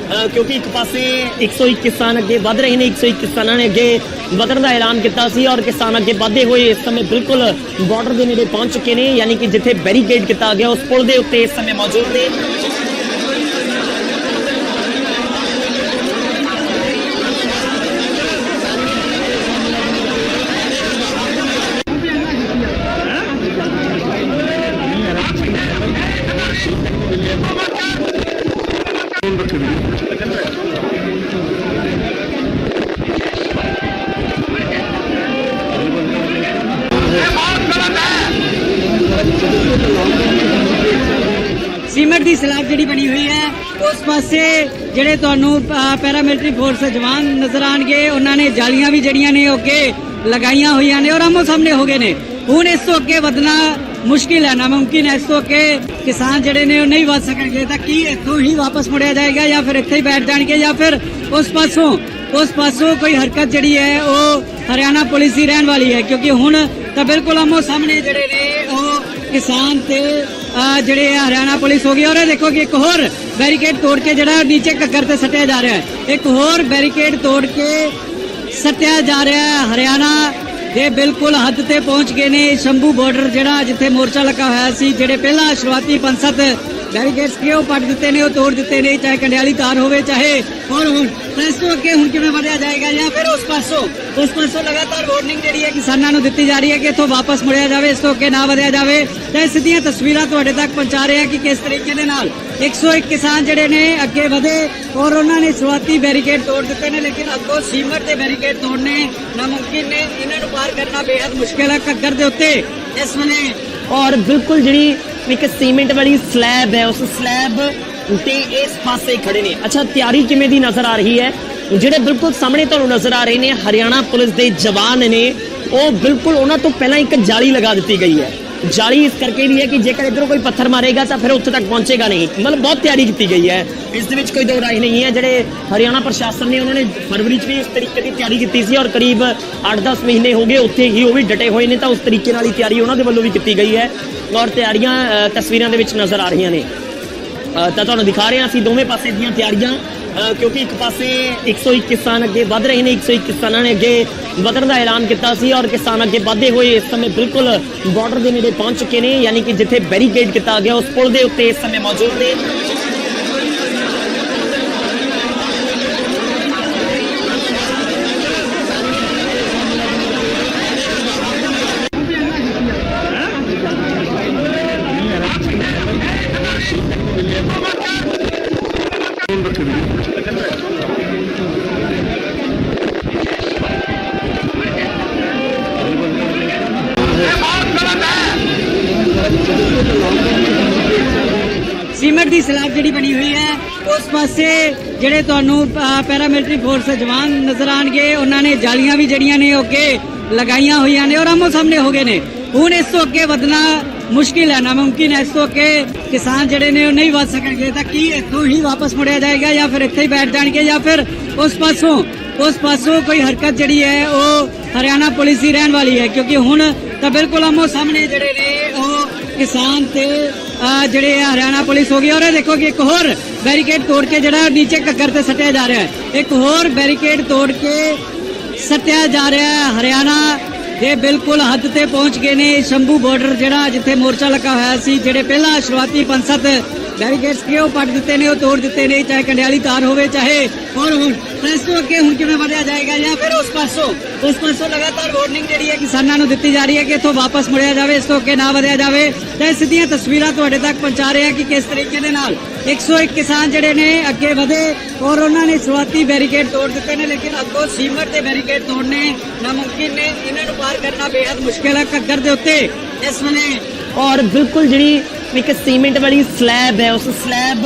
ਕਿਉਂਕਿ ਇੱਕ ਪਾਸੇ 101 ਕਿਸਾਨ ਅੱਗੇ ਵਧ ਰਹੇ ਨੇ। 101 ਕਿਸਾਨਾਂ ਨੇ ਅੱਗੇ ਵਧਣ ਦਾ ਐਲਾਨ ਕੀਤਾ ਸੀ ਔਰ ਕਿਸਾਨ ਅੱਗੇ ਵਧਦੇ ਹੋਏ ਇਸ ਸਮੇਂ ਬਿਲਕੁਲ ਬਾਰਡਰ ਦੇ ਨੇੜੇ ਪਹੁੰਚ ਚੁੱਕੇ ਨੇ, ਯਾਨੀ ਕਿ ਜਿੱਥੇ ਬੈਰੀਕੇਡ ਕੀਤਾ ਗਿਆ ਉਸ ਪੁਲ ਦੇ ਉੱਤੇ ਇਸ ਸਮੇਂ ਮੌਜੂਦ ਨੇ। ਸੀਮੈਂਟ ਦੀ ਸਲੈਬ ਜਿਹੜੀ ਬਣੀ ਹੋਈ ਹੈ ਉਸ ਪਾਸੇ ਜਿਹੜੇ ਤੁਹਾਨੂੰ ਪੈਰਾਮਿਲਟਰੀ ਫੋਰਸ ਜਵਾਨ ਨਜ਼ਰ ਆਣਗੇ, ਉਹਨਾਂ ਨੇ ਜਾਲੀਆਂ ਵੀ ਜਿਹੜੀਆਂ ਨੇ ਉਹ ਅੱਗੇ ਲਗਾਈਆਂ ਹੋਈਆਂ ਨੇ ਔਰ ਆਮੋ ਸਾਹਮਣੇ ਹੋ ਗਏ ਨੇ। ਹੁਣ ਇਸ ਤੋਂ ਅੱਗੇ ਵਧਣਾ ਮੁਸ਼ਕਿਲ ਹੈ, ਨਾਮੁਮਕਿਨ ਹੈ। ਇਸ ਤੋਂ ਅੱਗੇ ਕਿਸਾਨ ਜਿਹੜੇ ਨੇ ਉਹ ਨਹੀਂ ਵਧ ਸਕਣਗੇ। ਤਾਂ ਕੀ ਇੱਥੋਂ ਹੀ ਵਾਪਸ ਮੁੜਿਆ ਜਾਏਗਾ ਜਾਂ ਫਿਰ ਇੱਥੇ ਹੀ ਬੈਠ ਜਾਣਗੇ ਜਾਂ ਫਿਰ ਉਸ ਪਾਸੋਂ ਕੋਈ ਹਰਕਤ ਜਿਹੜੀ ਹੈ ਉਹ ਹਰਿਆਣਾ ਪੁਲਿਸ ਦੀ ਰਹਿਣ ਵਾਲੀ ਹੈ? ਕਿਉਂਕਿ ਹੁਣ ਤਾਂ ਬਿਲਕੁਲ ਆਮੋ ਸਾਹਮਣੇ ਜਿਹੜੇ ਨੇ ਉਹ ਕਿਸਾਨ ਤੇ ਜਿਹੜੇ ਹਰਿਆਣਾ ਪੁਲਿਸ ਹੋ ਗਈ। ਔਰ ਇਹ ਦੇਖੋ ਕਿ ਇੱਕ ਹੋਰ ਬੈਰੀਕੇਡ ਤੋੜ ਕੇ ਜਿਹੜਾ ਨੀਚੇ ਘੱਗਰ ਤੇ ਸੱਟਿਆ ਜਾ ਰਿਹਾ ਹੈ, ਇੱਕ ਹੋਰ ਬੈਰੀਕੇਡ ਤੋੜ ਕੇ ਸੱਟਿਆ ਜਾ ਰਿਹਾ ਹੈ। ਹਰਿਆਣਾ ਦੇ ਬਿਲਕੁਲ ਹੱਦ ਤੇ ਪਹੁੰਚ ਗਏ ਨੇ। ਸ਼ੰਭੂ ਬਾਰਡਰ ਜਿਹੜਾ ਜਿੱਥੇ ਮੋਰਚਾ ਲੱਗਾ ਹੋਇਆ ਸੀ, ਜਿਹੜੇ ਪਹਿਲਾਂ ਸ਼ੁਰੂਆਤੀ 5-7 ਬੈਰੀਕੇਡਸ ਕਿ ਉਹ ਪੱਟ ਦਿੱਤੇ ਨੇ, ਉਹ ਤੋੜ ਦਿੱਤੇ ਨੇ, ਚਾਹੇ ਕੰਡਿਆਲੀ ਤਾਰ ਹੋਵੇ ਚਾਹੇ ਹੋਰ ਹੁਣ ਇਸ ਤੋਂ ਅੱਗੇ ਹੁਣ ਕਿਵੇਂ ਵਧਿਆ ਜਾਏਗਾ ਜਾਂ ਫਿਰ ਉਸ ਪਾਸੋਂ ਲਗਾਤਾਰ ਵਾਰਨਿੰਗ ਜਿਹੜੀ ਹੈ ਕਿਸਾਨਾਂ ਨੂੰ ਦਿੱਤੀ ਜਾ ਰਹੀ ਹੈ ਕਿ ਇੱਥੋਂ ਵਾਪਸ ਮੁੜਿਆ ਜਾਵੇ, ਇਸ ਤੋਂ ਅੱਗੇ ਨਾ ਵਧਿਆ ਜਾਵੇ। ਤਾਂ ਸਿੱਧੀਆਂ ਤਸਵੀਰਾਂ ਤੁਹਾਡੇ ਤੱਕ ਪਹੁੰਚਾ ਰਹੇ ਹਾਂ ਕਿ ਕਿਸ ਤਰੀਕੇ ਦੇ ਨਾਲ 101 ਕਿਸਾਨ ਜਿਹੜੇ ਨੇ ਅੱਗੇ ਵਧੇ ਔਰ ਉਹਨਾਂ ਨੇ ਸ਼ੁਰੂਆਤੀ ਬੈਰੀਕੇਡ ਤੋੜ ਦਿੱਤੇ ਨੇ, ਲੇਕਿਨ ਅੱਗੋਂ ਸੀਮਟ ਦੇ ਬੈਰੀਕੇਡ ਤੋੜਨੇ ਨਾਮੁਮਕਿਨ ਨੇ। ਇਹਨਾਂ ਨੂੰ ਪਾਰ ਕਰਨਾ ਬੇहद ਮੁਸ਼ਕਿਲ ਹੈ ਘੱਗਰ ਦੇ ਉੱਤੇ ਇਸ ਵੇਲੇ। ਔਰ ਬਿਲਕੁਲ ਜਿਹੜੀ ਇੱਕ ਸੀਮੈਂਟ ਵਾਲੀ ਸਲੈਬ ਹੈ, ਉਸ ਸਲੈਬ ਤੇ ਇਸ ਪਾਸੇ ਖੜੇ ਨੇ। ਅੱਛਾ, ਤਿਆਰੀ ਕਿਵੇਂ ਦੀ ਨਜ਼ਰ ਆ ਰਹੀ ਹੈ? ਜਿਹੜੇ ਬਿਲਕੁਲ ਸਾਹਮਣੇ ਤੁਹਾਨੂੰ ਨਜ਼ਰ ਆ ਰਹੇ ਨੇ ਹਰਿਆਣਾ ਪੁਲਿਸ ਦੇ ਜਵਾਨ ਨੇ, ਉਹ ਬਿਲਕੁਲ ਉਹਨਾਂ ਤੋਂ ਪਹਿਲਾਂ ਇੱਕ ਜਾਲੀ ਲਗਾ ਦਿੱਤੀ ਗਈ ਹੈ। ਜਾਲੀ ਇਸ ਕਰਕੇ ਵੀ ਹੈ ਕਿ ਜੇਕਰ ਇਧਰੋਂ ਕੋਈ ਪੱਥਰ ਮਾਰੇਗਾ ਤਾਂ ਫਿਰ ਉੱਥੇ ਤੱਕ ਪਹੁੰਚੇਗਾ ਨਹੀਂ। ਮਤਲਬ ਬਹੁਤ ਤਿਆਰੀ ਕੀਤੀ ਗਈ ਹੈ, ਇਸ ਦੇ ਵਿੱਚ ਕੋਈ ਦੋ ਰਾਏ ਨਹੀਂ ਹੈ। ਜਿਹੜੇ ਹਰਿਆਣਾ ਪ੍ਰਸ਼ਾਸਨ ਨੇ ਉਹਨਾਂ ਨੇ ਫਰਵਰੀ 'ਚ ਵੀ ਇਸ ਤਰੀਕੇ ਦੀ ਤਿਆਰੀ ਕੀਤੀ ਸੀ ਔਰ ਕਰੀਬ 8-10 ਮਹੀਨੇ ਹੋ ਗਏ ਉੱਥੇ ਹੀ ਉਹ ਵੀ ਡਟੇ ਹੋਏ ਨੇ, ਤਾਂ ਉਸ ਤਰੀਕੇ ਨਾਲ ਹੀ ਤਿਆਰੀ ਉਹਨਾਂ ਦੇ ਵੱਲੋਂ ਵੀ ਕੀਤੀ ਗਈ ਹੈ ਔਰ ਤਿਆਰੀਆਂ ਤਸਵੀਰਾਂ ਦੇ ਵਿੱਚ ਨਜ਼ਰ ਆ ਰਹੀਆਂ ਨੇ। ਤਾਂ ਤੁਹਾਨੂੰ ਦਿਖਾ ਰਹੇ ਹਾਂ ਅਸੀਂ ਦੋਵੇਂ ਪਾਸੇ ਦੀਆਂ ਤਿਆਰੀਆਂ, ਕਿਉਂਕਿ ਇੱਕ ਪਾਸੇ 101 ਕਿਸਾਨ ਅੱਗੇ ਵਧ ਰਹੇ ਨੇ। 101 ਕਿਸਾਨਾਂ ਨੇ ਅੱਗੇ ਵਧਣ ਦਾ ਐਲਾਨ ਕੀਤਾ ਸੀ ਔਰ ਕਿਸਾਨ ਅੱਗੇ ਵਧਦੇ ਹੋਏ ਇਸ ਸਮੇਂ ਬਿਲਕੁਲ ਬਾਰਡਰ ਦੇ ਨੇੜੇ ਪਹੁੰਚ ਚੁੱਕੇ ਨੇ, ਯਾਨੀ ਕਿ ਜਿੱਥੇ ਬੈਰੀਕੇਡ ਕੀਤਾ ਗਿਆ ਉਸ ਪੁਲ ਦੇ ਉੱਤੇ ਇਸ ਸਮੇਂ ਮੌਜੂਦ ਨੇ। ਸੀਮੈਂਟ ਦੀ ਸਲੈਬ ਜਿਹੜੀ ਬਣੀ ਹੋਈ ਹੈ ਉਸ ਪਾਸੇ ਜਿਹੜੇ ਤੁਹਾਨੂੰ ਪੈਰਾਮਿਲਟਰੀ ਫੋਰਸ ਜਵਾਨ ਨਜ਼ਰ ਆਣਗੇ, ਉਹਨਾਂ ਨੇ ਜਾਲੀਆਂ ਵੀ ਜਿਹੜੀਆਂ ਨੇ ਉਹ ਅੱਗੇ ਲਗਾਈਆਂ ਹੋਈਆਂ ਨੇ ਔਰ ਆਮੋ ਸਾਹਮਣੇ ਹੋ ਗਏ ਨੇ। ਹੁਣ ਇਸ ਤੋਂ ਅੱਗੇ ਵਧਣਾ ਮੁਸ਼ਕਿਲ ਹੈ, ਨਾਮੁਮਕਿਨ ਹੈ। ਇਸ ਤੋਂ ਅੱਗੇ ਕਿਸਾਨ ਜਿਹੜੇ ਨੇ ਉਹ ਨਹੀਂ ਵਧ ਸਕਣਗੇ। ਤਾਂ ਕੀ ਇੱਥੋਂ ਹੀ ਵਾਪਸ ਮੁੜਿਆ ਜਾਏਗਾ ਜਾਂ ਫਿਰ ਇੱਥੇ ਹੀ ਬੈਠ ਜਾਣਗੇ ਜਾਂ ਫਿਰ ਉਸ ਪਾਸੋਂ ਕੋਈ ਹਰਕਤ ਜਿਹੜੀ ਹੈ ਉਹ ਹਰਿਆਣਾ ਪੁਲਿਸ ਦੀ ਰਹਿਣ ਵਾਲੀ ਹੈ? ਕਿਉਂਕਿ ਹੁਣ ਤਾਂ ਬਿਲਕੁਲ ਆਮੋ ਸਾਹਮਣੇ ਜਿਹੜੇ ਨੇ ਉਹ ਕਿਸਾਨ ਤੇ ਜਿਹੜੇ ਹਰਿਆਣਾ ਪੁਲਿਸ ਹੋ ਗਈ। ਔਰ ਇਹ ਦੇਖੋ ਕਿ ਇੱਕ ਹੋਰ ਬੈਰੀਕੇਡ ਤੋੜ ਕੇ ਜਿਹੜਾ ਨੀਚੇ ਘੱਗਰ ਤੇ ਸੱਟਿਆ ਜਾ ਰਿਹਾ ਹੈ, ਇੱਕ ਹੋਰ ਬੈਰੀਕੇਡ ਤੋੜ ਕੇ ਸੱਟਿਆ ਜਾ ਰਿਹਾ ਹੈ। ਹਰਿਆਣਾ ਦੇ ਬਿਲਕੁਲ ਹੱਦ ਤੇ ਪਹੁੰਚ ਗਏ ਨੇ। ਸ਼ੰਭੂ ਬਾਰਡਰ ਜਿਹੜਾ ਜਿੱਥੇ ਮੋਰਚਾ ਲੱਗਾ ਹੋਇਆ ਸੀ, ਜਿਹੜੇ ਪਹਿਲਾਂ ਸ਼ੁਰੂਆਤੀ 5-7 ਬੈਰੀਕੇਡਸ ਕਿ ਉਹ ਪੱਟ ਦਿੱਤੇ ਨੇ, ਉਹ ਤੋੜ ਦਿੱਤੇ ਨੇ, ਚਾਹੇ ਕੰਡਿਆਲੀ ਤਾਰ ਹੋਵੇ ਚਾਹੇ ਹੋਰ ਹੁਣ ਇਸ ਤੋਂ ਅੱਗੇ ਹੁਣ ਕਿਵੇਂ ਵਧਿਆ ਜਾਏਗਾ ਜਾਂ ਫਿਰ ਉਸ ਪਾਸੋਂ ਲਗਾਤਾਰ ਵਾਰਨਿੰਗ ਜਿਹੜੀ ਹੈ ਕਿਸਾਨਾਂ ਨੂੰ ਦਿੱਤੀ ਜਾ ਰਹੀ ਹੈ ਕਿ ਇੱਥੋਂ ਵਾਪਸ ਮੁੜਿਆ ਜਾਵੇ, ਇਸ ਤੋਂ ਅੱਗੇ ਨਾ ਵਧਿਆ ਜਾਵੇ। ਤਾਂ ਸਿੱਧੀਆਂ ਤਸਵੀਰਾਂ ਤੁਹਾਡੇ ਤੱਕ ਪਹੁੰਚਾ ਰਹੇ ਹਾਂ ਕਿ ਕਿਸ ਤਰੀਕੇ ਦੇ ਨਾਲ 101 ਕਿਸਾਨ ਜਿਹੜੇ ਨੇ ਅੱਗੇ ਵਧੇ ਔਰ ਉਹਨਾਂ ਨੇ ਸ਼ੁਰੂਆਤੀ ਬੈਰੀਕੇਡ ਤੋੜ ਦਿੱਤੇ ਨੇ, ਲੇਕਿਨ ਅੱਗੋਂ ਸੀਮਟ ਦੇ ਬੈਰੀਕੇਡ ਤੋੜਨੇ ਨਾਮੁਮਕਿਨ ਨੇ। ਇਹਨਾਂ ਨੂੰ ਪਾਰ ਕਰਨਾ ਬੇहद ਮੁਸ਼ਕਿਲ ਹੈ ਘੱਗਰ ਦੇ ਉੱਤੇ ਇਸ ਵੇਲੇ। ਔਰ ਬਿਲਕੁਲ ਜਿਹੜੀ ਇੱਕ ਸੀਮੈਂਟ ਵਾਲੀ ਸਲੈਬ ਹੈ, ਉਸ ਸਲੈਬ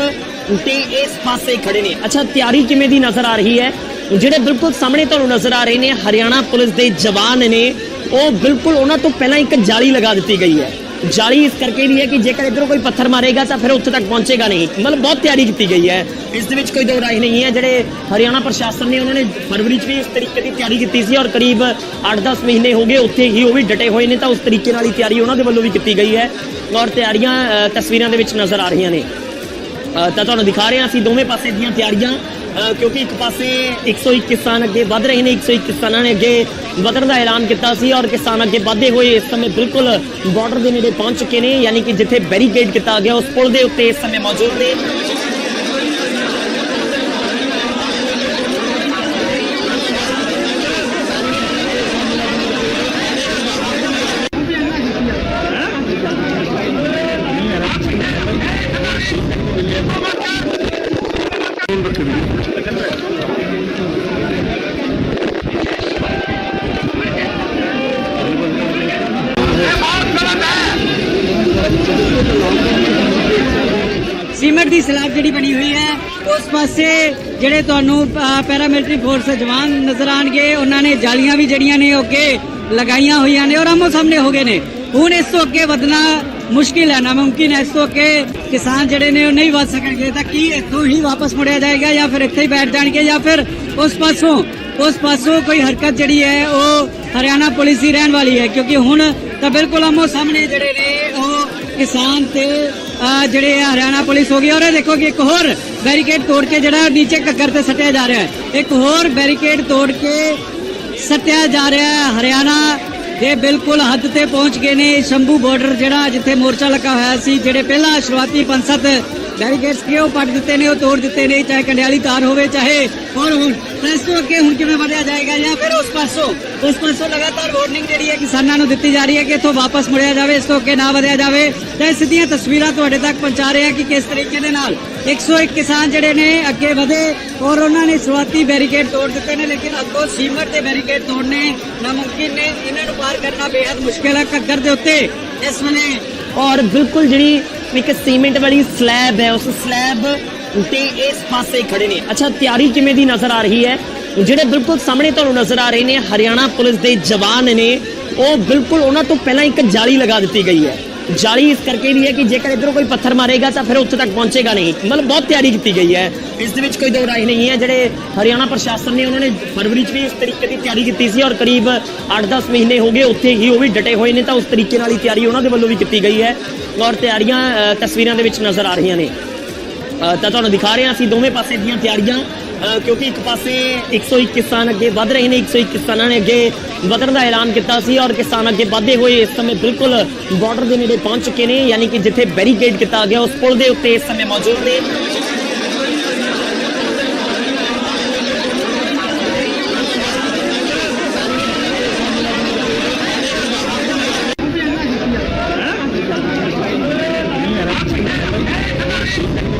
ਤੇ ਇਸ ਪਾਸੇ ਖੜੇ ਨੇ। ਅੱਛਾ, ਤਿਆਰੀ ਕਿਵੇਂ ਦੀ ਨਜ਼ਰ ਆ ਰਹੀ ਹੈ? ਜਿਹੜੇ ਬਿਲਕੁਲ ਸਾਹਮਣੇ ਤੁਹਾਨੂੰ ਨਜ਼ਰ ਆ ਰਹੇ ਨੇ ਹਰਿਆਣਾ ਪੁਲਿਸ ਦੇ ਜਵਾਨ ਨੇ, ਉਹ ਬਿਲਕੁਲ ਉਹਨਾਂ ਤੋਂ ਪਹਿਲਾਂ ਇੱਕ ਜਾਲੀ ਲਗਾ ਦਿੱਤੀ ਗਈ ਹੈ। ਜਾਲੀ ਇਸ ਕਰਕੇ ਵੀ ਹੈ ਕਿ ਜੇਕਰ ਇਧਰੋਂ ਕੋਈ ਪੱਥਰ ਮਾਰੇਗਾ ਤਾਂ ਫਿਰ ਉੱਥੇ ਤੱਕ ਪਹੁੰਚੇਗਾ ਨਹੀਂ। ਮਤਲਬ ਬਹੁਤ ਤਿਆਰੀ ਕੀਤੀ ਗਈ ਹੈ, ਇਸ ਦੇ ਵਿੱਚ ਕੋਈ ਦੋ ਰਾਏ ਨਹੀਂ ਹੈ। ਜਿਹੜੇ ਹਰਿਆਣਾ ਪ੍ਰਸ਼ਾਸਨ ਨੇ ਉਹਨਾਂ ਨੇ ਫਰਵਰੀ 'ਚ ਵੀ ਇਸ ਤਰੀਕੇ ਦੀ ਤਿਆਰੀ ਕੀਤੀ ਸੀ ਔਰ ਕਰੀਬ 8-10 ਮਹੀਨੇ ਹੋ ਗਏ ਉੱਥੇ ਹੀ ਉਹ ਵੀ ਡਟੇ ਹੋਏ ਨੇ, ਤਾਂ ਉਸ ਤਰੀਕੇ ਨਾਲ ਹੀ ਤਿਆਰੀ ਉਹਨਾਂ ਦੇ ਵੱਲੋਂ ਵੀ ਕੀਤੀ ਗਈ ਹੈ ਔਰ ਤਿਆਰੀਆਂ ਤਸਵੀਰਾਂ ਦੇ ਵਿੱਚ ਨਜ਼ਰ ਆ ਰਹੀਆਂ ਨੇ। ਤਾਂ ਤੁਹਾਨੂੰ ਦਿਖਾ ਰਹੇ ਹਾਂ ਅਸੀਂ ਦੋਵੇਂ ਪਾਸੇ ਦੀਆਂ ਤਿਆਰੀਆਂ, ਕਿਉਂਕਿ ਇੱਕ ਪਾਸੇ 101 ਕਿਸਾਨ ਅੱਗੇ ਵਧ ਰਹੇ ਨੇ। 101 ਕਿਸਾਨਾਂ ਨੇ ਅੱਗੇ ਵਧਣ ਦਾ ਐਲਾਨ ਕੀਤਾ ਸੀ ਔਰ ਕਿਸਾਨ ਅੱਗੇ ਵਧਦੇ ਹੋਏ ਇਸ ਸਮੇਂ ਬਿਲਕੁਲ ਬਾਰਡਰ ਦੇ ਨੇੜੇ ਪਹੁੰਚ ਚੁੱਕੇ ਨੇ, ਯਾਨੀ ਕਿ ਜਿੱਥੇ ਬੈਰੀਕੇਡ ਕੀਤਾ ਗਿਆ ਉਸ ਪੁਲ ਦੇ ਉੱਤੇ ਇਸ ਸਮੇਂ ਮੌਜੂਦ ਨੇ। ਸੀਮਟ ਦੀ ਸਲੈਬ ਜਿਹੜੀ ਬਣੀ ਹੋਈ ਹੈ ਉਸ ਪਾਸੇ ਜਿਹੜੇ ਤੁਹਾਨੂੰ ਪੈਰਾਮਿਲਟਰੀ ਫੋਰਸ ਜਵਾਨ ਨਜ਼ਰ ਆਣਗੇ, ਉਹਨਾਂ ਨੇ ਜਾਲੀਆਂ ਵੀ ਜਿਹੜੀਆਂ ਨੇ ਉਹ ਅੱਗੇ ਲਗਾਈਆਂ ਹੋਈਆਂ ਨੇ ਔਰ ਆਮੋ ਸਾਹਮਣੇ ਹੋ ਗਏ ਨੇ। ਹੁਣ ਇਸ ਤੋਂ ਅੱਗੇ ਵਧਣਾ ਮੁਸ਼ਕਿਲ ਹੈ, ਨਾਮੁਮਕਿਨ ਹੈ। ਇਸ ਤੋਂ ਅੱਗੇ ਕਿਸਾਨ ਜਿਹੜੇ ਨੇ ਉਹ ਨਹੀਂ ਵੱਧ ਸਕਣਗੇ। ਤਾਂ ਕੀ ਇੱਥੋਂ ਹੀ ਵਾਪਸ ਮੁੜਿਆ ਜਾਏਗਾ ਜਾਂ ਫਿਰ ਇੱਥੇ ਹੀ ਬੈਠ ਜਾਣਗੇ ਜਾਂ ਫਿਰ ਉਸ ਪਾਸੋਂ ਕੋਈ ਹਰਕਤ ਜਿਹੜੀ ਹੈ ਉਹ ਹਰਿਆਣਾ ਪੁਲਿਸ ਦੀ ਰਹਿਣ ਵਾਲੀ ਹੈ? ਕਿਉਂਕਿ ਹੁਣ ਤਾਂ ਬਿਲਕੁਲ ਆਮੋ ਸਾਹਮਣੇ ਜਿਹੜੇ ਨੇ ਉਹ ਕਿਸਾਨ ਤੇ ਜਿਹੜੇ ਹਰਿਆਣਾ ਪੁਲਿਸ ਹੋ ਗਈ। ਔਰ ਇਹ ਦੇਖੋ ਕਿ ਇੱਕ ਹੋਰ ਬੈਰੀਕੇਡ ਤੋੜ ਕੇ ਜਿਹੜਾ ਨੀਚੇ ਘੱਗਰ ਤੇ ਸੱਟਿਆ ਜਾ ਰਿਹਾ ਹੈ, ਇੱਕ ਹੋਰ ਬੈਰੀਕੇਡ ਤੋੜ ਕੇ ਸੱਟਿਆ ਜਾ ਰਿਹਾ ਹੈ। ਹਰਿਆਣਾ ਦੇ ਬਿਲਕੁਲ ਹੱਦ ਤੇ ਪਹੁੰਚ ਗਏ ਨੇ। ਸ਼ੰਭੂ ਬਾਰਡਰ ਜਿਹੜਾ ਜਿੱਥੇ ਮੋਰਚਾ ਲੱਗਾ ਹੋਇਆ ਸੀ, ਜਿਹੜੇ ਪਹਿਲਾਂ ਸ਼ੁਰੂਆਤੀ 5-7 ਬੈਰੀਕੇਡਸ ਕਿ ਉਹ ਪੱਟ ਦਿੱਤੇ ਨੇ, ਉਹ ਤੋੜ ਦਿੱਤੇ ਨੇ, ਚਾਹੇ ਕੰਡਿਆਲੀ ਤਾਰ ਹੋਵੇ ਚਾਹੇ ਹੋਰ ਹੁਣ ਇਸ ਤੋਂ ਅੱਗੇ ਹੁਣ ਕਿਵੇਂ ਵਧਿਆ ਜਾਏਗਾ ਜਾਂ ਫਿਰ ਉਸ ਪਾਸੋਂ ਲਗਾਤਾਰ ਵਾਰਨਿੰਗ ਜਿਹੜੀ ਹੈ ਕਿਸਾਨਾਂ ਨੂੰ ਦਿੱਤੀ ਜਾ ਰਹੀ ਹੈ ਕਿ ਇੱਥੋਂ ਵਾਪਸ ਮੁੜਿਆ ਜਾਵੇ, ਇਸ ਤੋਂ ਅੱਗੇ ਨਾ ਵਧਿਆ ਜਾਵੇ। ਤਾਂ ਸਿੱਧੀਆਂ ਤਸਵੀਰਾਂ ਤੁਹਾਡੇ ਤੱਕ ਪਹੁੰਚਾ ਰਹੇ ਹਾਂ ਕਿ ਕਿਸ ਤਰੀਕੇ ਦੇ ਨਾਲ 101 ਕਿਸਾਨ ਜਿਹੜੇ ਨੇ ਅੱਗੇ ਵਧੇ ਔਰ ਉਹਨਾਂ ਨੇ ਸ਼ੁਰੂਆਤੀ ਬੈਰੀਕੇਡ ਤੋੜ ਦਿੱਤੇ ਨੇ, ਲੇਕਿਨ ਅੱਗੋਂ ਸੀਮਟ ਦੇ ਬੈਰੀਕੇਡ ਤੋੜਨੇ ਨਾਮੁਮਕਿਨ ਨੇ। ਇਹਨਾਂ ਨੂੰ ਪਾਰ ਕਰਨਾ ਬੇहद ਮੁਸ਼ਕਿਲ ਹੈ ਘੱਗਰ ਦੇ ਉੱਤੇ ਇਸ ਵੇਲੇ। ਔਰ ਬਿਲਕੁਲ ਜਿਹੜੀ ਇੱਕ ਸੀਮੈਂਟ ਵਾਲੀ ਸਲੈਬ ਹੈ, ਉਸ ਸਲੈਬ ਤੇ ਇਸ ਪਾਸੇ ਖੜੇ ਨੇ। ਅੱਛਾ, ਤਿਆਰੀ ਕਿਵੇਂ ਦੀ ਨਜ਼ਰ ਆ ਰਹੀ ਹੈ? ਜਿਹੜੇ ਬਿਲਕੁਲ ਸਾਹਮਣੇ ਤੁਹਾਨੂੰ ਨਜ਼ਰ ਆ ਰਹੇ ਨੇ ਹਰਿਆਣਾ ਪੁਲਿਸ ਦੇ ਜਵਾਨ ਨੇ, ਉਹ ਬਿਲਕੁਲ ਉਹਨਾਂ ਤੋਂ ਪਹਿਲਾਂ ਇੱਕ ਜਾਲੀ ਲਗਾ ਦਿੱਤੀ ਗਈ ਹੈ। ਜਾਲੀ ਇਸ ਕਰਕੇ ਵੀ ਹੈ ਕਿ ਜੇਕਰ ਇਧਰੋਂ ਕੋਈ ਪੱਥਰ ਮਾਰੇਗਾ ਤਾਂ ਫਿਰ ਉੱਥੇ ਤੱਕ ਪਹੁੰਚੇਗਾ ਨਹੀਂ। ਮਤਲਬ ਬਹੁਤ ਤਿਆਰੀ ਕੀਤੀ ਗਈ ਹੈ, ਇਸ ਦੇ ਵਿੱਚ ਕੋਈ ਦੋ ਰਾਏ ਨਹੀਂ ਹੈ। ਜਿਹੜੇ ਹਰਿਆਣਾ ਪ੍ਰਸ਼ਾਸਨ ਨੇ ਉਹਨਾਂ ਨੇ ਫਰਵਰੀ 'ਚ ਵੀ ਇਸ ਤਰੀਕੇ ਦੀ ਤਿਆਰੀ ਕੀਤੀ ਸੀ ਔਰ ਕਰੀਬ 8-10 ਮਹੀਨੇ ਹੋ ਗਏ ਉੱਥੇ ਹੀ ਉਹ ਵੀ ਡਟੇ ਹੋਏ ਨੇ, ਤਾਂ ਉਸ ਤਰੀਕੇ ਨਾਲ ਹੀ ਤਿਆਰੀ ਉਹਨਾਂ ਦੇ ਵੱਲੋਂ ਵੀ ਕੀਤੀ ਗਈ ਹੈ ਔਰ ਤਿਆਰੀਆਂ ਤਸਵੀਰਾਂ ਦੇ ਵਿੱਚ ਨਜ਼ਰ ਆ ਰਹੀਆਂ ਨੇ। ਤਾਂ ਤੁਹਾਨੂੰ ਦਿਖਾ ਰਹੇ ਹਾਂ ਅਸੀਂ ਦੋਵੇਂ ਪਾਸੇ ਦੀਆਂ ਤਿਆਰੀਆਂ, ਕਿਉਂਕਿ ਇੱਕ ਪਾਸੇ 101 ਕਿਸਾਨ ਅੱਗੇ ਵਧ ਰਹੇ ਨੇ। 101 ਕਿਸਾਨਾਂ ਨੇ ਅੱਗੇ ਵਧਣ ਦਾ ਐਲਾਨ ਕੀਤਾ ਸੀ ਔਰ ਕਿਸਾਨ ਅੱਗੇ ਵਧਦੇ ਹੋਏ ਇਸ ਸਮੇਂ ਬਿਲਕੁਲ ਬਾਰਡਰ ਦੇ ਨੇੜੇ ਪਹੁੰਚ ਚੁੱਕੇ ਨੇ, ਯਾਨੀ ਕਿ ਜਿੱਥੇ ਬੈਰੀਕੇਡ ਕੀਤਾ ਗਿਆ ਉਸ ਪੁਲ ਦੇ ਉੱਤੇ ਇਸ ਸਮੇਂ ਮੌਜੂਦ ਨੇ।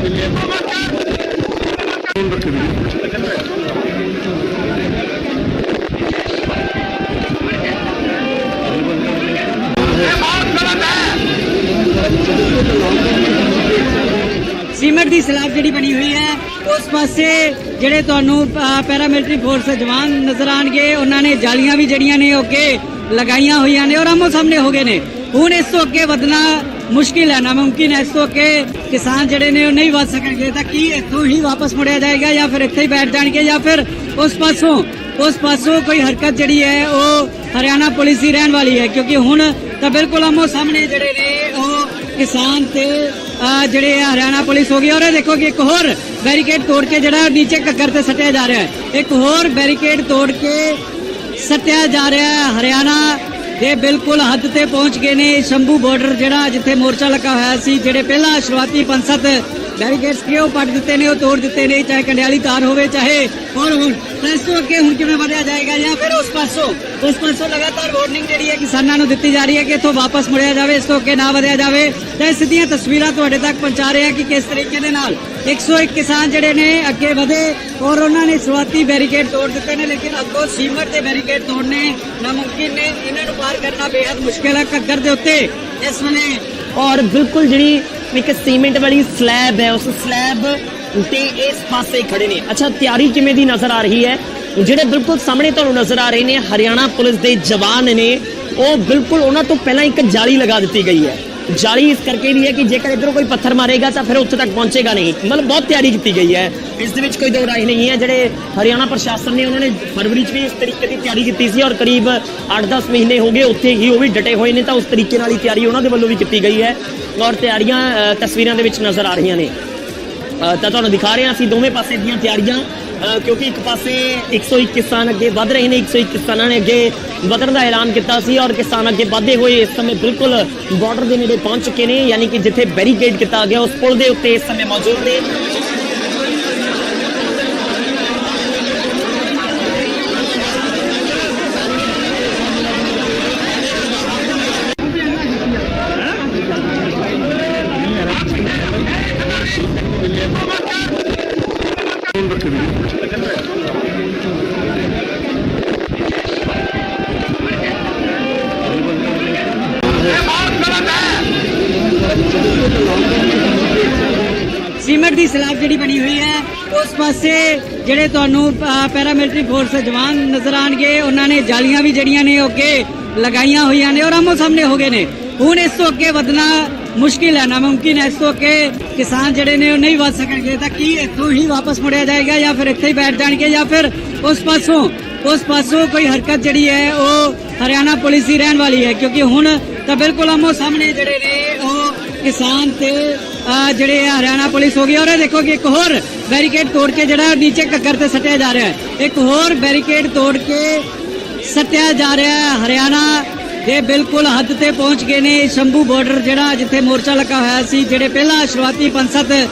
ਸੀਮਟ ਦੀ ਸਲੈਬ ਜਿਹੜੀ ਬਣੀ ਹੋਈ ਹੈ ਉਸ ਪਾਸੇ ਜਿਹੜੇ ਤੁਹਾਨੂੰ ਪੈਰਾਮਿਲਟਰੀ ਫੋਰਸ ਜਵਾਨ ਨਜ਼ਰ ਆਣਗੇ, ਉਹਨਾਂ ਨੇ ਜਾਲੀਆਂ ਵੀ ਜਿਹੜੀਆਂ ਨੇ ਉਹ ਅੱਗੇ ਲਗਾਈਆਂ ਹੋਈਆਂ ਨੇ ਔਰ ਆਮੋ ਸਾਹਮਣੇ ਹੋ ਗਏ ਨੇ। ਹੁਣ ਇਸ ਤੋਂ ਅੱਗੇ ਵਧਣਾ ਮੁਸ਼ਕਿਲ ਹੈ, ਨਾਮੁਮਕਿਨ ਹੈ। ਇਸ ਤੋਂ ਅੱਗੇ ਕਿਸਾਨ ਜਿਹੜੇ ਨੇ ਉਹ ਨਹੀਂ ਵੱਧ ਸਕਣਗੇ। ਤਾਂ ਕੀ ਇੱਥੋਂ ਹੀ ਵਾਪਸ ਮੁੜਿਆ ਜਾਏਗਾ ਜਾਂ ਫਿਰ ਇੱਥੇ ਹੀ ਬੈਠ ਜਾਣਗੇ ਜਾਂ ਫਿਰ ਉਸ ਪਾਸੋਂ ਕੋਈ ਹਰਕਤ ਜਿਹੜੀ ਹੈ ਉਹ ਹਰਿਆਣਾ ਪੁਲਿਸ ਦੀ ਰਹਿਣ ਵਾਲੀ ਹੈ? ਕਿਉਂਕਿ ਹੁਣ ਤਾਂ ਬਿਲਕੁਲ ਆਮੋ ਸਾਹਮਣੇ ਜਿਹੜੇ ਨੇ ਉਹ ਕਿਸਾਨ ਤੇ ਜਿਹੜੇ ਹਰਿਆਣਾ ਪੁਲਿਸ ਹੋ ਗਈ। ਔਰ ਇਹ ਦੇਖੋ ਕਿ ਇੱਕ ਹੋਰ ਬੈਰੀਕੇਡ ਤੋੜ ਕੇ ਜਿਹੜਾ ਨੀਚੇ ਘੱਗਰ ਤੇ ਸੱਟਿਆ ਜਾ ਰਿਹਾ ਹੈ, ਇੱਕ ਹੋਰ ਬੈਰੀਕੇਡ ਤੋੜ ਕੇ ਸੱਟਿਆ ਜਾ ਰਿਹਾ ਹੈ। ਹਰਿਆਣਾ ਦੇ ਬਿਲਕੁਲ ਹੱਦ ਤੇ ਪਹੁੰਚ ਗਏ ਨੇ। ਸ਼ੰਭੂ ਬਾਰਡਰ ਜਿਹੜਾ ਜਿੱਥੇ ਮੋਰਚਾ ਲੱਗਾ ਹੋਇਆ ਸੀ, ਜਿਹੜੇ ਪਹਿਲਾਂ ਸ਼ੁਰੂਆਤੀ 5-7 ਬੈਰੀਕੇਡਸ ਕਿ ਉਹ ਪੱਟ ਦਿੱਤੇ ਨੇ, ਉਹ ਤੋੜ ਦਿੱਤੇ ਨੇ, ਚਾਹੇ ਕੰਡਿਆਲੀ ਤਾਰ ਹੋਵੇ, ਚਾਹੇ ਹੋਰ ਹੁਣ ਇਸ ਤੋਂ ਅੱਗੇ ਹੁਣ ਕਿਵੇਂ ਵਧਿਆ ਜਾਏਗਾ ਜਾਂ ਫਿਰ ਉਸ ਪਾਸੋਂ ਲਗਾਤਾਰ ਵਾਰਨਿੰਗ ਜਿਹੜੀ ਹੈ ਕਿਸਾਨਾਂ ਨੂੰ ਦਿੱਤੀ ਜਾ ਰਹੀ ਹੈ ਕਿ ਇੱਥੋਂ ਵਾਪਸ ਮੁੜਿਆ ਜਾਵੇ, ਇਸ ਤੋਂ ਅੱਗੇ ਨਾ ਵਧਿਆ ਜਾਵੇ। ਤਾਂ ਸਿੱਧੀਆਂ ਤਸਵੀਰਾਂ ਤੁਹਾਡੇ ਤੱਕ ਪਹੁੰਚਾ ਰਹੇ ਹਾਂ ਕਿ ਕਿਸ ਤਰੀਕੇ ਦੇ ਨਾਲ 101 ਕਿਸਾਨ ਜਿਹੜੇ ਨੇ ਅੱਗੇ ਵਧੇ ਔਰ ਉਹਨਾਂ ਨੇ ਸ਼ੁਰੂਆਤੀ ਬੈਰੀਕੇਡ ਤੋੜ ਦਿੱਤੇ ਨੇ, ਲੇਕਿਨ ਅੱਗੋਂ ਸੀਮਟ ਦੇ ਬੈਰੀਕੇਡ ਤੋੜਨੇ ਨਾਮੁਮਕਿਨ ਨੇ। ਇਹਨਾਂ ਨੂੰ ਪਾਰ ਕਰਨਾ ਬੇहद ਮੁਸ਼ਕਿਲ ਹੈ ਘੱਗਰ ਦੇ ਉੱਤੇ ਇਸ ਵੇਲੇ। ਔਰ ਬਿਲਕੁਲ ਜਿਹੜੀ ਇੱਕ ਸੀਮੈਂਟ ਵਾਲੀ ਸਲੈਬ ਹੈ, ਉਸ ਸਲੈਬ ਤੇ ਇਸ ਪਾਸੇ ਖੜੇ ਨੇ। ਅੱਛਾ, ਤਿਆਰੀ ਕਿਵੇਂ ਦੀ ਨਜ਼ਰ ਆ ਰਹੀ ਹੈ? ਜਿਹੜੇ ਬਿਲਕੁਲ ਸਾਹਮਣੇ ਤੁਹਾਨੂੰ ਨਜ਼ਰ ਆ ਰਹੇ ਨੇ ਹਰਿਆਣਾ ਪੁਲਿਸ ਦੇ ਜਵਾਨ ਨੇ, ਉਹ ਬਿਲਕੁਲ ਉਹਨਾਂ ਤੋਂ ਪਹਿਲਾਂ ਇੱਕ ਜਾਲੀ ਲਗਾ ਦਿੱਤੀ ਗਈ ਹੈ। ਜਾਲੀ ਇਸ ਕਰਕੇ ਵੀ ਹੈ ਕਿ ਜੇਕਰ ਇਧਰੋਂ ਕੋਈ ਪੱਥਰ ਮਾਰੇਗਾ ਤਾਂ ਫਿਰ ਉੱਥੇ ਤੱਕ ਪਹੁੰਚੇਗਾ ਨਹੀਂ। ਮਤਲਬ ਬਹੁਤ ਤਿਆਰੀ ਕੀਤੀ ਗਈ ਹੈ, ਇਸ ਦੇ ਵਿੱਚ ਕੋਈ ਦੋ ਰਾਏ ਨਹੀਂ ਹੈ। ਜਿਹੜੇ ਹਰਿਆਣਾ ਪ੍ਰਸ਼ਾਸਨ ਨੇ ਉਹਨਾਂ ਨੇ ਫਰਵਰੀ 'ਚ ਵੀ ਇਸ ਤਰੀਕੇ ਦੀ ਤਿਆਰੀ ਕੀਤੀ ਸੀ ਔਰ ਕਰੀਬ 8-10 ਮਹੀਨੇ ਹੋ ਗਏ ਉੱਥੇ ਹੀ ਉਹ ਵੀ ਡਟੇ ਹੋਏ ਨੇ, ਤਾਂ ਉਸ ਤਰੀਕੇ ਨਾਲ ਹੀ ਤਿਆਰੀ ਉਹਨਾਂ ਦੇ ਵੱਲੋਂ ਵੀ ਕੀਤੀ ਗਈ ਹੈ ਔਰ ਤਿਆਰੀਆਂ ਤਸਵੀਰਾਂ ਦੇ ਵਿੱਚ ਨਜ਼ਰ ਆ ਰਹੀਆਂ ਨੇ। ਤਾਂ ਤੁਹਾਨੂੰ ਦਿਖਾ ਰਹੇ ਹਾਂ ਅਸੀਂ ਦੋਵੇਂ ਪਾਸੇ ਦੀਆਂ ਤਿਆਰੀਆਂ, ਕਿਉਂਕਿ ਇੱਕ ਪਾਸੇ 101 ਕਿਸਾਨ ਅੱਗੇ ਵੱਧ ਰਹੇ ਨੇ। 101 ਕਿਸਾਨਾਂ ਨੇ ਅੱਗੇ ਵਧਣ ਦਾ ਐਲਾਨ ਕੀਤਾ ਸੀ ਔਰ ਕਿਸਾਨ ਅੱਗੇ ਵਧਦੇ ਹੋਏ ਇਸ ਸਮੇਂ ਬਿਲਕੁਲ ਬਾਰਡਰ ਦੇ ਨੇੜੇ ਪਹੁੰਚ ਚੁੱਕੇ ਨੇ, ਯਾਨੀ ਕਿ ਜਿੱਥੇ ਬੈਰੀਕੇਡ ਕੀਤਾ ਗਿਆ ਉਸ ਪੁਲ ਦੇ ਉੱਤੇ ਇਸ ਸਮੇਂ ਮੌਜੂਦ ਨੇ। ਸੀਮਟ ਦੀ ਸਲੈਬ ਜਿਹੜੀ ਬਣੀ ਹੋਈ ਹੈ ਉਸ ਪਾਸੇ ਜਿਹੜੇ ਤੁਹਾਨੂੰ ਪੈਰਾਮਿਲਟਰੀ ਫੋਰਸ ਦੇ ਜਵਾਨ ਨਜ਼ਰ ਆਣਗੇ, ਉਹਨਾਂ ਨੇ ਜਾਲੀਆਂ ਵੀ ਜਿਹੜੀਆਂ ਨੇ ਅੱਗੇ ਲਗਾਈਆਂ ਹੋਈਆਂ ਨੇ ਔਰ ਆਮੋ ਸਾਹਮਣੇ ਹੋ ਗਏ ਨੇ। ਹੁਣ ਇਸ ਤੋਂ ਅੱਗੇ ਵਧਣਾ ਮੁਸ਼ਕਿਲ ਹੈ, ਨਾਮੁਮਕਿਨ ਹੈ। ਇਸ ਤੋਂ ਅੱਗੇ ਕਿਸਾਨ ਜਿਹੜੇ ਨੇ ਉਹ ਨਹੀਂ ਵਧ ਸਕਣਗੇ। ਤਾਂ ਕੀ ਇੱਥੋਂ ਹੀ ਵਾਪਸ ਮੁੜਿਆ ਜਾਏਗਾ ਜਾਂ ਫਿਰ ਇੱਥੇ ਹੀ ਬੈਠ ਜਾਣਗੇ ਜਾਂ ਫਿਰ ਉਸ ਪਾਸੋਂ ਕੋਈ ਹਰਕਤ ਜਿਹੜੀ ਹੈ ਉਹ ਹਰਿਆਣਾ ਪੁਲਿਸ ਦੀ ਰਹਿਣ ਵਾਲੀ ਹੈ? ਕਿਉਂਕਿ ਹੁਣ ਤਾਂ ਬਿਲਕੁਲ ਆਮੋ ਸਾਹਮਣੇ ਜਿਹੜੇ ਨੇ ਉਹ ਕਿਸਾਨ ਤੇ ਜਿਹੜੇ ਹਰਿਆਣਾ ਪੁਲਿਸ ਹੋ ਗਈ। ਔਰ ਇਹ ਦੇਖੋ ਕਿ ਇੱਕ ਹੋਰ ਬੈਰੀਕੇਡ ਤੋੜ ਕੇ ਜਿਹੜਾ ਨੀਚੇ ਘੱਗਰ ਤੇ ਸੱਟਿਆ ਜਾ ਰਿਹਾ ਹੈ, ਇੱਕ ਹੋਰ ਬੈਰੀਕੇਡ ਤੋੜ ਕੇ ਸੱਟਿਆ ਜਾ ਰਿਹਾ ਹੈ। ਹਰਿਆਣਾ ਦੇ ਬਿਲਕੁਲ ਹੱਦ ਤੇ ਪਹੁੰਚ ਗਏ ਨੇ। ਸ਼ੰਭੂ ਬਾਰਡਰ ਜਿਹੜਾ ਜਿੱਥੇ ਮੋਰਚਾ ਲੱਗਾ ਹੋਇਆ ਸੀ, ਜਿਹੜੇ ਪਹਿਲਾਂ ਸ਼ੁਰੂਆਤੀ 5-7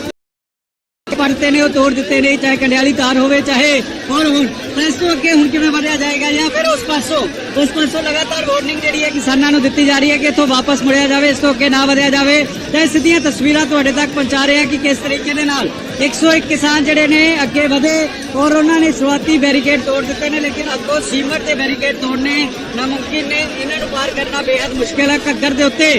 ਪੜਤੇ ਨੇ ਉਹ ਤੋੜ ਦਿੱਤੇ ਨੇ, ਚਾਹੇ ਕੰਡਿਆਲੀ ਤਾਰ ਹੋਵੇ, ਚਾਹੇ ਹੋਰ ਹੁਣ ਇਸ ਤੋਂ ਅੱਗੇ ਹੁਣ ਕਿਵੇਂ ਵਧਿਆ ਜਾਏਗਾ ਜਾਂ ਫਿਰ ਉਸ ਪਾਸੋਂ ਲਗਾਤਾਰ ਵਾਰਨਿੰਗ ਜਿਹੜੀ ਹੈ ਕਿਸਾਨਾਂ ਨੂੰ ਦਿੱਤੀ ਜਾ ਰਹੀ ਹੈ ਕਿ ਇੱਥੋਂ ਵਾਪਸ ਮੁੜਿਆ ਜਾਵੇ, ਇਸ ਤੋਂ ਅੱਗੇ ਨਾ ਵਧਿਆ ਜਾਵੇ। ਤਾਂ ਸਿੱਧੀਆਂ ਤਸਵੀਰਾਂ ਤੁਹਾਡੇ ਤੱਕ ਪਹੁੰਚਾ ਰਹੇ ਹਾਂ ਕਿ ਕਿਸ ਤਰੀਕੇ ਦੇ ਨਾਲ 101 ਕਿਸਾਨ ਜਿਹੜੇ ਨੇ ਅੱਗੇ ਵਧੇ ਔਰ ਉਹਨਾਂ ਨੇ ਸ਼ੁਰੂਆਤੀ ਬੈਰੀਕੇਡ ਤੋੜ ਦਿੱਤੇ ਨੇ, ਲੇਕਿਨ ਅੱਗੋਂ ਸੀਮਟ ਦੇ ਬੈਰੀਕੇਡ ਤੋੜਨੇ ਨਾਮੁਮਕਿਨ ਨੇ। ਇਹਨਾਂ ਨੂੰ ਪਾਰ ਕਰਨਾ ਬੇहद ਮੁਸ਼ਕਿਲ ਹੈ ਘੱਗਰ ਦੇ ਉੱਤੇ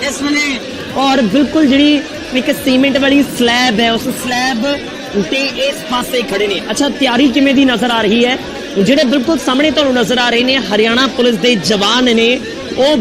ਇਸ ਵੇਲੇ। ਔਰ ਬਿਲਕੁਲ ਜਿਹੜੀ ਇੱਕ ਸੀਮੈਂਟ ਵਾਲੀ ਸਲੈਬ ਹੈ, ਉਸ ਸਲੈਬ ਤੇ ਇਸ ਪਾਸੇ ਖੜੇ ਨੇ। ਅੱਛਾ, ਤਿਆਰੀ ਕਿਵੇਂ ਦੀ ਨਜ਼ਰ ਆ ਰਹੀ ਹੈ? ਜਿਹੜੇ ਬਿਲਕੁਲ ਸਾਹਮਣੇ ਤੁਹਾਨੂੰ ਨਜ਼ਰ ਆ ਰਹੇ ਨੇ ਹਰਿਆਣਾ ਪੁਲਿਸ ਦੇ ਜਵਾਨ ਨੇ, ਉਹ